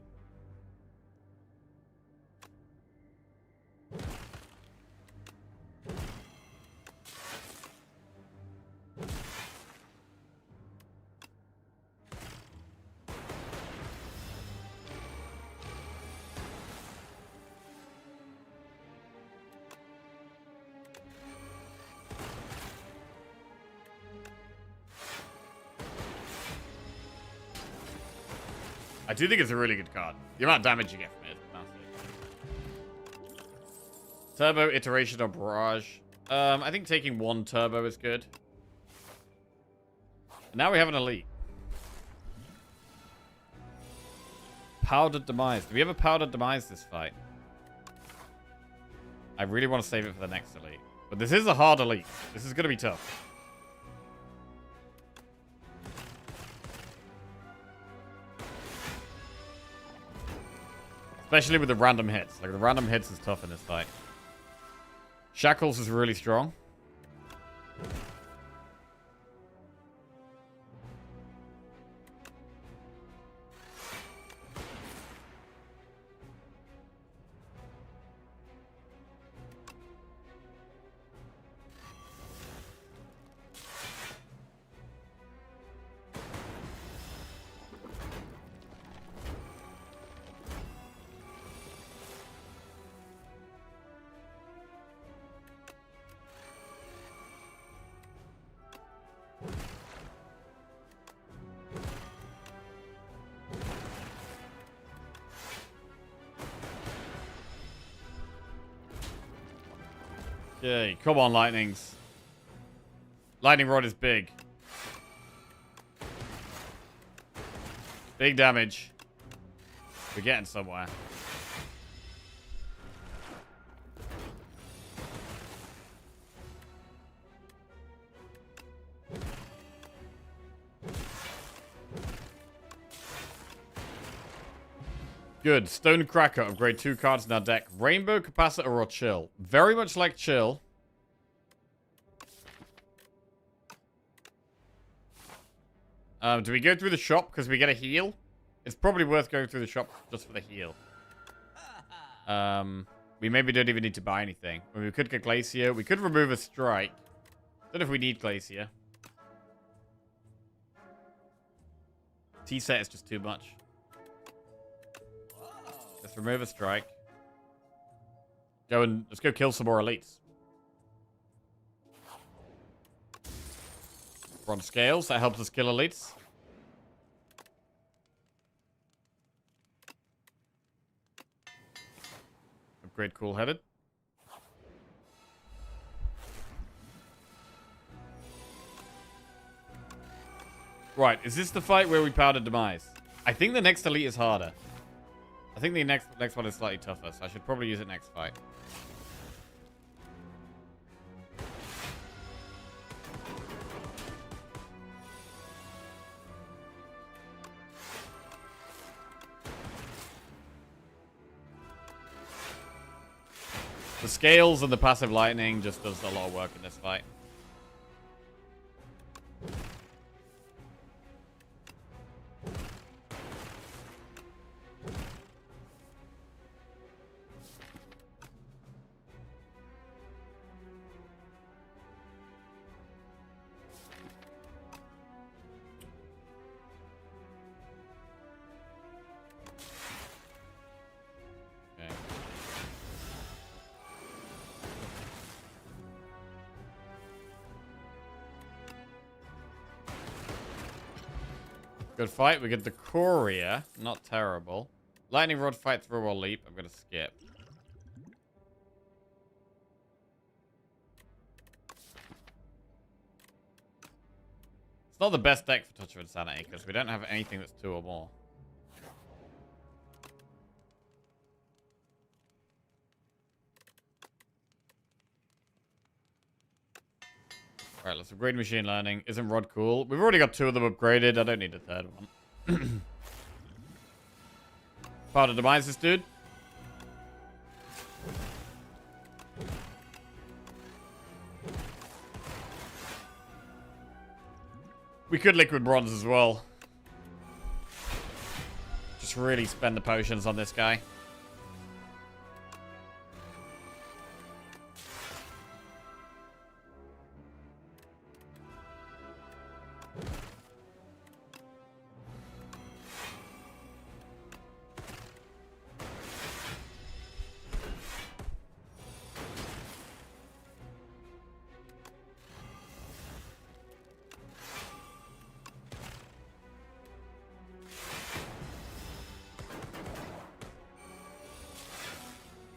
I do think it's a really good card. The amount of damage you get from it is massive. Turbo, iteration, or barrage. I think taking one turbo is good. Now we have an elite. Powdered demise. Do we have a powdered demise this fight? I really want to save it for the next elite. But this is a hard elite. This is going to be tough. Especially with the random hits. Like, the random hits is tough in this fight. Shackles is really strong. Okay, come on, lightnings. Lightning rod is big. Big damage. We're getting somewhere. Good. Stone Cracker. Upgrade 2 cards in our deck. Rainbow, Capacitor, or Chill. Very much like Chill. Do we go through the shop because we get a heal? It's probably worth going through the shop just for the heal. We maybe don't even need to buy anything. I mean, we could get Glacier. We could remove a strike. Don't know if we need Glacier. T-set is just too much. Let's remove a strike. Let's go kill some more elites. We're on scales. That helps us kill elites. Upgrade cool-headed. Right, is this the fight where we powder demise? I think the next elite is harder. I think the next one is slightly tougher, so I should probably use it next fight. The scales and the passive lightning just does a lot of work in this fight. Good fight. We get the Courier. Not terrible. Lightning Rod fight through or leap. I'm going to skip. It's not the best deck for Touch of Insanity because we don't have anything that's 2 or more. Alright, let's upgrade Machine Learning. Isn't Rod cool? We've already got 2 of them upgraded. I don't need a 3rd one. Powder demise this dude. We could Liquid Bronze as well. Just really spend the potions on this guy.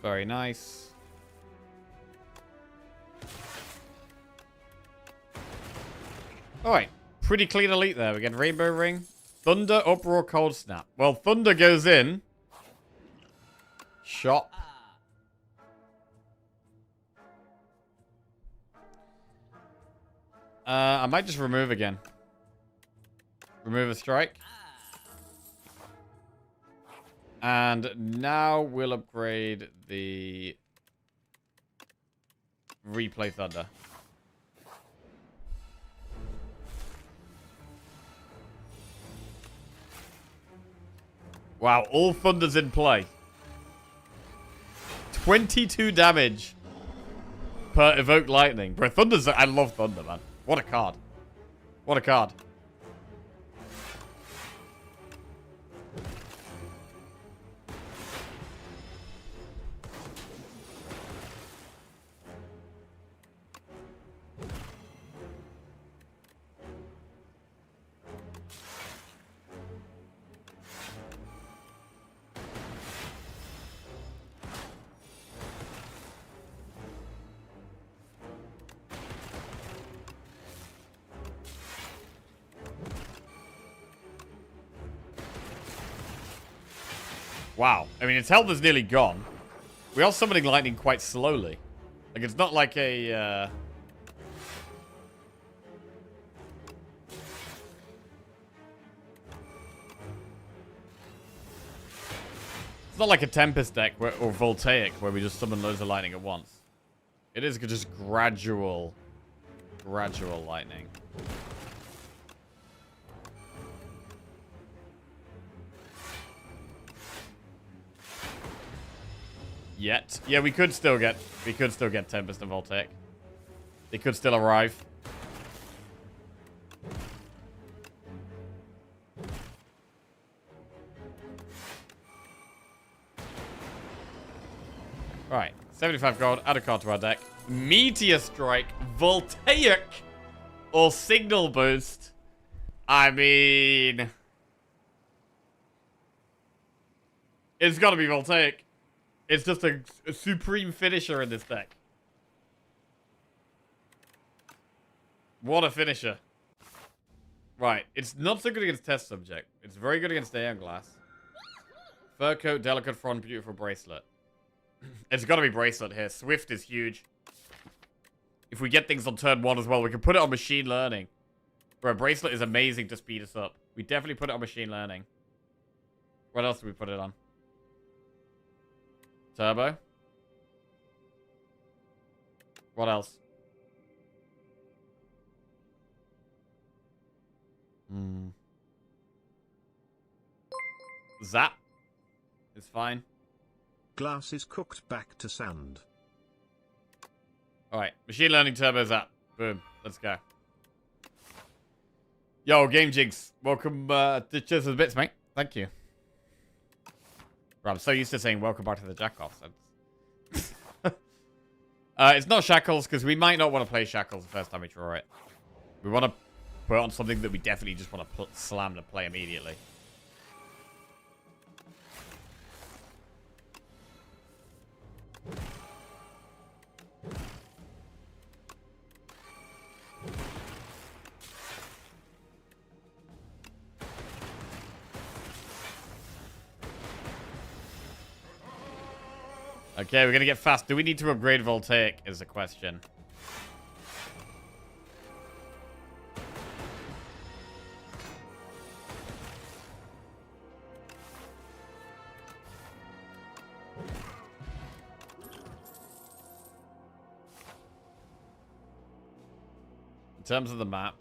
Very nice. Alright. Pretty clean elite there. We get Rainbow Ring. Thunder, Uproar, Cold Snap. Well, Thunder goes in. Shop. I might just remove again. Remove a strike. And now we'll upgrade the replay Thunder. Wow, all Thunder's in play. 22 damage per Evoke Lightning. Bro, Thunder's... I love Thunder, man. What a card. What a card. Wow. I mean, its health is nearly gone. We are summoning lightning quite slowly. Like, it's not like a... It's not like a Tempest deck or Voltaic where we just summon loads of lightning at once. It is just gradual lightning. Yet. Yeah, we could still get Tempest and Voltaic. They could still arrive. Right. 75 gold, add a card to our deck. Meteor Strike, Voltaic, or Signal Boost. I mean... It's gotta be Voltaic. It's just a supreme finisher in this deck. What a finisher. Right. It's not so good against Test Subject. It's very good against Aeon Glass. Fur Coat, Delicate Frond, Beautiful Bracelet. It's got to be Bracelet here. Swift is huge. If we get things on turn 1 as well, we can put it on Machine Learning. Bro, Bracelet is amazing to speed us up. We definitely put it on Machine Learning. What else do we put it on? Turbo. What else? Zap. It's fine. Glass is cooked back to sand. Alright. Machine Learning Turbo Zap. Boom. Let's go. Yo, Game Jigs. Welcome to Cheers for the Bits, mate. Thank you. Bro, I'm so used to saying welcome back to the Jackoffs. It's not Shackles, because we might not want to play Shackles the first time we draw it. We want to put on something that we definitely just want to slam to play immediately. Okay, we're gonna get fast. Do we need to upgrade Voltaic is the question. In terms of the map.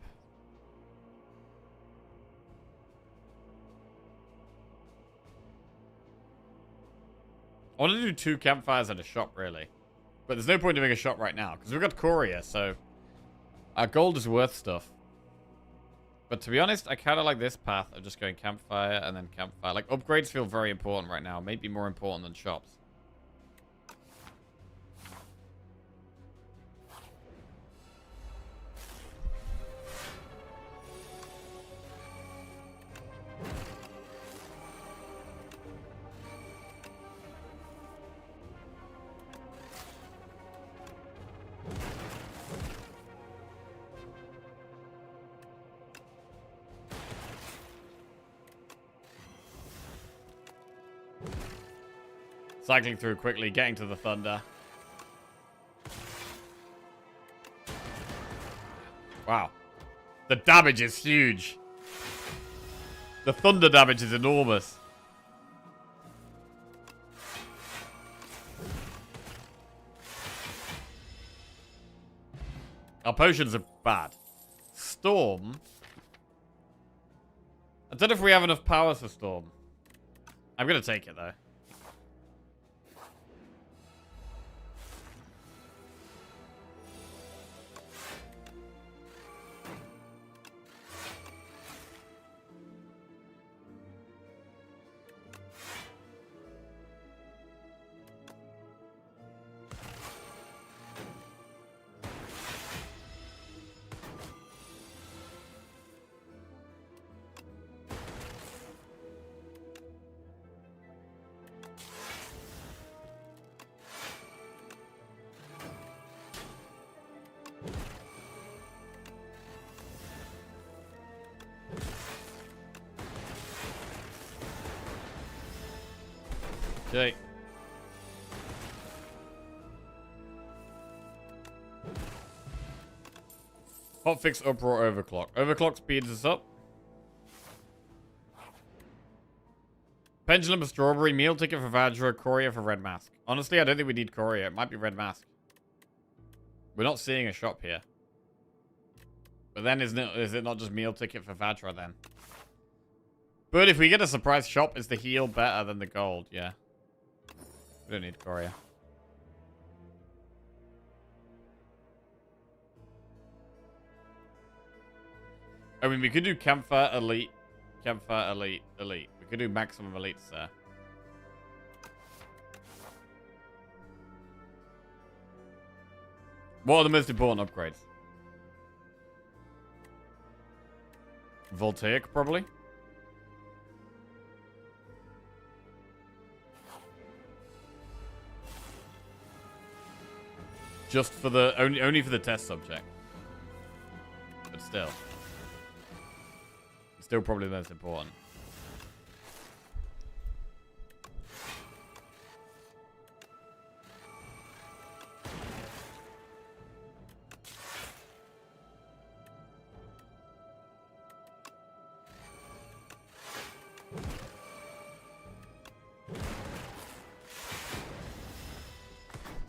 I want to do 2 campfires and a shop, really. But there's no point doing a shop right now, because we've got Courier, so... Our gold is worth stuff. But to be honest, I kind of like this path of just going campfire and then campfire. Like, upgrades feel very important right now. Maybe more important than shops. Cycling through quickly, getting to the thunder. Wow. The damage is huge. The thunder damage is enormous. Our potions are bad. Storm. I don't know if we have enough power for Storm. I'm going to take it, though. Okay. Hotfix Uproar Overclock. Overclock speeds us up. Pendulum of Strawberry. Meal ticket for Vajra. Courier for Red Mask. Honestly, I don't think we need Courier. It might be Red Mask. We're not seeing a shop here. But then is it not just meal ticket for Vajra then? But if we get a surprise shop, is the heal better than the gold? Yeah. We don't need Courier. I mean, we could do Campfire Elite. Campfire Elite. Elite. We could do maximum elites there. What are the most important upgrades? Voltaic, probably. Just for the only for the test subject. But still. It's still probably the most important.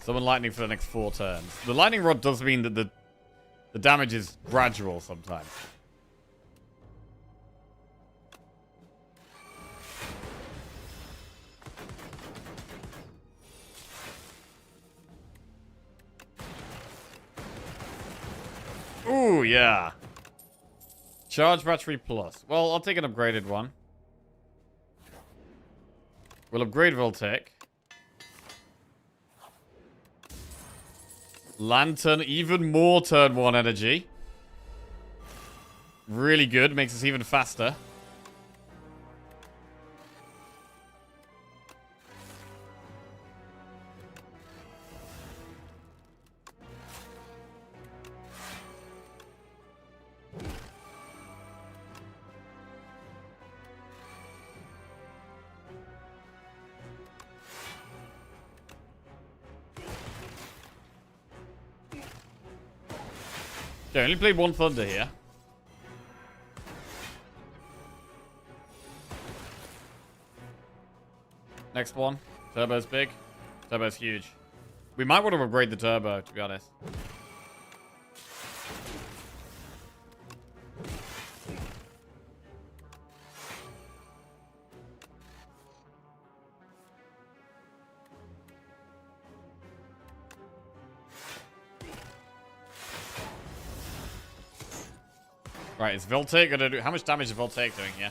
Summon lightning for the next 4 turns. The lightning rod does mean that the damage is gradual sometimes. Ooh, yeah. Charge battery plus. Well, I'll take an upgraded one. We'll upgrade Voltaic. Lantern, even more turn 1 energy. Really good, makes us even faster. Okay, I only played 1 Thunder here. Next one. Turbo's big. Turbo's huge. We might want to upgrade the turbo, to be honest. Right, is Voltaic gonna do... How much damage is Voltaic doing here?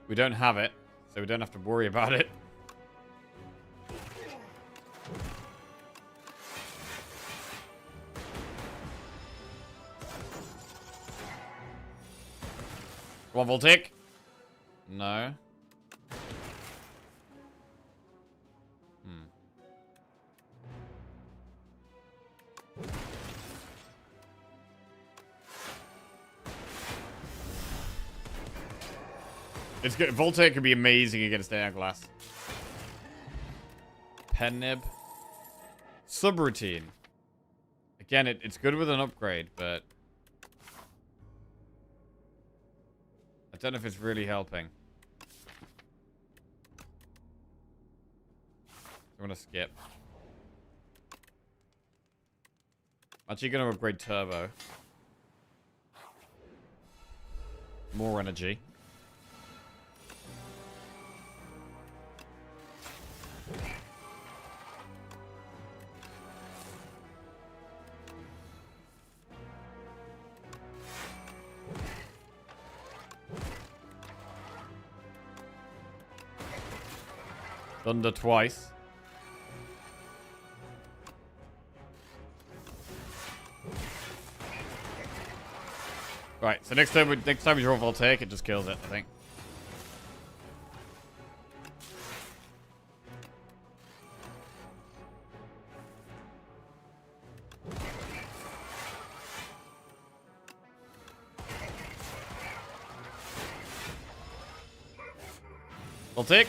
We don't have it, so we don't have to worry about it. Come on, Voltaic. No. It's good. Voltaic could be amazing against air glass. pen nib. Subroutine. Again, it's good with an upgrade, but I don't know if it's really helping. I'm gonna skip. Actually gonna upgrade turbo. More energy. Thunder twice. Right, so next time we draw Voltaic, it just kills it, I think. Voltaic.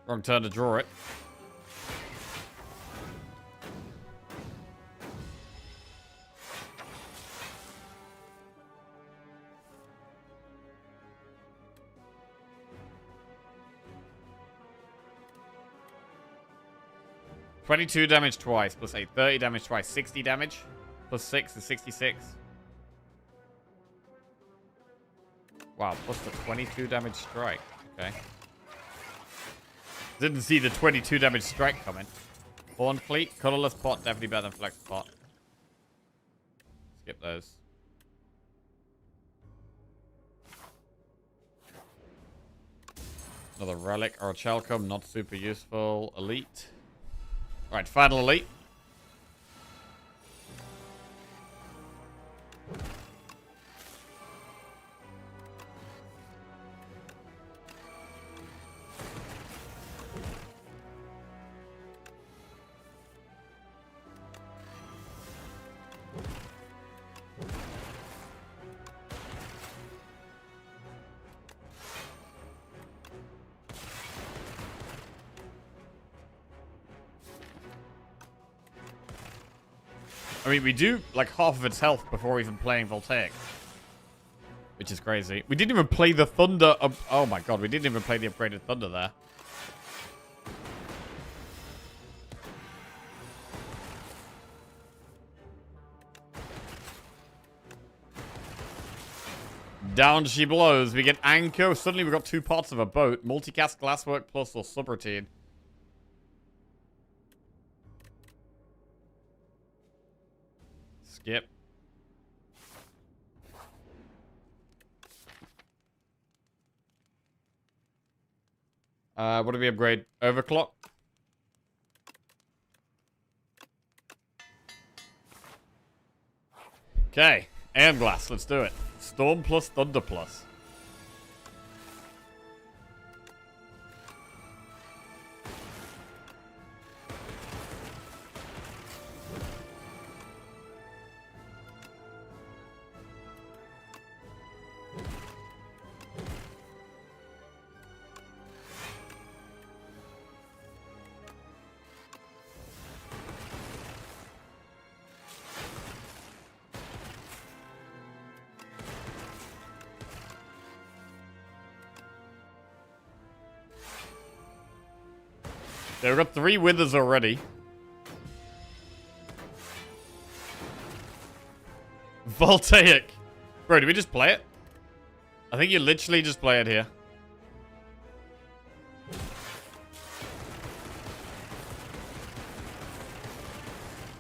Wrong turn to draw it. $22 damage twice, plus 8. 30 damage twice. 60 damage. Plus 6 is 66. Wow, plus the 22 damage strike. Okay. Didn't see the 22 damage strike coming. Horn Fleet, colorless pot, definitely better than flex pot. Skip those. Another relic or a Chalcum, not super useful. Elite. Alright, final elite. I mean, we do like half of its health before even playing Voltaic. Which is crazy. We didn't even play the Thunder. Oh my god, we didn't even play the upgraded Thunder there. Down she blows. We get Anchor. Suddenly we've got two parts of a boat. Multicast, Glasswork Plus, or Subroutine. Skip. What do we upgrade? Overclock? Okay. Aeon Glass. Let's do it. Storm plus Thunder plus. Okay, we've got 3 withers already. Voltaic. Bro, did we just play it? I think you literally just play it here.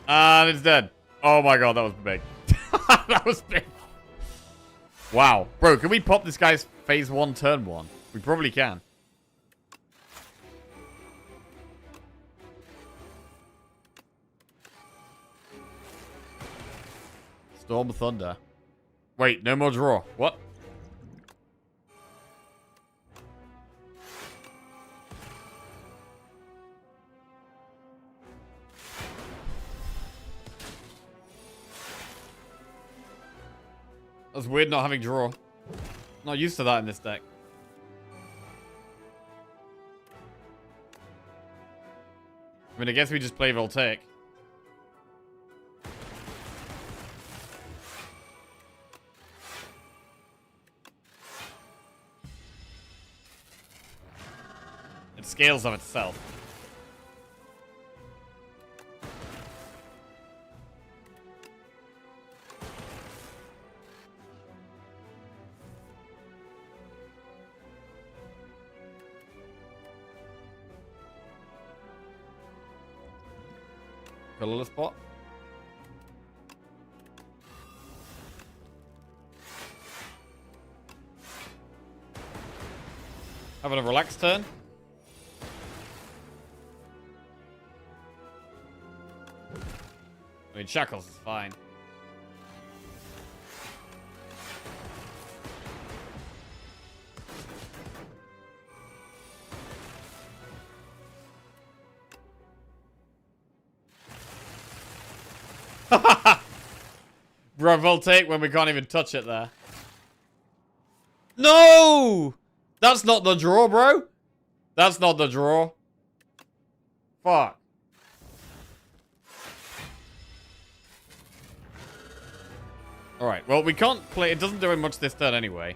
And it's dead. Oh my god, that was big. That was big. Wow. Bro, can we pop this guy's phase 1, turn 1? We probably can. Storm Thunder. Wait, no more draw. What? That's weird not having draw. Not used to that in this deck. I mean, I guess we just play Voltaic. It scales of itself. Colorless spot. Having a relaxed turn. I mean, Shackles is fine. Bro, Voltaic when we can't even touch it there. No! That's not the draw, bro. That's not the draw. Fuck. Alright, well, we can't play... It doesn't do much this turn anyway.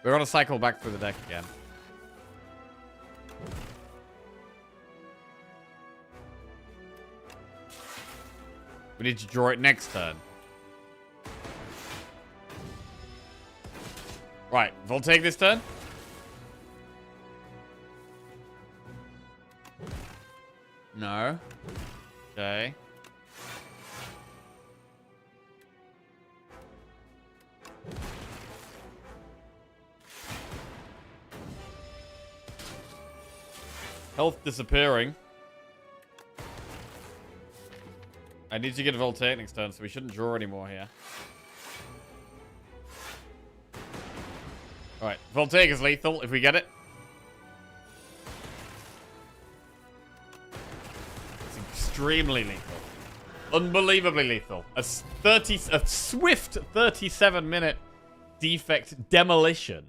We're gonna cycle back through the deck again. We need to draw it next turn. Right, Voltaic this turn. No. Okay. Health disappearing. I need to get a Voltaic next turn, so we shouldn't draw anymore here. Alright, Voltaic is lethal if we get it. It's extremely lethal. Unbelievably lethal. A swift 37-minute defect demolition.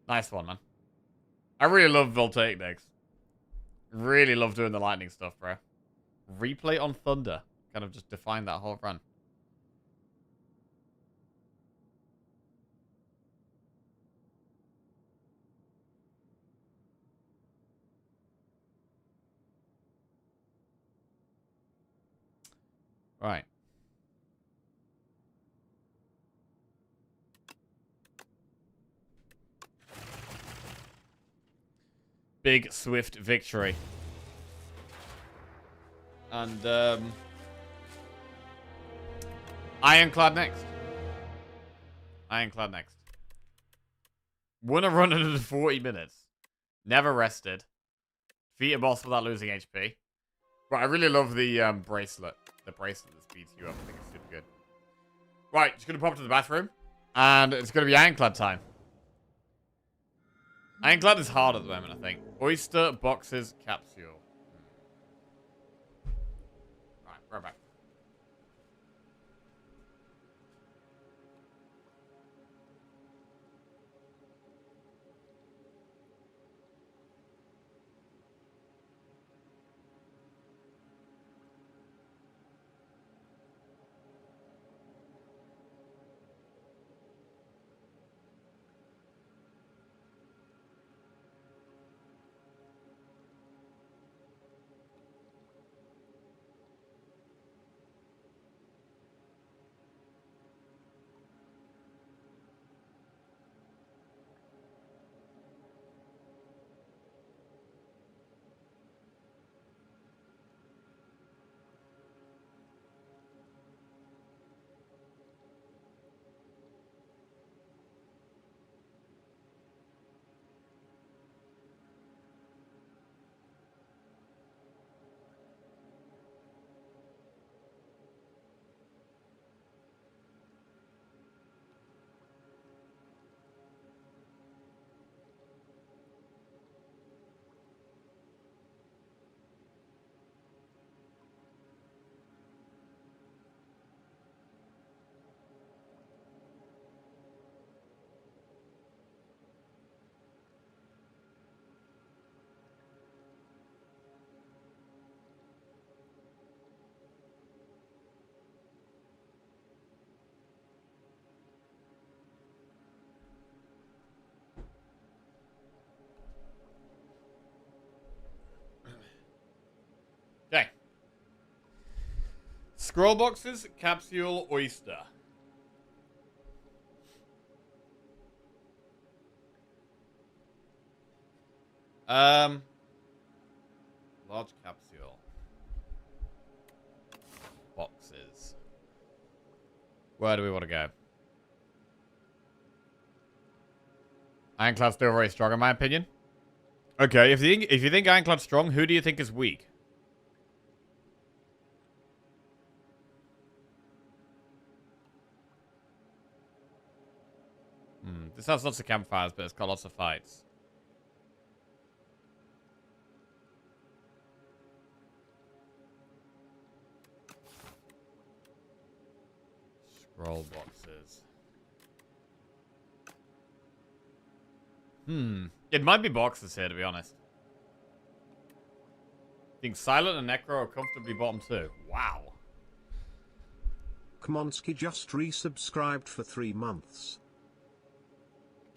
Nice one, man. I really love Voltaic decks. Really love doing the lightning stuff, bro. Replay on Thunder. Kind of just defined that whole run. Right. Big, swift victory. And, Ironclad next. Ironclad next. Won a run in 40 minutes. Never rested. Defeat a boss without losing HP. Right, I really love the bracelet. The bracelet that speeds you up. I think it's super good. Right, just gonna pop to the bathroom. And it's gonna be Ironclad time. Ironclad is hard at the moment, I think. Oyster, boxes, capsule. Alright, right back. Scroll boxes, capsule, oyster. Large capsule. Boxes. Where do we want to go? Ironclad's still very strong, in my opinion. Okay, if you think Ironclad's strong, who do you think is weak? This has lots of campfires, but it's got lots of fights. Scroll boxes. It might be boxes here, to be honest. I think Silent and Necro are comfortably bottom 2. Wow. Kmonski just resubscribed for 3 months.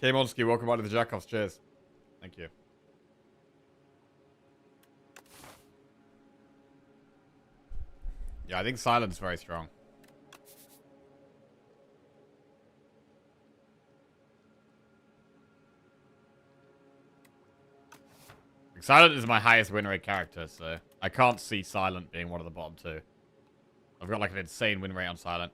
Kmonski, welcome back to the Jackoffs. Cheers. Thank you. Yeah, I think Silent's very strong. Silent is my highest win rate character, so I can't see Silent being one of the bottom 2. I've got like an insane win rate on Silent.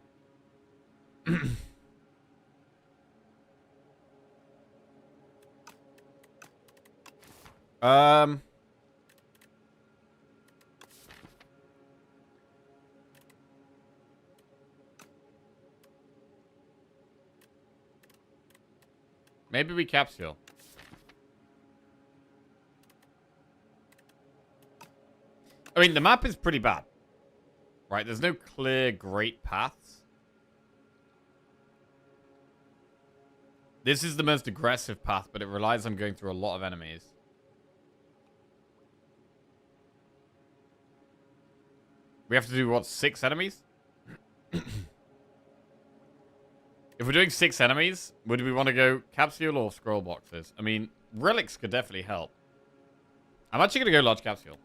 Maybe we capsule. I mean, the map is pretty bad. Right, there's no clear, great paths. This is the most aggressive path, but it relies on going through a lot of enemies. We have to do, what, 6 enemies? If we're doing 6 enemies, would we want to go capsule or scroll boxes? I mean, relics could definitely help. I'm actually going to go large capsule.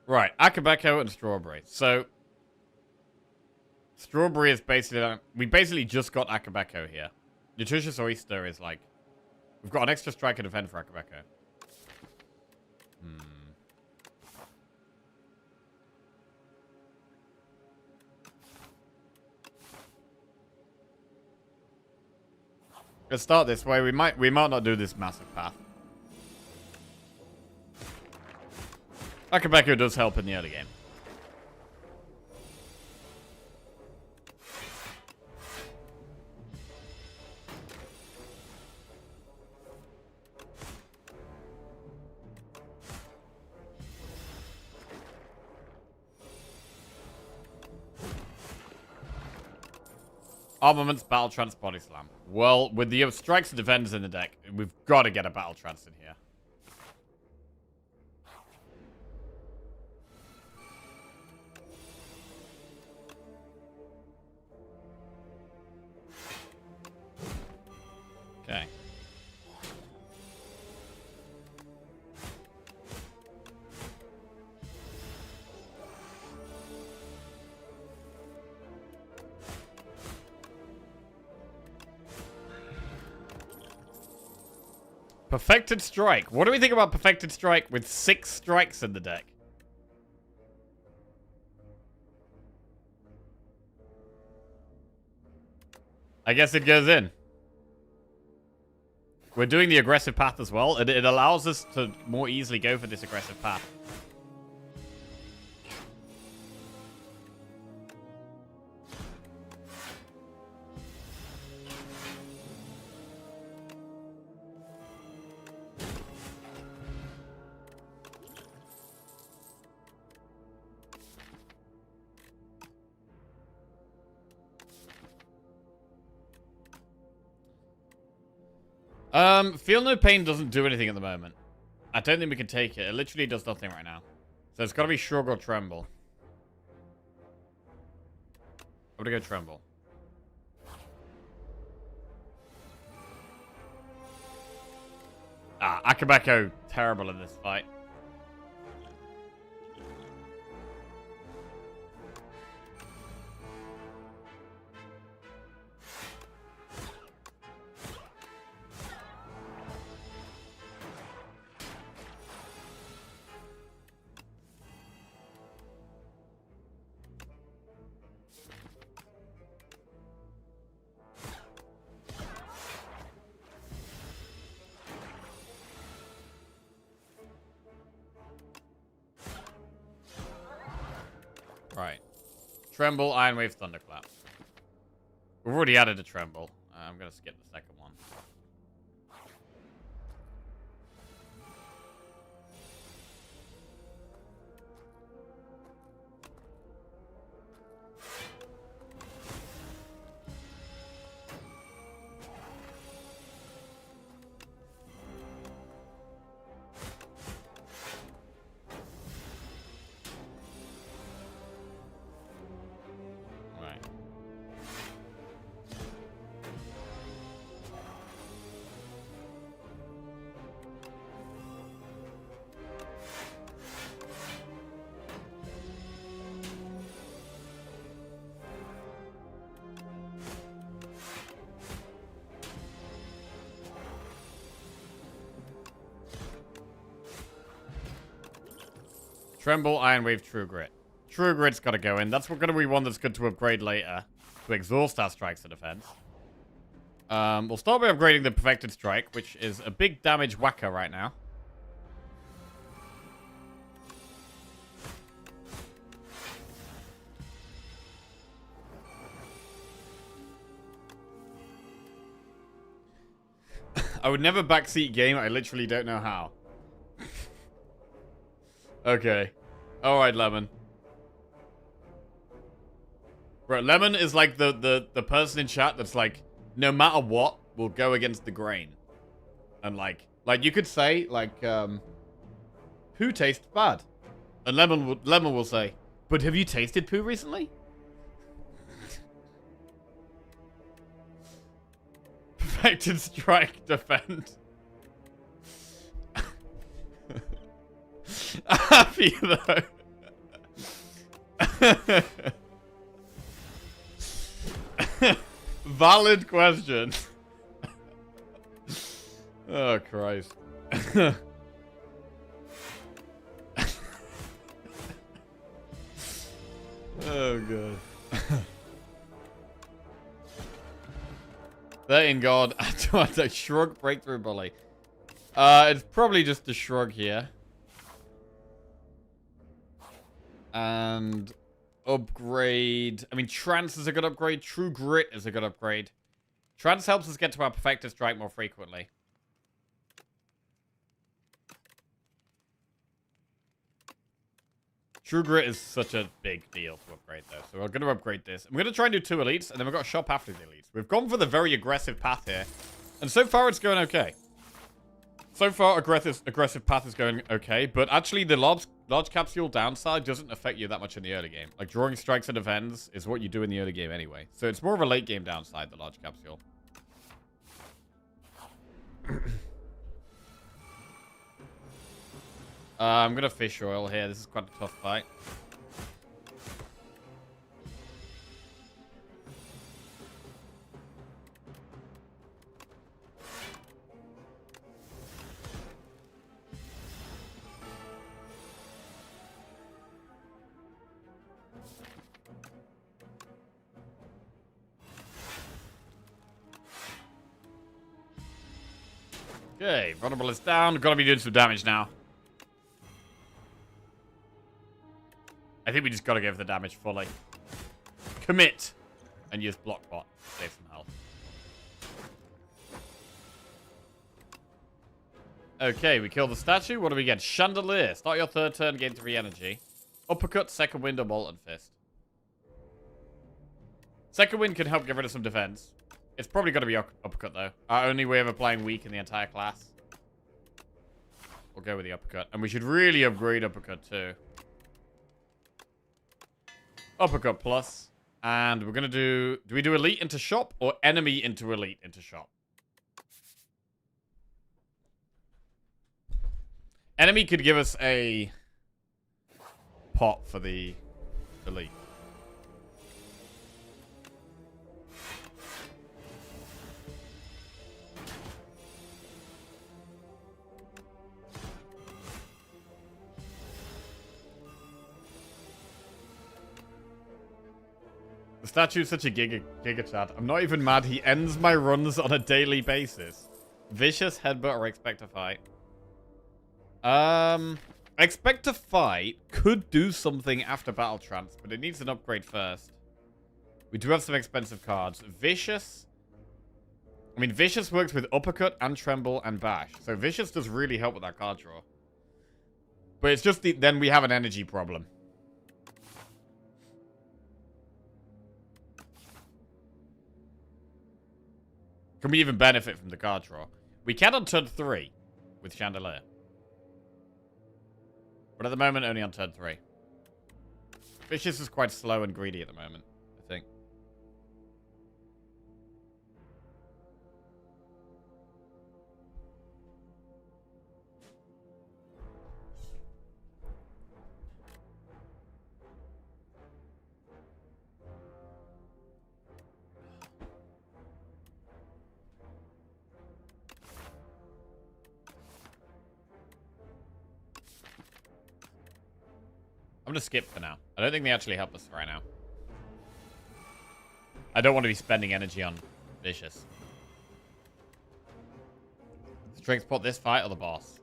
Right, Akabeko and Strawberry. So, Strawberry is basically... We basically just got Akabeko here. Nutritious Oyster is like... We've got an extra strike and defend for Akabeko. Let's start this way. We might not do this massive path. Akabeko does help in the early game. Armaments, Battle Trance, Body Slam. Well, with the strikes and defenders in the deck, we've got to get a Battle Trance in here. Okay. Perfected Strike. What do we think about Perfected Strike with 6 strikes in the deck? I guess it goes in. We're doing the aggressive path as well. It allows us to more easily go for this aggressive path. Feel No Pain doesn't do anything at the moment. I don't think we can take it. It literally does nothing right now. So it's got to be Shrug or Tremble. I'm going to go Tremble. Akabeko, terrible in this fight. Right. Tremble, Iron Wave, Thunderclap. We've already added a Tremble. I'm going to skip the second one. Tremble, Iron Wave, True Grit. True Grit's got to go in. That's going to be one that's good to upgrade later. To exhaust our strikes and defense. We'll start by upgrading the Perfected Strike, which is a big damage whacker right now. I would never backseat game. I literally don't know how. Okay. Alright, Lemon. Bro, Lemon is like the person in chat that's like, no matter what, will go against the grain. And like you could say, like, poo tastes bad. And Lemon will say, but have you tasted poo recently? Perfected Strike, defend. Happy though. Valid question. Oh Christ. Oh god. 13 God. I shrug breakthrough bully. It's probably just a shrug here. And upgrade. I mean, Trance is a good upgrade. True Grit is a good upgrade. Trance helps us get to our Perfected Strike more frequently. True Grit is such a big deal to upgrade, though. So we're going to upgrade this. I'm going to try and do 2 elites, and then we've got a shop after the elites. We've gone for the very aggressive path here. And so far, it's going okay. So far, aggressive path is going okay, but actually the large capsule downside doesn't affect you that much in the early game. Like, drawing strikes and defends is what you do in the early game anyway. So it's more of a late game downside, the large capsule. I'm going to fish oil here. This is quite a tough fight. Okay, vulnerable is down. Gotta be doing some damage now. I think we just gotta give the damage fully. Commit! And use block bot. Save some health. Okay, we kill the statue. What do we get? Chandelier. Start your third turn, gain 3 energy. Uppercut, second wind, or molten fist. Second wind can help get rid of some defense. It's probably got to be uppercut, though. Our only way of applying weak in the entire class. We'll go with the uppercut. And we should really upgrade uppercut, too. Uppercut plus. And we're going to do... Do we do elite into shop or enemy into elite into shop? Enemy could give us a pot for the elite. The statue's such a giga chat. I'm not even mad. He ends my runs on a daily basis. Vicious, headbutt, or expect a fight. Expect to Fight could do something after Battle Trance, but it needs an upgrade first. We do have some expensive cards. Vicious. I mean, Vicious works with Uppercut and Tremble and Bash. So Vicious does really help with that card draw. But it's just then we have an energy problem. Can we even benefit from the card draw? We can on turn 3 with Chandelier. But at the moment, only on turn 3. Vicious is quite slow and greedy at the moment, I think. I'm going to skip for now. I don't think they actually help us right now. I don't want to be spending energy on Vicious. Strength pot this fight or the boss?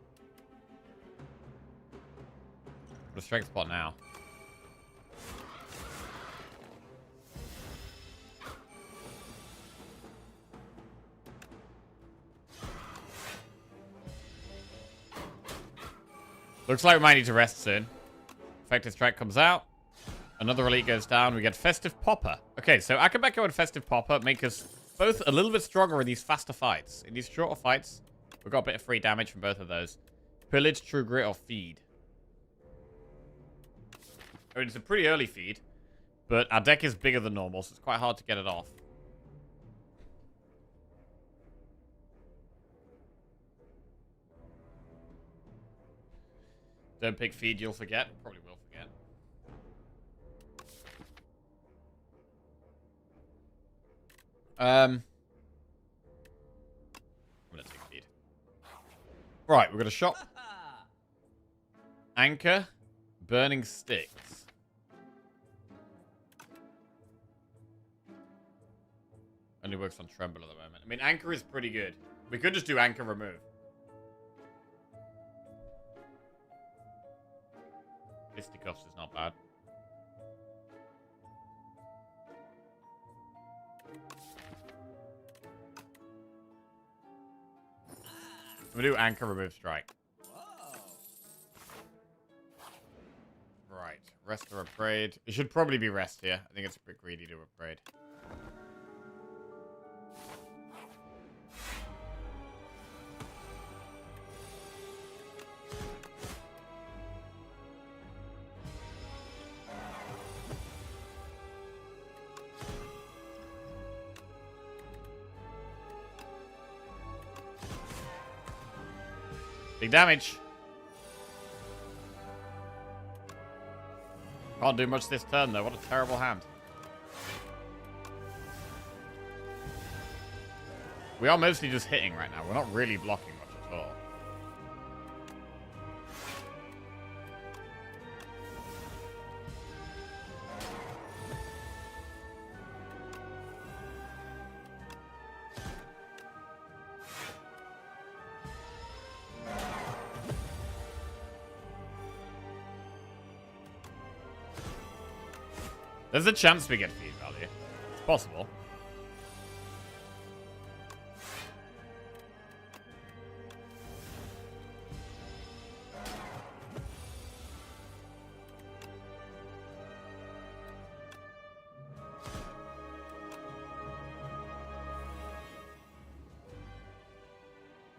Put a strength pot now. Looks like we might need to rest soon. Effective Strike comes out. Another Elite goes down. We get Festive Popper. Okay, so Akabeko and Festive Popper make us both a little bit stronger in these faster fights. In these shorter fights, we've got a bit of free damage from both of those. Pillage, True Grit, or Feed. I mean, it's a pretty early feed, but our deck is bigger than normal, so it's quite hard to get it off. Don't pick feed, you'll forget. Probably will forget. I'm gonna take feed. Right, we're gonna shop. Anchor, Burning Sticks. Only works on Tremble at the moment. I mean, Anchor is pretty good. We could just do Anchor Remove. Fisticuffs is not bad. I'm gonna do Anchor Remove Strike. Right. Rest or Upgrade. It should probably be Rest here. I think it's a bit greedy to upgrade. Big damage. Can't do much this turn, though. What a terrible hand. We are mostly just hitting right now. We're not really blocking much at all. There's a chance we get feed value. It's possible.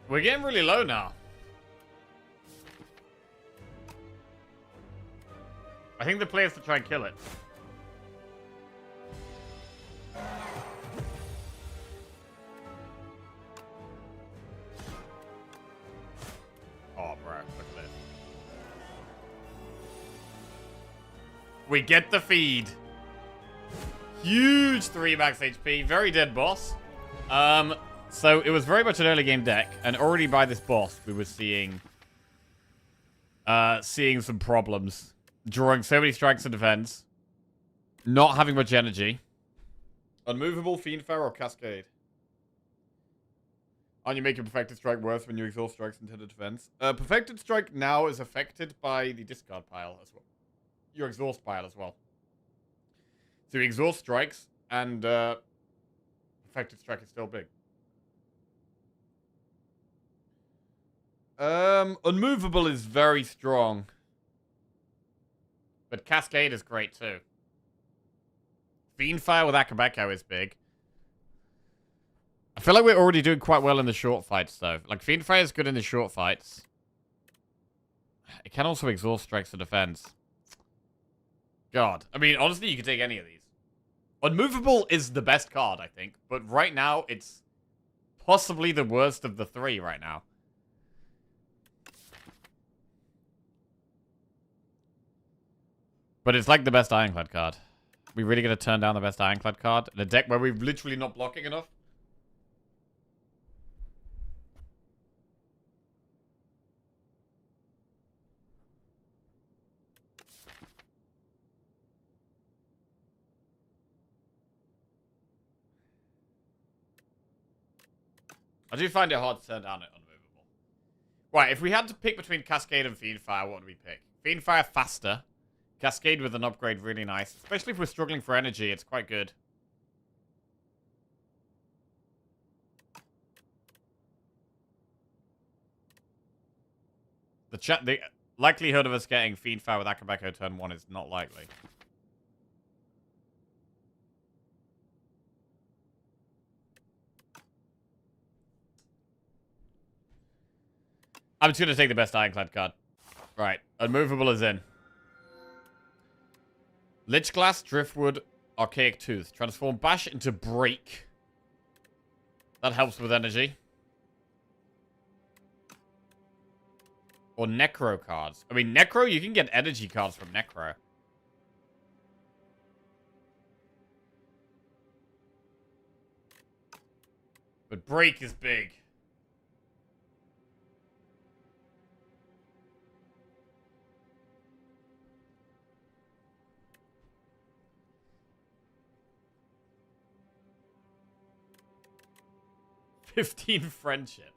We're getting really low now. I think the play is to try and kill it. We get the feed. Huge 3 max HP. Very dead boss. So it was very much an early game deck. And already by this boss, we were seeing some problems. Drawing so many strikes in defense. Not having much energy. Unmovable, Fiendfare, or Cascade? Aren't you making Perfected Strike worse when you exhaust strikes intended defense? Perfected Strike now is affected by the discard pile as well. Your exhaust pile as well. So you exhaust strikes, and Perfected Strike is still big. Unmovable is very strong. But Cascade is great too. Fiendfire with Akabeko is big. I feel like we're already doing quite well in the short fights, though. Like, Fiendfire is good in the short fights. It can also exhaust strikes to defense. God. I mean, honestly, you could take any of these. Unmovable is the best card, I think. But right now, it's possibly the worst of the three right now. But it's like the best Ironclad card. We really gonna turn down the best Ironclad card in a deck where we're literally not blocking enough? I do find it hard to turn down at Unmovable. Right, if we had to pick between Cascade and Fiendfire, what would we pick? Fiendfire faster. Cascade with an upgrade, really nice. Especially if we're struggling for energy, it's quite good. The likelihood of us getting Fiendfire with Akabeko turn 1 is not likely. I'm just going to take the best Ironclad card. Right, Unmovable is in. Lich Glass, Driftwood, Archaic Tooth. Transform Bash into Break. That helps with energy. Or Necro cards. I mean, Necro, you can get energy cards from Necro. But Break is big. "15 friendships."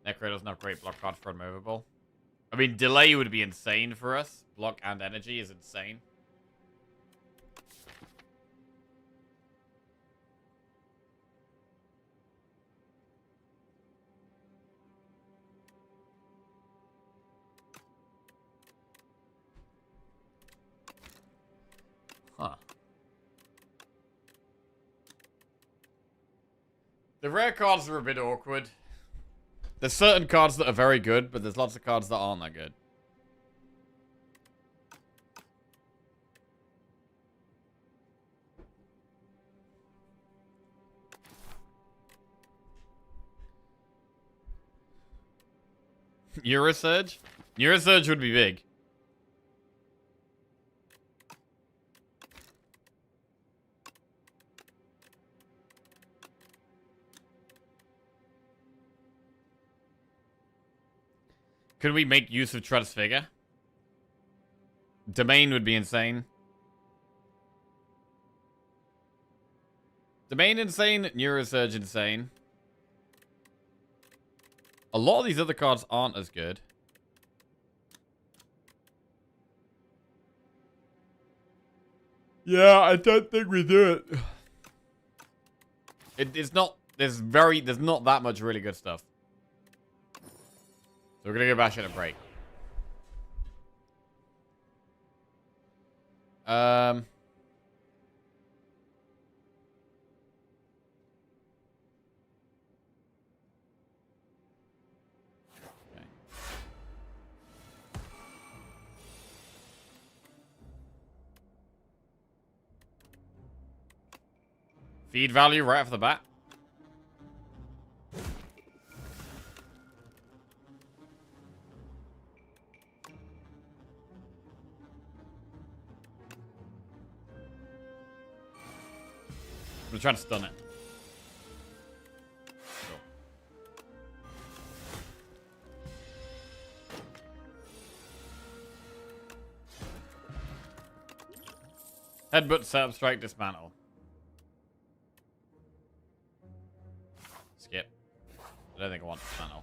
Necro doesn't have great block cards for Unmovable. I mean, Delay would be insane for us. Block and energy is insane. Huh. The rare cards are a bit awkward. There's certain cards that are very good, but there's lots of cards that aren't that good. Neurosurge? Neurosurge would be big. Could we make use of Transfigure? Domain would be insane. Domain insane, Neurosurge insane. A lot of these other cards aren't as good. Yeah, I don't think we do it. It's not, there's not that much really good stuff. So we're gonna go Bash at a break. Okay. Feed value right off the bat. I'm trying to stun it. Cool. Headbutt, setup, strike, dismantle. Skip. I don't think I want dismantle.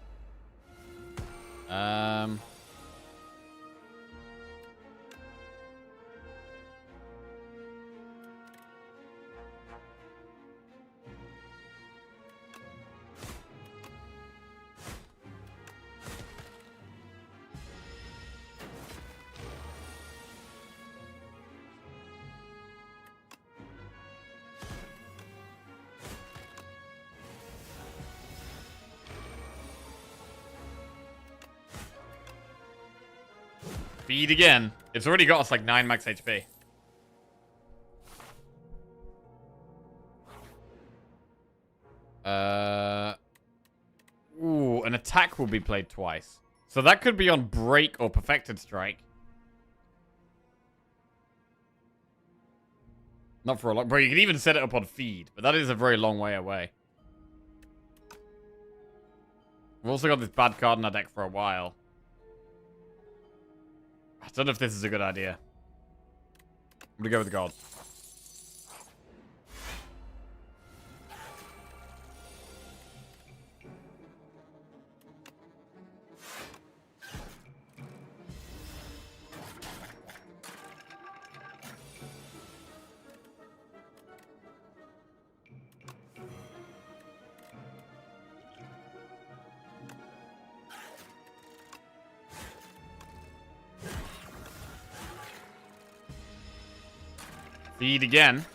Feed again. It's already got us like 9 max HP. Ooh, an attack will be played twice. So that could be on break or perfected strike. Not for a long... Bro, you can even set it up on feed, but that is a very long way away. We've also got this bad card in our deck for a while. I don't know if this is a good idea. I'm gonna go with the god. Feed again.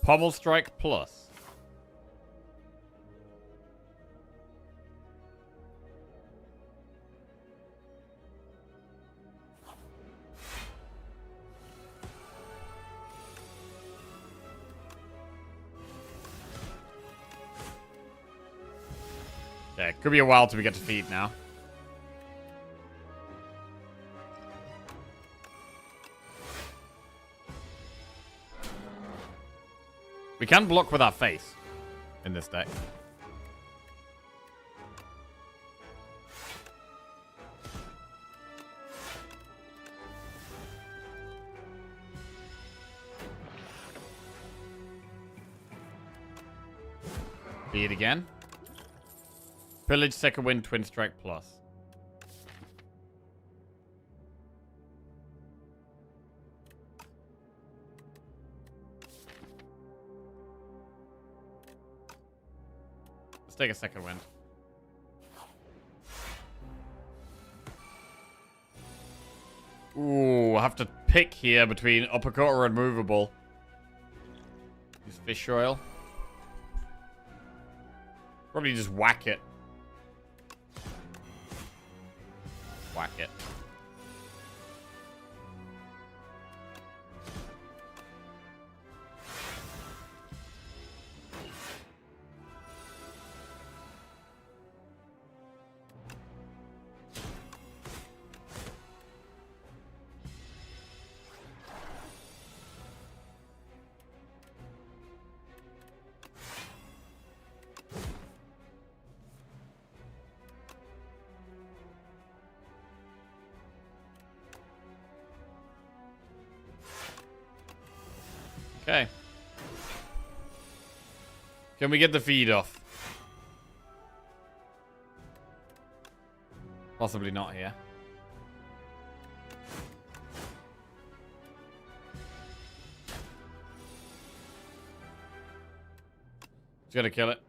Pommel Strike Plus. Okay, could be a while till we get to feed now. We can block with our face in this deck. Feed again. Pillage, second wind, twin strike plus. Let's take a second wind. Ooh, I have to pick here between uppercut or unmovable. Use fish oil. Probably just whack it. Whack it. Okay. Can we get the feed off? Possibly not here. It's gonna kill it.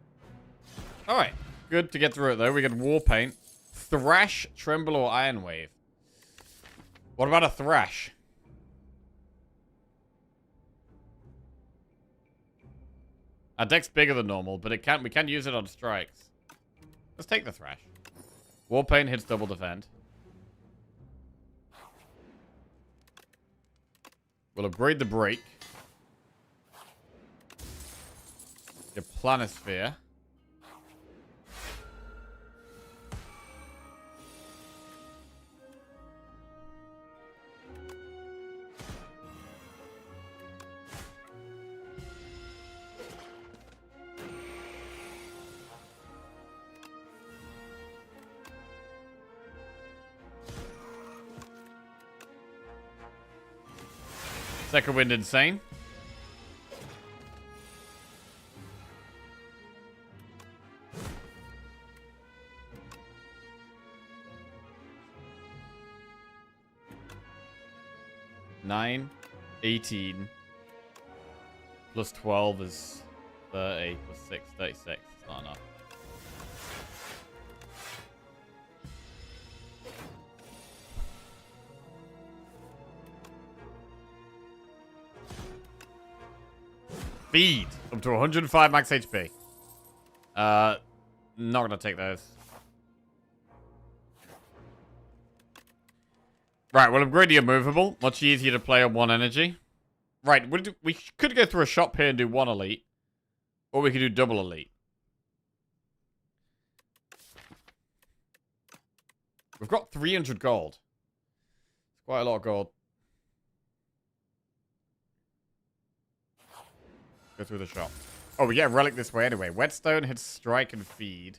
Alright. Good to get through it though. We get War Paint. Thrash, Tremble, or Iron Wave. What about a Thrash? Our deck's bigger than normal, but we can use it on strikes. Let's take the Thrash. Warpaint hits double defend. We'll upgrade the break. Your planisphere. Second wind insane. Nine, 18, plus 12 is 30, plus 6, 36. It's not enough. Feed up to 105 max HP. Not gonna take those. Right, we'll upgrade your movable. Much easier to play on one energy. Right, we could go through a shop here and do one elite. Or we could do double elite. We've got 300 gold. It's quite a lot of gold. Go through the shop. Oh, we get a relic this way anyway. Whetstone hits strike and feed.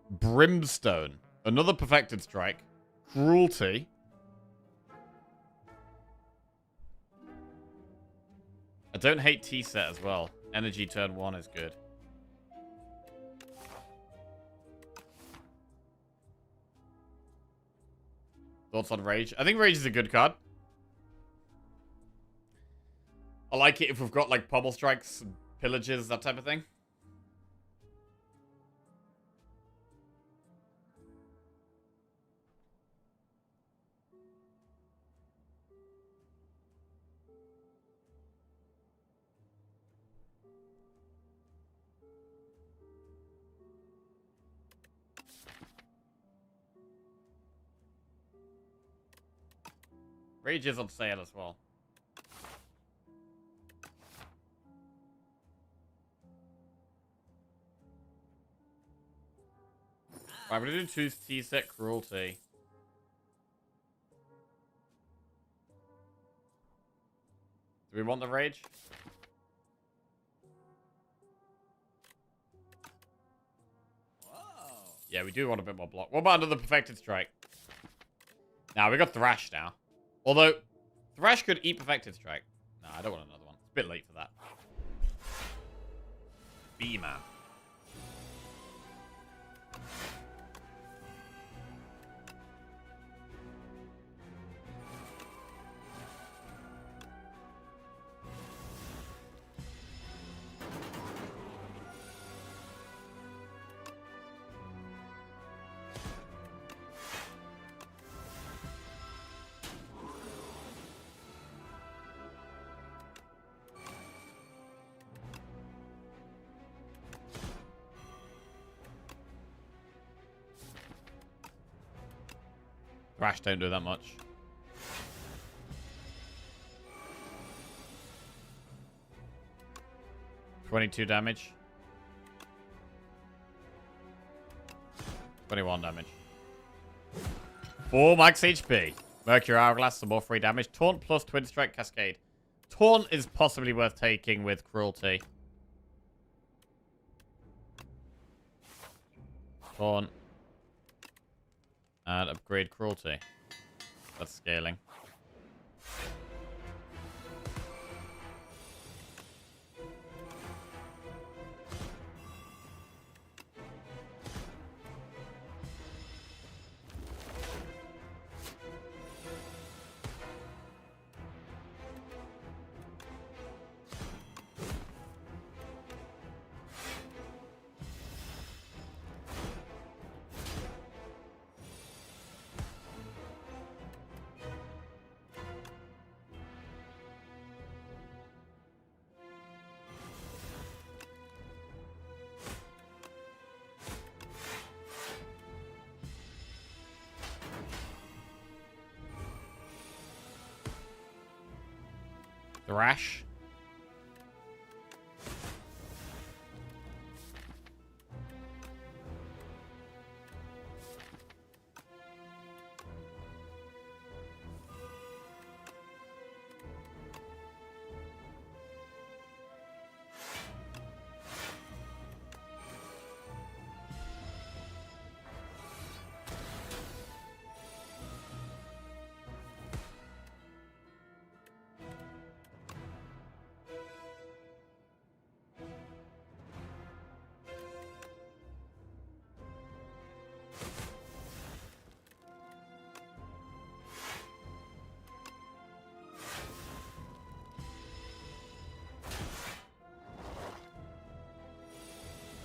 Brimstone. Another perfected strike. Cruelty. I don't hate T-set as well. Energy turn 1 is good. Thoughts on Rage? I think Rage is a good card. I like it if we've got like pommel strikes, and pillages, that type of thing. Rage is on sale as well. Right, we're gonna do 2 T-set cruelty. Do we want the rage? Whoa. Yeah, we do want a bit more block. What about another perfected strike? Now we got Thrash now. Although, Thrash could eat perfected strike. No, I don't want another one. It's a bit late for that. B-man. Thrash don't do that much. $22 damage. 21 damage. 4 max HP. Mercury Hourglass, some more free damage. Taunt plus Twin Strike Cascade. Taunt is possibly worth taking with Cruelty. Taunt. And upgrade Cruelty. That's scaling. Thrash.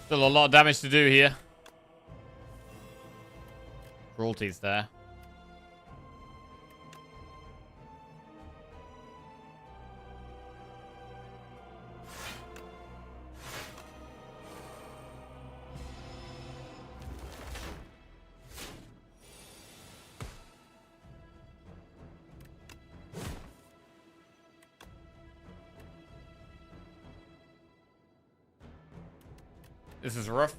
Still a lot of damage to do here. Cruelty's there. This is rough.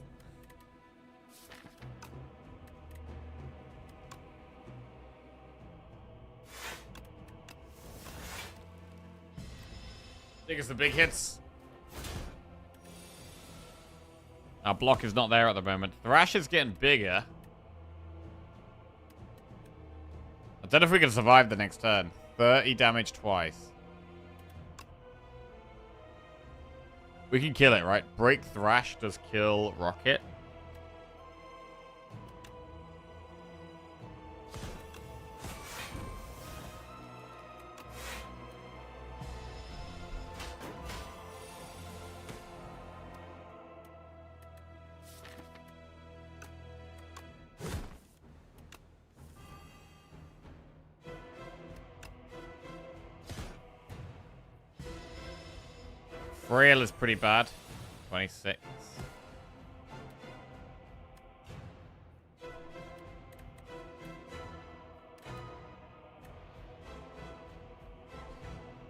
I think it's the big hits. Our block is not there at the moment. Thrash is getting bigger. I don't know if we can survive the next turn. 30 damage twice. We can kill it, right? Break Thrash does kill Rocket. Frail is pretty bad. 26.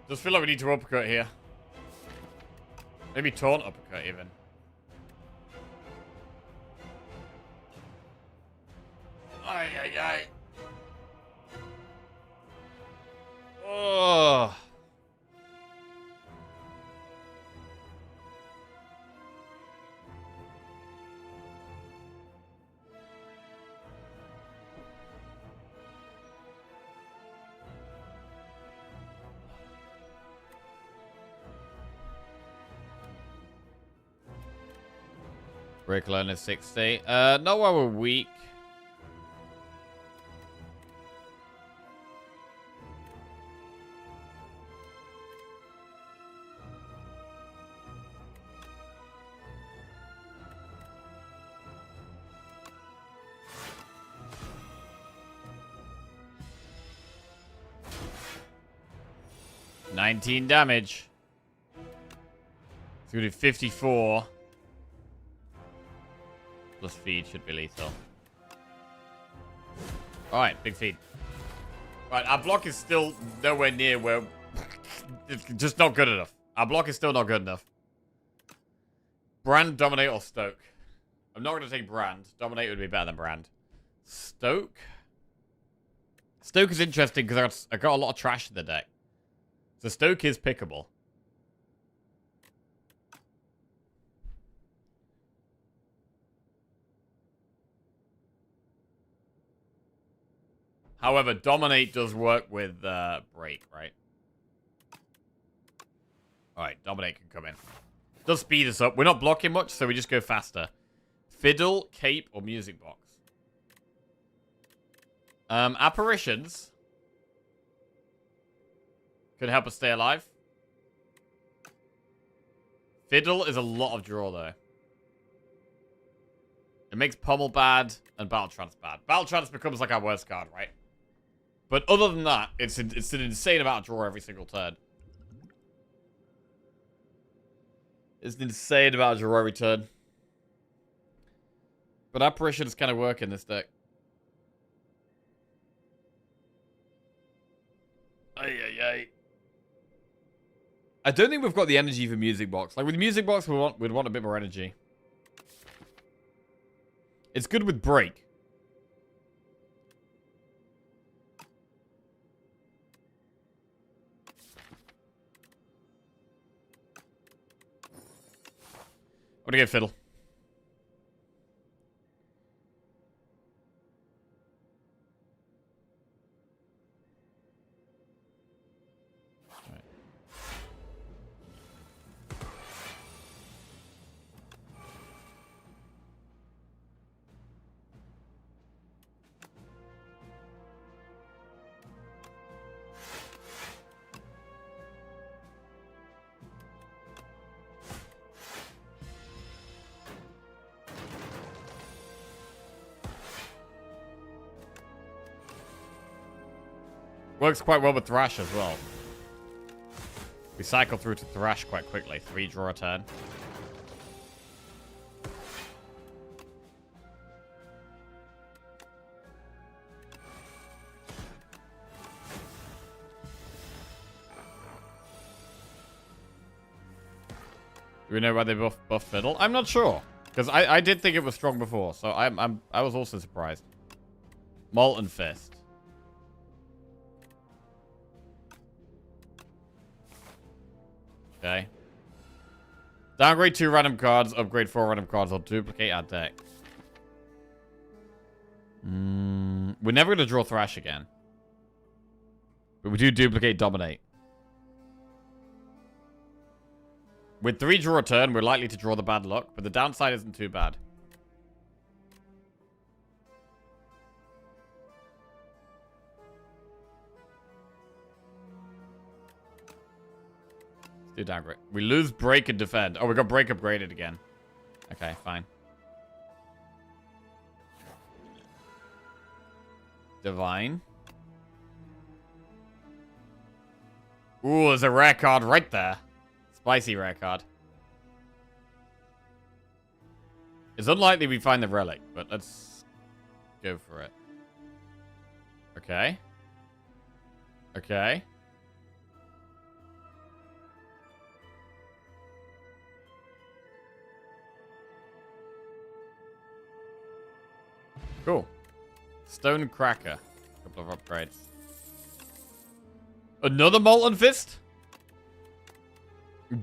Just feel like we need to uppercut here. Maybe taunt uppercut even. Ay, ay, ay. Oh. Break learner 60. Not while we're weak. $19 damage. It's gonna do 54. Plus feed should be lethal. Alright, big feed. Right, our block is still nowhere near where... It's just not good enough. Our block is still not good enough. Brand, Dominate, or Stoke? I'm not going to take Brand. Dominate would be better than Brand. Stoke? Stoke is interesting because I got a lot of trash in the deck. So Stoke is pickable. However, Dominate does work with Break, right? Alright, Dominate can come in. Does speed us up. We're not blocking much, so we just go faster. Fiddle, Cape, or Music Box? Apparitions could help us stay alive. Fiddle is a lot of draw, though. It makes Pummel bad and Battle Trance bad. Battle Trance becomes like our worst card, right? But other than that, it's an insane amount of draw every single turn. It's an insane amount of draw every turn. But Apparitions kind of work in this deck. Ay, ay, ay. I don't think we've got the energy for Music Box. Like, with Music Box, we'd want a bit more energy. It's good with Break. I'm gonna get Fiddle. Works quite well with Thrash as well. We cycle through to Thrash quite quickly. 3 draw a turn. Do we know why they buff Fiddle? I'm not sure. Because I did think it was strong before, so I was also surprised. Molten Fist. Okay. Downgrade 2 random cards, upgrade 4 random cards, or duplicate our deck. We're never going to draw Thrash again. But we do duplicate Dominate. With 3 draw a turn, we're likely to draw the bad luck, but the downside isn't too bad. Let's do downgrade. We lose break and defend. Oh, we got break upgraded again. Okay, fine. Divine. Ooh, there's a rare card right there. Spicy rare card. It's unlikely we find the relic, but let's go for it. Okay. Okay. Cool. Stone Cracker. Couple of upgrades. Another Molten Fist?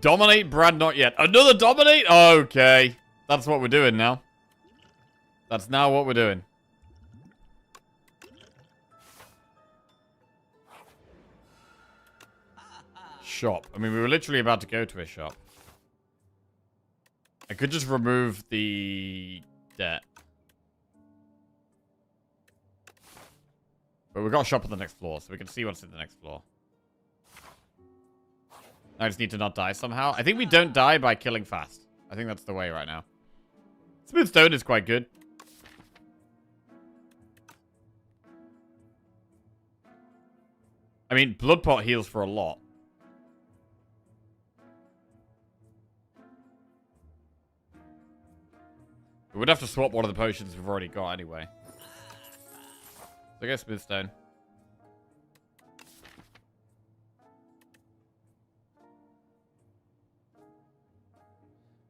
Dominate, Brad, not yet. Another Dominate? Okay. That's what we're doing now. That's now what we're doing. Shop. I mean, we were literally about to go to a shop. I could just remove the debt. But we've got a shop on the next floor, so we can see what's in the next floor. I just need to not die somehow. I think we don't die by killing fast. I think that's the way right now. Smooth Stone is quite good. I mean, Blood Pot heals for a lot. We would have to swap one of the potions we've already got anyway. So I guess Smooth Stone.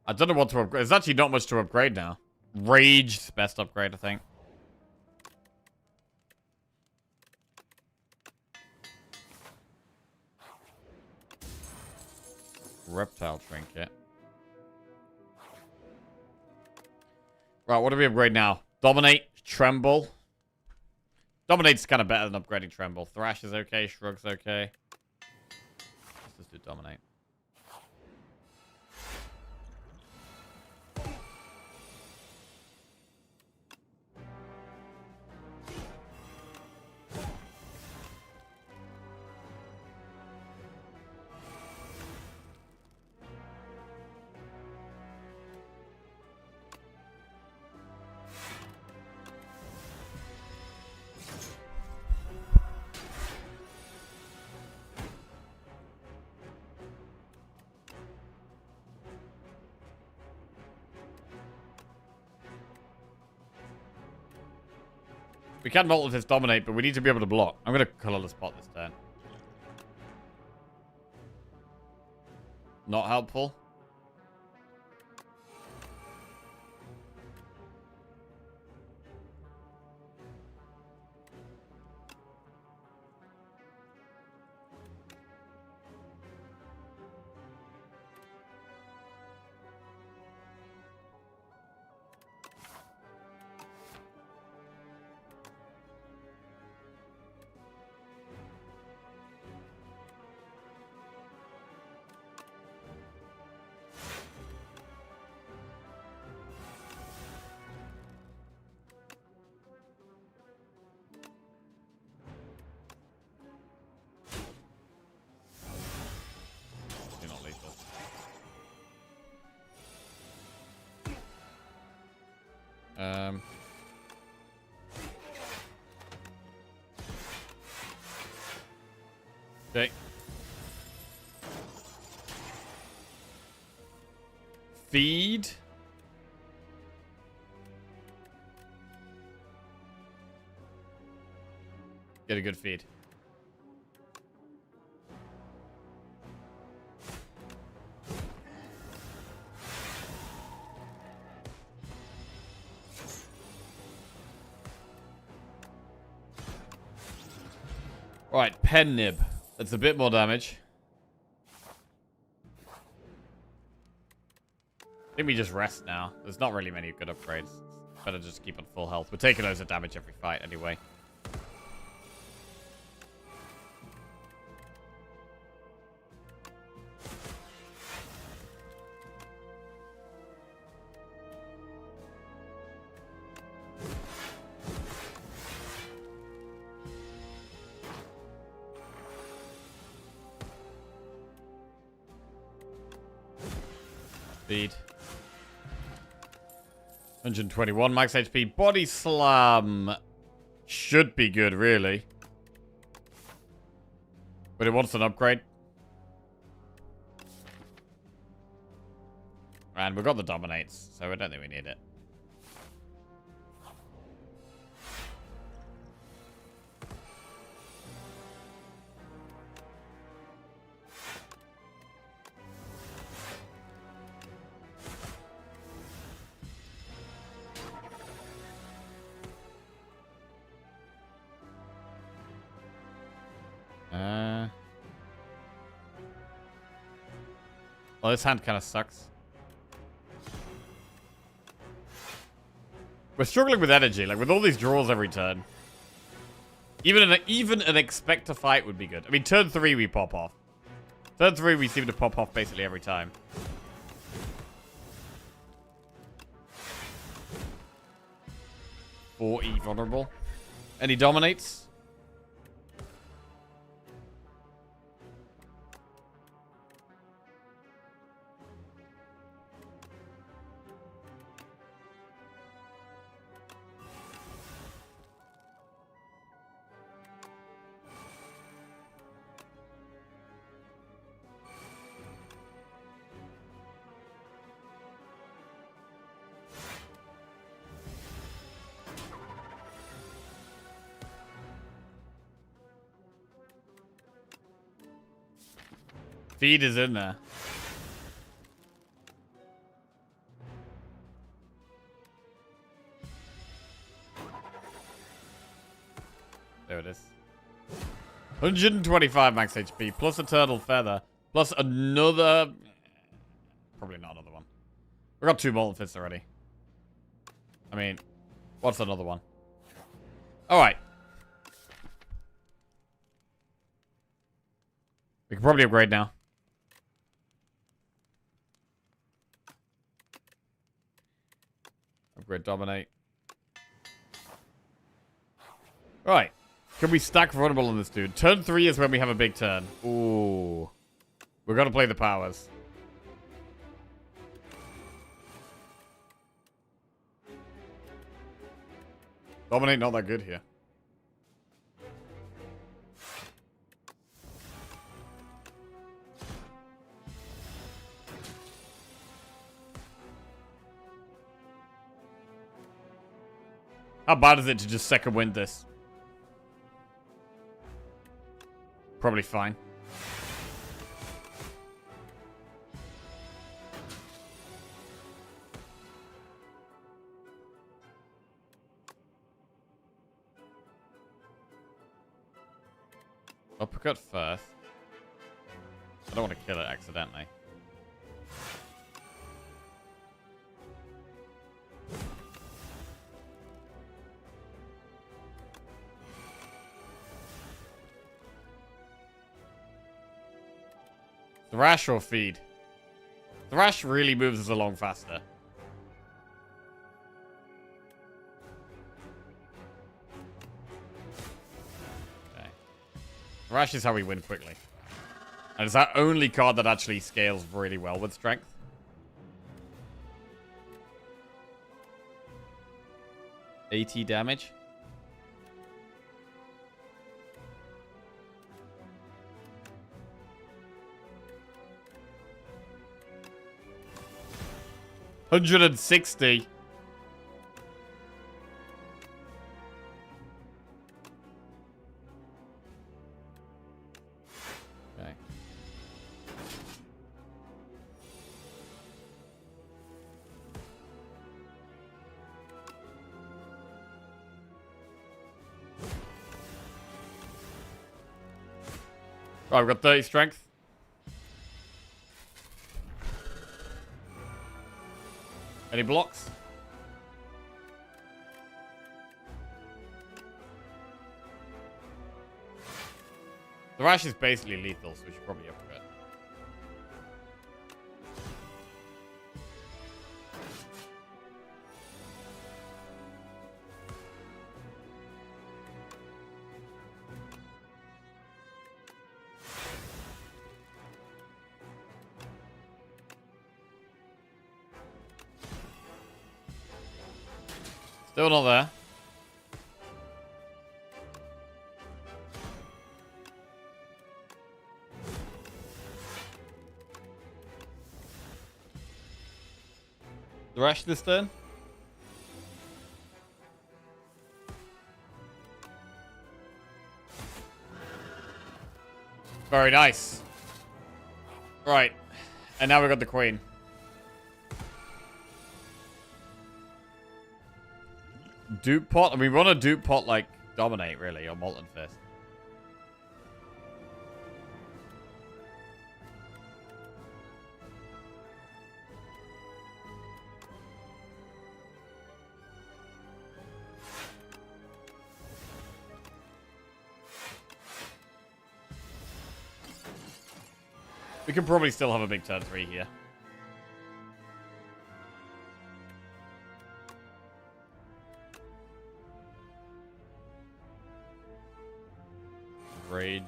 I don't know what to upgrade. There's actually not much to upgrade now. Rage's best upgrade, I think. Reptile Trinket. Right, what do we upgrade now? Dominate, Tremble. Dominate's kind of better than upgrading Tremble. Thrash is okay, Shrug's okay. Let's just do Dominate. We can Molten Fist Dominate, but we need to be able to block. I'm going to colorless pot this turn. Not helpful. Okay. Feed. Get a good feed. Alright, pen nib. That's a bit more damage. I think we just rest now. There's not really many good upgrades. Better just keep on full health. We're taking loads of damage every fight anyway. Speed. 121 max HP. Body slam should be good, really. But it wants an upgrade. And we've got the dominates, so I don't think we need it. Well, this hand kind of sucks. We're struggling with energy, like with all these draws every turn. Even an expect to fight would be good. I mean, turn 3 we pop off. Turn 3 we seem to pop off basically every time. Or E vulnerable. Any dominates? Feed is in there. There it is. 125 max HP, plus Eternal Feather, plus another... Probably not another one. We got 2 Molten Fists already. I mean, what's another one? Alright. We can probably upgrade now. Upgrade Dominate. Right. Can we stack vulnerable on this dude? Turn 3 is when we have a big turn. Ooh. We're gonna play the powers. Dominate not that good here. How bad is it to just second wind this? Probably fine. Uppercut first. I don't want to kill it accidentally. Thrash or feed? Thrash really moves us along faster. Okay. Thrash is how we win quickly. And it's our only card that actually scales really well with strength. AT damage. 160. Okay. Right, we've got 30 strength. Any blocks? The rash is basically lethal, so we should probably up a bit. Still not there. The rash this turn? Very nice. Right. And now we've got the queen. Dupe pot? I mean, we want a dupe pot like Dominate, really, or Molten Fist. We can probably still have a big turn 3 here. Rage.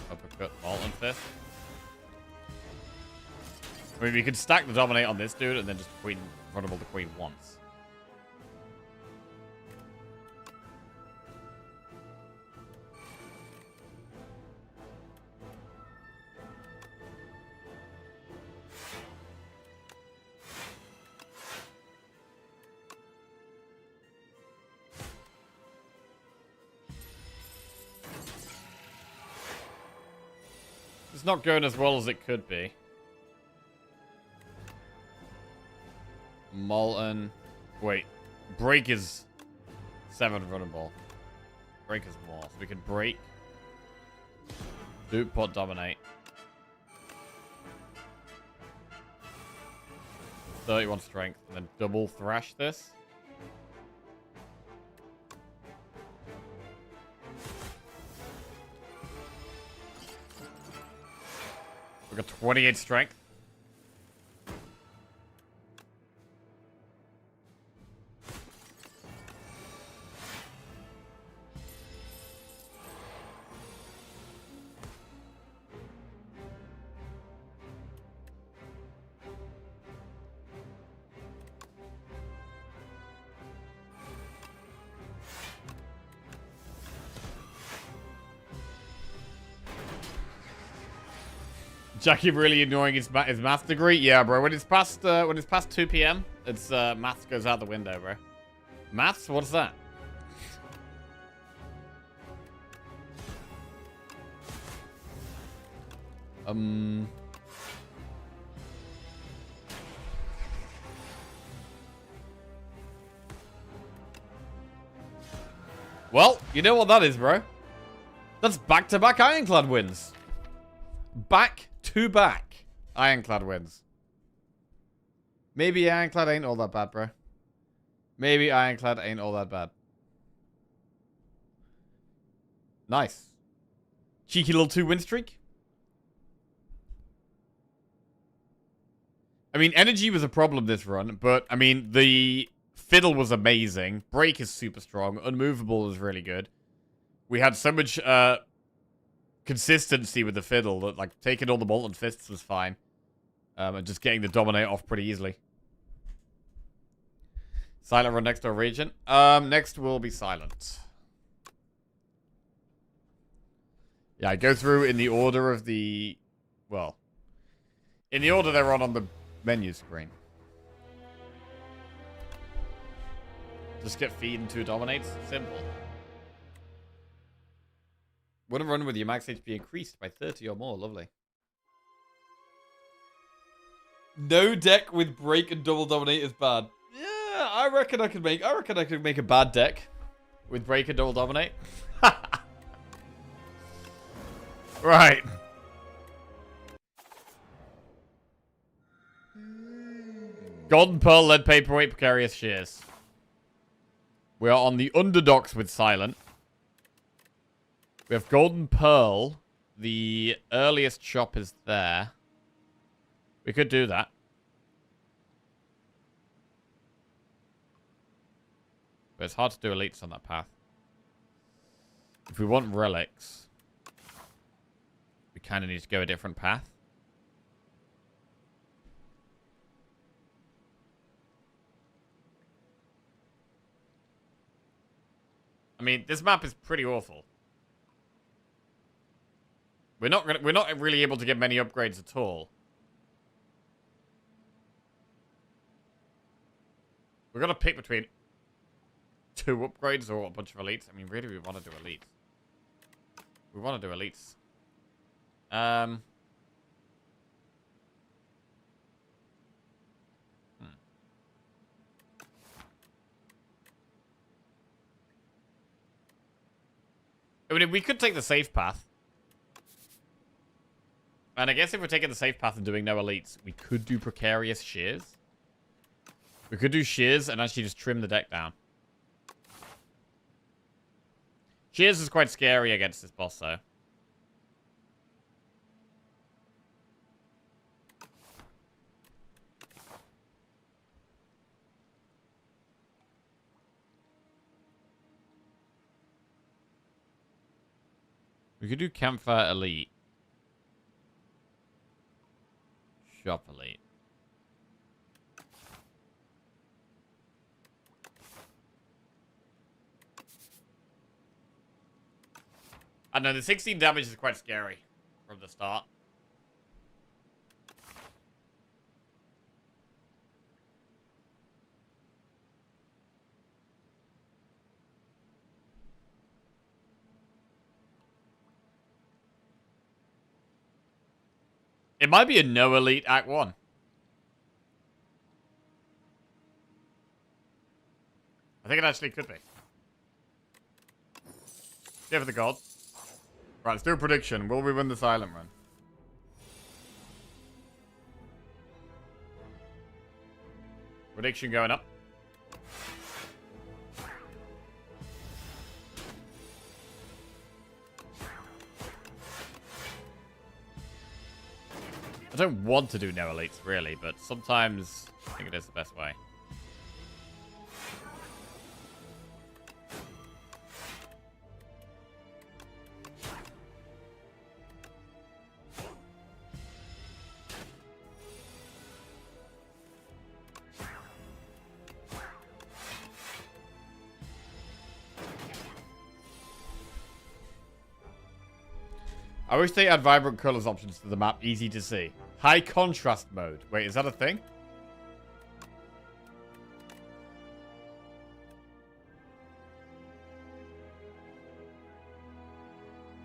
Uppercut, Molten Fist. I mean, we could stack the Dominate on this dude and then just Queen, Vulnerable the Queen once. It's not going as well as it could be. Molten. Wait. Break is 7 vulnerable. Break is more. So we could break. Dupe pot Dominate. 31 strength. And then double thrash this. We've got 28 strength. Jackie really ignoring his math degree? Yeah, bro. When it's past 2 p.m., it's maths goes out the window, bro. Maths? What's that? Well, you know what that is, bro? That's back-to-back Ironclad wins. Back-to-back Ironclad wins. Maybe Ironclad ain't all that bad, bro. Maybe Ironclad ain't all that bad. Nice. Cheeky little 2-win streak. I mean, energy was a problem this run, but, I mean, the fiddle was amazing. Break is super strong. Unmovable is really good. We had so much consistency with the fiddle that, like, taking all the Molten Fists was fine. And just getting the Dominate off pretty easily. Silent run next door region. Next will be Silent. Yeah, I go through in the order of the... Well, in the order they're on the menu screen. Just get feed and 2 dominates. Simple. Would have run with your max HP increased by 30 or more. Lovely. No deck with break and double dominate is bad. Yeah, I reckon I could make a bad deck. With break and double dominate? Right. Golden Pearl, Lead Paperweight, Precarious Shears. We are on the underdogs with Silent. We have Golden Pearl. The earliest shop is there. We could do that. But it's hard to do elites on that path. If we want relics, we kind of need to go a different path. I mean, this map is pretty awful. We're not really able to get many upgrades at all. We're gonna pick between 2 upgrades or a bunch of elites. I mean, really, we want to do elites. We want to do elites. I mean, we could take the safe path. And I guess if we're taking the safe path and doing no elites, we could do Precarious Shears. We could do Shears and actually just trim the deck down. Shears is quite scary against this boss, though. We could do Campfire Elite. Shop Elite. I know, the 16 damage is quite scary from the start. It might be a no elite Act 1. I think it actually could be. Give it the gold. Right, let's do a prediction. Will we win the silent run? Prediction going up. I don't want to do no elites, really, but sometimes I think it is the best way. I wish they add vibrant colors options to the map, easy to see. High contrast mode. Wait, is that a thing?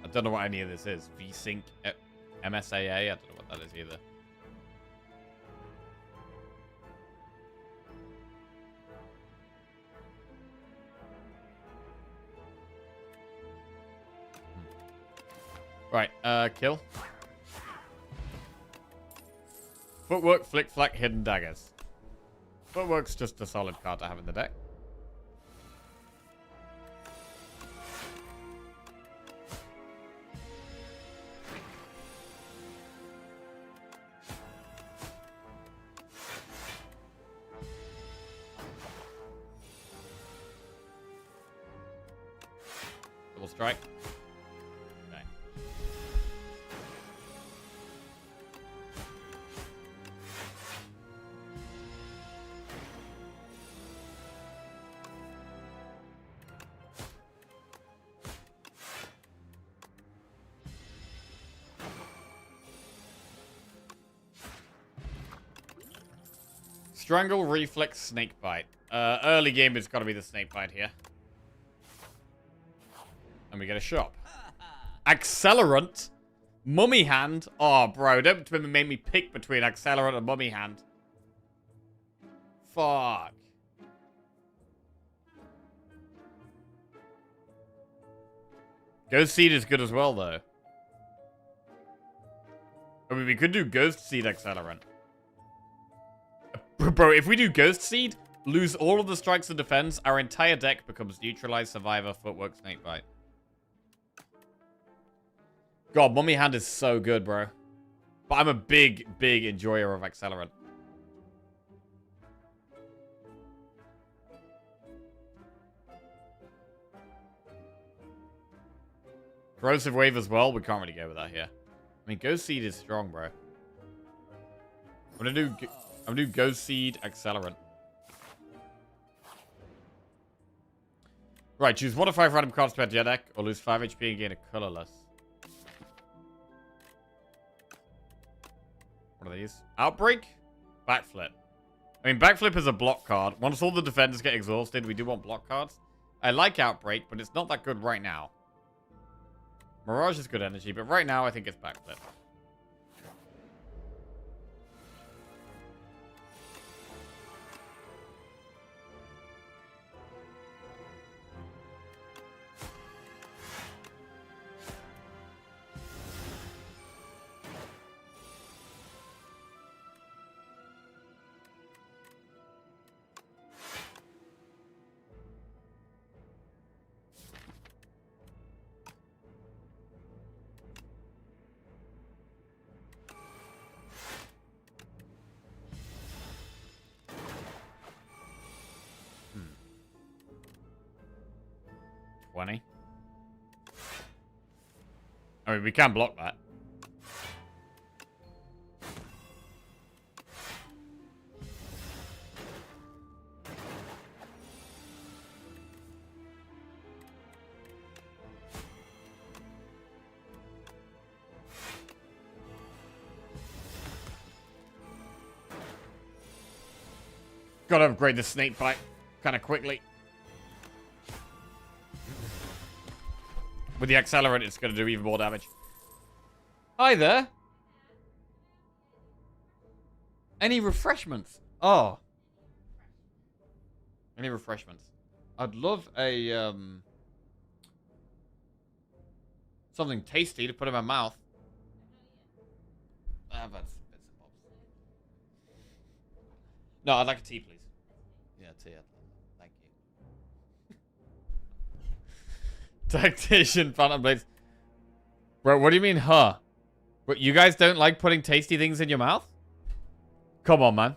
I don't know what any of this is. VSync MSAA? I don't know what that is either. Right, kill. Footwork, flick, flack, hidden daggers. Footwork's just a solid card to have in the deck. Double strike. Okay. Strangle, Reflex, Snakebite. Early game has got to be the Snakebite here. And we get a shop. Accelerant. Mummy Hand. Oh, bro. Don't make me pick between Accelerant and Mummy Hand. Fuck. Ghost Seed is good as well, though. I mean, we could do Ghost Seed Accelerant. Bro, if we do Ghost Seed, lose all of the strikes and defense, our entire deck becomes Neutralize, Survivor, Footwork, Snakebite. God, Mummy Hand is so good, bro. But I'm a big, big enjoyer of Accelerant. Corrosive Wave as well. We can't really go with that here. I mean, Ghost Seed is strong, bro. I'm gonna do Ghost Seed Accelerant. Right, choose 1 of 5 random cards per deck, or lose 5 HP and gain a colorless. What are these? Outbreak? Backflip. I mean, Backflip is a block card. Once all the defenders get exhausted, we do want block cards. I like Outbreak, but it's not that good right now. Mirage is good energy, but right now I think it's Backflip. I mean, we can block that. Gotta upgrade the Snakebite kind of quickly. With the Accelerant, it's going to do even more damage. Hi there. Any refreshments? Oh. Any refreshments? I'd love a, something tasty to put in my mouth. That's bits and bobs. No, I'd like a tea, please. Yeah, tea. Thank you. Tactician, Phantom Blades. Bro, what do you mean, huh? But you guys don't like putting tasty things in your mouth? Come on, man.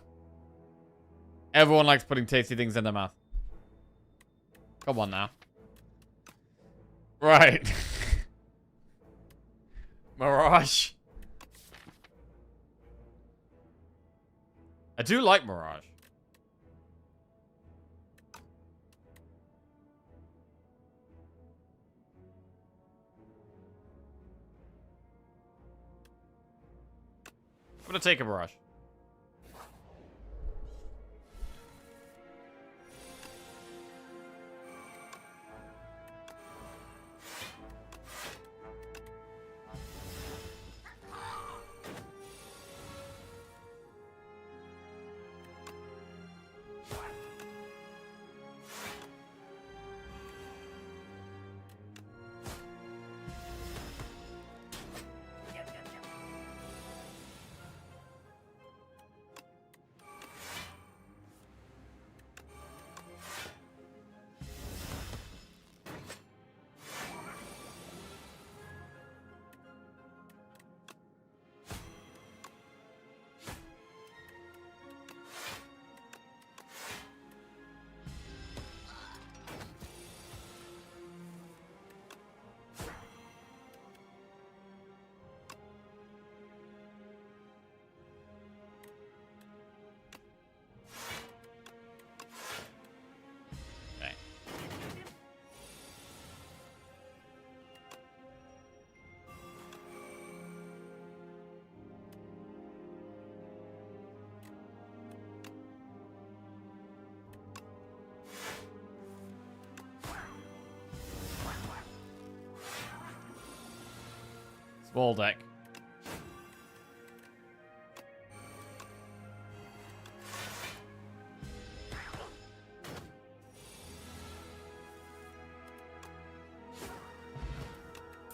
Everyone likes putting tasty things in their mouth. Come on now. Right. Mirage. I do like Mirage. I'm gonna take a Mirage. Wall deck.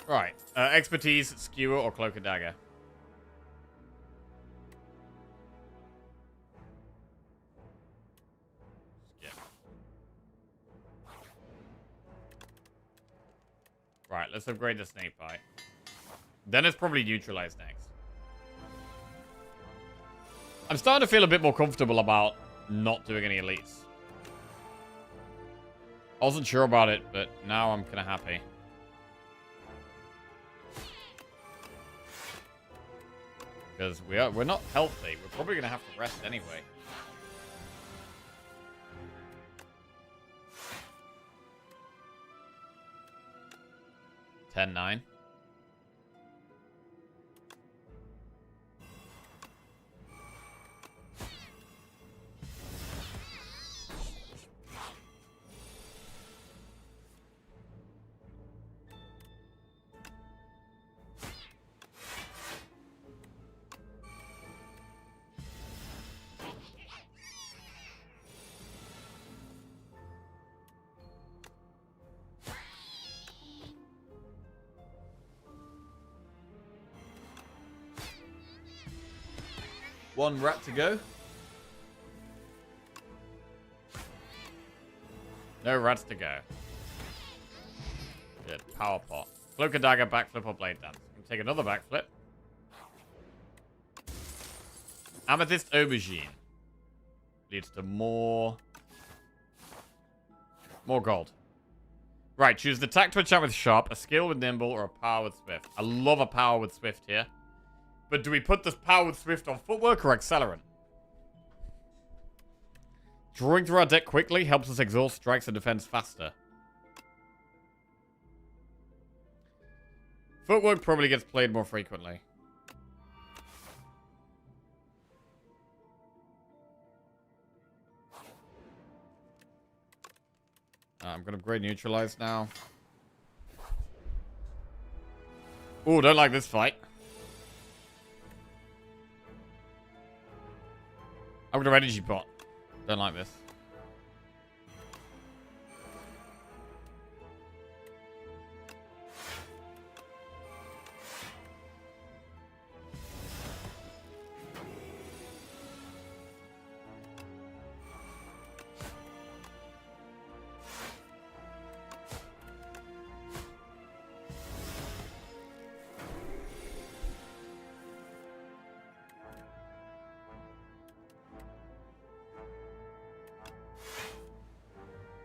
Right. Expertise, skewer, or cloak and dagger. Skip. Right, let's upgrade the snake bite. Then it's probably neutralized next. I'm starting to feel a bit more comfortable about not doing any elites. I wasn't sure about it, but now I'm kind of happy. Because we're not healthy. We're probably going to have to rest anyway. $10-9. One rat to go. No rats to go. Good. Power pot. Cloak and dagger, backflip, or blade dance. I'm take another backflip. Amethyst aubergine. Leads to more gold. Right, choose the tact to enchant with sharp, a skill with nimble, or a power with swift. I love a power with swift here. But do we put this power with swift on footwork or accelerant? Drawing through our deck quickly helps us exhaust strikes and defense faster. Footwork probably gets played more frequently. I'm going to upgrade neutralize now. Ooh, don't like this fight. I'm going to energy pot. Don't like this.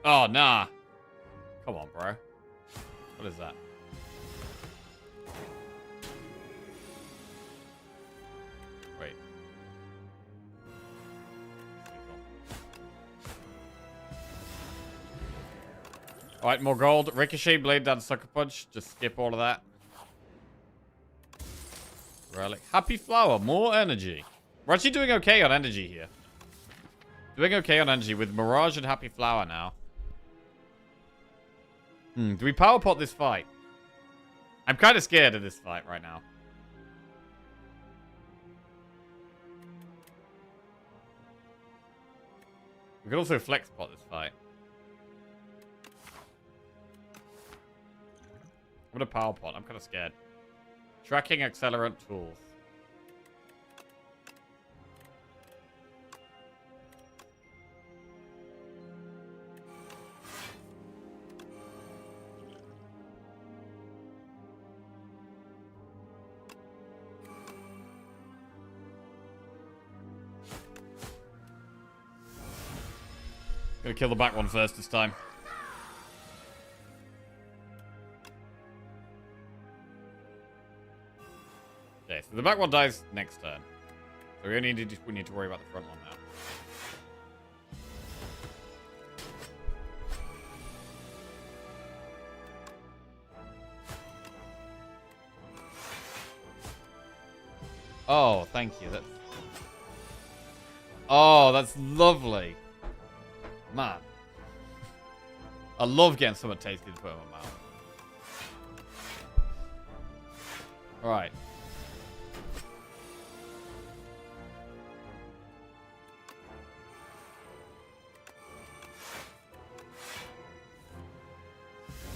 Oh, nah. Come on, bro. What is that? Wait. Alright, more gold. Ricochet, blade dance, sucker punch. Just skip all of that. Relic. Happy flower. More energy. We're actually doing okay on energy here. Doing okay on energy with Mirage and Happy Flower now. Do we power pot this fight? I'm kind of scared of this fight right now. We could also flex pot this fight. I'm gonna power pot. I'm kind of scared. Tracking accelerant tools. Gonna kill the back one first this time. Okay, so the back one dies next turn. So we need to worry about the front one now. Oh, thank you. Oh, that's lovely. Man. I love getting something tasty to put in my mouth. Alright.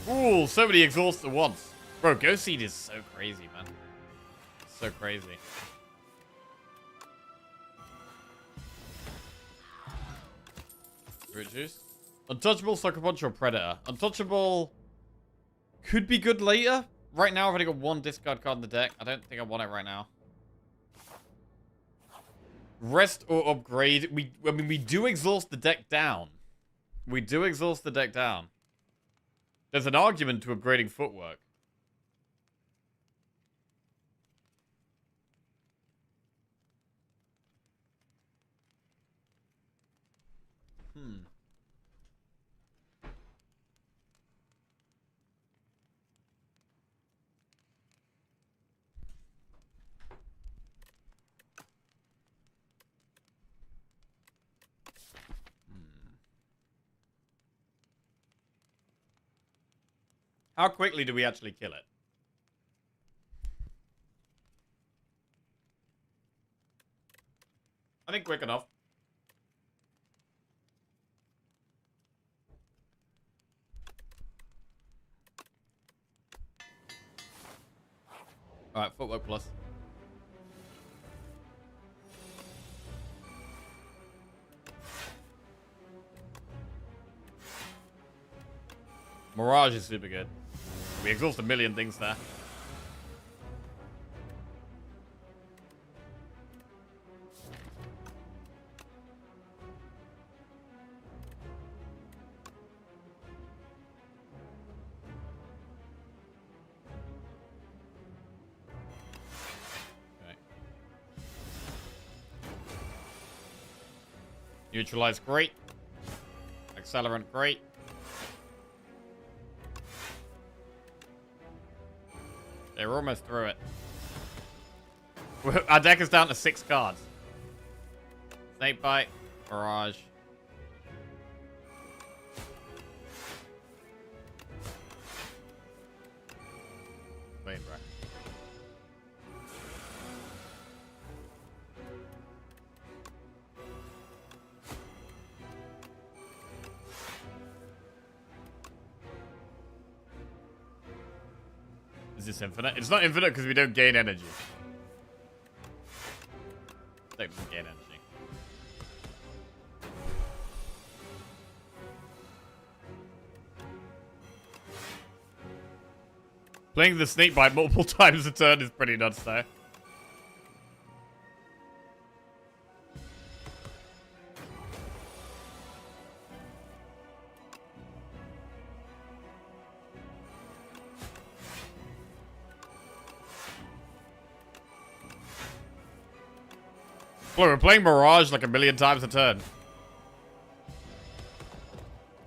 Ooh, so many exhausts at once. Bro, Ghost Seed is so crazy, man. So crazy. Root Juice. Untouchable, Sucker Punch, or Predator. Untouchable could be good later. Right now, I've only got one discard card in the deck. I don't think I want it right now. Rest or upgrade. I mean, we do exhaust the deck down. We do exhaust the deck down. There's an argument to upgrading footwork. How quickly do we actually kill it? I think quick enough. Alright, footwork plus. Mirage is super good. We exhaust a million things there. Okay. Neutralize, great. Accelerant, great. They're almost through it. Our deck is down to 6 cards. Snakebite, Mirage. Wait, bro. Is this infinite? It's not infinite because we don't gain energy. Deck doesn't gain energy. Playing the Snakebite multiple times a turn is pretty nuts, though. Look, we're playing Mirage like a million times a turn.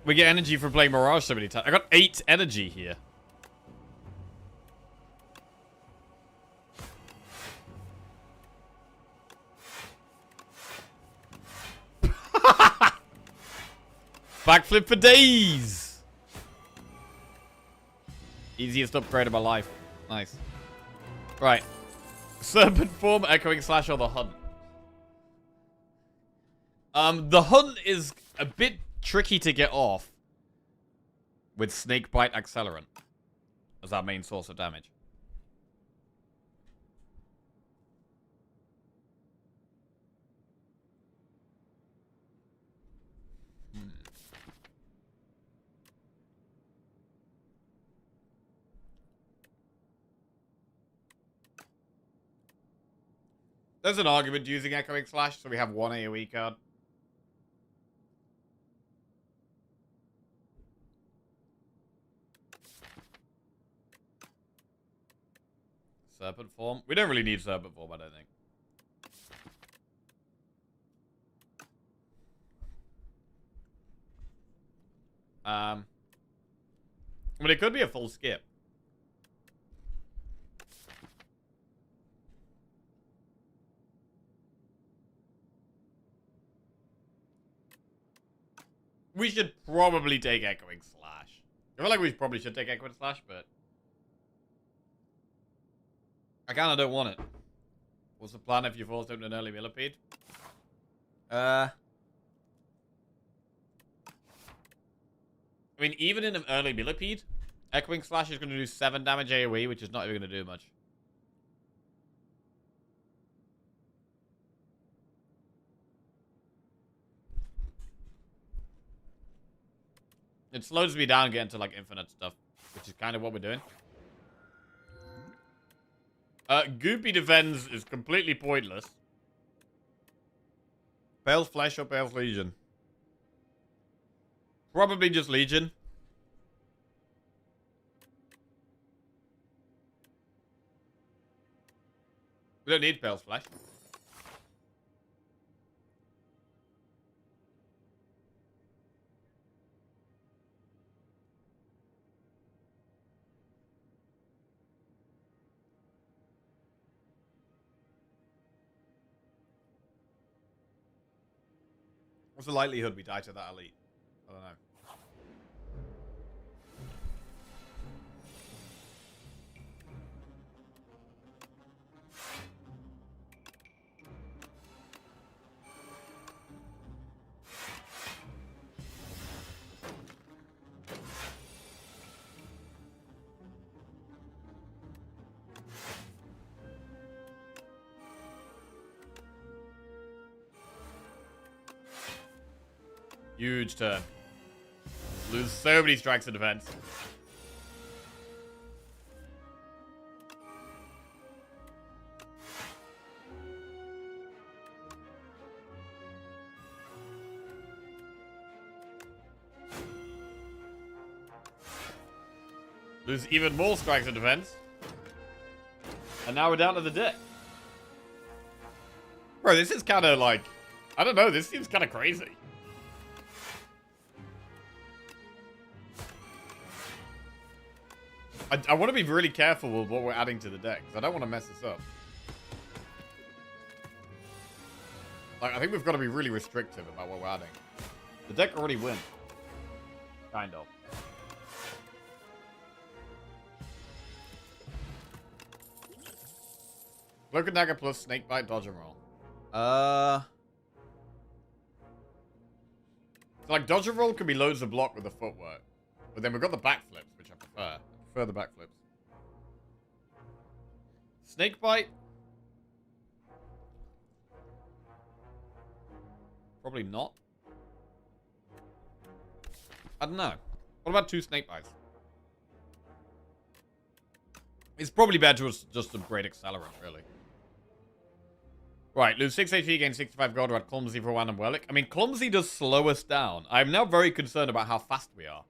We get energy from playing Mirage so many times. I got 8 energy here. Backflip for days. Easiest upgrade of my life. Nice. Right. Serpent form, echoing slash, or the hunt. The hunt is a bit tricky to get off with Snakebite Accelerant as our main source of damage. There's an argument using Echoing Slash, so we have 1 AoE card. Serpent form. We don't really need Serpent form, I don't think. I mean, it could be a full skip. We should probably take Echoing Slash. I feel like we probably should take Echoing Slash, but I kind of don't want it. What's the plan if you force into an early millipede? I mean, even in an early millipede, Echoing Slash is going to do 7 damage AoE, which is not even going to do much. It slows me down getting to, like, infinite stuff, which is kind of what we're doing. Goopy Defense is completely pointless. Pale's Flesh or Pale's Legion? Probably just Legion. We don't need Pale's Flesh. What's the likelihood we die to that elite? I don't know. Huge turn. Lose so many strikes of defense. Lose even more strikes of defense. And now we're down to the deck. Bro, this is kind of like... I don't know, this seems kind of crazy. I want to be really careful with what we're adding to the deck, because I don't want to mess this up. Like, I think we've got to be really restrictive about what we're adding. The deck already wins. Kind of. Cloak and Dagger plus Snakebite, Dodge and Roll. So, like, Dodge and Roll can be loads of block with the footwork. But then we've got the backflips, which I prefer. Further backflips. Snakebite. Probably not. I don't know. What about 2 Snakebites? It's probably better to just a great accelerant, really. Right, lose 6 HP, gain 65 gold, add Clumsy for 1 and Relic. I mean, Clumsy does slow us down. I'm now very concerned about how fast we are.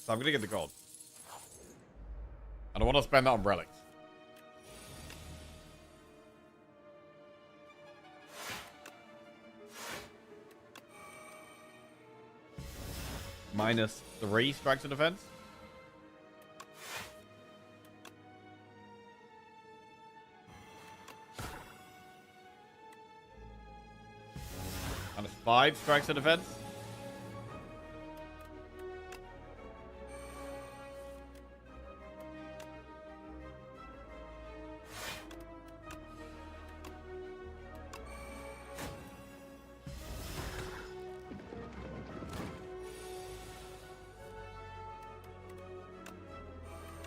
So I'm going to get the gold. I don't want to spend that on relics. Minus 3 strikes of defense. Minus 5 strikes of defense.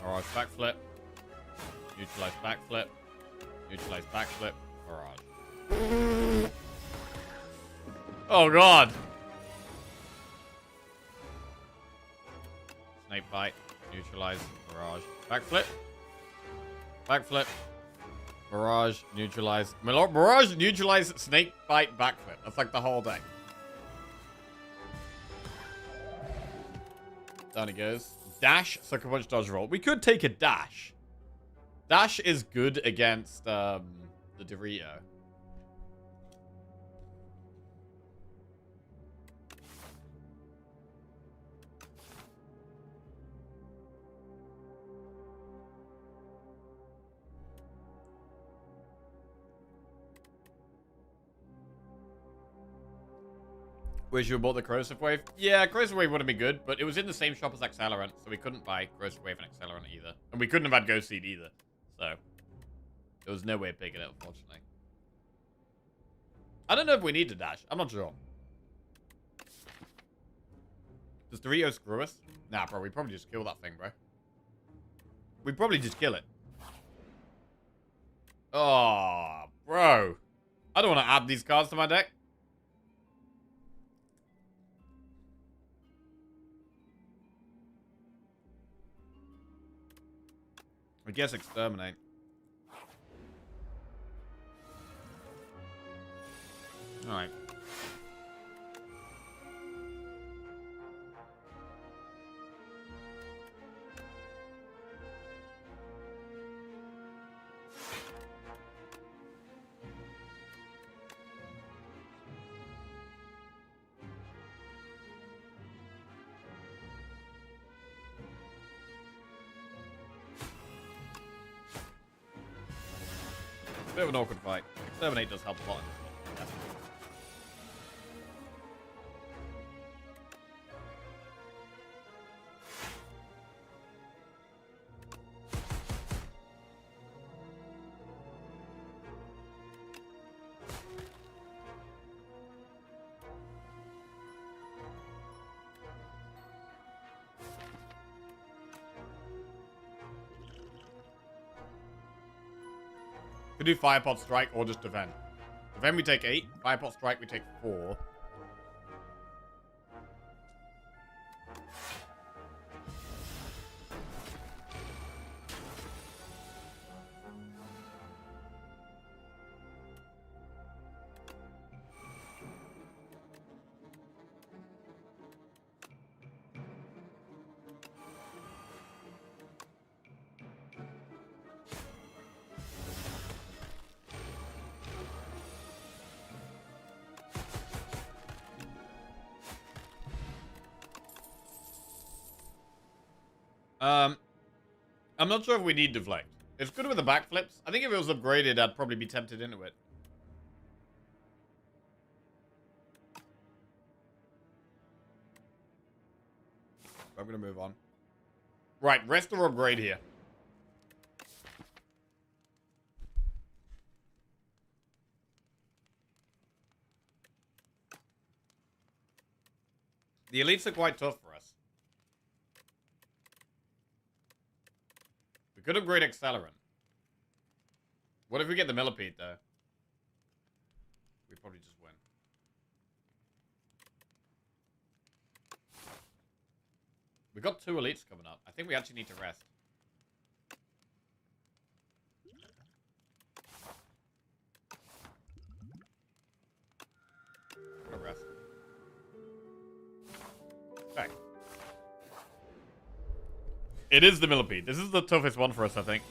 Barrage backflip. Neutralize backflip. Neutralize backflip. Barrage. Oh god! Snakebite. Neutralize. Barrage. Backflip. Backflip. Barrage. Neutralize. Barrage. Neutralize. Snakebite. Backflip. That's like the whole deck. Down he goes. Dash, Sucker Punch, Dodge, Roll. We could take a Dash. Dash is good against the Dorito. Wish you had bought the Corrosive Wave. Yeah, Corrosive Wave would have been good, but it was in the same shop as Accelerant, so we couldn't buy Corrosive Wave and Accelerant either. And we couldn't have had Ghost Seed either. So, there was no way of picking it, unfortunately. I don't know if we need to dash. I'm not sure. Does Dorito screw us? Nah, bro, we probably just kill that thing, bro. We probably just kill it. Oh, bro. I don't want to add these cards to my deck. I guess Exterminate. Alright. Bit of an awkward fight. Exterminate does help a lot in this one. We do Firepot Strike or just defend. Defend we take 8. Firepot Strike we take 4. I'm not sure if we need Deflect. It's good with the backflips. I think if it was upgraded, I'd probably be tempted into it. I'm gonna move on. Right, rest or upgrade here. The elites are quite tough for us. We could upgrade Accelerant. What if we get the Millipede, though? We probably just win. We got 2 elites coming up. I think we actually need to rest. Gotta rest. Okay. It is the Millipede. This is the toughest one for us, I think.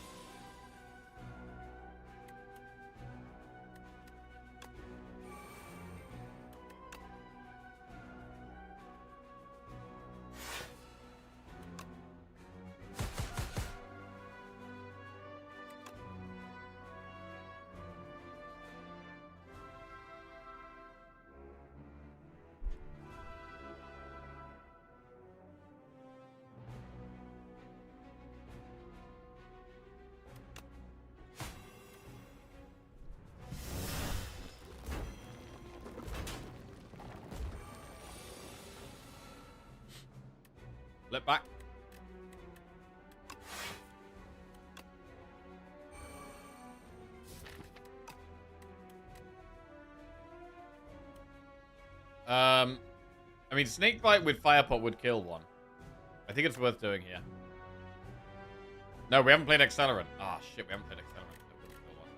Flip back. I mean, Snakebite with Firepot would kill one. I think it's worth doing here. No, we haven't played Accelerant. Ah, shit, we haven't played Accelerant. That wouldn't kill one.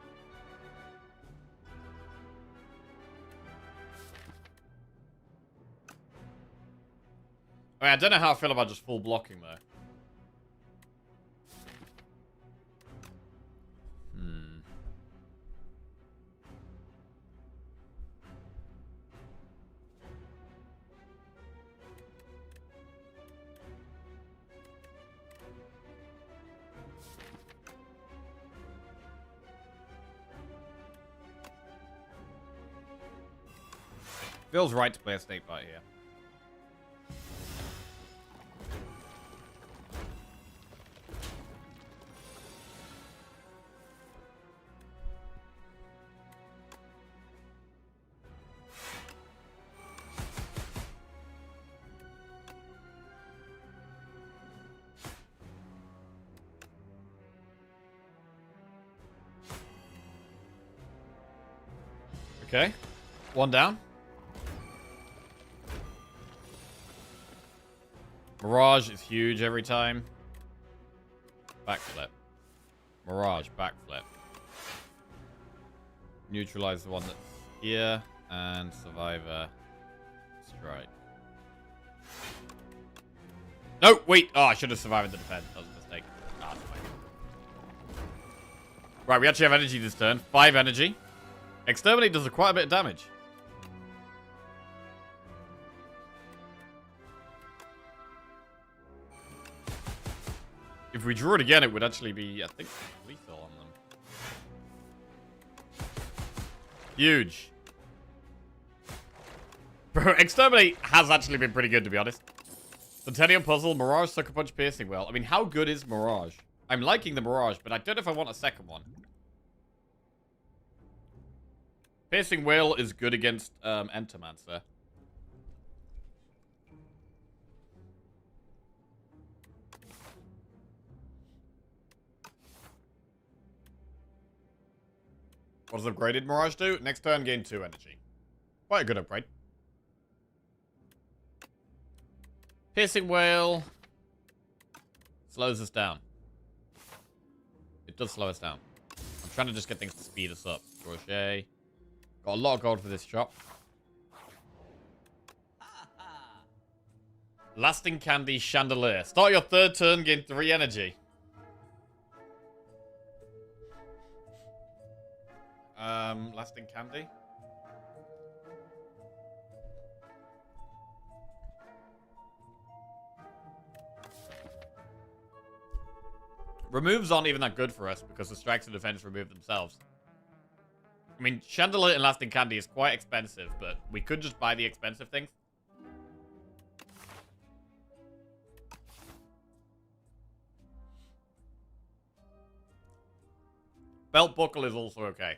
I mean, I don't know how I feel about just full blocking, though. Feels right to play a snake bite here. Okay. One down. Mirage is huge every time. Backflip. Mirage, backflip. Neutralize the one that's here. And Survivor. Strike. No, wait. Oh, I should have survived the defense. That was a mistake. Ah, it's fine. Right, we actually have energy this turn. 5 energy. Exterminate does quite a bit of damage. If we drew it again, it would actually be, I think, lethal on them. Huge. Bro, Exterminate has actually been pretty good, to be honest. Centennial Puzzle, Mirage, Sucker Punch, Piercing Well. I mean, how good is Mirage? I'm liking the Mirage, but I don't know if I want a second one. Piercing Whale is good against Entomancer. What does upgraded Mirage do? Next turn, gain 2 energy. Quite a good upgrade. Piercing Whale slows us down. It does slow us down. I'm trying to just get things to speed us up. Crochet. Got a lot of gold for this shop. Lasting Candy Chandelier. Start your third turn, gain 3 energy. Lasting Candy. Removes aren't even that good for us because the strikes and defense remove themselves. I mean, Chandelier and Lasting Candy is quite expensive, but we could just buy the expensive things. Belt Buckle is also okay.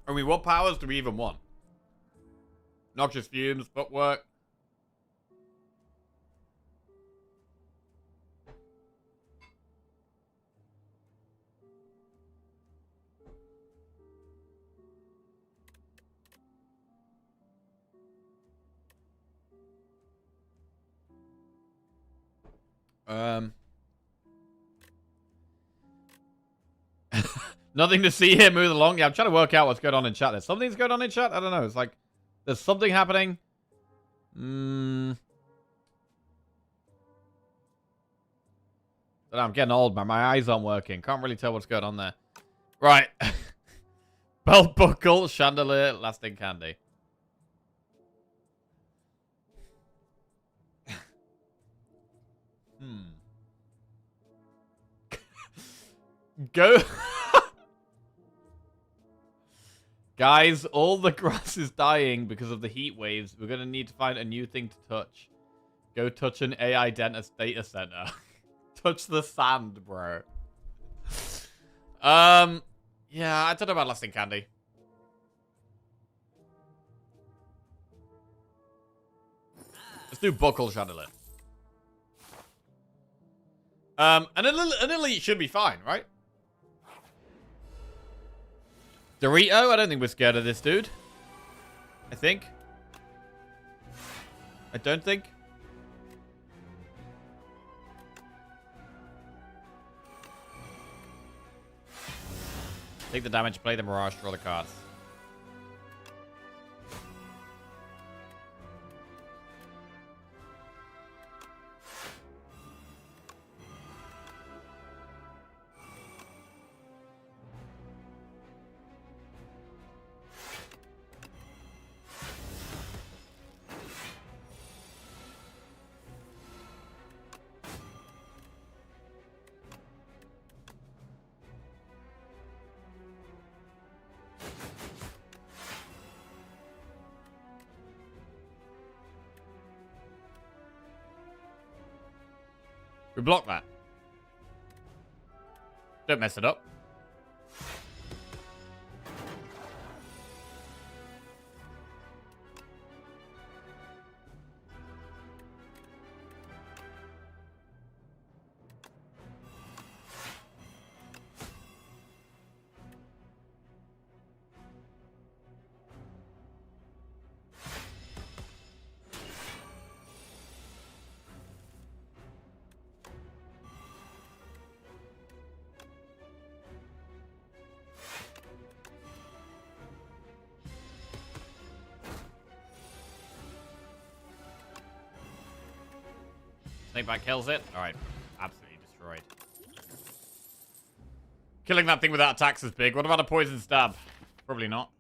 I mean, what powers do we even want? Noxious Fumes, Footwork. Nothing to see here, move along. Yeah, I'm trying to work out what's going on in chat. There's something's going on in chat? I don't know. It's like, there's something happening. I'm getting old, man. My eyes aren't working. Can't really tell what's going on there. Right. Belt Buckle, Chandelier, Lasting Candy. Go. Guys, all the grass is dying because of the heat waves. We're going to need to find a new thing to touch. Go touch an AI dentist data center. Touch the sand, bro. Yeah, I don't know about Lasting Candy. Let's do Buckle Chandelier. An elite should be fine, right? Dorito? I don't think we're scared of this dude. I think. I don't think. Take the damage, play the Mirage, draw the cards. We block that. Don't mess it up. Snakebite kills it. Alright, absolutely destroyed. Killing that thing without attacks is big. What about a poison stab? Probably not.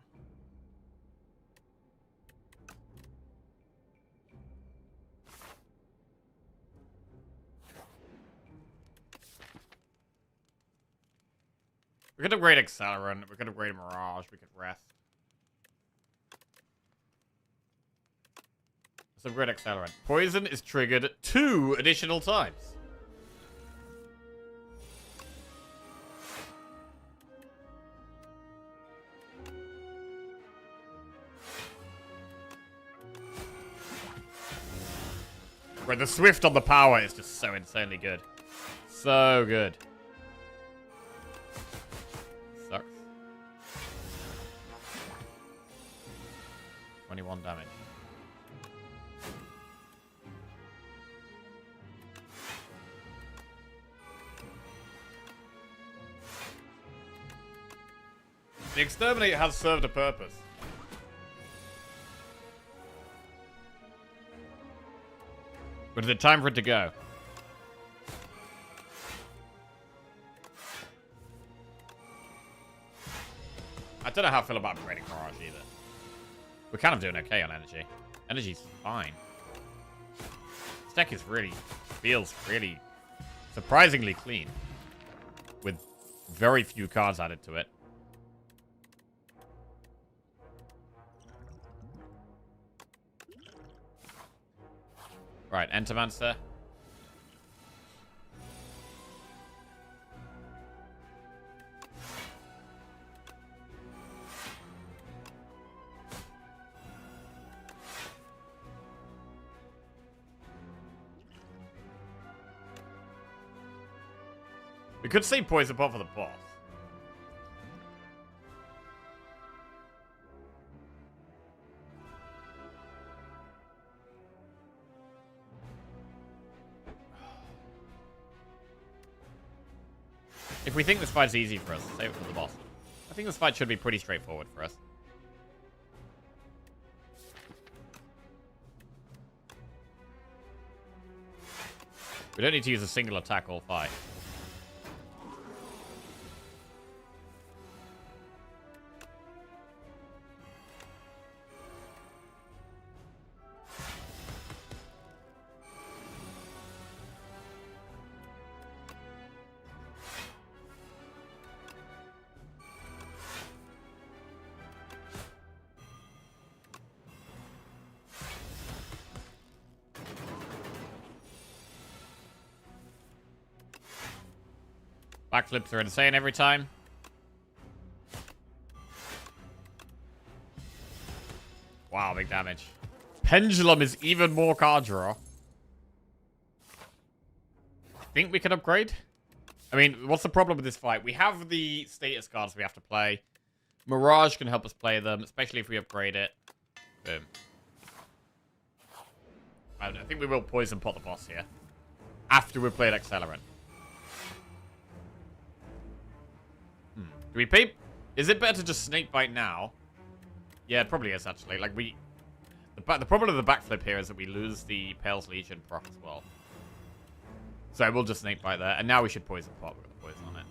We could upgrade Accelerant. We could upgrade Mirage. We could rest. Let's upgrade Accelerant. Poison is triggered 2 additional times. Right, the Swift on the power is just so insanely good. So good. Sucks. 21 damage. The Exterminate has served a purpose. But is it time for it to go? I don't know how I feel about upgrading Mirage either. We're kind of doing okay on energy. Energy's fine. This deck is feels really surprisingly clean. With very few cards added to it. Right, Entermancer. We could say Poison Pot for the boss. If we think this fight's easy for us, save it for the boss. I think this fight should be pretty straightforward for us. We don't need to use a single attack all fight. Backflips are insane every time. Wow, big damage. Pendulum is even more card draw. I think we can upgrade. I mean, what's the problem with this fight? We have the status cards we have to play. Mirage can help us play them, especially if we upgrade it. Boom. I think we will Poison Pot the boss here. After we've played Accelerant. Do we pay? Is it better to just Snakebite now? Yeah, it probably is, actually. Like, the problem with the backflip here is that we lose the Pale's Legion proc as well. So we'll just Snakebite there. And now we should Poison Pot. We've got the poison on it.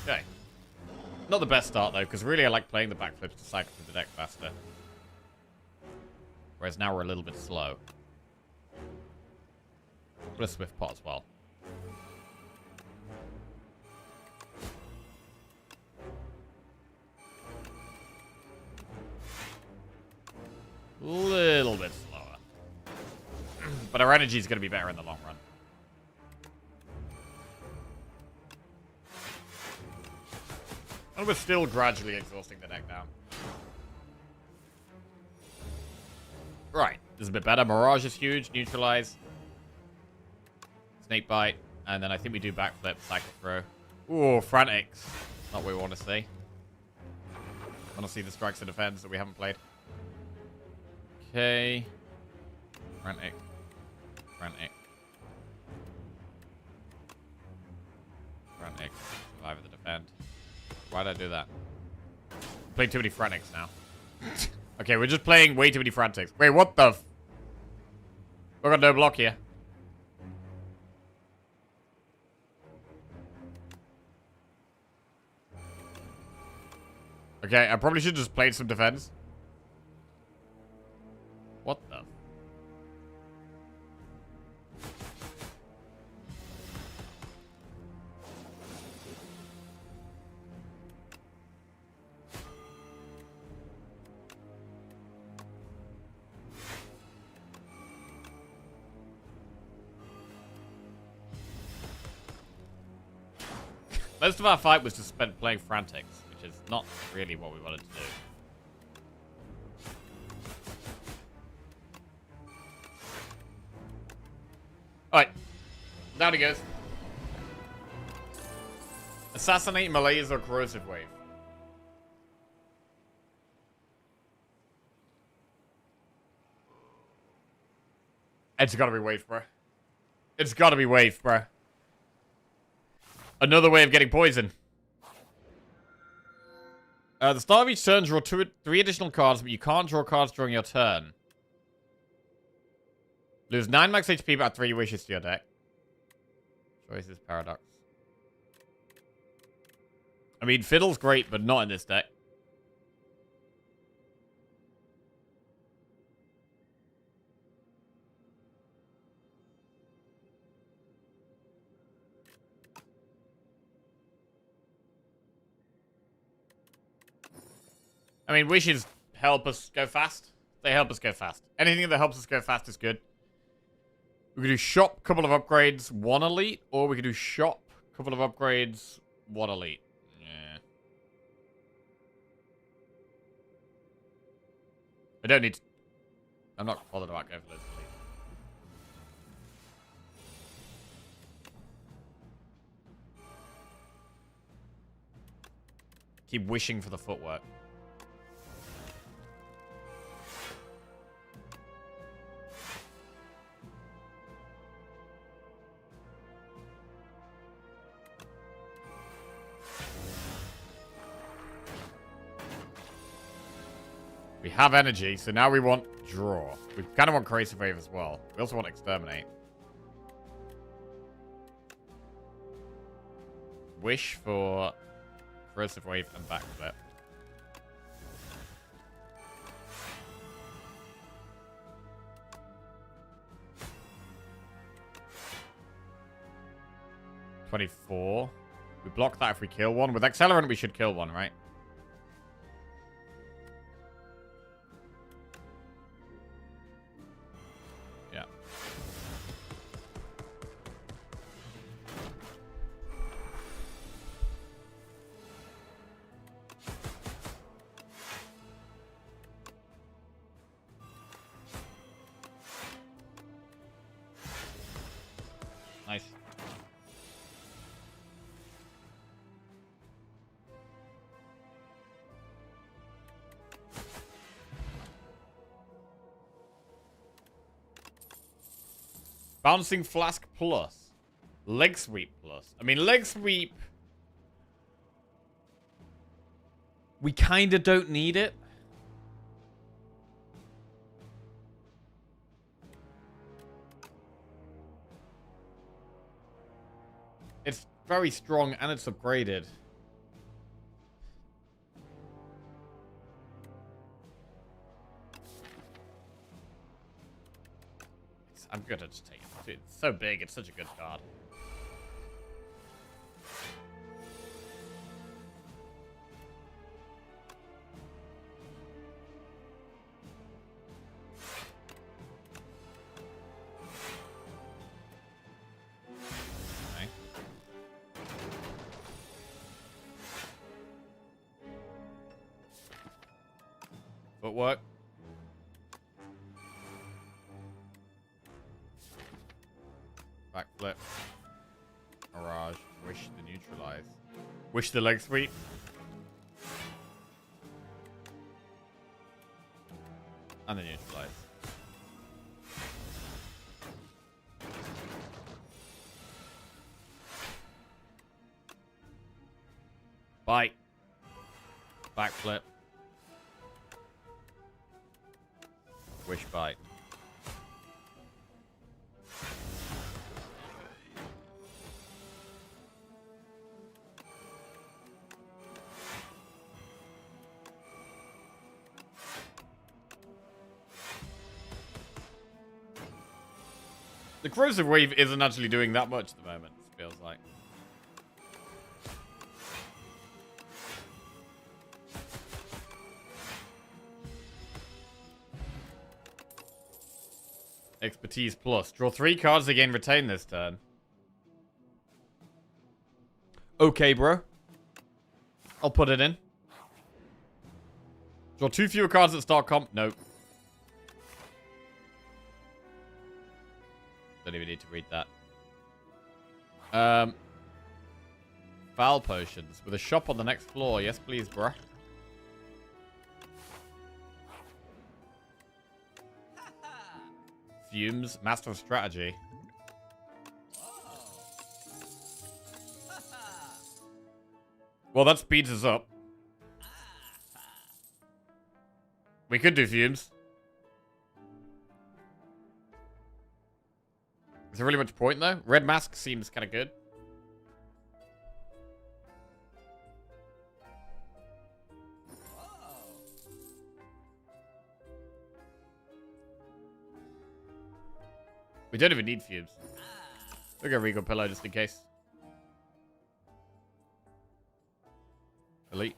Okay. Not the best start, though, because really I like playing the backflips to cycle through the deck faster. Whereas now we're a little bit slow. Put a Swift Pot as well. Little bit slower. But our energy is going to be better in the long run. And we're still gradually exhausting the deck now. Right. This is a bit better. Mirage is huge. Neutralize. Snake Bite. And then I think we do backflip, cycle throw. Ooh, Frantics. Not what we want to see. I want to see the strikes and defense that we haven't played. Okay. Frantic. Frantic. Frantic. Survive the defend. Why did I do that? Playing too many Frantics now. Okay, we're just playing way too many Frantics. Wait, what the f... We got no block here. Okay, I probably should just play some defense. What the... Most of our fight was just spent playing Frantics, which is not really what we wanted to do. Alright. Down he goes. Assassinate, Malaise, or Corrosive Wave. It's gotta be Wave, bro. It's gotta be Wave, bro. Another way of getting poison. The start of each turn, draw 3 additional cards, but you can't draw cards during your turn. Lose 9 max HP, but add 3 wishes to your deck. Choices, Paradox. I mean, Fiddle's great, but not in this deck. I mean, wishes help us go fast. They help us go fast. Anything that helps us go fast is good. We could do shop, couple of upgrades, 1 elite, or we could do shop, couple of upgrades, 1 elite. Yeah. I don't need to... I'm not bothered about going for those elite. Keep wishing for the footwork. We have energy, so now we want draw. We kind of want Corrosive Wave as well. We also want Exterminate. Wish for Corrosive Wave and Backflip. $24. We block that if we kill one. With Accelerant, we should kill one, right? Yeah. Nice. Bouncing Flask plus. Leg Sweep plus. I mean, Leg Sweep... we kind of don't need it. It's very strong and it's upgraded. I'm gonna just take it. Dude, it's so big. It's such a good card. Okay. Footwork. Backflip. Mirage. Wish to neutralize. Wish the leg sweep. And then neutralize. Bite. Backflip. Wish bite. The corrosive wave isn't actually doing that much at the moment, it feels like. Expertise plus. Draw 3 cards again, retain this turn. Okay, bro. I'll put it in. Draw 2 fewer cards at start comp. Nope. Don't even need to read that. Foul potions. With a shop on the next floor. Yes, please, bruh. Fumes. Master of Strategy. Well, that speeds us up. We could do Fumes. Is there really much point, though? Red Mask seems kind of good. We don't even need Fumes. We'll go Regal Pillow just in case. Elite.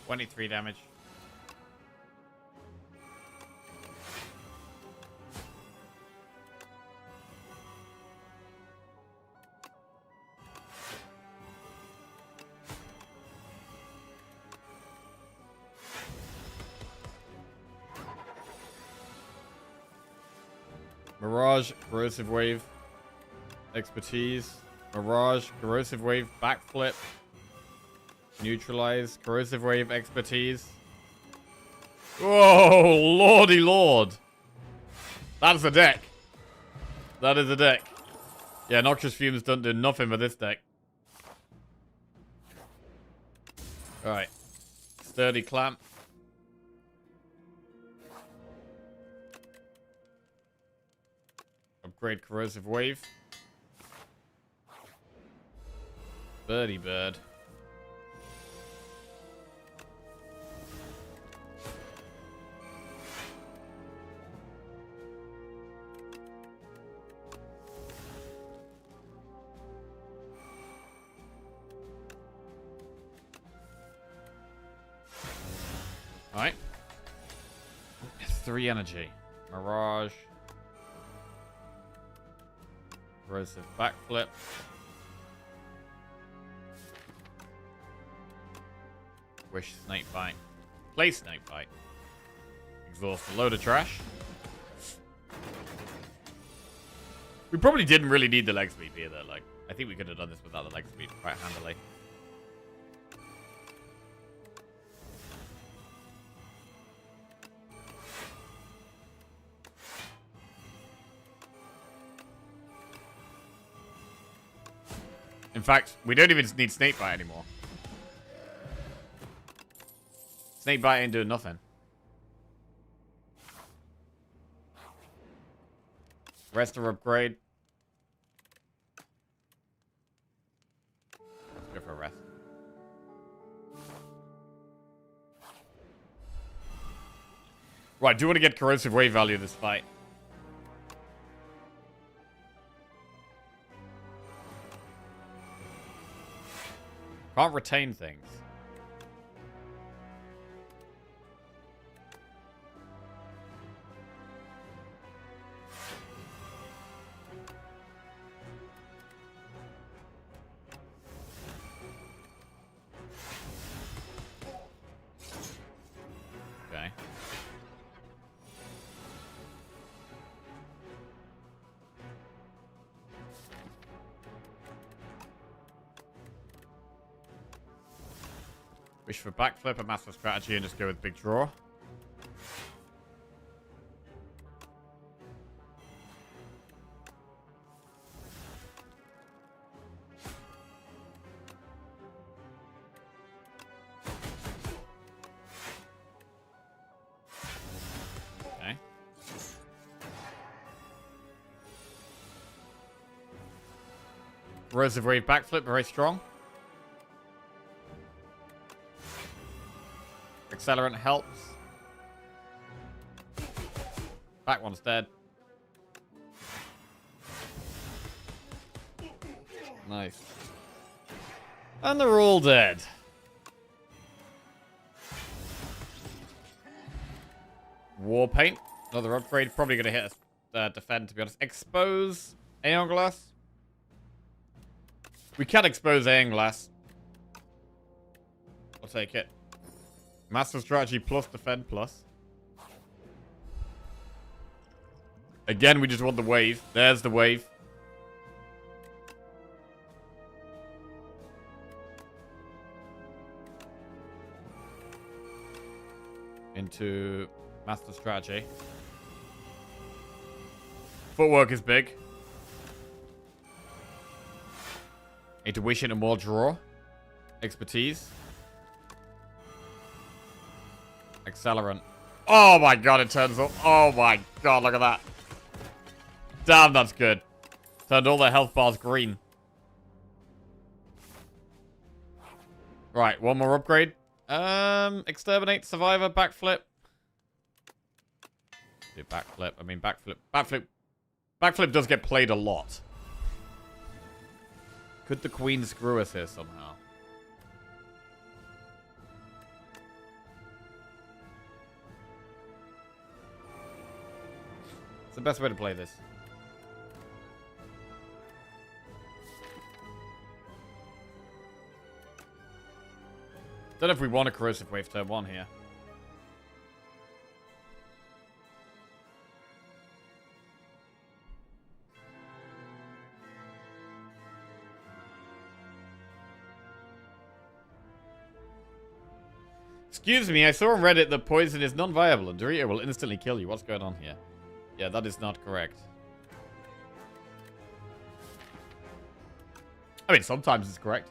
$23 damage. Mirage, Corrosive Wave, Expertise, Mirage, Corrosive Wave, Backflip, Neutralize, Corrosive Wave, Expertise. Whoa, lordy lord. That's a deck. That is a deck. Yeah, Noxious Fumes don't do nothing with this deck. Alright. Sturdy Clamp. Upgrade Corrosive Wave. Birdie Bird. Alright. 3 energy. Mirage. Corrosive Backflip. Wish Snakebite. Play Snakebite. Exhaust a load of trash. We probably didn't really need the leg sweep either. Like, I think we could have done this without the leg sweep quite handily. In fact, we don't even need Snakebite anymore. Snakebite ain't doing nothing. Rest or upgrade. Let's go for a rest. Right, do you want to get corrosive wave value this fight? Can't retain things. Okay. Wish for backflip, a master strategy, and just go with big draw. Okay. Corrosive wave backflip, very strong. Accelerant helps. Back one's dead. Nice. And they're all dead. War Paint. Another upgrade. Probably going to hit us defend, to be honest. Expose Aeon Glass. We can expose Aeon Glass. I'll take it. Master strategy plus defend plus. Again, we just want the wave. There's the wave. Into master strategy. Footwork is big. Intuition and more draw. Expertise. Accelerant. Oh my god, it turns up. Oh my god, look at that. Damn, that's good. Turned all the health bars green. Right, one more upgrade. Exterminate, survivor, backflip. Do backflip. I mean, backflip. Backflip does get played a lot. Could the queen screw us here somehow? It's the best way to play this. Don't know if we want a corrosive wave turn 1 here. Excuse me, I saw on Reddit that poison is non-viable and Dorito will instantly kill you. What's going on here? Yeah, that is not correct. I mean, sometimes it's correct.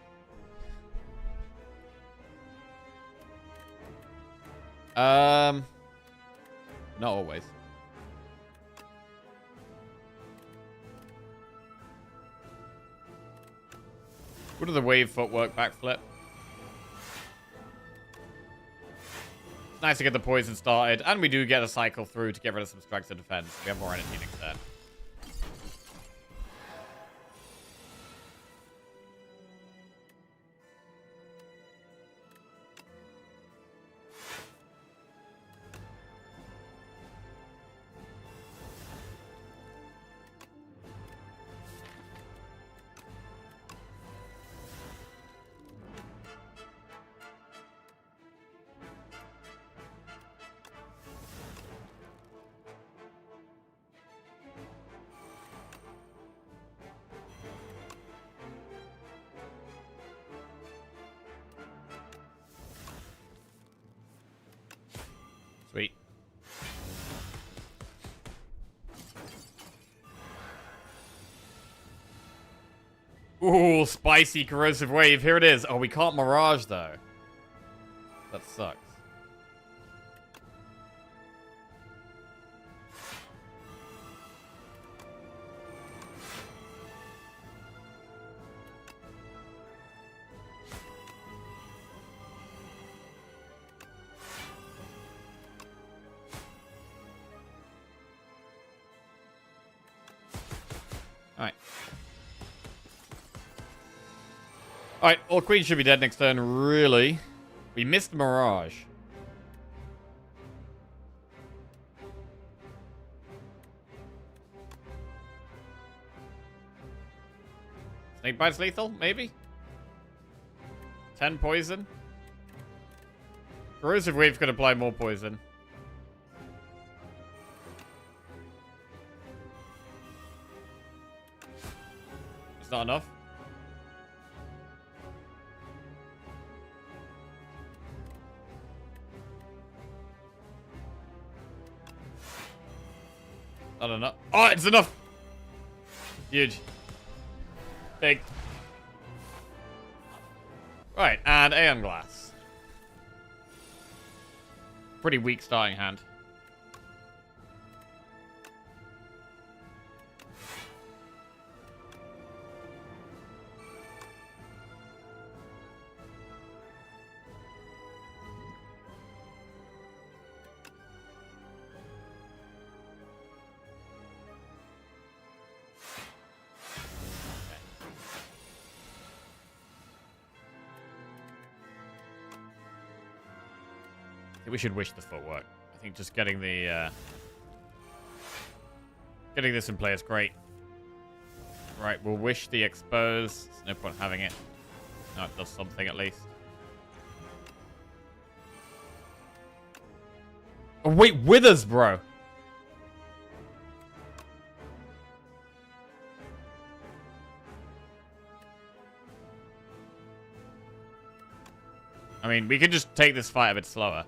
Not always. What are the wave footwork backflip? Nice to get the poison started, and we do get a cycle through to get rid of some strikes of defense. We have more energy next turn. Ooh, spicy corrosive wave. Here it is. Oh, we can't Mirage, though. That sucks. Alright. Alright, all queens should be dead next turn, really. We missed Mirage. Snake bites lethal, maybe? 10 poison? Corrosive wave could apply more poison. It's not enough. Not enough. Oh, it's enough! Huge. Big. Right, and Aeon Glass. Pretty weak starting hand. We should wish the footwork. I think just getting the getting this in play is great. Right, we'll wish the expose. There's no point having it. No, it does something at least. Oh wait, withers, bro. I mean, we could just take this fight a bit slower.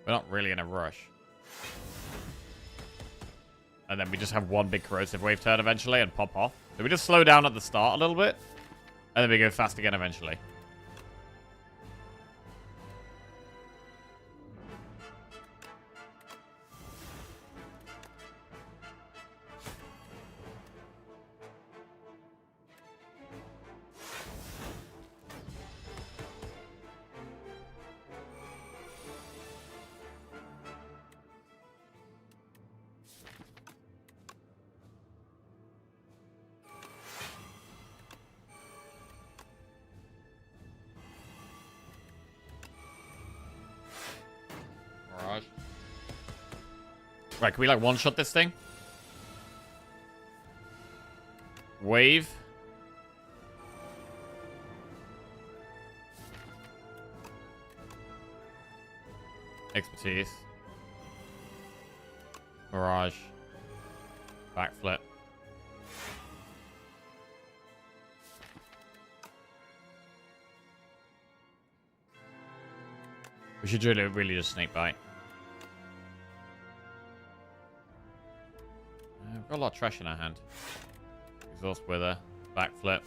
We're not really in a rush. And then we just have one big corrosive wave turn eventually and pop off. So we just slow down at the start a little bit. And then we go fast again eventually. Right, can we like one-shot this thing? Wave. Expertise. Mirage. Backflip. We should really just snake bite. We've got a lot of trash in our hand. Exhaust Wither. Backflip.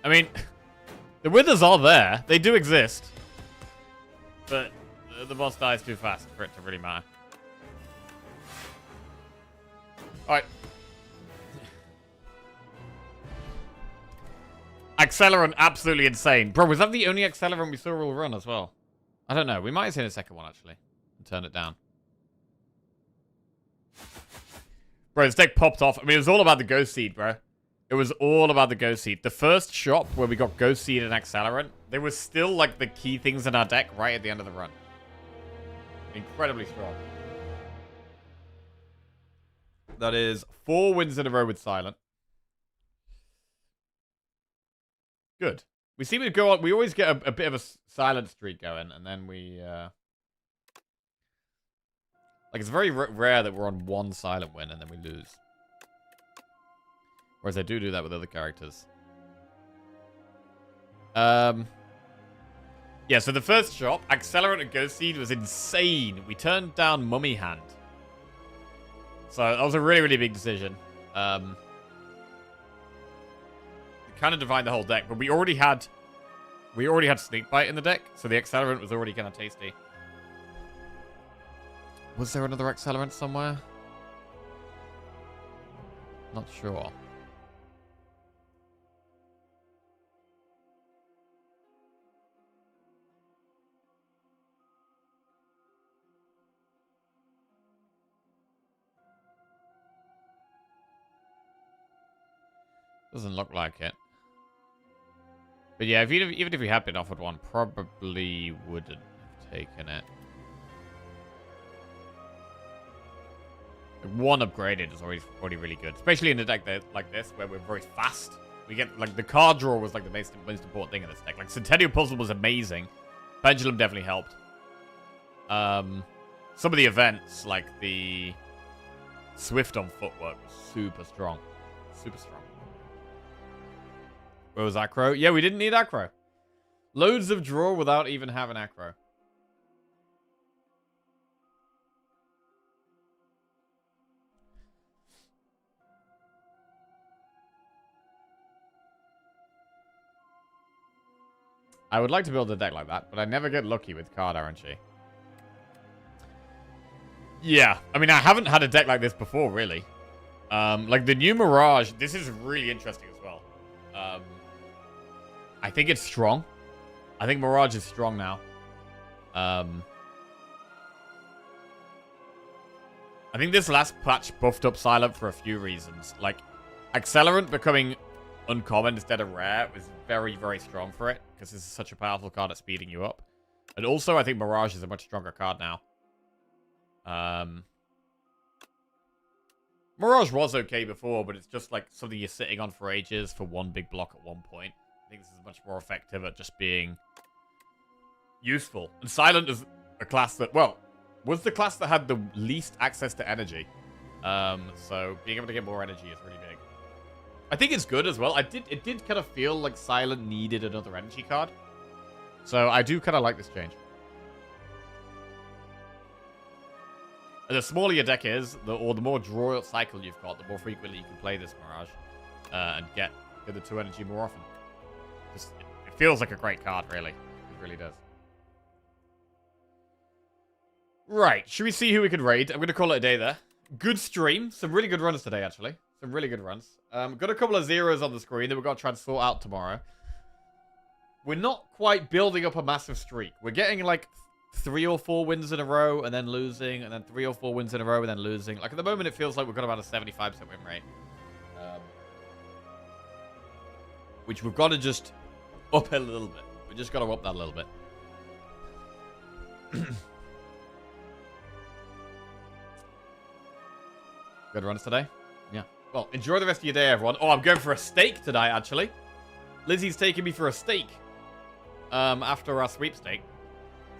I mean, the Withers are there. They do exist. But the boss dies too fast for it to really matter. Alright. Accelerant, absolutely insane. Bro, was that the only Accelerant we saw all run as well? I don't know. We might have seen a second one, actually. And turn it down. Bro, this deck popped off. I mean, it was all about the Ghost Seed, bro. It was all about the Ghost Seed. The first shop where we got Ghost Seed and Accelerant, they were still, like, the key things in our deck right at the end of the run. Incredibly strong. That is 4 wins in a row with Silent. Good. We seem to go on. We always get a bit of a silent streak going, and then we Like, it's very rare that we're on one silent win and then we lose. Whereas I do that with other characters. Yeah, so the first shop, Accelerant and Ghost Seed, was insane. We turned down Mummy Hand. So that was a really, really big decision. It kind of defined the whole deck, but we already had Snake Bite in the deck, so the Accelerant was already kind of tasty. Was there another Accelerant somewhere? Not sure. Doesn't look like it. But yeah, even if we had been offered one, probably wouldn't have taken it. One upgraded is already really good, especially in a deck like this where we're very fast. We get like the card draw was like the most important thing in this deck. Like Centennial Puzzle was amazing. Pendulum definitely helped. Some of the events like the Swift on Footwork was super strong, super strong. Where was Acro? Yeah, we didn't need Acro. Loads of draw without even having Acro. I would like to build a deck like that, but I never get lucky with card RNG. Yeah, I mean, I haven't had a deck like this before, really. Like the new Mirage, this is really interesting as well. I think it's strong. I think Mirage is strong now. I think this last patch buffed up Silent for a few reasons. Like, Accelerant becoming uncommon instead of rare was very, very strong for it. Because this is such a powerful card at speeding you up. And also, I think Mirage is a much stronger card now. Mirage was okay before, but it's just like something you're sitting on for ages for one big block at one point. I think this is much more effective at just being useful. And Silent is a class that, well, was the class that had the least access to energy. So being able to get more energy is really big. I think it's good as well. It did kind of feel like Silent needed another energy card. So I do kind of like this change. And the smaller your deck is, or the more draw cycle you've got, the more frequently you can play this Mirage. And get the 2 energy more often. Just, it feels like a great card, really. It really does. Right, should we see who we can raid? I'm going to call it a day there. Good stream. Some really good runs today, actually. Some really good runs. Got a couple of zeros on the screen that we've got to try and sort out tomorrow. We're not quite building up a massive streak. We're getting, like, 3 or 4 wins in a row and then losing, and then 3 or 4 wins in a row and then losing. Like, at the moment, it feels like we've got about a 75% win rate. Which we've got to just up a little bit. We just got to up that a little bit. Good runs today? Yeah. Well, enjoy the rest of your day, everyone. Oh, I'm going for a steak today, actually. Lizzie's taking me for a steak. After our sweepstake.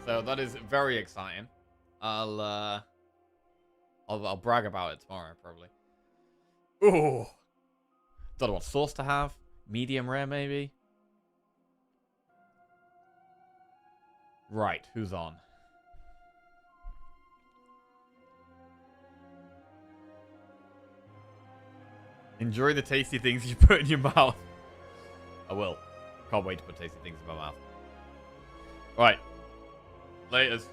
So that is very exciting. I'll brag about it tomorrow, probably. Ooh. Don't know what sauce to have. Medium rare, maybe. Right, who's on? Enjoy the tasty things you put in your mouth. I will. Can't wait to put tasty things in my mouth. Right. Laters.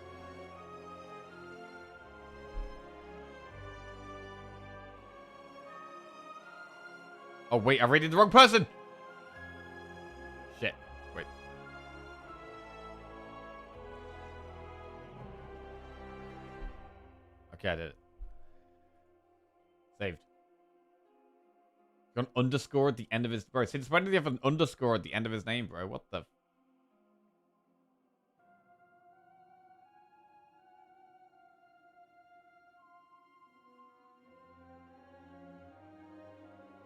Oh, wait, I raided the wrong person! Shit. Wait. Okay, I did it. Saved. Got an underscore at the end of his... Bro, since when did he have an underscore at the end of his name, bro? What the